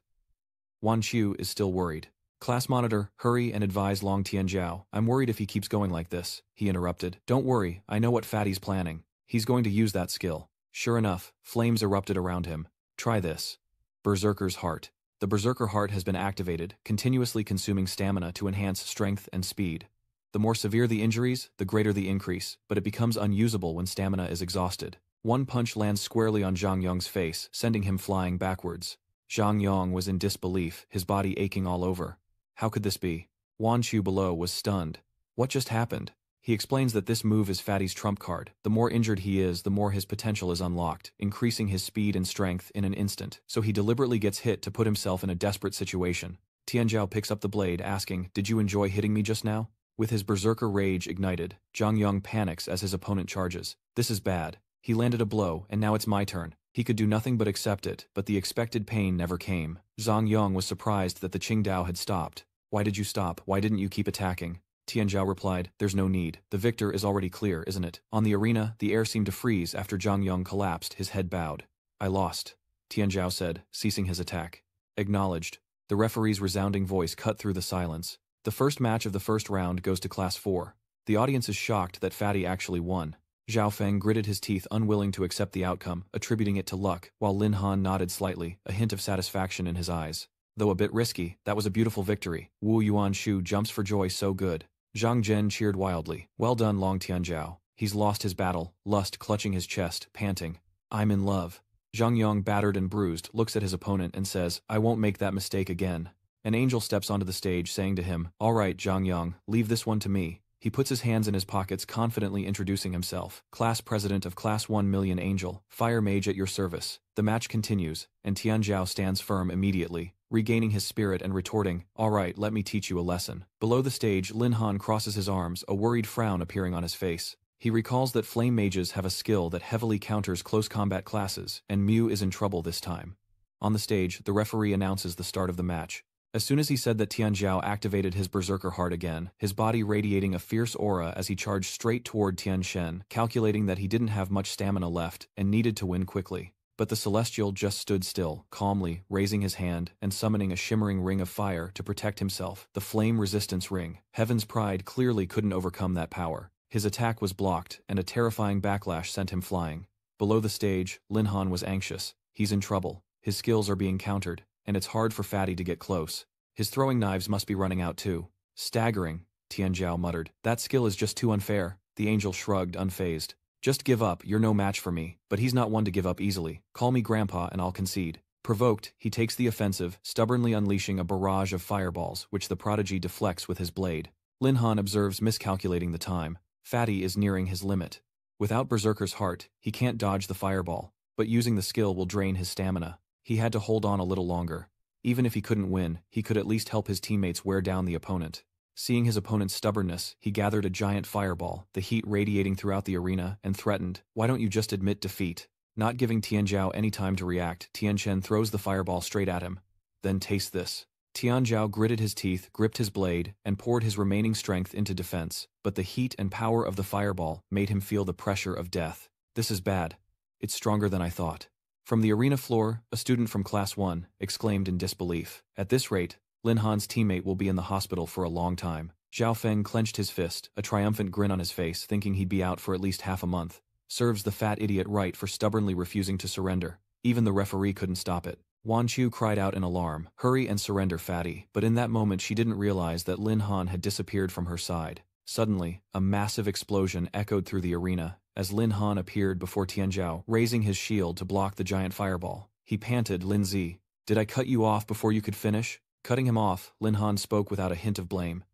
[SPEAKER 1] Wan Chu is still worried. "Class monitor, hurry and advise Long Tianzhao. I'm worried if he keeps going like this," he interrupted. "Don't worry, I know what Fatty's planning. He's going to use that skill." Sure enough, flames erupted around him. "Try this." Berserker's Heart. The Berserker Heart has been activated, continuously consuming stamina to enhance strength and speed. The more severe the injuries, the greater the increase, but it becomes unusable when stamina is exhausted. One punch lands squarely on Zhang Yong's face, sending him flying backwards. Zhang Yong was in disbelief, his body aching all over. How could this be? Wan Chu below was stunned. What just happened? He explains that this move is Fatty's trump card. The more injured he is, the more his potential is unlocked, increasing his speed and strength in an instant, so he deliberately gets hit to put himself in a desperate situation. Tianzhao picks up the blade, asking, "Did you enjoy hitting me just now?" With his berserker rage ignited, Zhang Yong panics as his opponent charges. This is bad. He landed a blow, and now it's my turn. He could do nothing but accept it, but the expected pain never came. Zhang Yong was surprised that the Qingdao had stopped. "Why did you stop? Why didn't you keep attacking?" Tianzhao replied, "There's no need. The victor is already clear, isn't it?" On the arena, the air seemed to freeze after Zhang Yong collapsed, his head bowed. "I lost," Tianzhao said, ceasing his attack. "Acknowledged." The referee's resounding voice cut through the silence. The first match of the first round goes to Class 4. The audience is shocked that Fatty actually won. Zhao Feng gritted his teeth, unwilling to accept the outcome, attributing it to luck, while Lin Han nodded slightly, a hint of satisfaction in his eyes. Though a bit risky, that was a beautiful victory. Wu Yuanshu jumps for joy, so good. Zhang Zhen cheered wildly. "Well done, Long Tianzhao. He's lost his battle," Lust clutching his chest, panting. "I'm in love." Zhang Yong, battered and bruised, looks at his opponent and says, "I won't make that mistake again." An angel steps onto the stage, saying to him, "All right, Zhang Yong, leave this one to me." He puts his hands in his pockets, confidently introducing himself. "Class President of Class 1 Million Angel, Fire Mage at your service." The match continues, and Tianzhao stands firm immediately, regaining his spirit and retorting, "All right, let me teach you a lesson." Below the stage, Lin Han crosses his arms, a worried frown appearing on his face. He recalls that flame mages have a skill that heavily counters close combat classes, and Mu is in trouble this time. On the stage, the referee announces the start of the match. As soon as he said that, Tianzhao activated his berserker heart again, his body radiating a fierce aura as he charged straight toward Tian Shen, calculating that he didn't have much stamina left and needed to win quickly. But the Celestial just stood still, calmly, raising his hand and summoning a shimmering ring of fire to protect himself, the Flame Resistance Ring. Heaven's Pride clearly couldn't overcome that power. His attack was blocked, and a terrifying backlash sent him flying. Below the stage, Lin Han was anxious. He's in trouble. His skills are being countered, and it's hard for Fatty to get close. His throwing knives must be running out too. "Staggering," Tianzhao muttered. "That skill is just too unfair." The angel shrugged, unfazed. "Just give up, you're no match for me." But he's not one to give up easily. "Call me Grandpa and I'll concede." Provoked, he takes the offensive, stubbornly unleashing a barrage of fireballs, which the prodigy deflects with his blade. Lin Han observes, miscalculating the time. Fatty is nearing his limit. Without Berserker's Heart, he can't dodge the fireball, but using the skill will drain his stamina. He had to hold on a little longer. Even if he couldn't win, he could at least help his teammates wear down the opponent. Seeing his opponent's stubbornness, he gathered a giant fireball, the heat radiating throughout the arena, and threatened, "Why don't you just admit defeat?" Not giving Tianzhao any time to react, Tian Shen throws the fireball straight at him. "Then taste this." Tianzhao gritted his teeth, gripped his blade, and poured his remaining strength into defense, but the heat and power of the fireball made him feel the pressure of death. "This is bad. It's stronger than I thought." From the arena floor, a student from Class 1 exclaimed in disbelief. At this rate, Lin Han's teammate will be in the hospital for a long time. Zhao Feng clenched his fist, a triumphant grin on his face, thinking he'd be out for at least half a month. Serves the fat idiot right for stubbornly refusing to surrender. Even the referee couldn't stop it. Wan Chu cried out in alarm, "Hurry and surrender, Fatty." But in that moment she didn't realize that Lin Han had disappeared from her side. Suddenly, a massive explosion echoed through the arena, as Lin Han appeared before Tianzhao, raising his shield to block the giant fireball. He panted, "Lin Zi, did I cut you off before you could finish?" Cutting him off, Lin Han spoke without a hint of blame.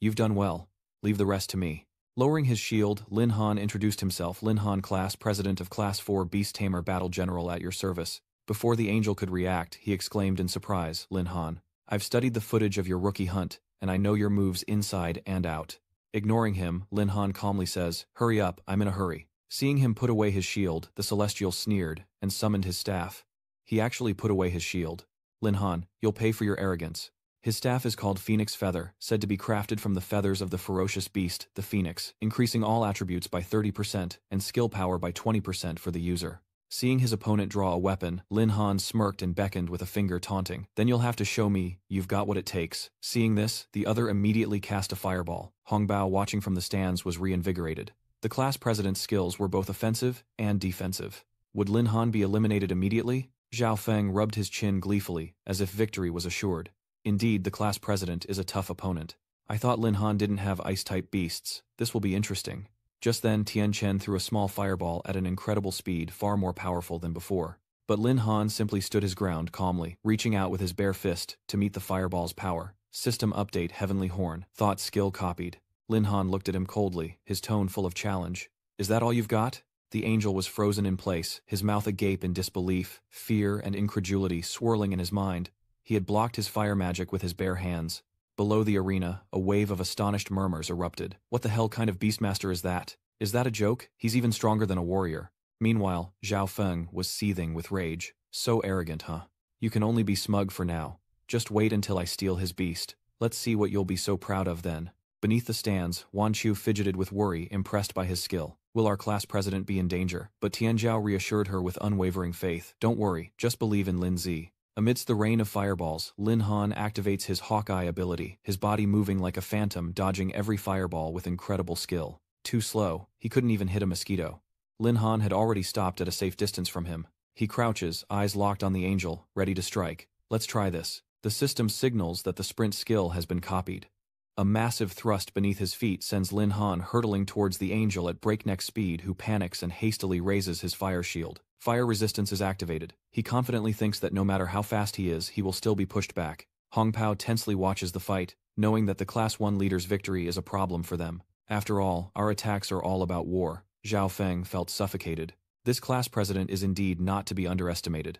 [SPEAKER 1] "You've done well. Leave the rest to me." Lowering his shield, Lin Han introduced himself. "Lin Han, Class President of Class 4 Beast Tamer Battle General at your service." Before the angel could react, he exclaimed in surprise, "Lin Han, I've studied the footage of your rookie hunt, and I know your moves inside and out." Ignoring him, Lin Han calmly says, "Hurry up, I'm in a hurry." Seeing him put away his shield, the Celestial sneered and summoned his staff. He actually put away his shield. "Lin Han, you'll pay for your arrogance." His staff is called Phoenix Feather, said to be crafted from the feathers of the ferocious beast, the phoenix, increasing all attributes by 30% and skill power by 20% for the user. Seeing his opponent draw a weapon, Lin Han smirked and beckoned with a finger, taunting, "Then you'll have to show me you've got what it takes." Seeing this, the other immediately cast a fireball. Hong Bao, watching from the stands, was reinvigorated. The class president's skills were both offensive and defensive. Would Lin Han be eliminated immediately? Zhao Feng rubbed his chin gleefully, as if victory was assured. Indeed, the class president is a tough opponent. I thought Lin Han didn't have ice-type beasts. This will be interesting. Just then, Tian Chen threw a small fireball at an incredible speed, far more powerful than before. But Lin Han simply stood his ground calmly, reaching out with his bare fist to meet the fireball's power. System update Heavenly Horn. Thought skill copied. Lin Han looked at him coldly, his tone full of challenge. "Is that all you've got?" The angel was frozen in place, his mouth agape in disbelief, fear and incredulity swirling in his mind. He had blocked his fire magic with his bare hands. Below the arena, a wave of astonished murmurs erupted. "What the hell kind of beastmaster is that? Is that a joke? He's even stronger than a warrior." Meanwhile, Zhao Feng was seething with rage. "So arrogant, huh? You can only be smug for now. Just wait until I steal his beast. Let's see what you'll be so proud of then." Beneath the stands, Wan Chu fidgeted with worry, impressed by his skill. "Will our class president be in danger?" But Tianzhao reassured her with unwavering faith. "Don't worry, just believe in Lin Zi." Amidst the rain of fireballs, Lin Han activates his Hawkeye ability, his body moving like a phantom, dodging every fireball with incredible skill. Too slow, he couldn't even hit a mosquito. Lin Han had already stopped at a safe distance from him. He crouches, eyes locked on the angel, ready to strike. "Let's try this." The system signals that the sprint skill has been copied. A massive thrust beneath his feet sends Lin Han hurtling towards the angel at breakneck speed, who panics and hastily raises his fire shield. Fire resistance is activated. He confidently thinks that no matter how fast he is, he will still be pushed back. Hong Pao tensely watches the fight, knowing that the Class 1 leader's victory is a problem for them. After all, our attacks are all about war. Zhao Feng felt suffocated. This class president is indeed not to be underestimated.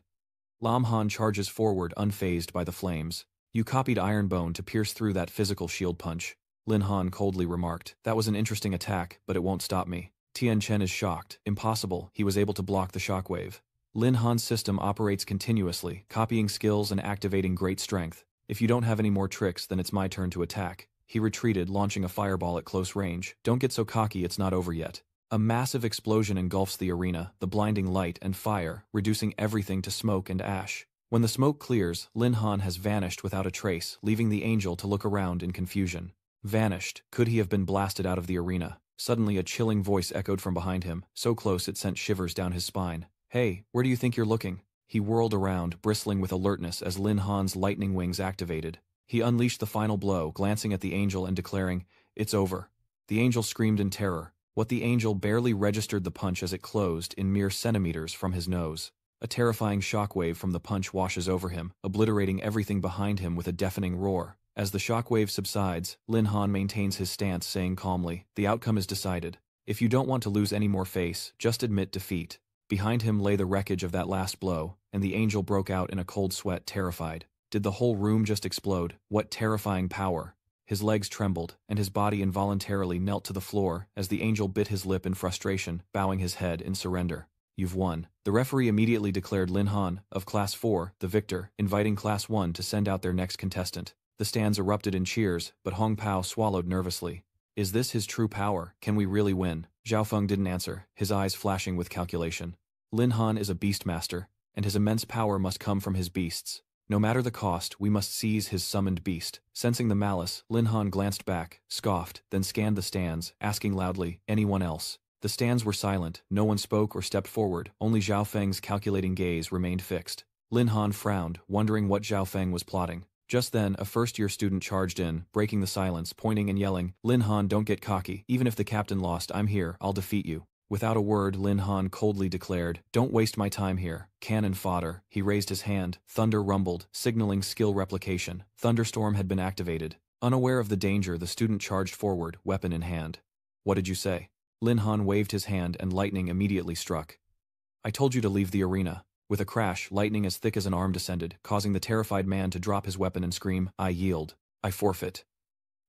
[SPEAKER 1] Lam Han charges forward, unfazed by the flames. "You copied Ironbone to pierce through that physical shield punch," Lin Han coldly remarked. "That was an interesting attack, but it won't stop me." Tian Chen is shocked. Impossible, he was able to block the shockwave. Lin Han's system operates continuously, copying skills and activating great strength. "If you don't have any more tricks, then it's my turn to attack." He retreated, launching a fireball at close range. "Don't get so cocky, it's not over yet." A massive explosion engulfs the arena, the blinding light and fire, reducing everything to smoke and ash. When the smoke clears, Lin Han has vanished without a trace, leaving the angel to look around in confusion. Vanished? Could he have been blasted out of the arena? Suddenly a chilling voice echoed from behind him, so close it sent shivers down his spine. "Hey, where do you think you're looking?" He whirled around, bristling with alertness as Lin Han's lightning wings activated. He unleashed the final blow, glancing at the angel and declaring, "It's over." The angel screamed in terror. What the angel barely registered the punch as it closed in mere centimeters from his nose. A terrifying shockwave from the punch washes over him, obliterating everything behind him with a deafening roar. As the shockwave subsides, Lin Han maintains his stance, saying calmly, "The outcome is decided. If you don't want to lose any more face, just admit defeat." Behind him lay the wreckage of that last blow, and the angel broke out in a cold sweat, terrified. Did the whole room just explode? What terrifying power! His legs trembled, and his body involuntarily knelt to the floor as the angel bit his lip in frustration, bowing his head in surrender. "You've won." The referee immediately declared Lin Han, of Class 4, the victor, inviting Class 1 to send out their next contestant. The stands erupted in cheers, but Hong Pao swallowed nervously. Is this his true power? Can we really win? Zhao Feng didn't answer, his eyes flashing with calculation. Lin Han is a beastmaster, and his immense power must come from his beasts. No matter the cost, we must seize his summoned beast. Sensing the malice, Lin Han glanced back, scoffed, then scanned the stands, asking loudly, "Anyone else?" The stands were silent, no one spoke or stepped forward, only Zhao Feng's calculating gaze remained fixed. Lin Han frowned, wondering what Zhao Feng was plotting. Just then, a first-year student charged in, breaking the silence, pointing and yelling, "Lin Han, don't get cocky. Even if the captain lost, I'm here, I'll defeat you." Without a word, Lin Han coldly declared, "Don't waste my time here. Cannon fodder." He raised his hand. Thunder rumbled, signaling skill replication. Thunderstorm had been activated. Unaware of the danger, the student charged forward, weapon in hand. "What did you say?" Lin Han waved his hand and lightning immediately struck. "I told you to leave the arena." With a crash, lightning as thick as an arm descended, causing the terrified man to drop his weapon and scream, "I yield. I forfeit."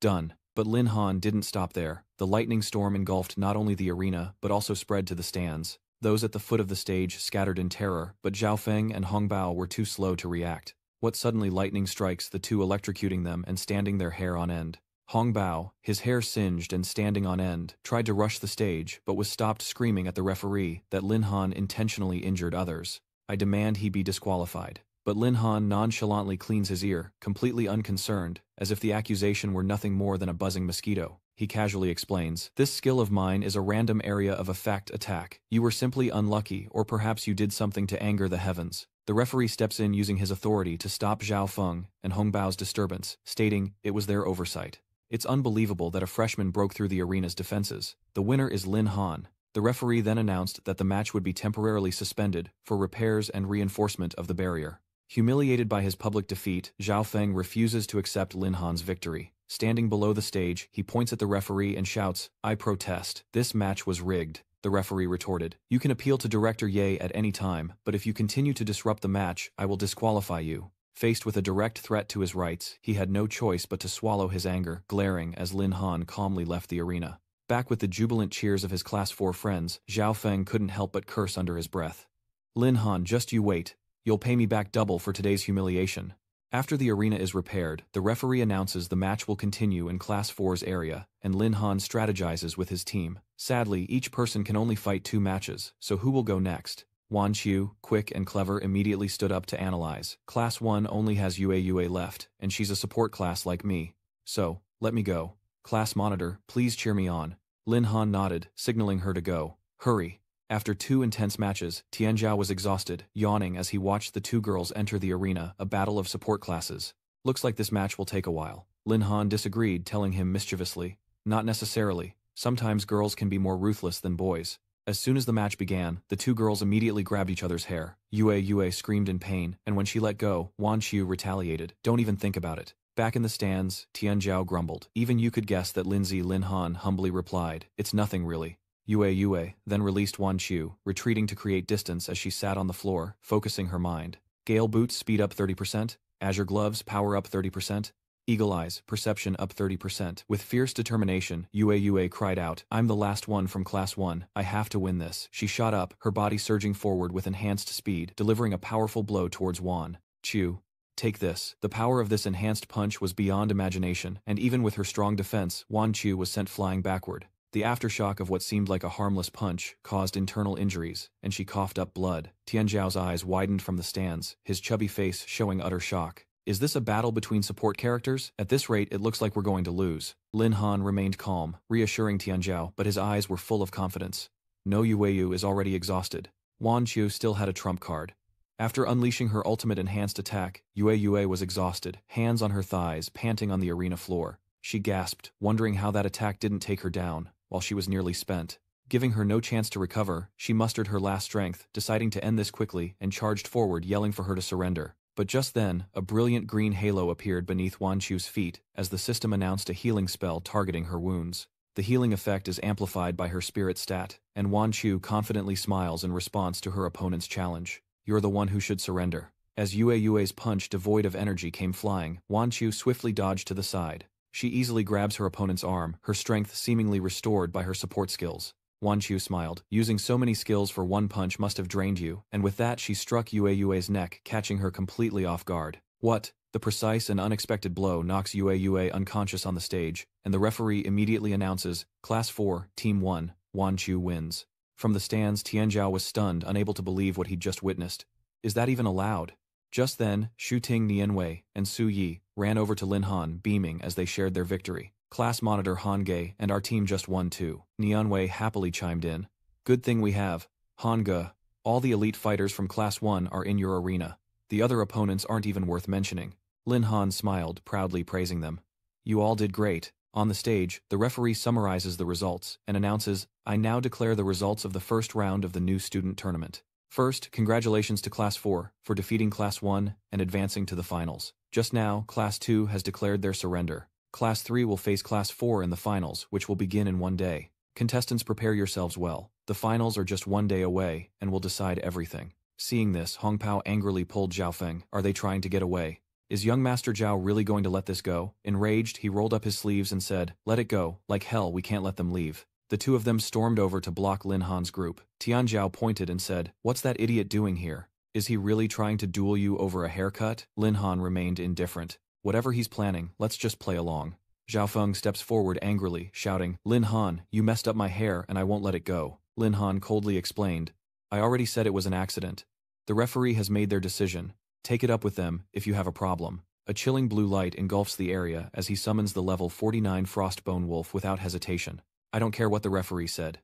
[SPEAKER 1] Done. But Lin Han didn't stop there. The lightning storm engulfed not only the arena, but also spread to the stands. Those at the foot of the stage scattered in terror, but Zhao Feng and Hong Bao were too slow to react. What suddenly lightning strikes, the two electrocuting them and standing their hair on end. Hong Bao, his hair singed and standing on end, tried to rush the stage, but was stopped screaming at the referee that Lin Han intentionally injured others. "I demand he be disqualified." But Lin Han nonchalantly cleans his ear, completely unconcerned, as if the accusation were nothing more than a buzzing mosquito. He casually explains, "This skill of mine is a random area of effect attack. You were simply unlucky, or perhaps you did something to anger the heavens." The referee steps in using his authority to stop Zhao Feng and Hong Bao's disturbance, stating it was their oversight. It's unbelievable that a freshman broke through the arena's defenses. The winner is Lin Han. The referee then announced that the match would be temporarily suspended for repairs and reinforcement of the barrier. Humiliated by his public defeat, Zhao Feng refuses to accept Lin Han's victory. Standing below the stage, he points at the referee and shouts, "I protest. This match was rigged." The referee retorted, "You can appeal to Director Ye at any time, but if you continue to disrupt the match, I will disqualify you." Faced with a direct threat to his rights, he had no choice but to swallow his anger, glaring as Lin Han calmly left the arena. Back with the jubilant cheers of his Class 4 friends, Zhao Feng couldn't help but curse under his breath. "Lin Han, just you wait. You'll pay me back double for today's humiliation." After the arena is repaired, the referee announces the match will continue in Class 4's area, and Lin Han strategizes with his team. Sadly, each person can only fight 2 matches, so who will go next? Wan Qiu, quick and clever, immediately stood up to analyze. "Class 1 only has Yue left, and she's a support class like me. So, let me go. Class monitor, please cheer me on." Lin Han nodded, signaling her to go. "Hurry." After 2 intense matches, Tianzhao was exhausted, yawning as he watched the 2 girls enter the arena, a battle of support classes. "Looks like this match will take a while." Lin Han disagreed, telling him mischievously, "Not necessarily. Sometimes girls can be more ruthless than boys." As soon as the match began, the 2 girls immediately grabbed each other's hair. Yue screamed in pain, and when she let go, Wan Qiu retaliated. "Don't even think about it." Back in the stands, Tianzhao grumbled. "Even you could guess that." Lin Han humbly replied, "It's nothing really." Yue then released Wan Qiu, retreating to create distance as she sat on the floor, focusing her mind. Gale boots speed up 30%, azure gloves power up 30%, eagle eyes perception up 30%. With fierce determination, Yue cried out, "I'm the last one from Class 1, I have to win this." She shot up, her body surging forward with enhanced speed, delivering a powerful blow towards Wan Qiu. "Take this." The power of this enhanced punch was beyond imagination, and even with her strong defense, Wan Qiu was sent flying backward. The aftershock of what seemed like a harmless punch caused internal injuries, and she coughed up blood. Tianzhao's eyes widened from the stands, his chubby face showing utter shock. "Is this a battle between support characters? At this rate, it looks like we're going to lose." Lin Han remained calm, reassuring Tianzhao, but his eyes were full of confidence. "No, Yue is already exhausted." Wan Qiu still had a trump card. After unleashing her ultimate enhanced attack, Yue was exhausted, hands on her thighs, panting on the arena floor. She gasped, wondering how that attack didn't take her down, while she was nearly spent. Giving her no chance to recover, she mustered her last strength, deciding to end this quickly, and charged forward, yelling for her to surrender. But just then, a brilliant green halo appeared beneath Wan Qiu's feet, as the system announced a healing spell targeting her wounds. The healing effect is amplified by her spirit stat, and Wan Qiu confidently smiles in response to her opponent's challenge. "You're the one who should surrender." As Yue's punch devoid of energy came flying, Wan Qiu swiftly dodged to the side. She easily grabs her opponent's arm, her strength seemingly restored by her support skills. Wan Qiu smiled. "Using so many skills for one punch must have drained you," and with that she struck Yue's neck, catching her completely off guard. "What?" The precise and unexpected blow knocks Yue unconscious on the stage, and the referee immediately announces, "Class 4, Team 1, Wan Qiu wins." From the stands, Tianzhao was stunned, unable to believe what he'd just witnessed. Is that even allowed? Just then, Shuting Nianwei and Su Yi ran over to Lin Han, beaming as they shared their victory. "Class monitor Han Ge and our team just won too." Nianwei happily chimed in. "Good thing we have. Han Ge, all the elite fighters from Class 1 are in your arena. The other opponents aren't even worth mentioning." Lin Han smiled, proudly praising them. "You all did great. On the stage, the referee summarizes the results and announces, "I now declare the results of the first round of the new student tournament. First, congratulations to Class 4 for defeating Class 1 and advancing to the finals. Just now, Class 2 has declared their surrender. Class 3 will face Class 4 in the finals, which will begin in 1 day. Contestants, prepare yourselves well. The finals are just 1 day away and will decide everything." Seeing this, Hong Pao angrily pulled Zhao Feng. Are they trying to get away? Is young Master Zhao really going to let this go? Enraged, he rolled up his sleeves and said, "Let it go. Like hell, we can't let them leave." The two of them stormed over to block Lin Han's group. Tian Zhao pointed and said, "What's that idiot doing here? Is he really trying to duel you over a haircut?" Lin Han remained indifferent. "Whatever he's planning, let's just play along." Zhao Feng steps forward angrily, shouting, "Lin Han, you messed up my hair and I won't let it go." Lin Han coldly explained, "I already said it was an accident. The referee has made their decision. Take it up with them if you have a problem." A chilling blue light engulfs the area as he summons the level 49 Frostbone Wolf without hesitation. "I don't care what the referee said.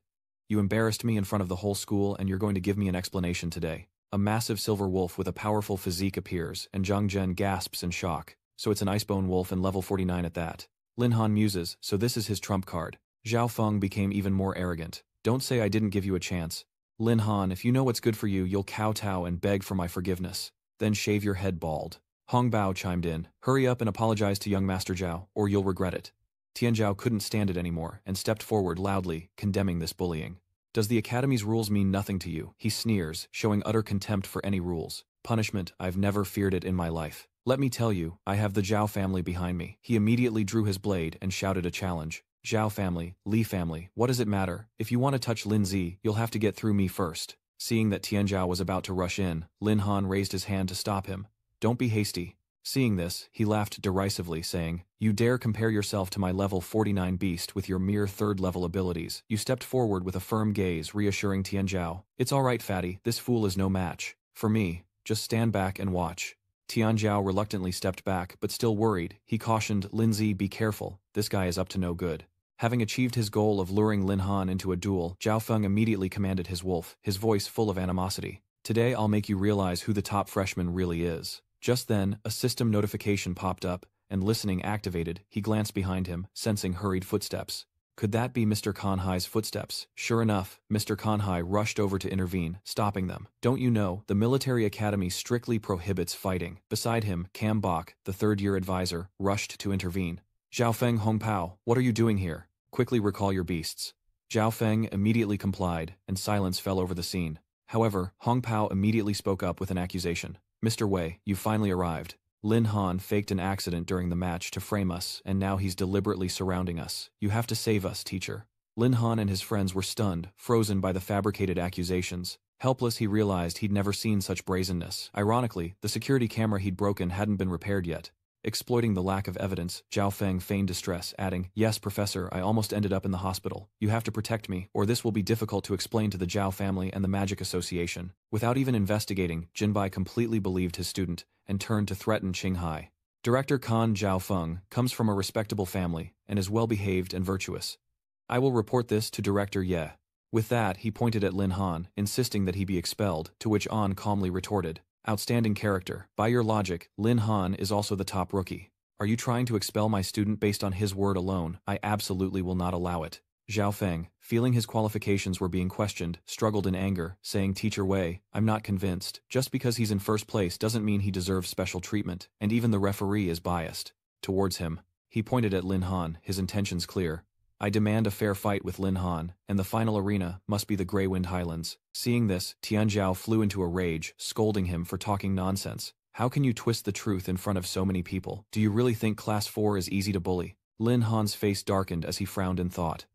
[SPEAKER 1] You embarrassed me in front of the whole school and you're going to give me an explanation today." A massive silver wolf with a powerful physique appears and Zhang Zhen gasps in shock. So it's an Icebone Wolf and level 49 at that. Lin Han muses, so this is his trump card. Zhao Feng became even more arrogant. "Don't say I didn't give you a chance. Lin Han, if you know what's good for you, you'll kowtow and beg for my forgiveness. Then shave your head bald." Hong Bao chimed in, "Hurry up and apologize to young Master Zhao, or you'll regret it." Tian Zhao couldn't stand it anymore and stepped forward loudly, condemning this bullying. "Does the Academy's rules mean nothing to you?" He sneers, showing utter contempt for any rules. "Punishment, I've never feared it in my life. Let me tell you, I have the Zhao family behind me." He immediately drew his blade and shouted a challenge. "Zhao family, Li family, what does it matter? If you want to touch Lin Zi, you'll have to get through me first." Seeing that Tian Zhao was about to rush in, Lin Han raised his hand to stop him. "Don't be hasty." Seeing this, he laughed derisively, saying, "You dare compare yourself to my level 49 beast with your mere third-level abilities." You stepped forward with a firm gaze, reassuring Tian Zhao, "It's all right, fatty, this fool is no match for me. Just stand back and watch." Tian Zhao reluctantly stepped back, but still worried, he cautioned, "Lindsay, be careful, this guy is up to no good." Having achieved his goal of luring Lin Han into a duel, Zhao Feng immediately commanded his wolf, his voice full of animosity. "Today I'll make you realize who the top freshman really is." Just then, a system notification popped up, and listening activated, he glanced behind him, sensing hurried footsteps. Could that be Mr. Kanhai's footsteps? Sure enough, Mr. Kanhai rushed over to intervene, stopping them. "Don't you know, the military academy strictly prohibits fighting." Beside him, Cam Bok, the third-year advisor, rushed to intervene. "Zhao Feng, Hong Pao, what are you doing here? Quickly recall your beasts." Zhao Feng immediately complied, and silence fell over the scene. However, Hong Pao immediately spoke up with an accusation. "Mr. Wei, you finally arrived. Lin Han faked an accident during the match to frame us, and now he's deliberately surrounding us. You have to save us, teacher." Lin Han and his friends were stunned, frozen by the fabricated accusations. Helpless, he realized he'd never seen such brazenness. Ironically, the security camera he'd broken hadn't been repaired yet. Exploiting the lack of evidence, Zhao Feng feigned distress, adding, "Yes, Professor, I almost ended up in the hospital. You have to protect me, or this will be difficult to explain to the Zhao family and the Magic Association." Without even investigating, Jinbai completely believed his student, and turned to threaten Qinghai. Director Kan Zhao Feng comes from a respectable family, and is well-behaved and virtuous. "I will report this to Director Ye." With that, he pointed at Lin Han, insisting that he be expelled, to which An calmly retorted, "Outstanding character. By your logic, Lin Han is also the top rookie. Are you trying to expel my student based on his word alone? I absolutely will not allow it." Zhao Feng, feeling his qualifications were being questioned, struggled in anger, saying, "Teacher Wei, I'm not convinced. Just because he's in first place doesn't mean he deserves special treatment, and even the referee is biased." Towards him, he pointed at Lin Han, his intentions clear. "I demand a fair fight with Lin Han, and the final arena must be the Grey Wind Highlands." Seeing this, Tian Zhao flew into a rage, scolding him for talking nonsense. "How can you twist the truth in front of so many people? Do you really think Class 4 is easy to bully?" Lin Han's face darkened as he frowned in thought.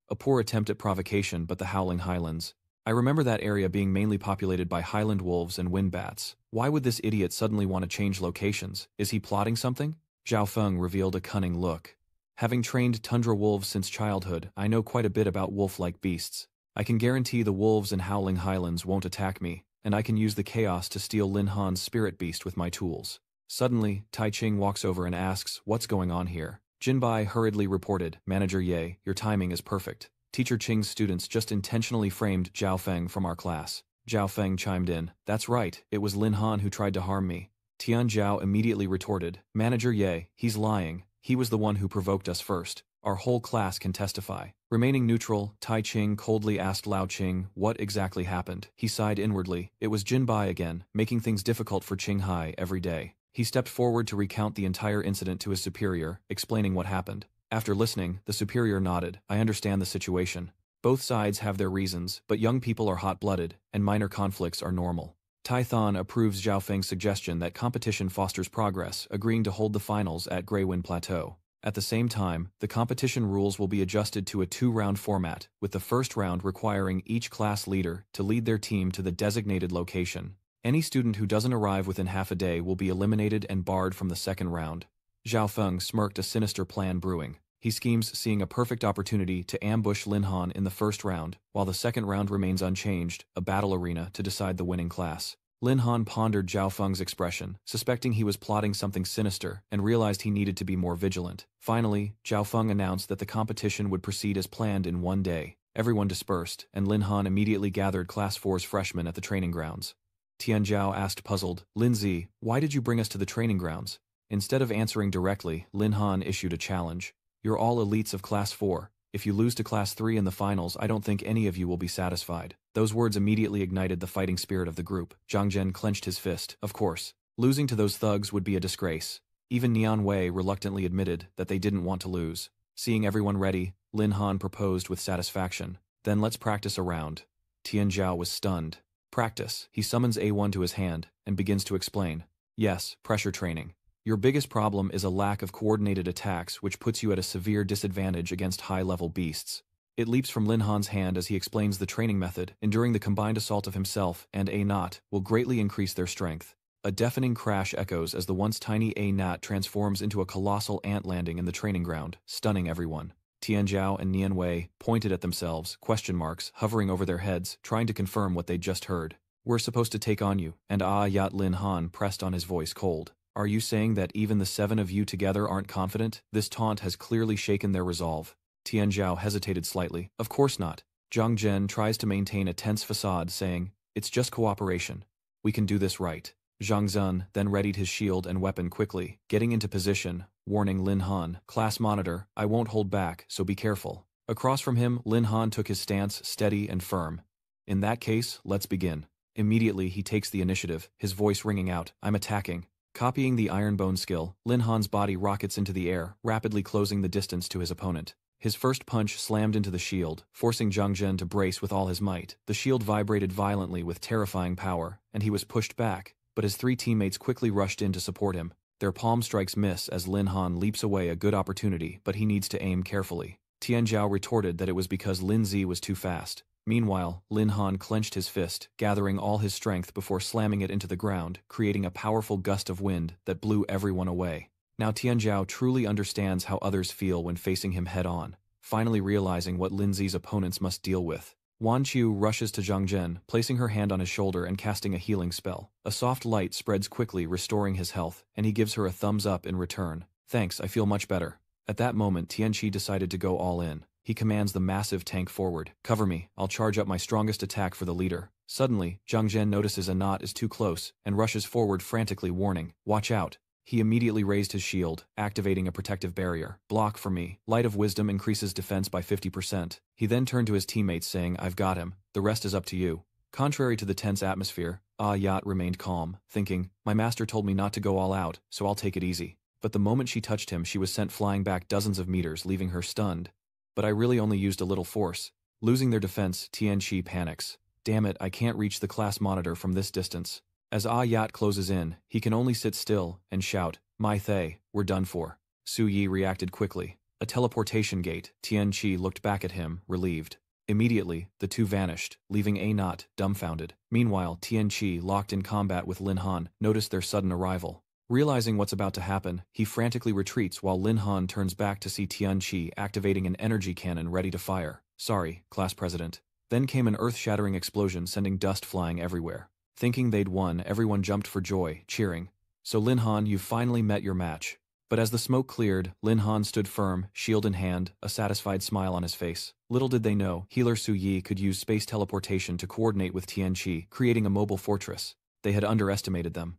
[SPEAKER 1] A poor attempt at provocation, but the Howling Highlands. I remember that area being mainly populated by highland wolves and wind bats. Why would this idiot suddenly want to change locations? Is he plotting something? Zhao Feng revealed a cunning look. "Having trained tundra wolves since childhood, I know quite a bit about wolf-like beasts. I can guarantee the wolves in Howling Highlands won't attack me, and I can use the chaos to steal Lin Han's spirit beast with my tools." Suddenly, Tai Ching walks over and asks, "What's going on here?" Jinbai hurriedly reported, "Manager Ye, your timing is perfect. Teacher Ching's students just intentionally framed Zhao Feng from our class." Zhao Feng chimed in, "That's right, it was Lin Han who tried to harm me." Tian Zhao immediately retorted, "Manager Ye, he's lying. He was the one who provoked us first." Our whole class can testify. Remaining neutral, Tai Ching coldly asked Lao Qing what exactly happened. He sighed inwardly. It was Jin Bai again, making things difficult for Qing Hai every day. He stepped forward to recount the entire incident to his superior, explaining what happened. After listening, the superior nodded. I understand the situation. Both sides have their reasons, but young people are hot-blooded, and minor conflicts are normal. Tai Thon approves Zhao Feng's suggestion that competition fosters progress, agreeing to hold the finals at Greywind Plateau. At the same time, the competition rules will be adjusted to a 2-round format, with the first round requiring each class leader to lead their team to the designated location. Any student who doesn't arrive within half a day will be eliminated and barred from the second round. Zhao Feng smirked, a sinister plan brewing. He schemes seeing a perfect opportunity to ambush Lin Han in the first round, while the second round remains unchanged, a battle arena to decide the winning class. Lin Han pondered Zhao Feng's expression, suspecting he was plotting something sinister, and realized he needed to be more vigilant. Finally, Zhao Feng announced that the competition would proceed as planned in one day. Everyone dispersed, and Lin Han immediately gathered Class 4's freshmen at the training grounds. Tian Zhao asked, puzzled, Linzi, why did you bring us to the training grounds? Instead of answering directly, Lin Han issued a challenge. You're all elites of Class 4. If you lose to Class 3 in the finals, I don't think any of you will be satisfied. Those words immediately ignited the fighting spirit of the group. Zhang Zhen clenched his fist. Of course. Losing to those thugs would be a disgrace. Even Nian Wei reluctantly admitted that they didn't want to lose. Seeing everyone ready, Lin Han proposed with satisfaction. Then let's practice a round. Tian Zhao was stunned. Practice. He summons A1 to his hand and begins to explain. Yes, pressure training. Your biggest problem is a lack of coordinated attacks, which puts you at a severe disadvantage against high-level beasts. It leaps from Lin Han's hand as he explains the training method. Enduring the combined assault of himself and A Nat will greatly increase their strength. A deafening crash echoes as the once tiny A Nat transforms into a colossal ant landing in the training ground, stunning everyone. Tian Zhao and Nian Wei pointed at themselves, question marks hovering over their heads, trying to confirm what they'd just heard. We're supposed to take on you, and Yat Lin Han pressed on, his voice cold. Are you saying that even the 7 of you together aren't confident? This taunt has clearly shaken their resolve. Tian Zhao hesitated slightly. Of course not. Zhang Zhen tries to maintain a tense facade, saying, it's just cooperation. We can do this right. Zhang Zun then readied his shield and weapon quickly, getting into position, warning Lin Han, class monitor, I won't hold back, so be careful. Across from him, Lin Han took his stance steady and firm. In that case, let's begin. Immediately he takes the initiative, his voice ringing out, I'm attacking. Copying the Iron Bone skill, Lin Han's body rockets into the air, rapidly closing the distance to his opponent. His first punch slammed into the shield, forcing Zhang Zhen to brace with all his might. The shield vibrated violently with terrifying power, and he was pushed back, but his 3 teammates quickly rushed in to support him. Their palm strikes miss as Lin Han leaps away, a good opportunity, but he needs to aim carefully. Tian Zhao retorted that it was because Lin Zi was too fast. Meanwhile, Lin Han clenched his fist, gathering all his strength before slamming it into the ground, creating a powerful gust of wind that blew everyone away. Now Tian Zhao truly understands how others feel when facing him head-on, finally realizing what Lin Zi's opponents must deal with. Wan Qiu rushes to Zhang Zhen, placing her hand on his shoulder and casting a healing spell. A soft light spreads quickly, restoring his health, and he gives her a thumbs up in return. Thanks, I feel much better. At that moment, Tian Qi decided to go all in. He commands the massive tank forward. Cover me, I'll charge up my strongest attack for the leader. Suddenly, Zhang Zhen notices a knot is too close, and rushes forward frantically, warning, watch out. He immediately raised his shield, activating a protective barrier. Block for me. Light of Wisdom increases defense by 50%. He then turned to his teammates saying, I've got him. The rest is up to you. Contrary to the tense atmosphere, Yat remained calm, thinking, my master told me not to go all out, so I'll take it easy. But the moment she touched him, she was sent flying back dozens of meters, leaving her stunned. But I really only used a little force. Losing their defense, Tian Qi panics. Damn it, I can't reach the class monitor from this distance. As Yat closes in, he can only sit still and shout, Mai Thay, we're done for. Su Yi reacted quickly. A teleportation gate. Tian Qi looked back at him, relieved. Immediately, the two vanished, leaving A Not dumbfounded. Meanwhile, Tian Qi, locked in combat with Lin Han, noticed their sudden arrival. Realizing what's about to happen, he frantically retreats while Lin Han turns back to see Tian Qi activating an energy cannon ready to fire. Sorry, class president. Then came an earth-shattering explosion, sending dust flying everywhere. Thinking they'd won, everyone jumped for joy, cheering. So Lin Han, you've finally met your match. But as the smoke cleared, Lin Han stood firm, shield in hand, a satisfied smile on his face. Little did they know, healer Su Yi could use space teleportation to coordinate with Tian Qi, creating a mobile fortress. They had underestimated them.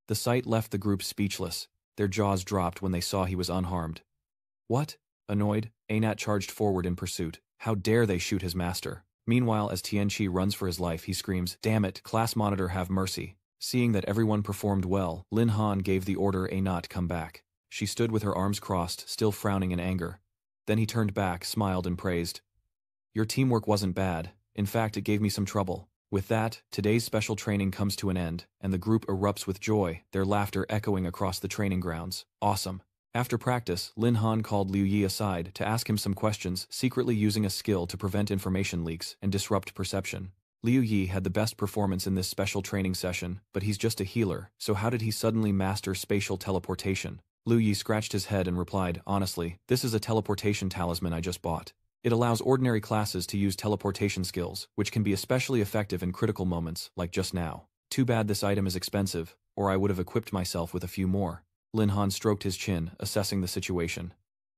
[SPEAKER 1] The sight left the group speechless. Their jaws dropped when they saw he was unharmed. What? Annoyed, Anat charged forward in pursuit. How dare they shoot his master? Meanwhile, as Tianqi runs for his life, he screams, "Damn it, class monitor, have mercy." Seeing that everyone performed well, Lin Han gave the order Anat come back. She stood with her arms crossed, still frowning in anger. Then he turned back, smiled and praised. "Your teamwork wasn't bad. In fact, it gave me some trouble." With that, today's special training comes to an end, and the group erupts with joy, their laughter echoing across the training grounds. Awesome. After practice, Lin Han called Liu Yi aside to ask him some questions, secretly using a skill to prevent information leaks and disrupt perception. Liu Yi had the best performance in this special training session, but he's just a healer, so how did he suddenly master spatial teleportation? Liu Yi scratched his head and replied, "Honestly, this is a teleportation talisman I just bought. It allows ordinary classes to use teleportation skills, which can be especially effective in critical moments, like just now. Too bad this item is expensive, or I would have equipped myself with a few more." Lin Han stroked his chin, assessing the situation.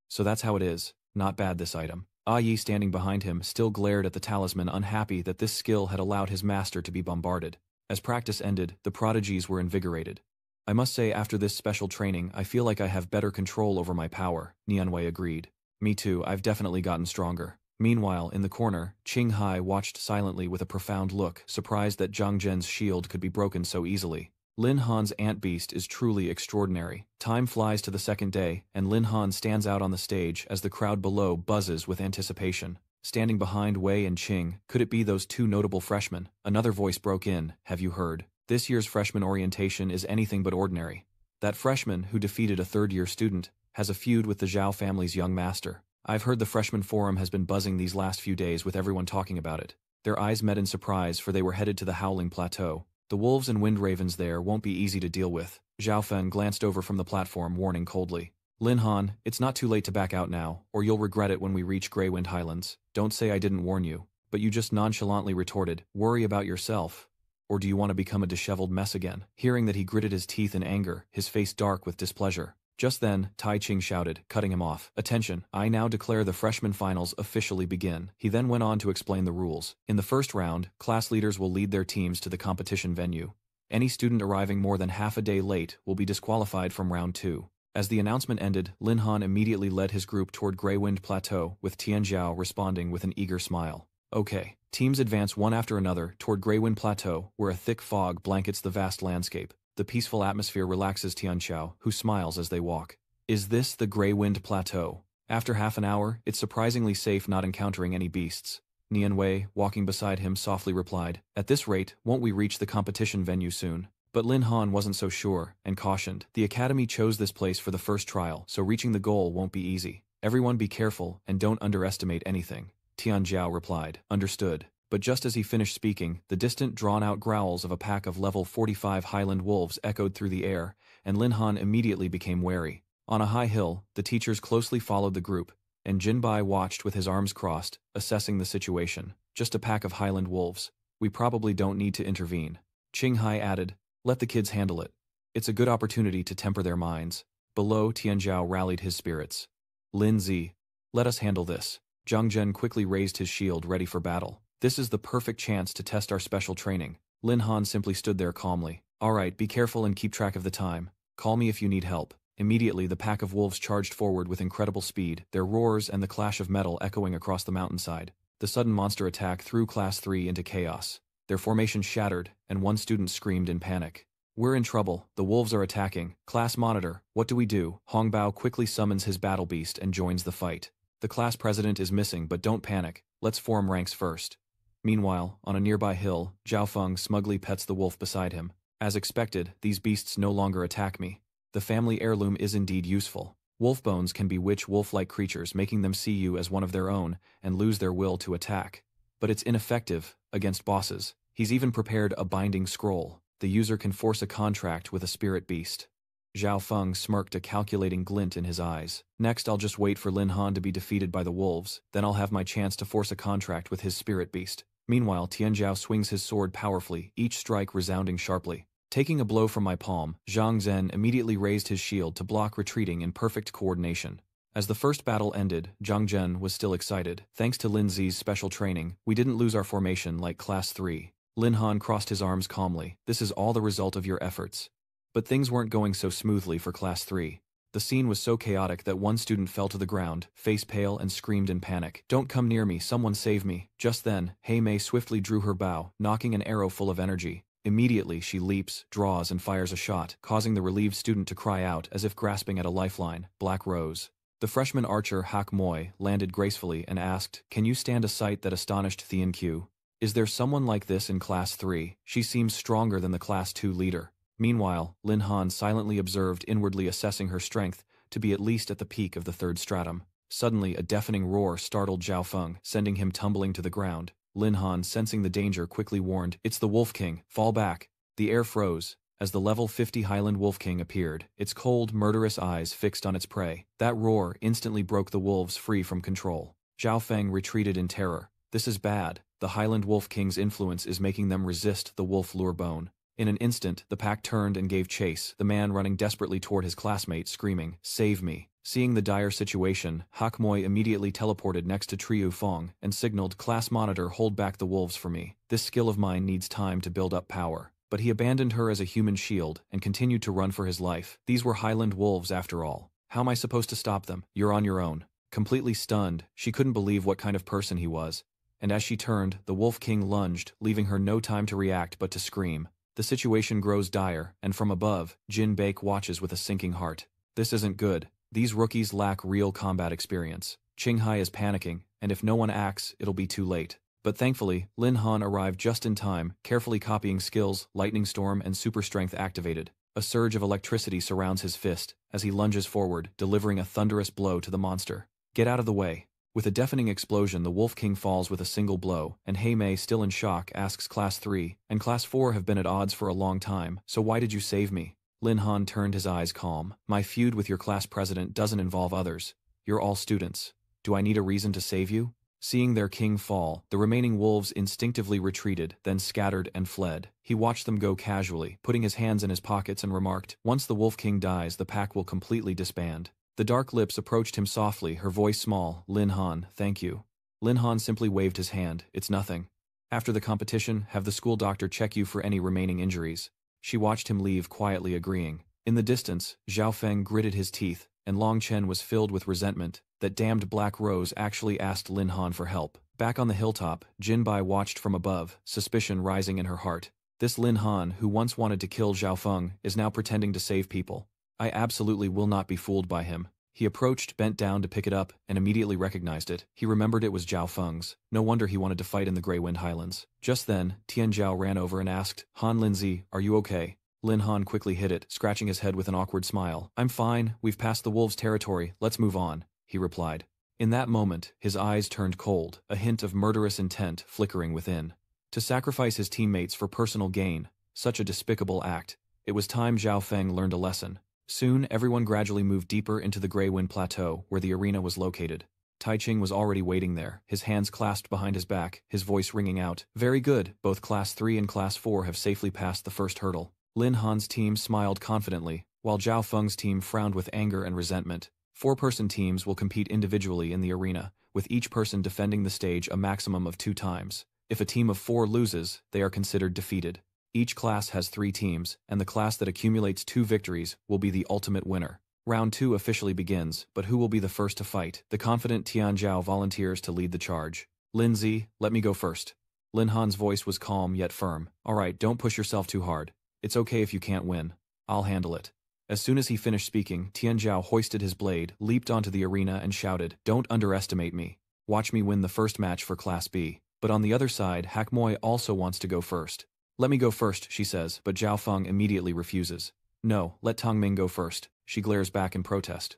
[SPEAKER 1] "So that's how it is. Not bad, this item." Yi, standing behind him, still glared at the talisman, unhappy that this skill had allowed his master to be bombarded. As practice ended, the prodigies were invigorated. "I must say, after this special training, I feel like I have better control over my power," Nianwei agreed. "Me too, I've definitely gotten stronger." Meanwhile, in the corner, Qinghai watched silently with a profound look, surprised that Zhang Zhen's shield could be broken so easily. Lin Han's ant beast is truly extraordinary. Time flies to the second day, and Lin Han stands out on the stage as the crowd below buzzes with anticipation. Standing behind Wei and Qing, could it be those two notable freshmen? Another voice broke in, "Have you heard? This year's freshman orientation is anything but ordinary. That freshman, who defeated a third-year student, has a feud with the Zhao family's young master. I've heard the freshman forum has been buzzing these last few days with everyone talking about it." Their eyes met in surprise, for they were headed to the Howling Plateau. The wolves and wind ravens there won't be easy to deal with. Zhao Fen glanced over from the platform, warning coldly. "Lin Han, it's not too late to back out now, or you'll regret it when we reach Greywind Highlands. Don't say I didn't warn you." But you just nonchalantly retorted, "Worry about yourself. Or do you want to become a disheveled mess again?" Hearing that, he gritted his teeth in anger, his face dark with displeasure. Just then, Tai Ching shouted, cutting him off, "Attention, I now declare the freshman finals officially begin." He then went on to explain the rules. In the first round, class leaders will lead their teams to the competition venue. Any student arriving more than half a day late will be disqualified from round 2. As the announcement ended, Lin Han immediately led his group toward Greywind Plateau, with Tian Zhao responding with an eager smile. Okay. Teams advance one after another toward Greywind Plateau, where a thick fog blankets the vast landscape. The peaceful atmosphere relaxes Tianqiao, who smiles as they walk. Is this the Greywind Plateau? After half an hour, it's surprisingly safe, not encountering any beasts. Nianwei, walking beside him, softly replied, "At this rate, won't we reach the competition venue soon?" But Lin Han wasn't so sure, and cautioned, "The academy chose this place for the first trial, so reaching the goal won't be easy. Everyone be careful, and don't underestimate anything." Tianjiao replied, "Understood." But just as he finished speaking, the distant, drawn-out growls of a pack of level 45 highland wolves echoed through the air, and Lin Han immediately became wary. On a high hill, the teachers closely followed the group, and Jinbai watched with his arms crossed, assessing the situation. "Just a pack of highland wolves. We probably don't need to intervene." Qinghai added, "Let the kids handle it. It's a good opportunity to temper their minds." Below, Tianjiao rallied his spirits. "Lin Zi, let us handle this." Zhang Zhen quickly raised his shield, ready for battle. "This is the perfect chance to test our special training." Lin Han simply stood there calmly. "All right, be careful and keep track of the time. Call me if you need help." Immediately, the pack of wolves charged forward with incredible speed, their roars and the clash of metal echoing across the mountainside. The sudden monster attack threw Class 3 into chaos. Their formation shattered, and one student screamed in panic. "We're in trouble. The wolves are attacking. Class monitor, what do we do?" Hongbao quickly summons his battle beast and joins the fight. "The class president is missing, but don't panic. Let's form ranks first." Meanwhile, on a nearby hill, Zhao Feng smugly pets the wolf beside him. As expected, these beasts no longer attack me. The family heirloom is indeed useful. Wolf bones can bewitch wolf-like creatures, making them see you as one of their own and lose their will to attack. But it's ineffective against bosses. He's even prepared a binding scroll. The user can force a contract with a spirit beast. Zhao Feng smirked, a calculating glint in his eyes. "Next, I'll just wait for Lin Han to be defeated by the wolves, then I'll have my chance to force a contract with his spirit beast." Meanwhile, Tianjiao swings his sword powerfully, each strike resounding sharply. Taking a blow from my palm, Zhang Zhen immediately raised his shield to block retreating in perfect coordination. As the first battle ended, Zhang Zhen was still excited. "Thanks to Lin Zi's special training, we didn't lose our formation like Class 3. Lin Han crossed his arms calmly. "This is all the result of your efforts." But things weren't going so smoothly for Class 3. The scene was so chaotic that one student fell to the ground, face pale, and screamed in panic. "Don't come near me, someone save me." Just then, Mei swiftly drew her bow, knocking an arrow full of energy. Immediately, she leaps, draws, and fires a shot, causing the relieved student to cry out as if grasping at a lifeline. Black Rose. The freshman archer Moy landed gracefully and asked, "Can you stand a sight that astonished Thien Q? Is there someone like this in Class 3? She seems stronger than the Class 2 leader." Meanwhile, Lin Han silently observed, inwardly assessing her strength to be at least at the peak of the third stratum. Suddenly, a deafening roar startled Zhao Feng, sending him tumbling to the ground. Lin Han, sensing the danger, quickly warned, "It's the Wolf King, fall back." The air froze as the level 50 Highland Wolf King appeared, its cold, murderous eyes fixed on its prey. That roar instantly broke the wolves free from control. Zhao Feng retreated in terror. This is bad. The Highland Wolf King's influence is making them resist the wolf lure bone. In an instant, the pack turned and gave chase, the man running desperately toward his classmate, screaming, "Save me." Seeing the dire situation, Moy immediately teleported next to Triu Fong and signaled, "Class monitor, hold back the wolves for me. This skill of mine needs time to build up power." But he abandoned her as a human shield and continued to run for his life. These were Highland wolves after all. How am I supposed to stop them? "You're on your own." Completely stunned, she couldn't believe what kind of person he was. And as she turned, the Wolf King lunged, leaving her no time to react but to scream. The situation grows dire, and from above, Jin Baek watches with a sinking heart. This isn't good. These rookies lack real combat experience. Qinghai is panicking, and if no one acts, it'll be too late. But thankfully, Lin Han arrived just in time, carefully copying skills, Lightning Storm and Super Strength activated. A surge of electricity surrounds his fist as he lunges forward, delivering a thunderous blow to the monster. "Get out of the way." With a deafening explosion, the Wolf King falls with a single blow, and Mei, still in shock, asks, "Class 3 and Class 4 have been at odds for a long time, so why did you save me?" Lin Han turned his eyes calm. "My feud with your class president doesn't involve others. You're all students. Do I need a reason to save you?" Seeing their king fall, the remaining wolves instinctively retreated, then scattered and fled. He watched them go casually, putting his hands in his pockets, and remarked, "Once the Wolf King dies, the pack will completely disband." The dark lips approached him softly, her voice small. "Lin Han, thank you." Lin Han simply waved his hand. "It's nothing. After the competition, have the school doctor check you for any remaining injuries." She watched him leave, quietly agreeing. In the distance, Zhao Feng gritted his teeth, and Long Chen was filled with resentment. That damned Black Rose actually asked Lin Han for help. Back on the hilltop, Jin Bai watched from above, suspicion rising in her heart. This Lin Han, who once wanted to kill Zhao Feng, is now pretending to save people. I absolutely will not be fooled by him. He approached, bent down to pick it up, and immediately recognized it. He remembered it was Zhao Feng's. No wonder he wanted to fight in the Grey Wind Highlands. Just then, Tian Zhao ran over and asked, "Han Linzi, are you okay?" Lin Han quickly hid it, scratching his head with an awkward smile. "I'm fine, we've passed the wolves' territory, let's move on," he replied. In that moment, his eyes turned cold, a hint of murderous intent flickering within. To sacrifice his teammates for personal gain, such a despicable act. It was time Zhao Feng learned a lesson. Soon, everyone gradually moved deeper into the Grey Wind Plateau, where the arena was located. Tai Ching was already waiting there, his hands clasped behind his back, his voice ringing out, "Very good, both Class 3 and Class 4 have safely passed the first hurdle." Lin Han's team smiled confidently, while Zhao Feng's team frowned with anger and resentment. 4-person teams will compete individually in the arena, with each person defending the stage a maximum of 2 times. If a team of 4 loses, they are considered defeated. Each class has 3 teams, and the class that accumulates 2 victories will be the ultimate winner. Round 2 officially begins, but who will be the first to fight? The confident Tian Zhao volunteers to lead the charge. "Lindsay, let me go first." Lin Han's voice was calm yet firm. "Alright, don't push yourself too hard. It's okay if you can't win. I'll handle it." As soon as he finished speaking, Tian Zhao hoisted his blade, leaped onto the arena and shouted, "Don't underestimate me. Watch me win the first match for Class B." But on the other side, Moy also wants to go first. "Let me go first," she says, but Zhao Feng immediately refuses. "No, let Tang Ming go first." She glares back in protest.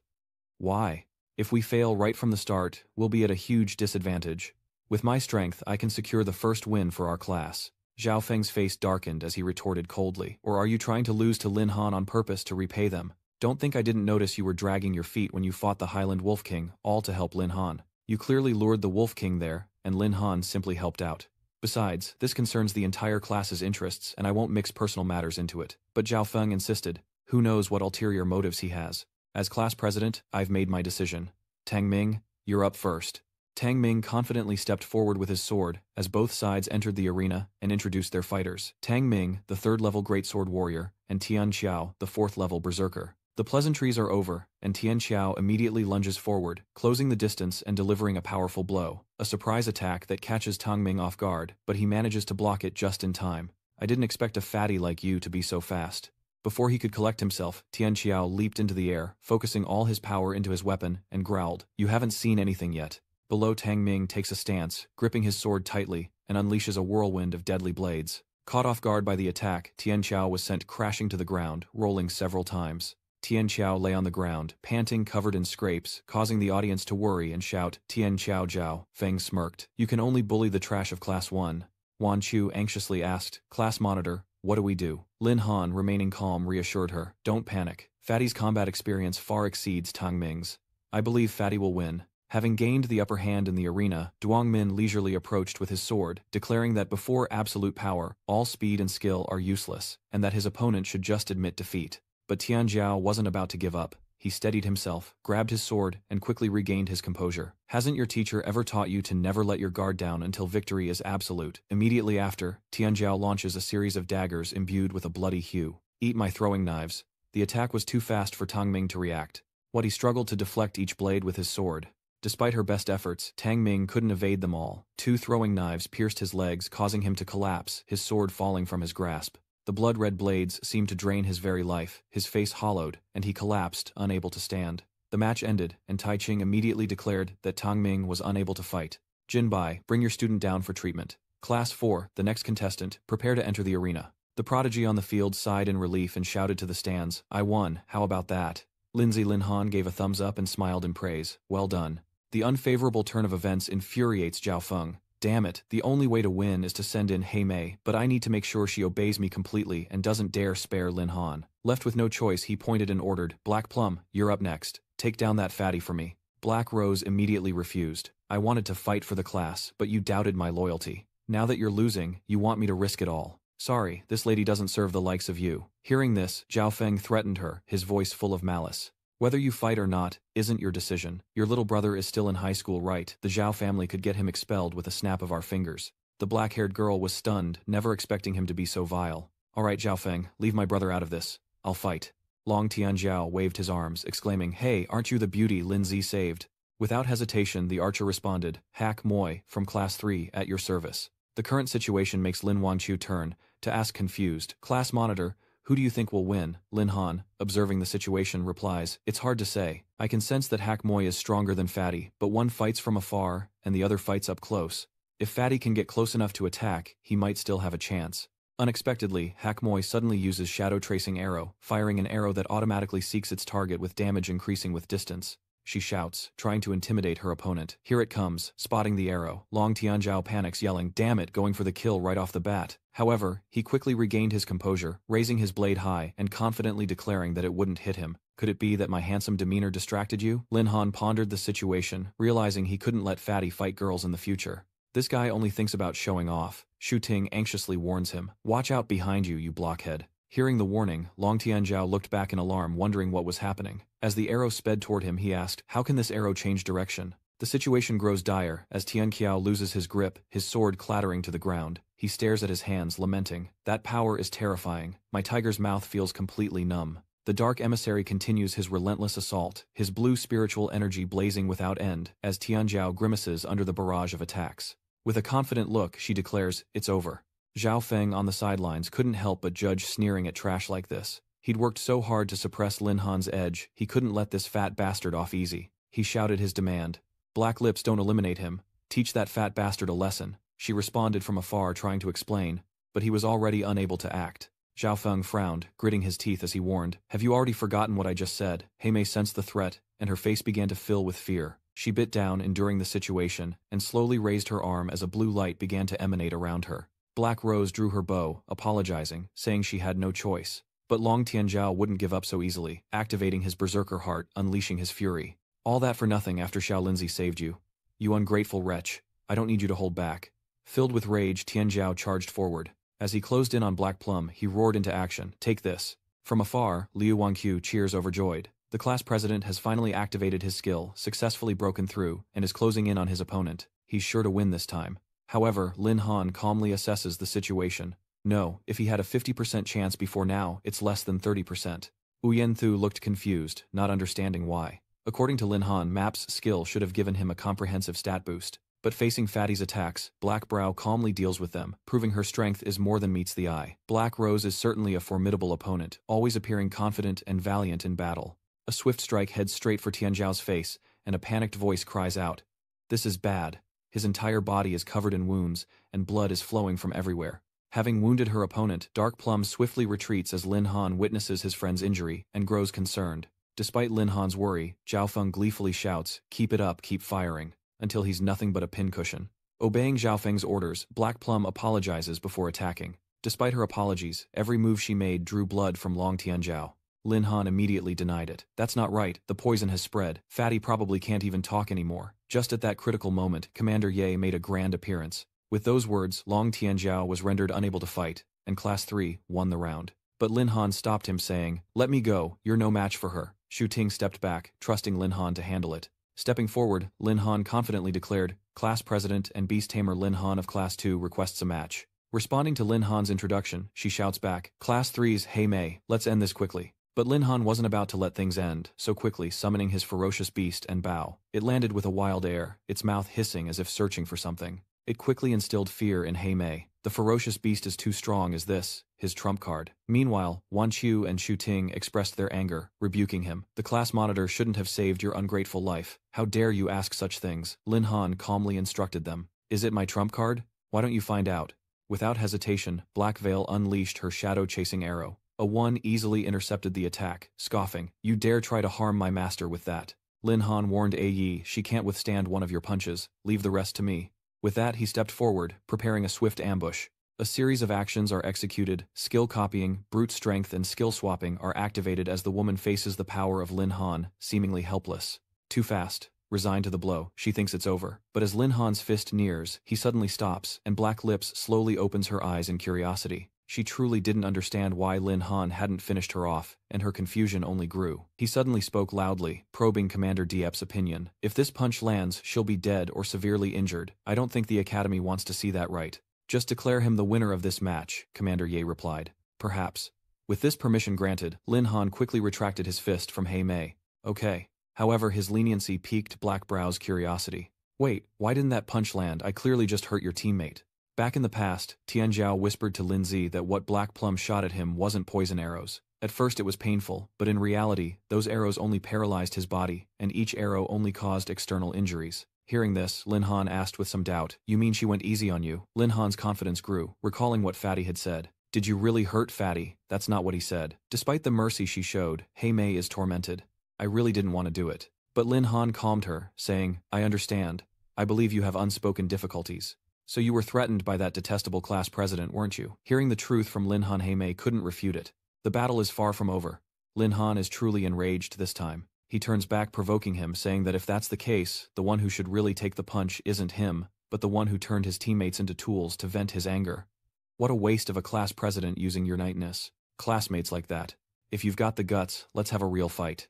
[SPEAKER 1] "Why? If we fail right from the start, we'll be at a huge disadvantage. With my strength, I can secure the first win for our class." Zhao Feng's face darkened as he retorted coldly. "Or are you trying to lose to Lin Han on purpose to repay them? Don't think I didn't notice you were dragging your feet when you fought the Highland Wolf King, all to help Lin Han. You clearly lured the Wolf King there, and Lin Han simply helped out. Besides, this concerns the entire class's interests, and I won't mix personal matters into it." But Zhao Feng insisted. Who knows what ulterior motives he has. "As class president, I've made my decision. Tang Ming, you're up first." Tang Ming confidently stepped forward with his sword as both sides entered the arena and introduced their fighters. Tang Ming, the 3rd-level greatsword warrior, and Tian Xiao, the 4th-level berserker. The pleasantries are over, and Tian Xiao immediately lunges forward, closing the distance and delivering a powerful blow. A surprise attack that catches Tang Ming off guard, but he manages to block it just in time. I didn't expect a fatty like you to be so fast. Before he could collect himself, Tian Xiao leaped into the air, focusing all his power into his weapon, and growled, "You haven't seen anything yet." Below, Tang Ming takes a stance, gripping his sword tightly, and unleashes a whirlwind of deadly blades. Caught off guard by the attack, Tian Xiao was sent crashing to the ground, rolling several times. Tian Xiao lay on the ground, panting, covered in scrapes, causing the audience to worry and shout, "Tian Xiao Zhao." Feng smirked. "You can only bully the trash of Class 1. Wan Chu anxiously asked, "Class monitor, what do we do?" Lin Han, remaining calm, reassured her, "Don't panic. Fatty's combat experience far exceeds Tang Ming's. I believe Fatty will win." Having gained the upper hand in the arena, Duong Min leisurely approached with his sword, declaring that before absolute power, all speed and skill are useless, and that his opponent should just admit defeat. But Tian Zhao wasn't about to give up. He steadied himself, grabbed his sword, and quickly regained his composure. "Hasn't your teacher ever taught you to never let your guard down until victory is absolute?" Immediately after, Tian Zhao launches a series of daggers imbued with a bloody hue. "Eat my throwing knives." The attack was too fast for Tang Ming to react. He struggled to deflect each blade with his sword. Despite her best efforts, Tang Ming couldn't evade them all. 2 throwing knives pierced his legs, causing him to collapse, his sword falling from his grasp. The blood-red blades seemed to drain his very life, his face hollowed, and he collapsed, unable to stand. The match ended, and Tai Ching immediately declared that Tang Ming was unable to fight. "Jin Bai, bring your student down for treatment. Class 4, the next contestant, prepare to enter the arena." The prodigy on the field sighed in relief and shouted to the stands, "I won, how about that?" Lin Han gave a thumbs up and smiled in praise, "Well done." The unfavorable turn of events infuriates Zhao Feng. "Damn it, the only way to win is to send in Hei Mei, but I need to make sure she obeys me completely and doesn't dare spare Lin Han." Left with no choice, he pointed and ordered, "Black Plum, you're up next. Take down that fatty for me." Black Rose immediately refused. "I wanted to fight for the class, but you doubted my loyalty. Now that you're losing, you want me to risk it all. Sorry, this lady doesn't serve the likes of you." Hearing this, Zhao Feng threatened her, his voice full of malice. "Whether you fight or not, isn't your decision. Your little brother is still in high school, right? The Zhao family could get him expelled with a snap of our fingers." The black-haired girl was stunned, never expecting him to be so vile. "All right, Zhao Feng, leave my brother out of this. I'll fight." Long Tian Zhao waved his arms, exclaiming, "Hey, aren't you the beauty Lin Zi saved?" Without hesitation, the archer responded, "Hack Moi, from Class 3, at your service." The current situation makes Lin Wanchu turn, to ask confused, "Class monitor, who do you think will win?" Lin Han, observing the situation, replies, "It's hard to say. I can sense that Hack Moi is stronger than Fatty, but one fights from afar, and the other fights up close. If Fatty can get close enough to attack, he might still have a chance." Unexpectedly, Hack Moi suddenly uses Shadow Tracing Arrow, firing an arrow that automatically seeks its target with damage increasing with distance. She shouts, trying to intimidate her opponent. Here it comes, spotting the arrow. Long Tianzhao panics, yelling, "Damn it," going for the kill right off the bat. However, he quickly regained his composure, raising his blade high and confidently declaring that it wouldn't hit him. "Could it be that my handsome demeanor distracted you?" Lin Han pondered the situation, realizing he couldn't let Fatty fight girls in the future. "This guy only thinks about showing off." Shu Ting anxiously warns him, "Watch out behind you, you blockhead." Hearing the warning, Long Tianzhao looked back in alarm, wondering what was happening. As the arrow sped toward him, he asked, "How can this arrow change direction?" The situation grows dire, as Tian Qiao loses his grip, his sword clattering to the ground. He stares at his hands, lamenting, "That power is terrifying. My tiger's mouth feels completely numb." The dark emissary continues his relentless assault, his blue spiritual energy blazing without end, as Tianzhao grimaces under the barrage of attacks. With a confident look, she declares, "It's over." Zhao Feng on the sidelines couldn't help but judge, sneering at trash like this. He'd worked so hard to suppress Lin Han's edge, he couldn't let this fat bastard off easy. He shouted his demand. "Black lips don't eliminate him. Teach that fat bastard a lesson." She responded from afar, trying to explain, but he was already unable to act. Zhao Feng frowned, gritting his teeth as he warned, "Have you already forgotten what I just said?" Hei Mei sensed the threat, and her face began to fill with fear. She bit down, enduring the situation, and slowly raised her arm as a blue light began to emanate around her. Black Rose drew her bow, apologizing, saying she had no choice. But Long Tianzhao wouldn't give up so easily, activating his berserker heart, unleashing his fury. "All that for nothing after Xiao Linzi saved you. You ungrateful wretch. I don't need you to hold back." Filled with rage, Tianzhao charged forward. As he closed in on Black Plum, he roared into action, "Take this." From afar, Liu Wanqiu cheers overjoyed. The class president has finally activated his skill, successfully broken through, and is closing in on his opponent. He's sure to win this time. However, Lin Han calmly assesses the situation. No, if he had a 50% chance before now, it's less than 30%. Wu Yenthu looked confused, not understanding why. According to Lin Han, Map's skill should have given him a comprehensive stat boost. But facing Fatty's attacks, Black Brow calmly deals with them, proving her strength is more than meets the eye. Black Rose is certainly a formidable opponent, always appearing confident and valiant in battle. A swift strike heads straight for Tianzhao's face, and a panicked voice cries out, "This is bad." His entire body is covered in wounds, and blood is flowing from everywhere. Having wounded her opponent, Dark Plum swiftly retreats as Lin Han witnesses his friend's injury and grows concerned. Despite Lin Han's worry, Zhao Feng gleefully shouts, "Keep it up, keep firing," until he's nothing but a pincushion. Obeying Zhao Feng's orders, Black Plum apologizes before attacking. Despite her apologies, every move she made drew blood from Long Tianzhao. Lin Han immediately denied it. "That's not right, the poison has spread. Fatty probably can't even talk anymore." Just at that critical moment, Commander Ye made a grand appearance. With those words, Long Tianzhao was rendered unable to fight, and Class 3 won the round. But Lin Han stopped him saying, "Let me go, you're no match for her." Shu Ting stepped back, trusting Lin Han to handle it. Stepping forward, Lin Han confidently declared, "Class President and Beast Tamer Lin Han of Class 2 requests a match." Responding to Lin Han's introduction, she shouts back, "Class 3's Hey Mei, let's end this quickly." But Lin Han wasn't about to let things end, so quickly summoning his ferocious beast and bow. It landed with a wild air, its mouth hissing as if searching for something. It quickly instilled fear in Hey Mei. The ferocious beast is too strong as this, his trump card. Meanwhile, Wan Qiu and Shu Ting expressed their anger, rebuking him. "The class monitor shouldn't have saved your ungrateful life. How dare you ask such things?" Lin Han calmly instructed them. "Is it my trump card? Why don't you find out?" Without hesitation, Black Veil unleashed her shadow-chasing arrow. A 1 easily intercepted the attack, scoffing, "You dare try to harm my master with that." Lin Han warned Yi, "She can't withstand one of your punches. Leave the rest to me." With that, he stepped forward, preparing a swift ambush. A series of actions are executed, skill copying, brute strength and skill swapping are activated as the woman faces the power of Lin Han, seemingly helpless. Too fast. Resigned to the blow, she thinks it's over. But as Lin Han's fist nears, he suddenly stops, and Black Lips slowly opens her eyes in curiosity. She truly didn't understand why Lin Han hadn't finished her off, and her confusion only grew. He suddenly spoke loudly, probing Commander Diep's opinion. "If this punch lands, she'll be dead or severely injured. I don't think the Academy wants to see that, right?" "Just declare him the winner of this match," Commander Ye replied. "Perhaps." With this permission granted, Lin Han quickly retracted his fist from Hey Mei. "Okay." However, his leniency piqued Black Brow's curiosity. "Wait, why didn't that punch land? I clearly just hurt your teammate." Back in the past, Tianzhao whispered to Lin Zi that what Black Plum shot at him wasn't poison arrows. At first it was painful, but in reality, those arrows only paralyzed his body, and each arrow only caused external injuries. Hearing this, Lin Han asked with some doubt, "You mean she went easy on you?" Lin Han's confidence grew, recalling what Fatty had said. "Did you really hurt Fatty?" "That's not what he said." Despite the mercy she showed, Hey Mei is tormented. "I really didn't want to do it." But Lin Han calmed her, saying, "I understand. I believe you have unspoken difficulties. So you were threatened by that detestable class president, weren't you?" Hearing the truth from Lin Han, Hey Mei couldn't refute it. The battle is far from over. Lin Han is truly enraged this time. He turns back, provoking him, saying that if that's the case, the one who should really take the punch isn't him, but the one who turned his teammates into tools to vent his anger. What a waste of a class president using your knightness. Classmates like that. If you've got the guts, let's have a real fight.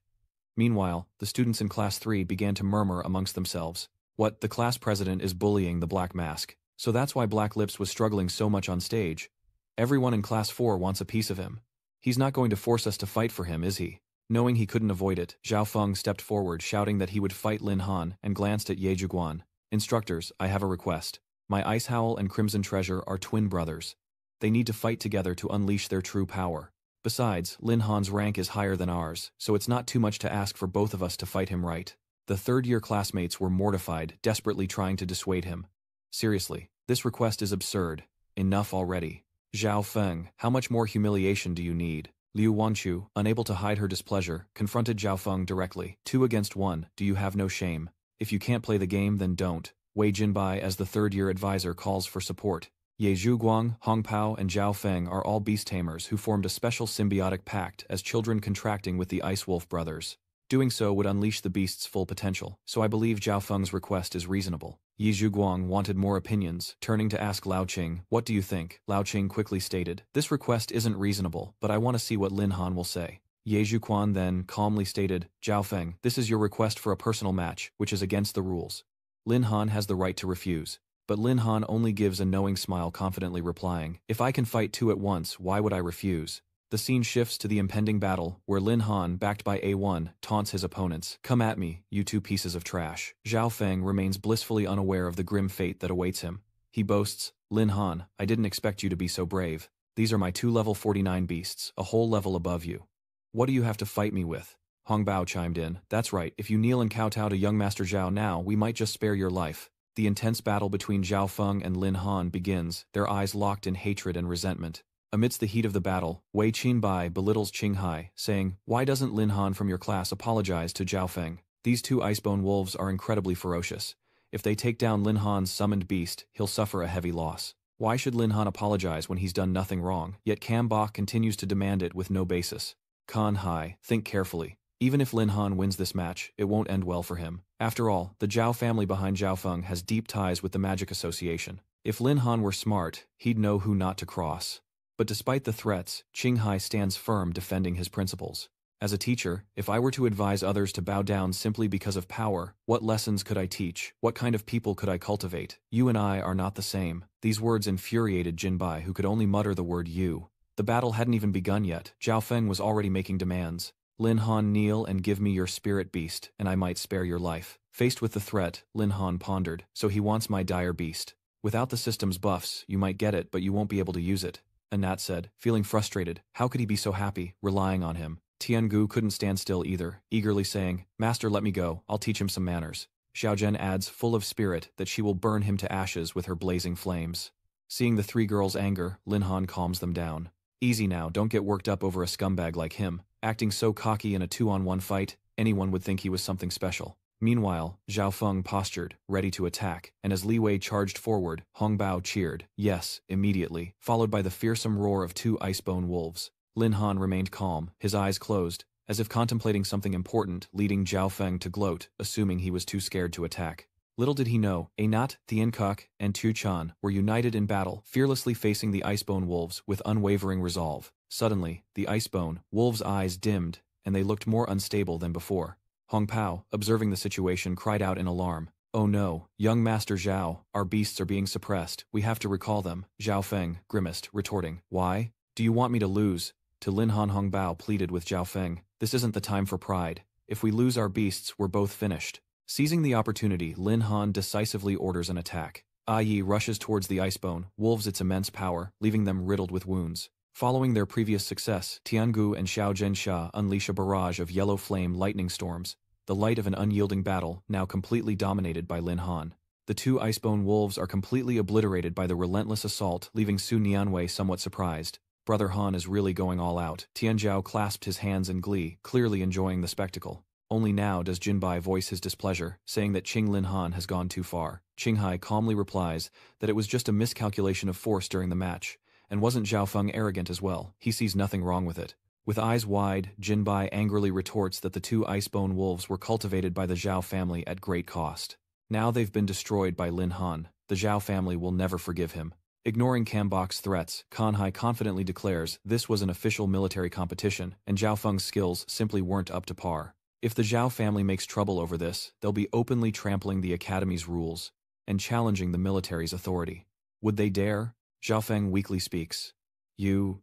[SPEAKER 1] Meanwhile, the students in Class 3 began to murmur amongst themselves. What, the class president is bullying the Black Mask. So that's why Black Lips was struggling so much on stage. Everyone in Class 4 wants a piece of him. He's not going to force us to fight for him, is he? Knowing he couldn't avoid it, Zhao Feng stepped forward, shouting that he would fight Lin Han, and glanced at Ye Zhuguan. "Instructors, I have a request. My Ice Howl and Crimson Treasure are twin brothers. They need to fight together to unleash their true power. Besides, Lin Han's rank is higher than ours, so it's not too much to ask for both of us to fight him, right?" The third-year classmates were mortified, desperately trying to dissuade him. "Seriously, this request is absurd. Enough already. Zhao Feng, how much more humiliation do you need?" Liu Wanchu, unable to hide her displeasure, confronted Zhao Feng directly. 2 against 1, do you have no shame? If you can't play the game, then don't. Wei Jinbai, as the third-year advisor, calls for support. Ye Zhuguang, Hong Pao, and Zhao Feng are all beast tamers who formed a special symbiotic pact as children contracting with the Ice Wolf brothers. Doing so would unleash the beast's full potential, so I believe Zhao Feng's request is reasonable. Yi Zhuguang wanted more opinions, turning to ask Lao Qing, "What do you think?" Lao Qing quickly stated, "This request isn't reasonable, but I want to see what Lin Han will say." Ye Zhuguan then calmly stated, "Zhao Feng, this is your request for a personal match, which is against the rules." Lin Han has the right to refuse. But Lin Han only gives a knowing smile, confidently replying, "If I can fight 2 at once, why would I refuse?" The scene shifts to the impending battle, where Lin Han, backed by A1, taunts his opponents. "Come at me, you two pieces of trash." Zhao Feng remains blissfully unaware of the grim fate that awaits him. He boasts, "Lin Han, I didn't expect you to be so brave. These are my two level 49 beasts, a whole level above you. What do you have to fight me with?" Hong Bao chimed in, "That's right, if you kneel and kowtow to young Master Zhao now, we might just spare your life." The intense battle between Zhao Feng and Lin Han begins, their eyes locked in hatred and resentment. Amidst the heat of the battle, Wei Qinbai belittles Qinghai, saying, "Why doesn't Lin Han from your class apologize to Zhao Feng? These two icebone wolves are incredibly ferocious. If they take down Lin Han's summoned beast, he'll suffer a heavy loss. Why should Lin Han apologize when he's done nothing wrong?" Yet Cam Bok continues to demand it with no basis. Kan Hai, think carefully. Even if Lin Han wins this match, it won't end well for him. After all, the Zhao family behind Zhao Feng has deep ties with the Magic Association. If Lin Han were smart, he'd know who not to cross. But despite the threats, Qinghai stands firm defending his principles. "As a teacher, if I were to advise others to bow down simply because of power, what lessons could I teach? What kind of people could I cultivate? You and I are not the same." These words infuriated Jinbai, who could only mutter the word "you." The battle hadn't even begun yet. Zhao Feng was already making demands. "Lin Han, kneel and give me your spirit beast, and I might spare your life." Faced with the threat, Lin Han pondered, "So he wants my dire beast. Without the system's buffs, you might get it, but you won't be able to use it." Anat said, feeling frustrated. How could he be so happy, relying on him? Tiangu couldn't stand still either, eagerly saying, "Master, let me go, I'll teach him some manners." Xiaozhen adds, full of spirit, that she will burn him to ashes with her blazing flames. Seeing the three girls' anger, Lin Han calms them down. "Easy now, don't get worked up over a scumbag like him. Acting so cocky in a 2-on-1 fight, anyone would think he was something special." Meanwhile, Zhao Feng postured, ready to attack, and as Li Wei charged forward, Hong Bao cheered, "Yes," immediately, followed by the fearsome roar of two icebone wolves. Lin Han remained calm, his eyes closed, as if contemplating something important, leading Zhao Feng to gloat, assuming he was too scared to attack. Little did he know, Anat, Thienkok, and Tu Chan were united in battle, fearlessly facing the icebone wolves with unwavering resolve. Suddenly, the icebone wolves' eyes dimmed, and they looked more unstable than before. Hong Pao, observing the situation, cried out in alarm. "Oh no, young Master Zhao, our beasts are being suppressed, we have to recall them." Zhao Feng grimaced, retorting, "Why? Do you want me to lose?" To Lin Han, Hong Bao pleaded with Zhao Feng, "This isn't the time for pride. If we lose our beasts, we're both finished." Seizing the opportunity, Lin Han decisively orders an attack. Yi rushes towards the icebone, wolves its immense power, leaving them riddled with wounds. Following their previous success, Tiangu and Xiao Zhensha unleash a barrage of yellow flame lightning storms, the light of an unyielding battle, now completely dominated by Lin Han. The two icebone wolves are completely obliterated by the relentless assault, leaving Su Nianwei somewhat surprised. Brother Han is really going all out. Tianzhao clasped his hands in glee, clearly enjoying the spectacle. Only now does Jinbai voice his displeasure, saying that Qing Lin Han has gone too far. Qinghai calmly replies that it was just a miscalculation of force during the match. And wasn't Zhao Feng arrogant as well? He sees nothing wrong with it. With eyes wide, Jinbai angrily retorts that the two icebone wolves were cultivated by the Zhao family at great cost. Now they've been destroyed by Lin Han. The Zhao family will never forgive him. Ignoring Kambok's threats, Kanhai confidently declares this was an official military competition, and Zhao Feng's skills simply weren't up to par. If the Zhao family makes trouble over this, they'll be openly trampling the academy's rules and challenging the military's authority. Would they dare? Zhao Feng weakly speaks. You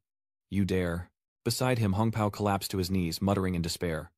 [SPEAKER 1] dare. Beside him, Hong Pao collapsed to his knees, muttering in despair.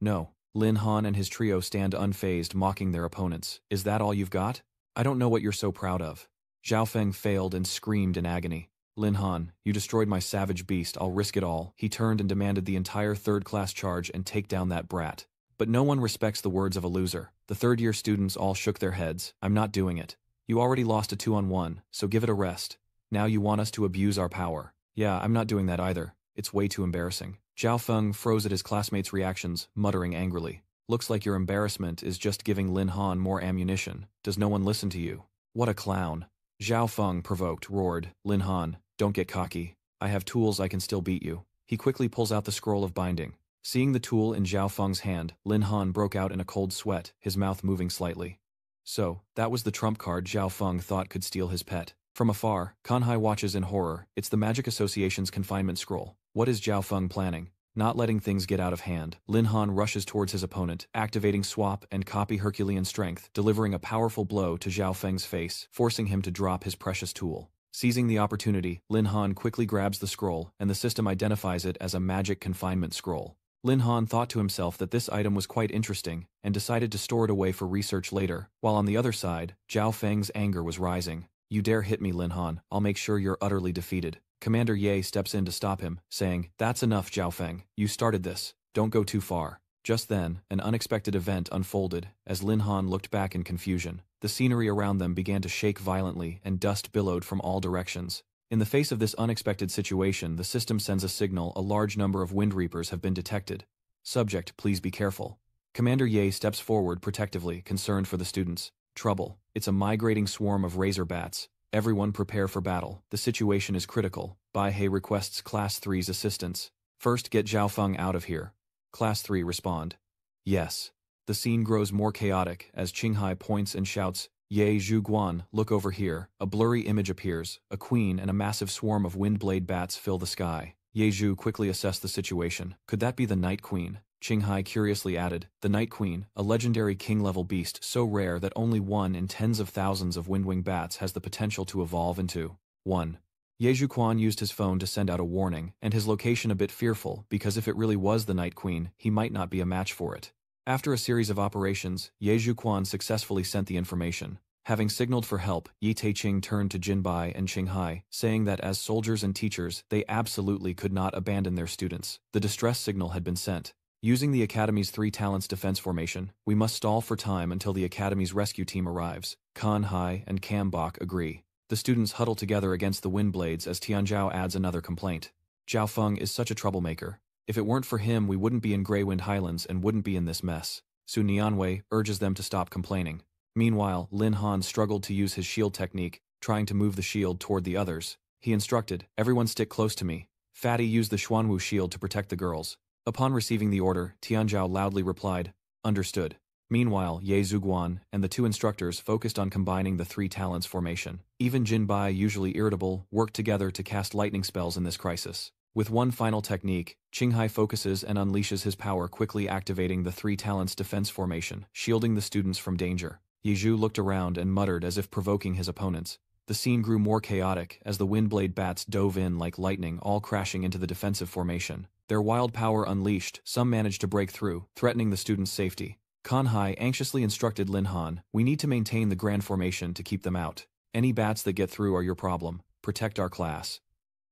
[SPEAKER 1] No. Lin Han and his trio stand unfazed, mocking their opponents. Is that all you've got? I don't know what you're so proud of. Zhao Feng failed and screamed in agony. Lin Han, you destroyed my savage beast, I'll risk it all. He turned and demanded the entire third-class charge and take down that brat. But no one respects the words of a loser. The third-year students all shook their heads. I'm not doing it. You already lost a 2-on-1, so give it a rest. Now you want us to abuse our power. Yeah, I'm not doing that either. It's way too embarrassing. Zhao Feng froze at his classmates' reactions, muttering angrily. Looks like your embarrassment is just giving Lin Han more ammunition. Does no one listen to you? What a clown. Zhao Feng, provoked, roared, Lin Han, don't get cocky. I have tools, I can still beat you. He quickly pulls out the scroll of binding. Seeing the tool in Zhao Feng's hand, Lin Han broke out in a cold sweat, his mouth moving slightly. So, that was the trump card Zhao Feng thought could steal his pet. From afar, Kanhai watches in horror. It's the Magic Association's confinement scroll. What is Zhao Feng planning? Not letting things get out of hand, Lin Han rushes towards his opponent, activating Swap and Copy Herculean Strength, delivering a powerful blow to Zhao Feng's face, forcing him to drop his precious tool. Seizing the opportunity, Lin Han quickly grabs the scroll, and the system identifies it as a magic confinement scroll. Lin Han thought to himself that this item was quite interesting, and decided to store it away for research later, while on the other side, Zhao Feng's anger was rising. "You dare hit me, Lin Han, I'll make sure you're utterly defeated." Commander Ye steps in to stop him, saying, "That's enough, Zhao Feng, you started this, don't go too far." Just then, an unexpected event unfolded. As Lin Han looked back in confusion, the scenery around them began to shake violently and dust billowed from all directions. In the face of this unexpected situation, the system sends a signal: a large number of Wind Reapers have been detected. Subject, please be careful. Commander Ye steps forward protectively, concerned for the students. Trouble. It's a migrating swarm of razor bats. Everyone prepare for battle. The situation is critical. Bai He requests Class 3's assistance. First, get Zhao Feng out of here. Class 3 respond. Yes. The scene grows more chaotic as Qinghai points and shouts, "Ye Zhu Guan, look over here." A blurry image appears. A queen and a massive swarm of wind-blade bats fill the sky. Ye Zhu quickly assessed the situation. Could that be the Night Queen? Qinghai curiously added, "The Night Queen, a legendary king-level beast so rare that only one in tens of thousands of windwing bats has the potential to evolve into one." Ye Zhuquan used his phone to send out a warning, and his location a bit fearful, because if it really was the Night Queen, he might not be a match for it. After a series of operations, Ye Zhuquan successfully sent the information. Having signaled for help, Yi Taiqing turned to Jinbai and Qinghai, saying that as soldiers and teachers, they absolutely could not abandon their students. The distress signal had been sent. Using the Academy's 3 talents defense formation, we must stall for time until the Academy's rescue team arrives. Kan Hai and Cam Bok agree. The students huddle together against the wind blades as Tianzhao adds another complaint. Zhao Feng is such a troublemaker. If it weren't for him, we wouldn't be in Greywind Highlands and wouldn't be in this mess. Su Nianwei urges them to stop complaining. Meanwhile, Lin Han struggled to use his shield technique, trying to move the shield toward the others. He instructed, "Everyone stick close to me." Fatty used the Xuanwu shield to protect the girls. Upon receiving the order, Tianzhao loudly replied, "Understood." Meanwhile, Ye Zhuguan and the 2 instructors focused on combining the 3 talents formation. Even Jinbai, usually irritable, worked together to cast lightning spells in this crisis. With one final technique, Qinghai focuses and unleashes his power, quickly activating the 3 talents defense formation, shielding the students from danger. Ye Zhu looked around and muttered as if provoking his opponents. The scene grew more chaotic as the windblade bats dove in like lightning, all crashing into the defensive formation. Their wild power unleashed, some managed to break through, threatening the students' safety. Kan Hai anxiously instructed Lin Han, "We need to maintain the grand formation to keep them out. Any bats that get through are your problem. Protect our class."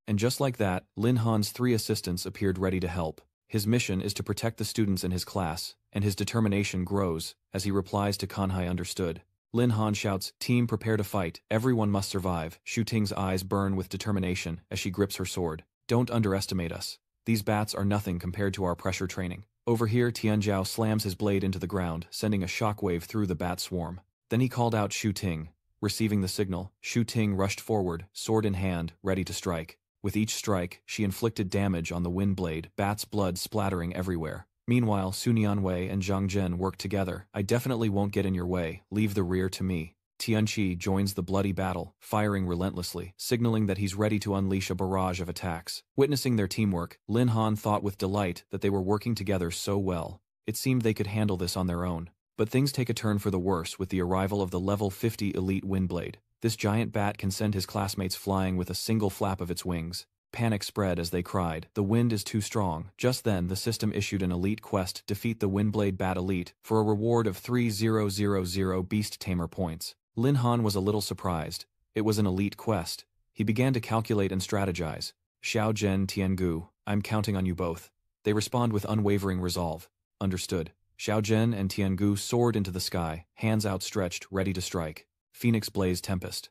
[SPEAKER 1] And just like that, Lin Han's 3 assistants appeared ready to help. His mission is to protect the students in his class, and his determination grows as he replies to Kan Hai, "Understood." Lin Han shouts, "Team, prepare to fight. Everyone must survive." Shu Ting's eyes burn with determination as she grips her sword. "Don't underestimate us. These bats are nothing compared to our pressure training." Over here, Tianzhao slams his blade into the ground, sending a shockwave through the bat swarm. Then he called out Shu Ting. Receiving the signal, Shu Ting rushed forward, sword in hand, ready to strike. With each strike, she inflicted damage on the wind blade, bat's blood splattering everywhere. Meanwhile, Su Nianwei and Zhang Zhen work together. "I definitely won't get in your way, leave the rear to me." Tianqi joins the bloody battle, firing relentlessly, signaling that he's ready to unleash a barrage of attacks. Witnessing their teamwork, Lin Han thought with delight that they were working together so well. It seemed they could handle this on their own. But things take a turn for the worse with the arrival of the level 50 elite windblade. This giant bat can send his classmates flying with a single flap of its wings. Panic spread as they cried, "The wind is too strong." Just then, the system issued an elite quest: defeat the Windblade Bat Elite, for a reward of 3000 Beast Tamer points. Lin Han was a little surprised. It was an elite quest. He began to calculate and strategize. "Xiao Zhen, Tiangu, I'm counting on you both." They respond with unwavering resolve. "Understood." Xiao Zhen and Tiangu soared into the sky, hands outstretched, ready to strike. Phoenix Blaze Tempest.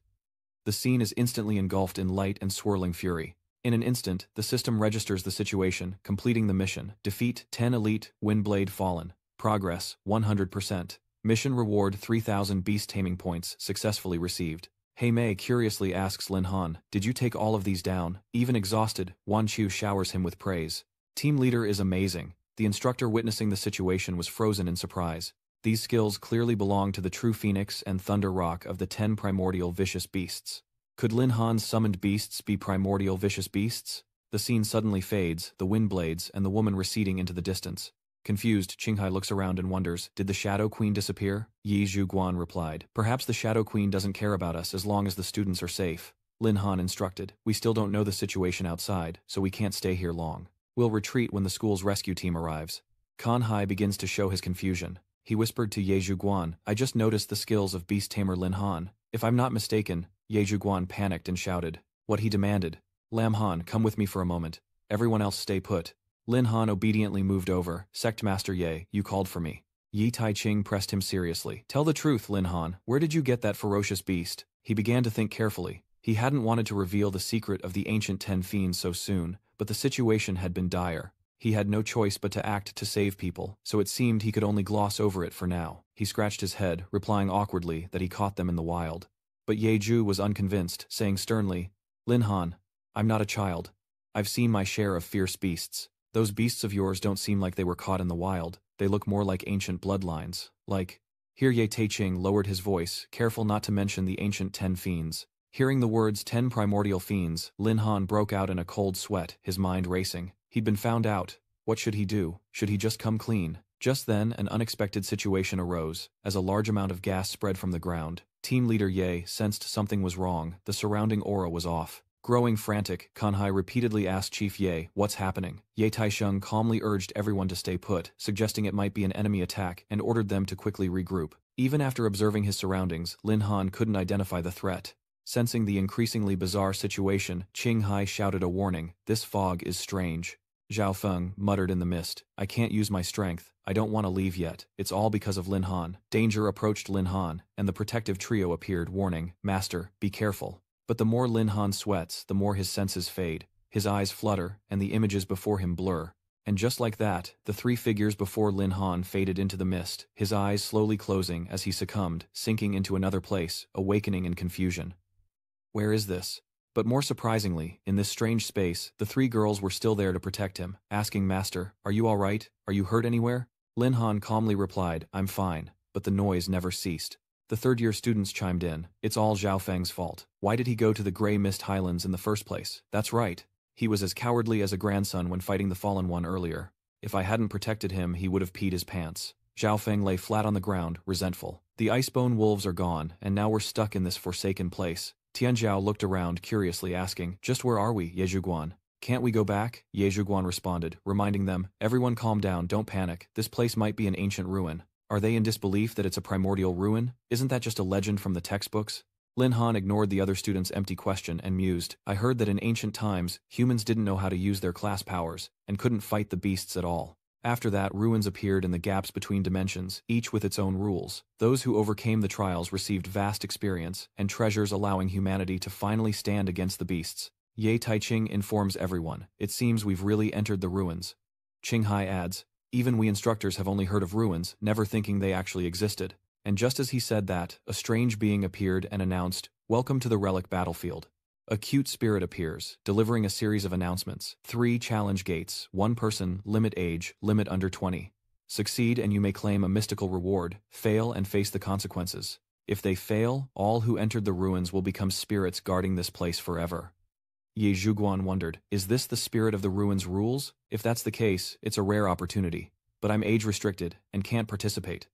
[SPEAKER 1] The scene is instantly engulfed in light and swirling fury. In an instant, the system registers the situation, completing the mission. Defeat 10 elite, Windblade fallen. Progress 100%. Mission reward 3000 beast taming points, successfully received. Hei Mei curiously asks Lin Han, "Did you take all of these down?" Even exhausted, Wan Qiu showers him with praise. Team leader is amazing. The instructor witnessing the situation was frozen in surprise. These skills clearly belong to the true Phoenix and Thunder Rock of the 10 primordial vicious beasts. Could Lin Han's summoned beasts be primordial vicious beasts? The scene suddenly fades, the wind blades and the woman receding into the distance. Confused, Qinghai looks around and wonders, did the Shadow Queen disappear? Yi Zhuguan replied, "Perhaps the Shadow Queen doesn't care about us as long as the students are safe." Lin Han instructed. We still don't know the situation outside, so we can't stay here long. We'll retreat when the school's rescue team arrives. Kan Hai begins to show his confusion. He whispered to Ye Zhuguan, I just noticed the skills of beast tamer Lin Han. If I'm not mistaken, Ye Zhuguan panicked and shouted. What he demanded. Lam Han, come with me for a moment. Everyone else stay put. Lin Han obediently moved over. Sect Master Ye, you called for me. Yi Taiching pressed him seriously. Tell the truth, Lin Han, where did you get that ferocious beast? He began to think carefully. He hadn't wanted to reveal the secret of the ancient 10 fiends so soon, but the situation had been dire. He had no choice but to act to save people, so it seemed he could only gloss over it for now. He scratched his head, replying awkwardly that he caught them in the wild. But Ye Zhu was unconvinced, saying sternly, Lin Han, I'm not a child. I've seen my share of fierce beasts. Those beasts of yours don't seem like they were caught in the wild. They look more like ancient bloodlines. Here Ye Taiching lowered his voice, careful not to mention the ancient 10 fiends. Hearing the words 10 primordial fiends, Lin Han broke out in a cold sweat, his mind racing. He'd been found out. What should he do? Should he just come clean? Just then, an unexpected situation arose. As a large amount of gas spread from the ground, team leader Ye sensed something was wrong. The surrounding aura was off. Growing frantic, Kan Hai repeatedly asked Chief Ye, what's happening? Ye Taisheng calmly urged everyone to stay put, suggesting it might be an enemy attack, and ordered them to quickly regroup. Even after observing his surroundings, Lin Han couldn't identify the threat. Sensing the increasingly bizarre situation, Qing Hai shouted a warning, this fog is strange. Zhao Feng muttered in the mist, I can't use my strength, I don't want to leave yet, it's all because of Lin Han. Danger approached Lin Han, and the protective trio appeared, warning, Master, be careful. But the more Lin Han sweats, the more his senses fade, his eyes flutter, and the images before him blur. And just like that, the 3 figures before Lin Han faded into the mist, his eyes slowly closing as he succumbed, sinking into another place, awakening in confusion. Where is this? But more surprisingly, in this strange space, the 3 girls were still there to protect him, asking, Master, are you all right? Are you hurt anywhere? Lin Han calmly replied, I'm fine, but the noise never ceased. The third-year students chimed in. It's all Zhao Feng's fault. Why did he go to the Grey Mist Highlands in the first place? That's right. He was as cowardly as a grandson when fighting the Fallen One earlier. If I hadn't protected him, he would have peed his pants. Zhao Feng lay flat on the ground, resentful. The Icebone wolves are gone, and now we're stuck in this forsaken place. Tianzhao looked around, curiously asking, just where are we, Ye Zhuguan? Can't we go back? Ye Zhuguan responded, reminding them, everyone calm down, don't panic. This place might be an ancient ruin. Are they in disbelief that it's a primordial ruin? Isn't that just a legend from the textbooks? Lin Han ignored the other student's empty question and mused, I heard that in ancient times, humans didn't know how to use their class powers, and couldn't fight the beasts at all. After that, ruins appeared in the gaps between dimensions, each with its own rules. Those who overcame the trials received vast experience, and treasures allowing humanity to finally stand against the beasts. Ye Taiching informs everyone, it seems we've really entered the ruins. Qing Hai adds, even we instructors have only heard of ruins, never thinking they actually existed. And just as he said that, a strange being appeared and announced, welcome to the relic battlefield. A cute spirit appears, delivering a series of announcements. 3 challenge gates, 1 person, limit age, limit under 20. Succeed and you may claim a mystical reward, fail and face the consequences. If they fail, all who entered the ruins will become spirits guarding this place forever. Ye Zhuguan wondered, is this the spirit of the ruins' rules? If that's the case, it's a rare opportunity. But I'm age-restricted, and can't participate.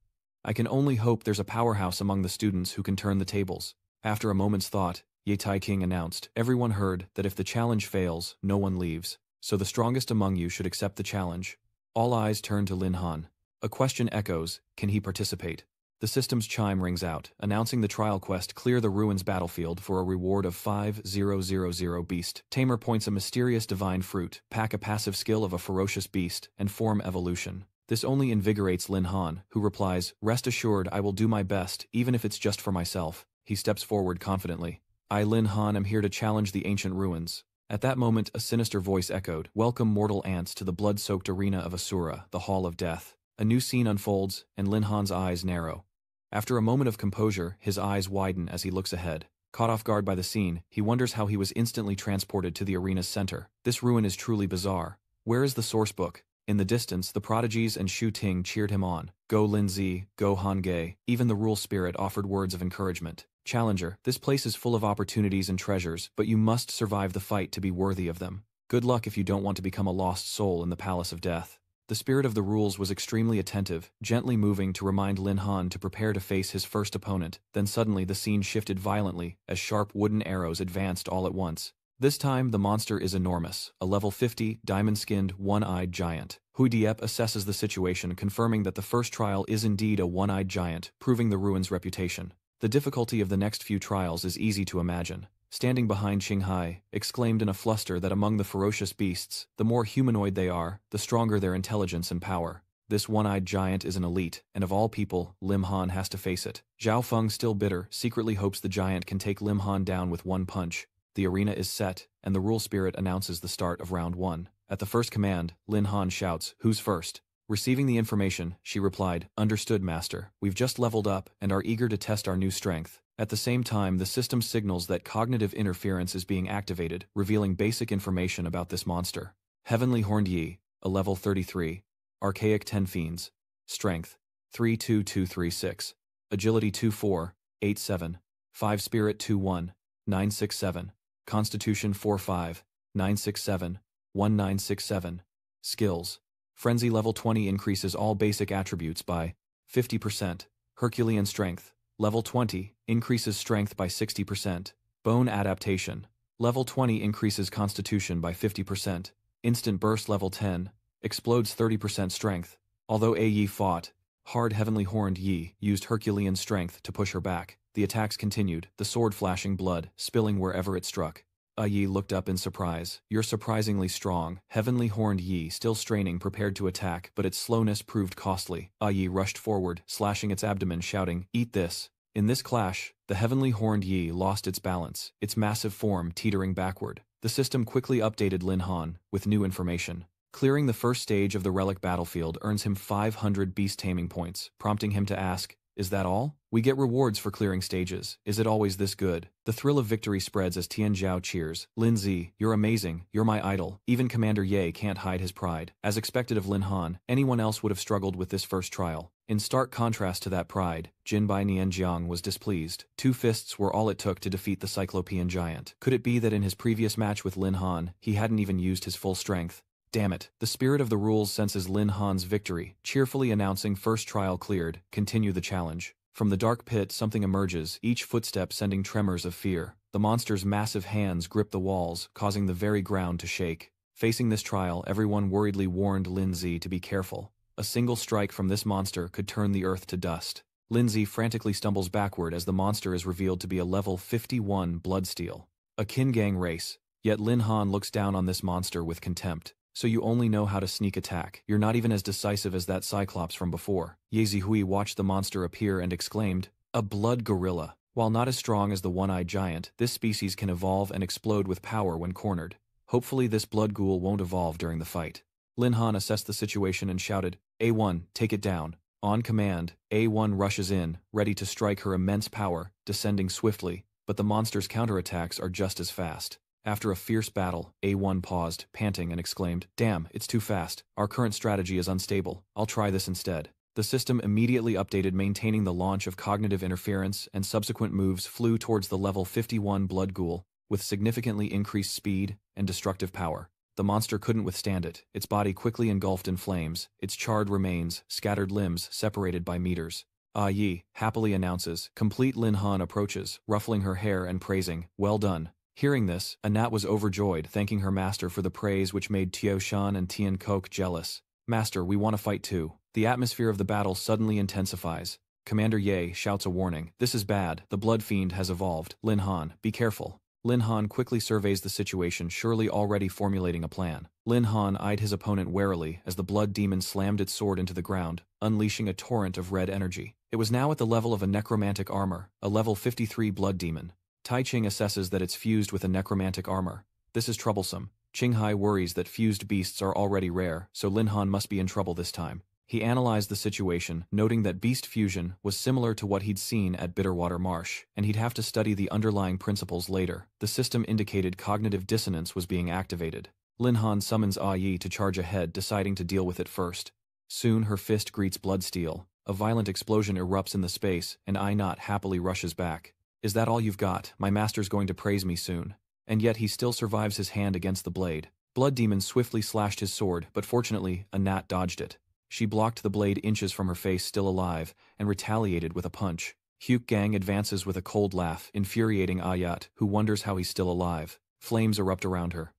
[SPEAKER 1] I can only hope there's a powerhouse among the students who can turn the tables. After a moment's thought, Ye Taiking announced, everyone heard that if the challenge fails, no one leaves. So the strongest among you should accept the challenge. All eyes turn to Lin Han. A question echoes, can he participate? The system's chime rings out, announcing the trial quest clear the ruins battlefield for a reward of 5000 beast. Tamer points a mysterious divine fruit, pack a passive skill of a ferocious beast, and form evolution. This only invigorates Lin Han, who replies, rest assured I will do my best, even if it's just for myself. He steps forward confidently. I, Lin Han, am here to challenge the ancient ruins. At that moment, a sinister voice echoed, welcome mortal ants to the blood-soaked arena of Asura, the Hall of Death. A new scene unfolds, and Lin Han's eyes narrow. After a moment of composure, his eyes widen as he looks ahead. Caught off guard by the scene, he wonders how he was instantly transported to the arena's center. This ruin is truly bizarre. Where is the source book? In the distance, the prodigies and Shu Ting cheered him on. Go Lin Zi, go Han Ge. Even the rule spirit offered words of encouragement. Challenger, this place is full of opportunities and treasures, but you must survive the fight to be worthy of them. Good luck if you don't want to become a lost soul in the Palace of Death. The spirit of the rules was extremely attentive, gently moving to remind Lin Han to prepare to face his first opponent. Then suddenly the scene shifted violently as sharp wooden arrows advanced all at once. This time the monster is enormous, a level 50, diamond-skinned, one-eyed giant. Hui Diep assesses the situation, confirming that the first trial is indeed a one-eyed giant, proving the ruin's reputation. The difficulty of the next few trials is easy to imagine. Standing behind Qinghai, exclaimed in a fluster that among the ferocious beasts, the more humanoid they are, the stronger their intelligence and power. This one-eyed giant is an elite, and of all people, Lim Han has to face it. Zhao Feng, still bitter, secretly hopes the giant can take Lim Han down with one punch. The arena is set, and the rule spirit announces the start of round 1. At the first command, Lin Han shouts, "Who's first?" Receiving the information, she replied, "Understood, Master. We've just leveled up and are eager to test our new strength." At the same time, the system signals that cognitive interference is being activated, revealing basic information about this monster. Heavenly Horned Yi, a level 33. Archaic 10 Fiends. Strength 32236. Agility 2487. 5 Spirit 21 967. Constitution 45 967 1967. Skills. Frenzy level 20 increases all basic attributes by 50%. Herculean Strength. Level 20 increases strength by 60%. Bone Adaptation. Level 20 increases constitution by 50%. Instant Burst level 10 explodes 30% strength. Although Yi fought hard, Heavenly Horned Yi used Herculean strength to push her back. The attacks continued, the sword flashing blood, spilling wherever it struck. Yi looked up in surprise. "You're surprisingly strong." Heavenly Horned Yi, still straining, prepared to attack, but its slowness proved costly. Yi rushed forward, slashing its abdomen, shouting, "Eat this." In this clash, the Heavenly Horned Yi lost its balance, its massive form teetering backward. The system quickly updated Lin Han with new information. Clearing the first stage of the relic battlefield earns him 500 beast taming points, prompting him to ask, "Is that all? We get rewards for clearing stages. Is it always this good?" The thrill of victory spreads as Tian Zhao cheers. "Lin Zi, you're amazing. You're my idol." Even Commander Ye can't hide his pride. As expected of Lin Han, anyone else would have struggled with this first trial. In stark contrast to that pride, Jinbai Nianjiang was displeased. 2 fists were all it took to defeat the Cyclopean giant. Could it be that in his previous match with Lin Han, he hadn't even used his full strength? Damn it. The spirit of the rules senses Lin Han's victory, cheerfully announcing first trial cleared. Continue the challenge. From the dark pit something emerges, each footstep sending tremors of fear. The monster's massive hands grip the walls, causing the very ground to shake. Facing this trial, everyone worriedly warned Lin Zi to be careful. A single strike from this monster could turn the earth to dust. Lin Zi frantically stumbles backward as the monster is revealed to be a level 51 Bloodsteel. A Qin gang race. Yet Lin Han looks down on this monster with contempt. "So you only know how to sneak attack. You're not even as decisive as that Cyclops from before." Ye Zihui watched the monster appear and exclaimed, "A blood gorilla." While not as strong as the one-eyed giant, this species can evolve and explode with power when cornered. Hopefully this blood ghoul won't evolve during the fight. Lin Han assessed the situation and shouted, "A1, take it down." On command, A1 rushes in, ready to strike her immense power, descending swiftly, but the monster's counterattacks are just as fast. After a fierce battle, A1 paused, panting, and exclaimed, "Damn, it's too fast. Our current strategy is unstable. I'll try this instead." The system immediately updated, maintaining the launch of cognitive interference, and subsequent moves flew towards the level 51 blood ghoul, with significantly increased speed and destructive power. The monster couldn't withstand it. Its body quickly engulfed in flames, its charred remains, scattered limbs separated by meters. Yi happily announces. Complete. Lin Han approaches, ruffling her hair and praising, "Well done." Hearing this, Anat was overjoyed, thanking her master for the praise, which made Tio Shan and Tian Kok jealous. "Master, we want to fight too." The atmosphere of the battle suddenly intensifies. Commander Ye shouts a warning. "This is bad. The blood fiend has evolved. Lin Han, be careful." Lin Han quickly surveys the situation, surely already formulating a plan. Lin Han eyed his opponent warily as the blood demon slammed its sword into the ground, unleashing a torrent of red energy. It was now at the level of a necromantic armor, a level 53 blood demon. Tai Ching assesses that it's fused with a necromantic armor. This is troublesome. Qinghai worries that fused beasts are already rare, so Lin Han must be in trouble this time. He analyzed the situation, noting that beast fusion was similar to what he'd seen at Bitterwater Marsh, and he'd have to study the underlying principles later. The system indicated cognitive dissonance was being activated. Lin Han summons Yi to charge ahead, deciding to deal with it first. Soon her fist greets Bloodsteel. A violent explosion erupts in the space, and Not happily rushes back. "Is that all you've got? My master's going to praise me soon." And yet he still survives his hand against the blade. Blood Demon swiftly slashed his sword, but fortunately, a gnat dodged it. She blocked the blade inches from her face still alive, and retaliated with a punch. Hyuk Gang advances with a cold laugh, infuriating Ayat, who wonders how he's still alive. Flames erupt around her.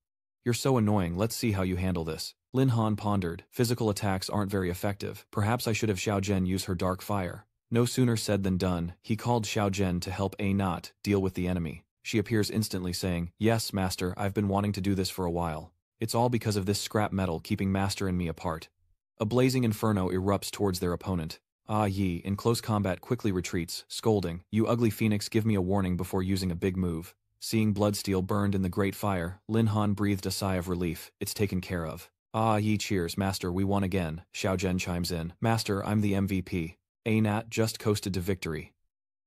[SPEAKER 1] You're so annoying, let's see how you handle this. Lin Han pondered, physical attacks aren't very effective, perhaps I should have Xiao Zhen use her dark fire. No sooner said than done, he called Xiao Zhen to help Anat deal with the enemy. She appears instantly saying, "Yes, Master, I've been wanting to do this for a while. It's all because of this scrap metal keeping Master and me apart." A blazing inferno erupts towards their opponent. Ah Yi, in close combat, quickly retreats, scolding, "You ugly phoenix, give me a warning before using a big move." Seeing Bloodsteel burned in the great fire, Lin Han breathed a sigh of relief. It's taken care of. Ah Yi cheers, "Master, we won again." Xiao Zhen chimes in, "Master, I'm the MVP. Anat just coasted to victory."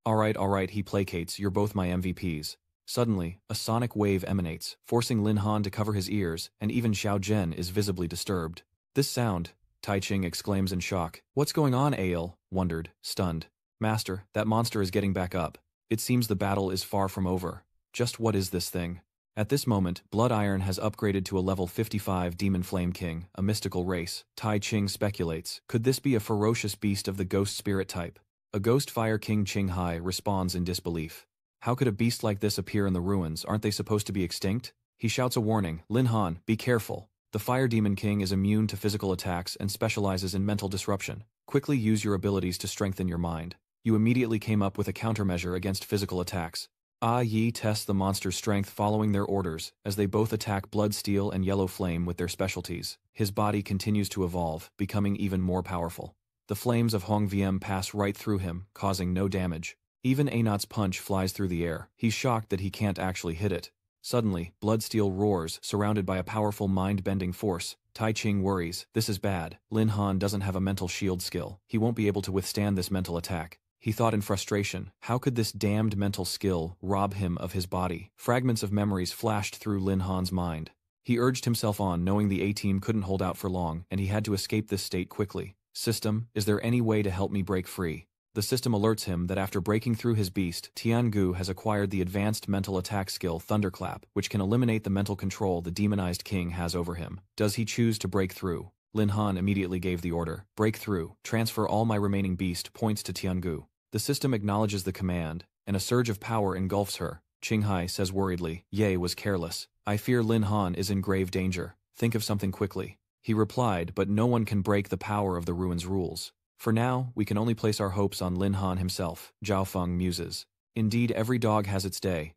[SPEAKER 1] Alright, he placates, "You're both my MVPs." Suddenly, a sonic wave emanates, forcing Lin Han to cover his ears, and even Xiao Zhen is visibly disturbed. This sound, Tai Ching exclaims in shock. "What's going on?" Ail wondered, stunned. "Master, that monster is getting back up. It seems the battle is far from over. Just what is this thing?" At this moment, Blood Iron has upgraded to a level 55 Demon Flame King, a mystical race. Tai Ching speculates, could this be a ferocious beast of the ghost spirit type? A ghost fire king Ching Hai responds in disbelief. How could a beast like this appear in the ruins? Aren't they supposed to be extinct? He shouts a warning, "Lin Han, be careful. The Fire Demon King is immune to physical attacks and specializes in mental disruption. Quickly use your abilities to strengthen your mind." You immediately came up with a countermeasure against physical attacks. Ah Yi tests the monster's strength following their orders, as they both attack Blood Steel and Yellow Flame with their specialties. His body continues to evolve, becoming even more powerful. The flames of Hong Wiem pass right through him, causing no damage. Even Anat's punch flies through the air. He's shocked that he can't actually hit it. Suddenly, Bloodsteel roars, surrounded by a powerful mind-bending force. Tai Ching worries, this is bad. Lin Han doesn't have a mental shield skill. He won't be able to withstand this mental attack. He thought in frustration, how could this damned mental skill rob him of his body? Fragments of memories flashed through Lin Han's mind. He urged himself on, knowing the A-team couldn't hold out for long, and he had to escape this state quickly. System, is there any way to help me break free? The system alerts him that after breaking through his beast, Tiangu has acquired the advanced mental attack skill Thunderclap, which can eliminate the mental control the demonized king has over him. Does he choose to break through? Lin Han immediately gave the order, "Break through, transfer all my remaining beast points to Tiangu." The system acknowledges the command, and a surge of power engulfs her. Ching Hai says worriedly, "Ye was careless. I fear Lin Han is in grave danger. Think of something quickly." He replied, "But no one can break the power of the ruins' rules. For now, we can only place our hopes on Lin Han himself." Zhao Feng muses. "Indeed, every dog has its day.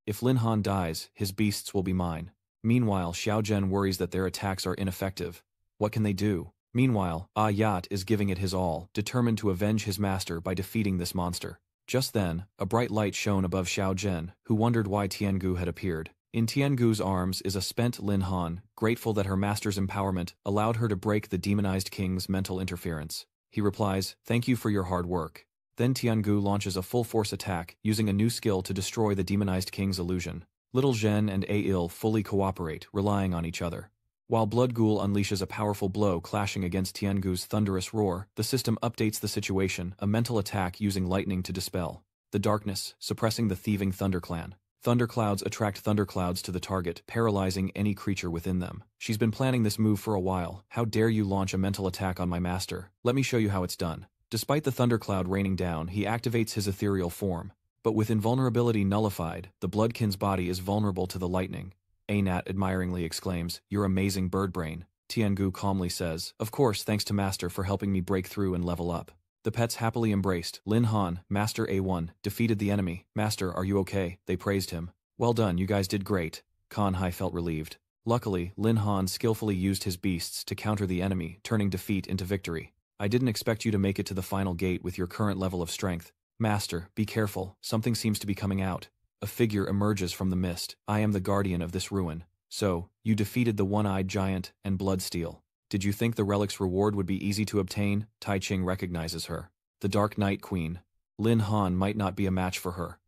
[SPEAKER 1] If Lin Han dies, his beasts will be mine." Meanwhile, Xiao Zhen worries that their attacks are ineffective. What can they do? Meanwhile, Ayat is giving it his all, determined to avenge his master by defeating this monster. Just then, a bright light shone above Xiao Zhen, who wondered why Tiangu had appeared. In Tiangu's arms is a spent Lin Han, grateful that her master's empowerment allowed her to break the demonized king's mental interference. He replies, "Thank you for your hard work." Then Tiangu launches a full-force attack, using a new skill to destroy the demonized king's illusion. Little Zhen and Ail fully cooperate, relying on each other. While Blood Ghoul unleashes a powerful blow clashing against Tiangu's thunderous roar, the system updates the situation, a mental attack using lightning to dispel the darkness, suppressing the thieving Thunderclan. Thunderclouds attract thunderclouds to the target, paralyzing any creature within them. She's been planning this move for a while. "How dare you launch a mental attack on my master? Let me show you how it's done." Despite the thundercloud raining down, he activates his ethereal form. But with invulnerability nullified, the Bloodkin's body is vulnerable to the lightning. Anat admiringly exclaims, "You're amazing, Birdbrain." Tiangu calmly says, "Of course, thanks to Master for helping me break through and level up." The pets happily embraced. Lin Han, Master A1, defeated the enemy. "Master, are you okay?" They praised him. "Well done, you guys did great." Kan Hai felt relieved. Luckily, Lin Han skillfully used his beasts to counter the enemy, turning defeat into victory. "I didn't expect you to make it to the final gate with your current level of strength. Master, be careful, something seems to be coming out." A figure emerges from the mist. "I am the guardian of this ruin." "So, you defeated the one-eyed giant and Bloodsteel. Did you think the relic's reward would be easy to obtain?" Tai Ching recognizes her. "The Dark Knight Queen. Lin Han might not be a match for her.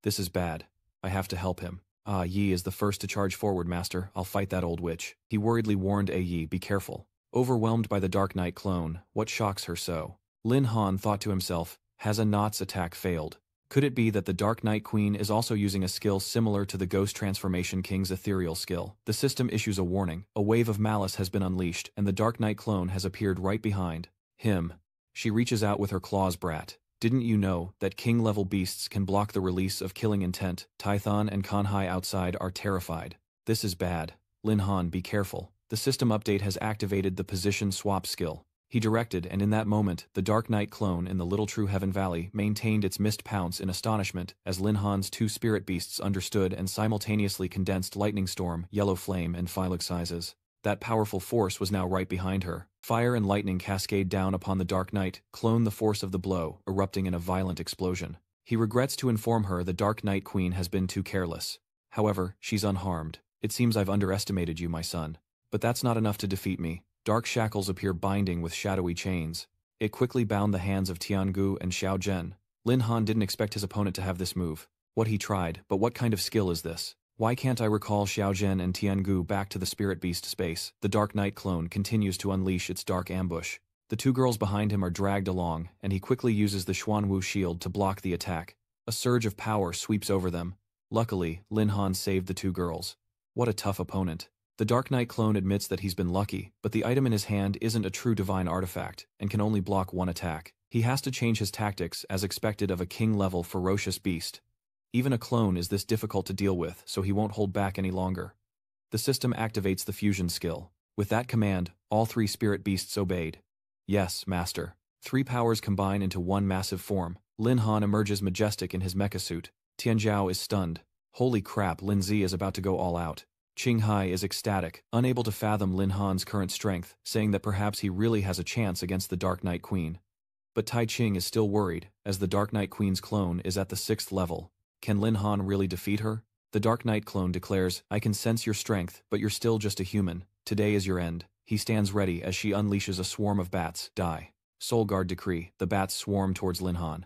[SPEAKER 1] This is bad. I have to help him." "Ah Yi is the first to charge forward, Master. I'll fight that old witch." He worriedly warned A Yi, "Be careful." Overwhelmed by the Dark Knight clone, what shocks her so? Lin Han thought to himself, has Anat's attack failed? Could it be that the Dark Knight Queen is also using a skill similar to the Ghost Transformation King's ethereal skill? The system issues a warning. A wave of malice has been unleashed, and the Dark Knight clone has appeared right behind him. She reaches out with her claws. Brat, didn't you know that king-level beasts can block the release of killing intent? Tython and Kanhai outside are terrified. This is bad. Lin Han, be careful. The system update has activated the position swap skill. He directed, and in that moment, the Dark Knight clone in the Little True Heaven Valley maintained its missed pounce in astonishment as Lin Han's two spirit beasts understood and simultaneously condensed Lightning Storm, Yellow Flame, and Phylic sizes. That powerful force was now right behind her. Fire and lightning cascade down upon the Dark Knight, clone the force of the blow, erupting in a violent explosion. He regrets to inform her the Dark Knight Queen has been too careless. However, she's unharmed. It seems I've underestimated you, my son. But that's not enough to defeat me. Dark shackles appear binding with shadowy chains. It quickly bound the hands of Tiangu and Xiao Zhen. Lin Han didn't expect his opponent to have this move. What he tried, but what kind of skill is this? Why can't I recall Xiao Zhen and Tiangu back to the Spirit Beast space? The Dark Knight clone continues to unleash its dark ambush. The two girls behind him are dragged along, and he quickly uses the Xuanwu shield to block the attack. A surge of power sweeps over them. Luckily, Lin Han saved the two girls. What a tough opponent. The Dark Knight clone admits that he's been lucky, but the item in his hand isn't a true divine artifact, and can only block one attack. He has to change his tactics as expected of a king-level ferocious beast. Even a clone is this difficult to deal with, so he won't hold back any longer. The system activates the fusion skill. With that command, all three spirit beasts obeyed. Yes, master. Three powers combine into one massive form. Lin Han emerges majestic in his mecha suit. Tian Zhao is stunned. Holy crap, Lin Zi is about to go all out. Qing Hai is ecstatic, unable to fathom Lin Han's current strength, saying that perhaps he really has a chance against the Dark Knight Queen. But Tai Qing is still worried, as the Dark Knight Queen's clone is at the 6th level. Can Lin Han really defeat her? The Dark Knight clone declares, I can sense your strength, but you're still just a human. Today is your end. He stands ready as she unleashes a swarm of bats. Die. Soul Guard decree. The bats swarm towards Lin Han.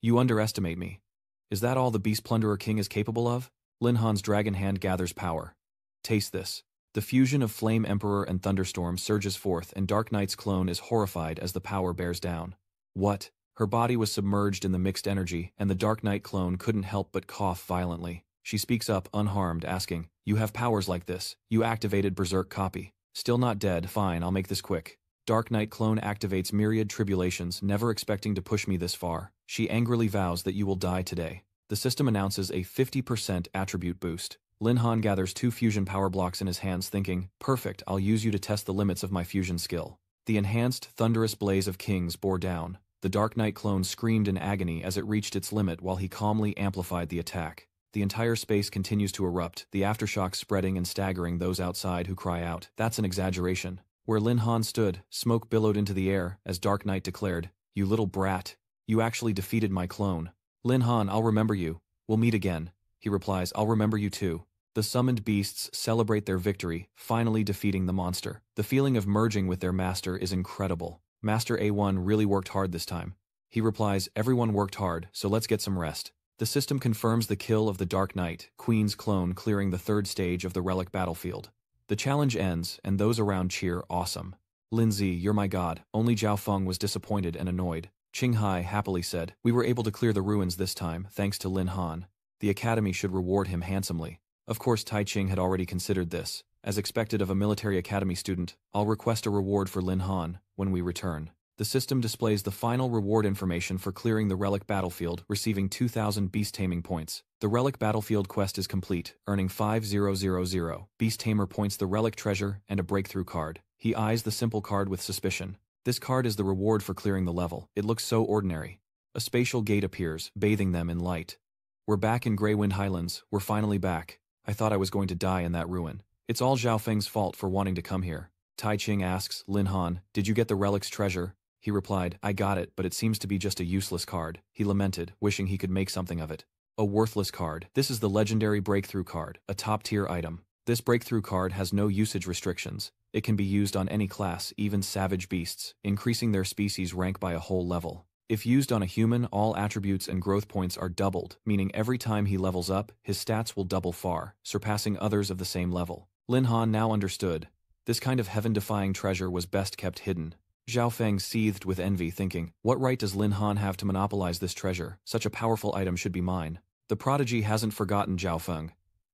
[SPEAKER 1] You underestimate me. Is that all the Beast Plunderer King is capable of? Lin Han's dragon hand gathers power. Taste this. The fusion of Flame Emperor and Thunderstorm surges forth, and Dark Knight's clone is horrified as the power bears down. What? Her body was submerged in the mixed energy, and the Dark Knight clone couldn't help but cough violently. She speaks up, unharmed, asking, You have powers like this. You activated Berserk copy. Still not dead. Fine, I'll make this quick. Dark Knight clone activates myriad tribulations, never expecting to push me this far. She angrily vows that you will die today. The system announces a 50% attribute boost. Lin Han gathers 2 fusion power blocks in his hands, thinking, Perfect, I'll use you to test the limits of my fusion skill. The enhanced thunderous blaze of kings bore down. The Dark Knight clone screamed in agony as it reached its limit while he calmly amplified the attack. The entire space continues to erupt, the aftershocks spreading and staggering those outside who cry out, That's an exaggeration. Where Lin Han stood, smoke billowed into the air as Dark Knight declared, You little brat. You actually defeated my clone. Lin Han, I'll remember you. We'll meet again. He replies, I'll remember you too. The summoned beasts celebrate their victory, finally defeating the monster. The feeling of merging with their master is incredible. Master A1 really worked hard this time. He replies, Everyone worked hard, so let's get some rest. The system confirms the kill of the Dark Knight, Queen's clone, clearing the 3rd stage of the relic battlefield. The challenge ends, and those around cheer awesome. Lin Zi, you're my god. Only Zhao Feng was disappointed and annoyed. Qing Hai happily said, We were able to clear the ruins this time, thanks to Lin Han. The academy should reward him handsomely. Of course, Tai Qing had already considered this. As expected of a military academy student, I'll request a reward for Lin Han when we return. The system displays the final reward information for clearing the relic battlefield, receiving 2,000 beast taming points. The relic battlefield quest is complete, earning 5000 beast tamer points, the relic treasure, and a breakthrough card. He eyes the simple card with suspicion. This card is the reward for clearing the level. It looks so ordinary. A spatial gate appears, bathing them in light. We're back in Greywind Highlands. We're finally back. I thought I was going to die in that ruin. It's all Zhao Feng's fault for wanting to come here. Tai Qing asks, Lin Han, did you get the relic's treasure? He replied, I got it, but it seems to be just a useless card. He lamented, wishing he could make something of it. A worthless card. This is the legendary breakthrough card, a top-tier item. This breakthrough card has no usage restrictions. It can be used on any class, even savage beasts, increasing their species rank by a whole level. If used on a human, all attributes and growth points are doubled, meaning every time he levels up, his stats will double far, surpassing others of the same level. Lin Han now understood. This kind of heaven-defying treasure was best kept hidden. Zhao Feng seethed with envy, thinking, what right does Lin Han have to monopolize this treasure? Such a powerful item should be mine. The prodigy hasn't forgotten Zhao Feng.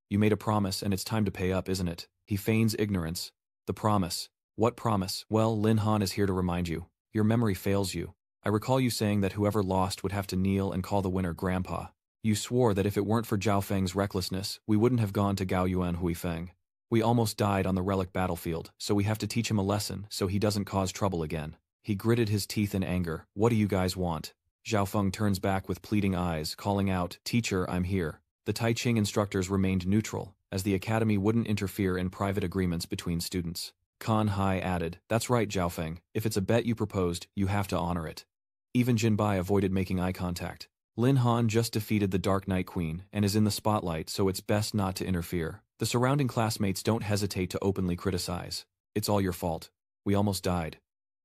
[SPEAKER 1] You made a promise and it's time to pay up, isn't it? He feigns ignorance. The promise. What promise? Well, Lin Han is here to remind you. Your memory fails you. I recall you saying that whoever lost would have to kneel and call the winner Grandpa. You swore that if it weren't for Zhao Feng's recklessness, we wouldn't have gone to Gao Yuan Hui Feng. We almost died on the relic battlefield, so we have to teach him a lesson so he doesn't cause trouble again. He gritted his teeth in anger. What do you guys want? Zhao Feng turns back with pleading eyes, calling out, Teacher, I'm here. The Tai Ching instructors remained neutral, as the academy wouldn't interfere in private agreements between students. Kan Hai added, That's right, Zhao Feng. If it's a bet you proposed, you have to honor it. Even Jin Bai avoided making eye contact. Lin Han just defeated the Dark Knight Queen and is in the spotlight, so it's best not to interfere. The surrounding classmates don't hesitate to openly criticize. It's all your fault. We almost died.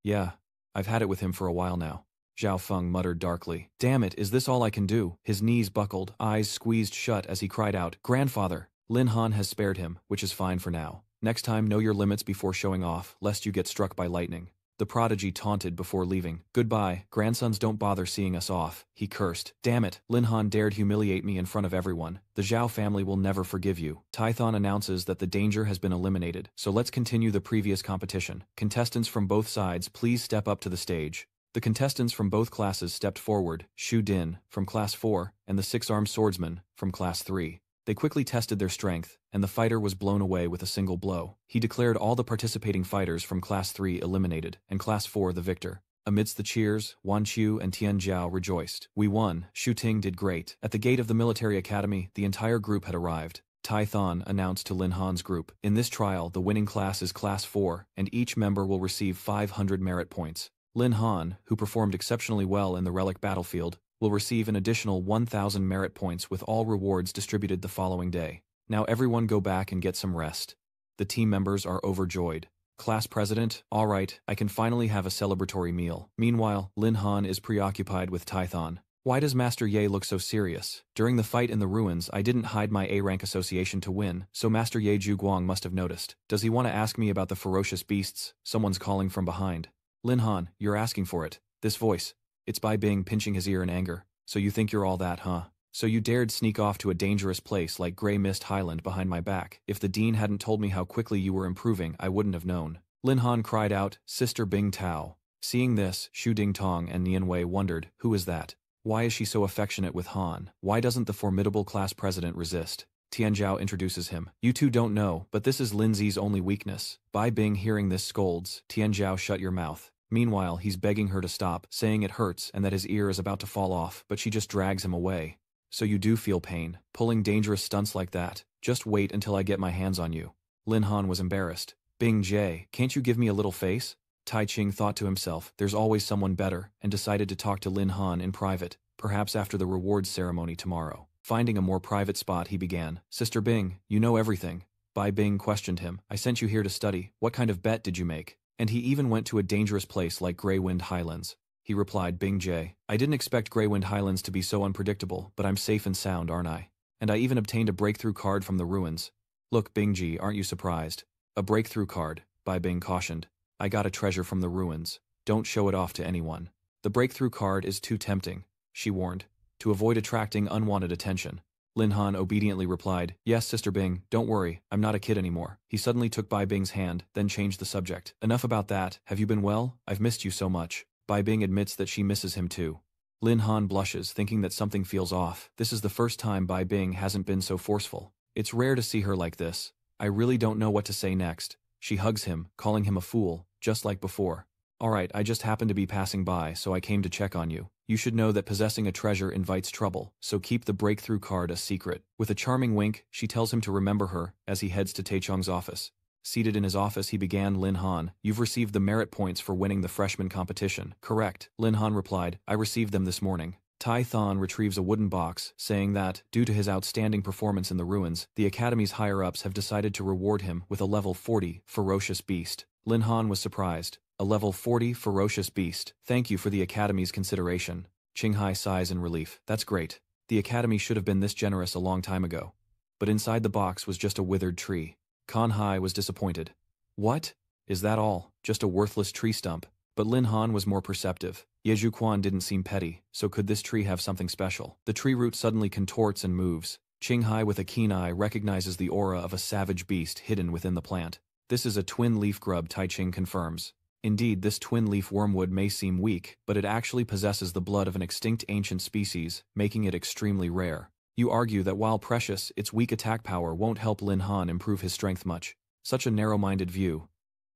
[SPEAKER 1] Yeah, I've had it with him for a while now. Zhao Feng muttered darkly. Damn it, is this all I can do? His knees buckled, eyes squeezed shut as he cried out, Grandfather! Lin Han has spared him, which is fine for now. Next time, know your limits before showing off, lest you get struck by lightning. The prodigy taunted before leaving. Goodbye, grandsons, don't bother seeing us off, he cursed. Damn it, Lin Han dared humiliate me in front of everyone. The Zhao family will never forgive you. Tython announces that the danger has been eliminated, so let's continue the previous competition. Contestants from both sides, please step up to the stage. The contestants from both classes stepped forward, Shu Din, from Class 4, and the Six-Armed Swordsman, from Class 3. They quickly tested their strength, and the fighter was blown away with a single blow. He declared all the participating fighters from Class 3 eliminated, and Class 4 the victor. Amidst the cheers, Wan Qiu and Tian Zhao rejoiced. We won, Shu Ting did great. At the gate of the military academy, the entire group had arrived. Tython announced to Lin Han's group, In this trial, the winning class is Class 4, and each member will receive 500 merit points. Lin Han, who performed exceptionally well in the relic battlefield, will receive an additional 1,000 merit points with all rewards distributed the following day. Now everyone go back and get some rest. The team members are overjoyed. Class president, all right, I can finally have a celebratory meal. Meanwhile, Lin Han is preoccupied with Tython. Why does Master Ye look so serious? During the fight in the ruins, I didn't hide my A-rank association to win, so Master Ye Zhuguang must have noticed. Does he want to ask me about the ferocious beasts? Someone's calling from behind. Lin Han, you're asking for it. This voice. It's Bai Bing pinching his ear in anger. So you think you're all that, huh? So you dared sneak off to a dangerous place like Grey Mist Highland behind my back. If the dean hadn't told me how quickly you were improving, I wouldn't have known. Lin Han cried out, Sister Bing Tao. Seeing this, Shu Ding Tong and Nian Wei wondered, who is that? Why is she so affectionate with Han? Why doesn't the formidable class president resist? Tian Zhao introduces him. You two don't know, but this is Lindsay's only weakness. Bai Bing hearing this scolds, Tian Zhao, shut your mouth. Meanwhile, he's begging her to stop, saying it hurts and that his ear is about to fall off, but she just drags him away. So you do feel pain, pulling dangerous stunts like that. Just wait until I get my hands on you. Lin Han was embarrassed. Bing Jie, can't you give me a little face? Tai Ching thought to himself, there's always someone better, and decided to talk to Lin Han in private, perhaps after the rewards ceremony tomorrow. Finding a more private spot, he began. Sister Bing, you know everything. Bai Bing questioned him. I sent you here to study. What kind of bet did you make? And he even went to a dangerous place like Greywind Highlands. He replied, Bing Jie, I didn't expect Greywind Highlands to be so unpredictable, but I'm safe and sound, aren't I? And I even obtained a breakthrough card from the ruins. Look, Bing Ji, aren't you surprised? A breakthrough card, Bai Bing cautioned. I got a treasure from the ruins. Don't show it off to anyone. The breakthrough card is too tempting, she warned, to avoid attracting unwanted attention. Lin Han obediently replied, Yes, Sister Bing, don't worry, I'm not a kid anymore. He suddenly took Bai Bing's hand, then changed the subject. Enough about that, have you been well? I've missed you so much. Bai Bing admits that she misses him too. Lin Han blushes, thinking that something feels off. This is the first time Bai Bing hasn't been so forceful. It's rare to see her like this. I really don't know what to say next. She hugs him, calling him a fool, just like before. Alright, I just happened to be passing by, so I came to check on you. You should know that possessing a treasure invites trouble, so keep the breakthrough card a secret. With a charming wink, she tells him to remember her as he heads to Taichung's office. Seated in his office, he began, Lin Han, you've received the merit points for winning the freshman competition. Correct, Lin Han replied. I received them this morning. Tai Thon retrieves a wooden box, saying that, due to his outstanding performance in the ruins, the Academy's higher-ups have decided to reward him with a level 40 ferocious beast. Lin Han was surprised. A level 40 ferocious beast. Thank you for the Academy's consideration. Qinghai sighs in relief. That's great. The Academy should have been this generous a long time ago. But inside the box was just a withered tree. Kan Hai was disappointed. What? Is that all? Just a worthless tree stump? But Lin Han was more perceptive. Yeju Quan didn't seem petty, so could this tree have something special? The tree root suddenly contorts and moves. Qinghai with a keen eye recognizes the aura of a savage beast hidden within the plant. This is a twin-leaf grub, Tai Ching confirms. Indeed, this twin-leaf wormwood may seem weak, but it actually possesses the blood of an extinct ancient species, making it extremely rare. You argue that while precious, its weak attack power won't help Lin Han improve his strength much. Such a narrow-minded view.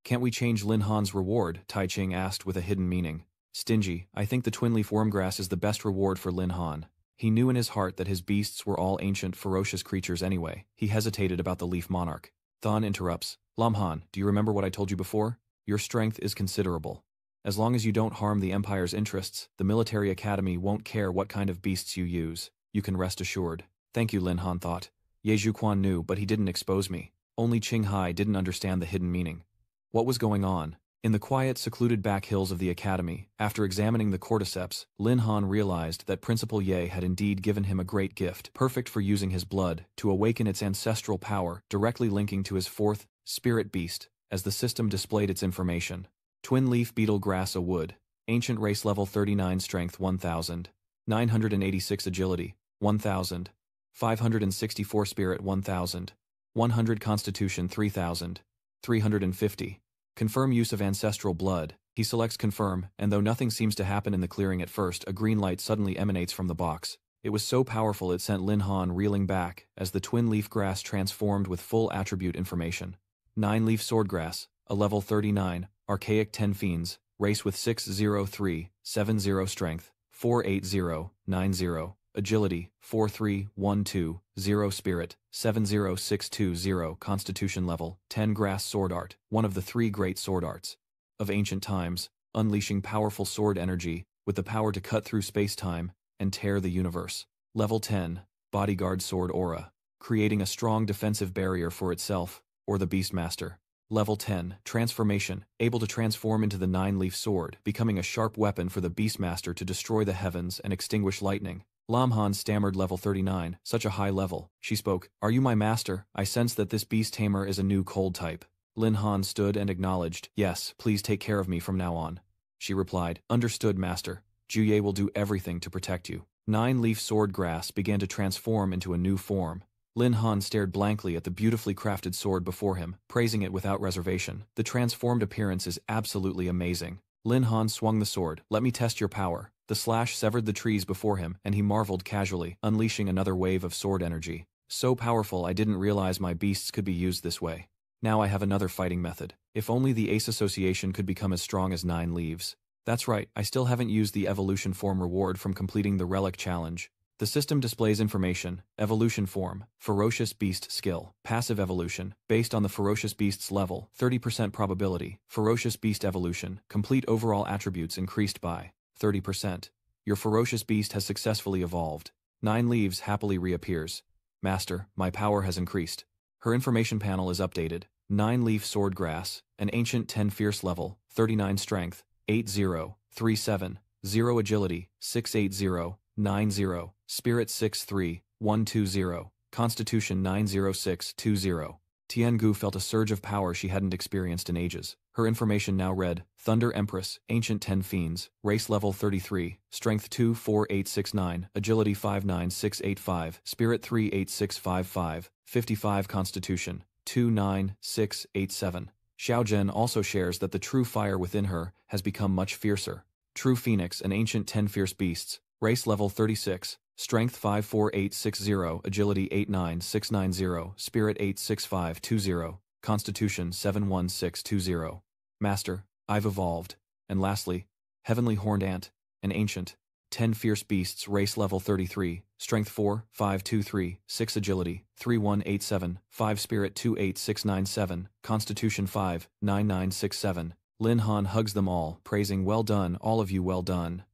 [SPEAKER 1] Can't we change Lin Han's reward? Tai Ching asked with a hidden meaning. Stingy, I think the twin-leaf wormgrass is the best reward for Lin Han. He knew in his heart that his beasts were all ancient, ferocious creatures anyway. He hesitated about the leaf monarch. Thon interrupts. Lam Han, do you remember what I told you before? Your strength is considerable. As long as you don't harm the Empire's interests, the military academy won't care what kind of beasts you use. You can rest assured. Thank you, Lin Han thought. Yeju Quan knew, but he didn't expose me. Only Qinghai didn't understand the hidden meaning. What was going on? In the quiet, secluded back hills of the academy, after examining the cordyceps, Lin Han realized that Principal Ye had indeed given him a great gift, perfect for using his blood, to awaken its ancestral power, directly linking to his fourth, spirit beast, as the system displayed its information. Twin-leaf beetle grass, a wood. Ancient race level 39 strength 1000. 986 agility, 1000. 564 spirit 1000. 100 constitution 3000. 350. Confirm use of ancestral blood. He selects confirm, and though nothing seems to happen in the clearing at first, a green light suddenly emanates from the box. It was so powerful it sent Lin Han reeling back, as the twin-leaf grass transformed with full attribute information. 9-leaf swordgrass, a level 39, archaic 10 fiends, race with 603, 70 strength, 480, 90, agility, 4312, 0 spirit, 70620 constitution level, 10 grass sword art, one of the 3 great sword arts of ancient times, unleashing powerful sword energy, with the power to cut through space-time and tear the universe. Level 10, bodyguard sword aura, creating a strong defensive barrier for itself, or the Beastmaster. Level 10, transformation, able to transform into the 9-leaf sword, becoming a sharp weapon for the Beastmaster to destroy the heavens and extinguish lightning. Lam Han stammered level 39, such a high level. She spoke, "Are you my master? I sense that this beast tamer is a new cold type." Lin Han stood and acknowledged, "Yes, please take care of me from now on." She replied, "Understood, master. Juye will do everything to protect you." 9-leaf sword grass began to transform into a new form. Lin Han stared blankly at the beautifully crafted sword before him, praising it without reservation. The transformed appearance is absolutely amazing. Lin Han swung the sword. "Let me test your power." The slash severed the trees before him, and he marveled casually, unleashing another wave of sword energy. "So powerful, I didn't realize my beasts could be used this way. Now I have another fighting method. If only the Ace Association could become as strong as 9 leaves. That's right, I still haven't used the evolution form reward from completing the relic challenge. The system displays information, evolution form, ferocious beast skill, passive evolution, based on the ferocious beast's level, 30% probability, ferocious beast evolution, complete overall attributes increased by 30%. Your ferocious beast has successfully evolved. 9 leaves happily reappears. Master, my power has increased. Her information panel is updated. 9-leaf sword grass, an ancient 10 fierce level, 39 strength, 80, 37, 0 agility, 680, 90, spirit 63120, constitution 90620. Tiangu felt a surge of power she hadn't experienced in ages. Her information now read, Thunder Empress, Ancient 10 Fiends, Race Level 33, Strength 24869, Agility 59685, Spirit 38655, 55 Constitution, 29687. Xiaozhen also shares that the true fire within her has become much fiercer. True Phoenix, an Ancient 10 Fierce Beasts, Race Level 36, Strength 54860, Agility 89690, Spirit 86520, Constitution 71620. Master, I've evolved. And lastly, Heavenly Horned Ant, an Ancient, 10 Fierce Beasts, Race Level 33, Strength 4523, 6 Agility, 3187, 5 Spirit 28697, Constitution 59967. Lin Han hugs them all, praising, "Well done, all of you, well done."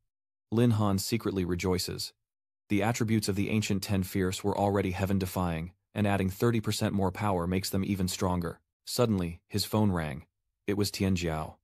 [SPEAKER 1] Lin Han secretly rejoices. The attributes of the Ancient 10 Fierce were already heaven-defying, and adding 30% more power makes them even stronger. Suddenly, his phone rang. It was Tian Jiao.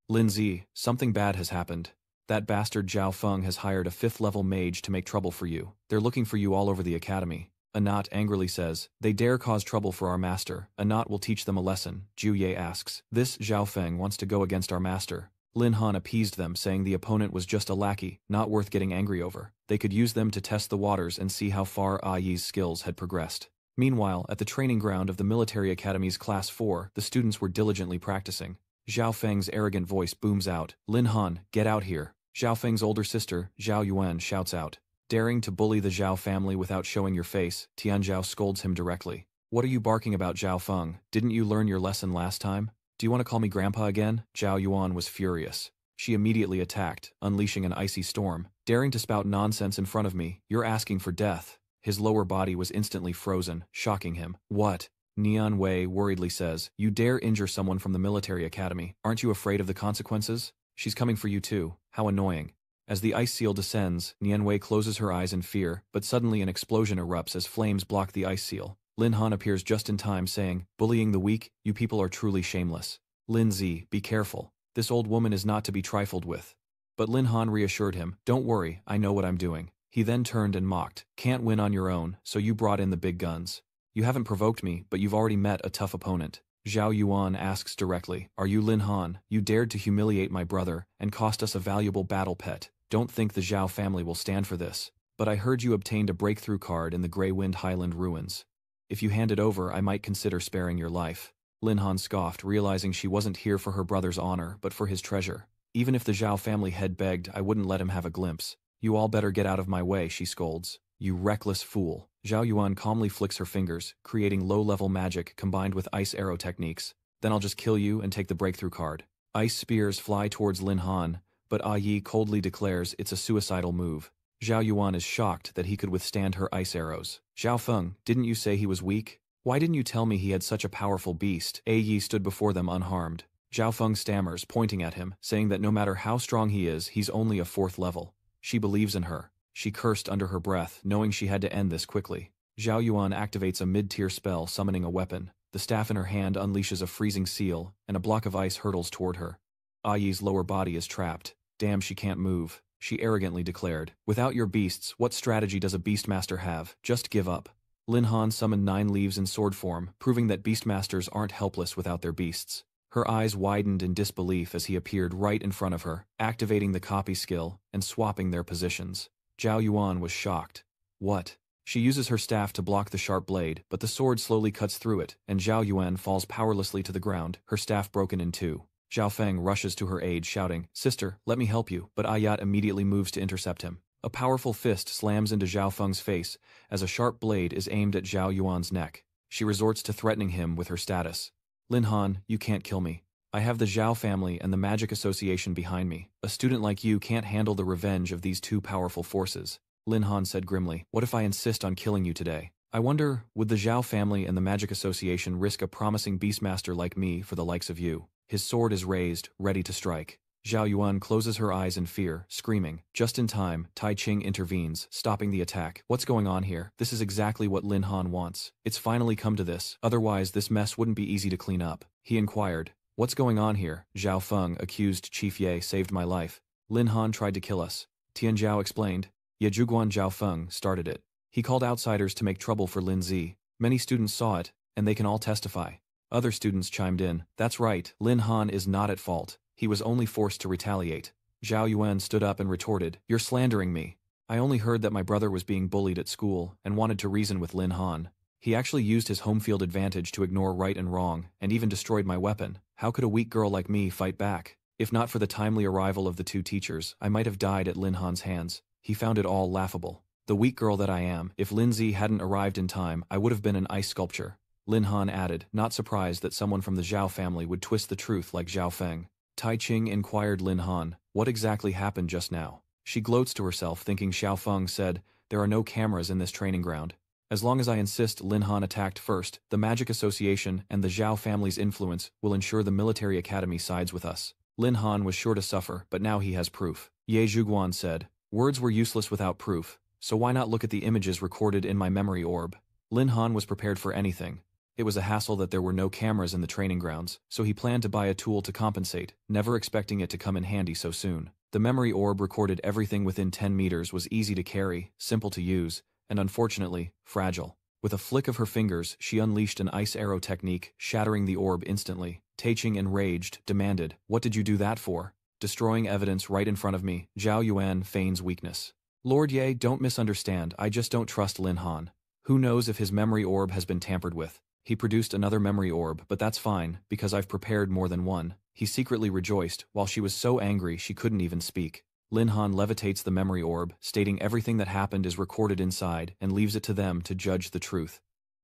[SPEAKER 1] "Lindsay, something bad has happened. That bastard Zhao Feng has hired a 5th-level mage to make trouble for you. They're looking for you all over the academy." Anat angrily says, "They dare cause trouble for our master. Anat will teach them a lesson." Zhu Ye asks, "This Zhao Feng wants to go against our master." Lin Han appeased them, saying the opponent was just a lackey, not worth getting angry over. They could use them to test the waters and see how far Yi's skills had progressed. Meanwhile, at the training ground of the military academy's Class 4, the students were diligently practicing. Zhao Feng's arrogant voice booms out, "Lin Han, get out here." Zhao Feng's older sister, Zhao Yuan, shouts out. Daring to bully the Zhao family without showing your face, Tian Zhao scolds him directly. "What are you barking about, Zhao Feng? Didn't you learn your lesson last time? Do you want to call me grandpa again?" Zhao Yuan was furious. She immediately attacked, unleashing an icy storm. "Daring to spout nonsense in front of me, you're asking for death." His lower body was instantly frozen, shocking him. "What?" Nian Wei worriedly says, "You dare injure someone from the military academy. Aren't you afraid of the consequences? She's coming for you too. How annoying." As the ice seal descends, Nian Wei closes her eyes in fear, but suddenly an explosion erupts as flames block the ice seal. Lin Han appears just in time, saying, "Bullying the weak, you people are truly shameless. Lin Zi, be careful. This old woman is not to be trifled with." But Lin Han reassured him, "Don't worry, I know what I'm doing." He then turned and mocked, "Can't win on your own, so you brought in the big guns. You haven't provoked me, but you've already met a tough opponent." Zhao Yuan asks directly, "Are you Lin Han? You dared to humiliate my brother, and cost us a valuable battle pet. Don't think the Zhao family will stand for this. But I heard you obtained a breakthrough card in the Grey Wind Highland ruins. If you hand it over, I might consider sparing your life." Lin Han scoffed, realizing she wasn't here for her brother's honor, but for his treasure. "Even if the Zhao family head begged, I wouldn't let him have a glimpse. You all better get out of my way," she scolds. "You reckless fool." Zhao Yuan calmly flicks her fingers, creating low-level magic combined with ice arrow techniques. "Then I'll just kill you and take the breakthrough card." Ice spears fly towards Lin Han, but Yi coldly declares it's a suicidal move. Zhao Yuan is shocked that he could withstand her ice arrows. "Zhao Feng, didn't you say he was weak? Why didn't you tell me he had such a powerful beast?" Yi stood before them unharmed. Zhao Feng stammers, pointing at him, saying that no matter how strong he is, he's only a 4th level. She believes in her. She cursed under her breath, knowing she had to end this quickly. Zhao Yuan activates a mid-tier spell, summoning a weapon. The staff in her hand unleashes a freezing seal, and a block of ice hurtles toward her. Yi's lower body is trapped. "Damn, she can't move," she arrogantly declared. "Without your beasts, what strategy does a Beastmaster have? Just give up." Lin Han summoned 9 leaves in sword form, proving that Beastmasters aren't helpless without their beasts. Her eyes widened in disbelief as he appeared right in front of her, activating the copy skill and swapping their positions. Zhao Yuan was shocked. "What?" She uses her staff to block the sharp blade, but the sword slowly cuts through it, and Zhao Yuan falls powerlessly to the ground, her staff broken in 2. Zhao Feng rushes to her aid, shouting, "Sister, let me help you," but Ayat immediately moves to intercept him. A powerful fist slams into Zhao Feng's face as a sharp blade is aimed at Zhao Yuan's neck. She resorts to threatening him with her status. "Lin Han, you can't kill me. I have the Zhao family and the Magic Association behind me. A student like you can't handle the revenge of these 2 powerful forces." Lin Han said grimly, "What if I insist on killing you today? I wonder, would the Zhao family and the Magic Association risk a promising beastmaster like me for the likes of you?" His sword is raised, ready to strike. Zhao Yuan closes her eyes in fear, screaming. Just in time, Tai Ching intervenes, stopping the attack. "What's going on here? This is exactly what Lin Han wants. It's finally come to this, otherwise this mess wouldn't be easy to clean up." He inquired. "What's going on here?" Zhao Feng accused Chief Ye saved my life. "Lin Han tried to kill us." Tian Zhao explained. "Ye Zhuguan Zhao Feng started it. He called outsiders to make trouble for Lin Zi. Many students saw it, and they can all testify." Other students chimed in. "That's right, Lin Han is not at fault. He was only forced to retaliate." Zhao Yuan stood up and retorted, "You're slandering me. I only heard that my brother was being bullied at school and wanted to reason with Lin Han. He actually used his home field advantage to ignore right and wrong, and even destroyed my weapon. How could a weak girl like me fight back? If not for the timely arrival of the 2 teachers, I might have died at Lin Han's hands." He found it all laughable. "The weak girl that I am, if Lin Zi hadn't arrived in time, I would have been an ice sculpture." Lin Han added, not surprised that someone from the Zhao family would twist the truth like Zhao Feng. Tai Ching inquired Lin Han, "What exactly happened just now?" She gloats to herself, thinking Xiao Feng said, "There are no cameras in this training ground. As long as I insist Lin Han attacked first, the Magic Association and the Zhao family's influence will ensure the military academy sides with us." Lin Han was sure to suffer, but now he has proof. Ye Zhuguan said, "Words were useless without proof, so why not look at the images recorded in my memory orb?" Lin Han was prepared for anything. It was a hassle that there were no cameras in the training grounds, so he planned to buy a tool to compensate, never expecting it to come in handy so soon. The memory orb recorded everything within 10 meters, was easy to carry, simple to use, and unfortunately, fragile. With a flick of her fingers, she unleashed an ice arrow technique, shattering the orb instantly. Tai Ching, enraged, demanded, "What did you do that for?" destroying evidence right in front of me. Zhao Yuan feigns weakness. Lord Ye, don't misunderstand, I just don't trust Lin Han. Who knows if his memory orb has been tampered with. He produced another memory orb, but that's fine, because I've prepared more than one. He secretly rejoiced, while she was so angry she couldn't even speak. Lin Han levitates the memory orb, stating everything that happened is recorded inside, and leaves it to them to judge the truth.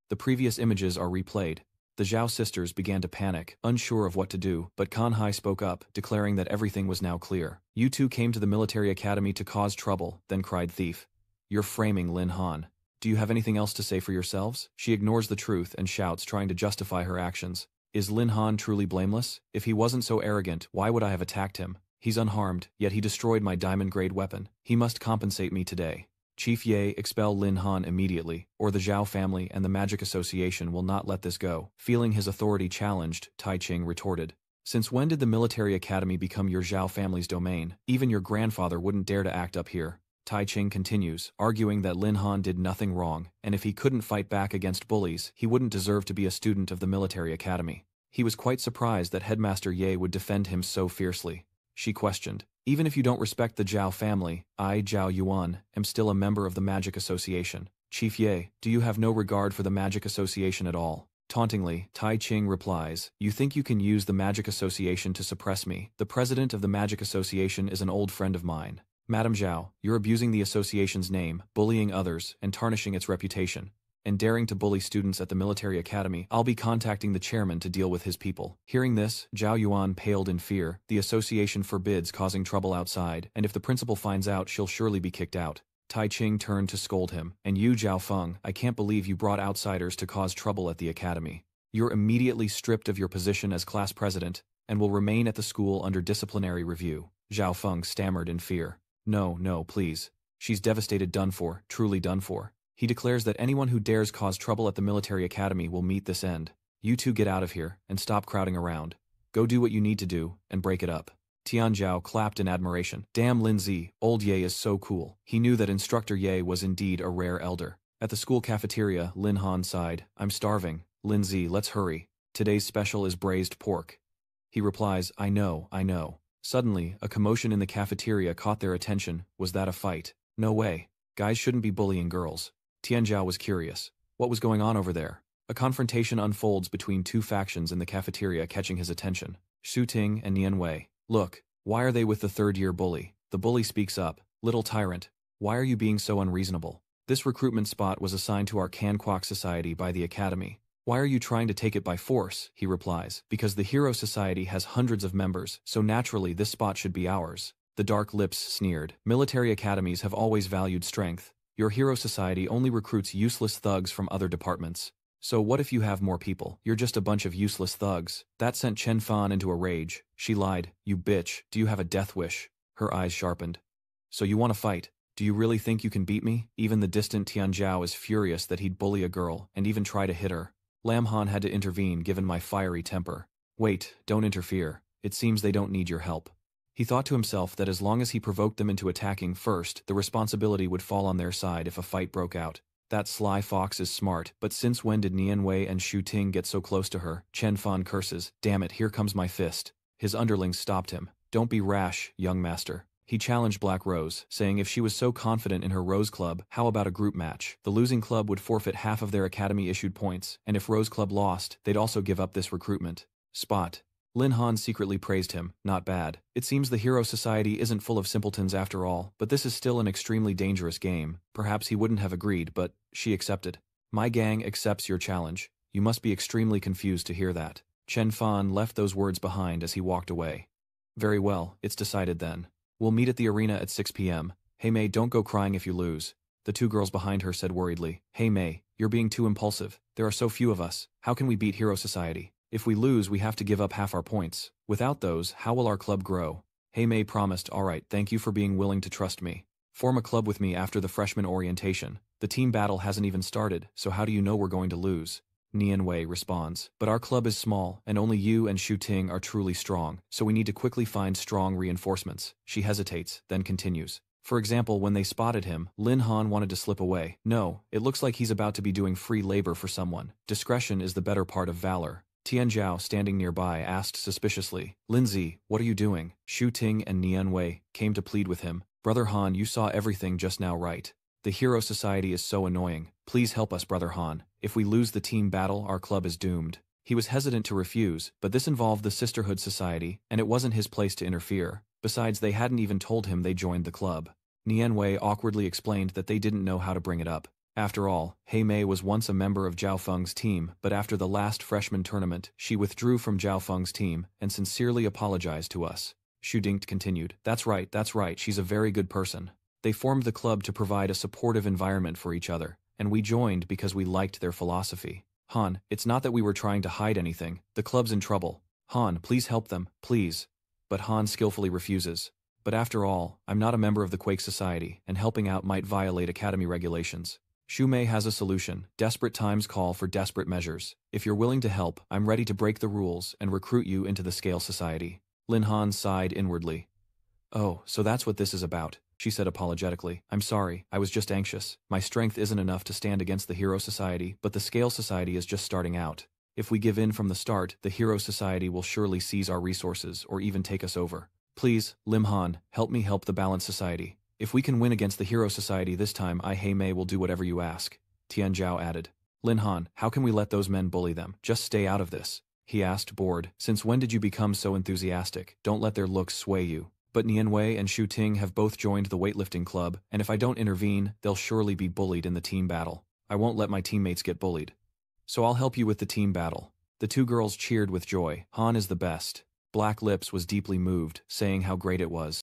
[SPEAKER 1] The previous images are replayed. The Zhao sisters began to panic, unsure of what to do, but Kan Hai spoke up, declaring that everything was now clear. You two came to the military academy to cause trouble, then cried thief. You're framing Lin Han. Do you have anything else to say for yourselves? She ignores the truth and shouts, trying to justify her actions. Is Lin Han truly blameless? If he wasn't so arrogant, why would I have attacked him? He's unharmed, yet he destroyed my diamond-grade weapon. He must compensate me today. Chief Ye, expel Lin Han immediately, or the Zhao family and the Magic Association will not let this go. Feeling his authority challenged, Tai Ching retorted. Since when did the military academy become your Zhao family's domain? Even your grandfather wouldn't dare to act up here. Tai Ching continues, arguing that Lin Han did nothing wrong, and if he couldn't fight back against bullies, he wouldn't deserve to be a student of the military academy. He was quite surprised that Headmaster Ye would defend him so fiercely. She questioned, even if you don't respect the Zhao family, I, Zhao Yuan, am still a member of the Magic Association. Chief Ye, do you have no regard for the Magic Association at all? Tauntingly, Tai Ching replies, you think you can use the Magic Association to suppress me? The president of the Magic Association is an old friend of mine. Madam Zhao, you're abusing the association's name, bullying others, and tarnishing its reputation. And daring to bully students at the military academy, I'll be contacting the chairman to deal with his people. Hearing this, Zhao Yuan paled in fear. The association forbids causing trouble outside, and if the principal finds out, she'll surely be kicked out. Tai Ching turned to scold him. And you, Zhao Feng, I can't believe you brought outsiders to cause trouble at the academy. You're immediately stripped of your position as class president, and will remain at the school under disciplinary review. Zhao Feng stammered in fear. No, please. She's devastated, done for, truly done for. He declares that anyone who dares cause trouble at the military academy will meet this end. You two get out of here, and stop crowding around. Go do what you need to do, and break it up. Tian Zhao clapped in admiration. Damn Lindsay, old Ye is so cool. He knew that Instructor Ye was indeed a rare elder. At the school cafeteria, Lin Han sighed. I'm starving. Lindsay, let's hurry. Today's special is braised pork. He replies, I know. Suddenly, a commotion in the cafeteria caught their attention. Was that a fight? No way. Guys shouldn't be bullying girls. Tian Zhao was curious. What was going on over there? A confrontation unfolds between two factions in the cafeteria, catching his attention. Xu Ting and Nian Wei. Look, why are they with the third-year bully? The bully speaks up. Little tyrant, why are you being so unreasonable? This recruitment spot was assigned to our Kanquak Society by the Academy. Why are you trying to take it by force? He replies. Because the Hero Society has hundreds of members, so naturally this spot should be ours. The dark lips sneered. Military academies have always valued strength. Your Hero Society only recruits useless thugs from other departments. So what if you have more people? You're just a bunch of useless thugs. That sent Chen Fan into a rage. She lied. You bitch. Do you have a death wish? Her eyes sharpened. So you want to fight? Do you really think you can beat me? Even the distant Tian Zhao is furious that he'd bully a girl, and even try to hit her. Lam Han had to intervene given my fiery temper. Wait, don't interfere. It seems they don't need your help. He thought to himself that as long as he provoked them into attacking first, the responsibility would fall on their side if a fight broke out. That sly fox is smart, but since when did Nian Wei and Xu Ting get so close to her? Chen Fan curses. Damn it, here comes my fist. His underlings stopped him. Don't be rash, young master. He challenged Black Rose, saying if she was so confident in her Rose Club, how about a group match? The losing club would forfeit half of their academy-issued points, and if Rose Club lost, they'd also give up this recruitment. Spot. Lin Han secretly praised him. Not bad. It seems the Hero Society isn't full of simpletons after all, but this is still an extremely dangerous game. Perhaps he wouldn't have agreed, but she accepted. My gang accepts your challenge. You must be extremely confused to hear that. Chen Fan left those words behind as he walked away. Very well, it's decided then. We'll meet at the arena at 6 p.m. Hey Mei, don't go crying if you lose. The two girls behind her said worriedly. Hey Mei, you're being too impulsive. There are so few of us. How can we beat Hero Society? If we lose, we have to give up half our points. Without those, how will our club grow? Hey Mei promised, alright, thank you for being willing to trust me. Form a club with me after the freshman orientation. The team battle hasn't even started, so how do you know we're going to lose? Nian Wei responds. But our club is small, and only you and Xu Ting are truly strong, so we need to quickly find strong reinforcements. She hesitates, then continues. For example, when they spotted him, Lin Han wanted to slip away. No, it looks like he's about to be doing free labor for someone. Discretion is the better part of valor. Tian Zhao, standing nearby, asked suspiciously, Lindsay, what are you doing? Shu Ting and Nian Wei came to plead with him. Brother Han, you saw everything just now, right? The Hero Society is so annoying. Please help us, Brother Han. If we lose the team battle, our club is doomed. He was hesitant to refuse, but this involved the Sisterhood Society, and it wasn't his place to interfere. Besides, they hadn't even told him they joined the club. Nian Wei awkwardly explained that they didn't know how to bring it up. After all, He Mei was once a member of Zhao Feng's team, but after the last freshman tournament, she withdrew from Zhao Feng's team and sincerely apologized to us. Shu Dingt continued, that's right, she's a very good person. They formed the club to provide a supportive environment for each other, and we joined because we liked their philosophy. Han, it's not that we were trying to hide anything. The club's in trouble. Han, please help them, please. But Han skillfully refuses. But after all, I'm not a member of the Quake Society, and helping out might violate Academy regulations. Shu Mei has a solution. Desperate times call for desperate measures. If you're willing to help, I'm ready to break the rules and recruit you into the Scale Society. Lin Han sighed inwardly. Oh, so that's what this is about, she said apologetically. I'm sorry, I was just anxious. My strength isn't enough to stand against the Hero Society, but the Scale Society is just starting out. If we give in from the start, the Hero Society will surely seize our resources or even take us over. Please, Lim Han, help me help the Balance Society. If we can win against the Hero Society this time, He Mei will do whatever you ask. Tian Zhao added. Lin Han, how can we let those men bully them? Just stay out of this. He asked, bored. Since when did you become so enthusiastic? Don't let their looks sway you. But Nian Wei and Shu Ting have both joined the weightlifting club, and if I don't intervene, they'll surely be bullied in the team battle. I won't let my teammates get bullied. So I'll help you with the team battle. The two girls cheered with joy. Han is the best. Black Lips was deeply moved, saying how great it was.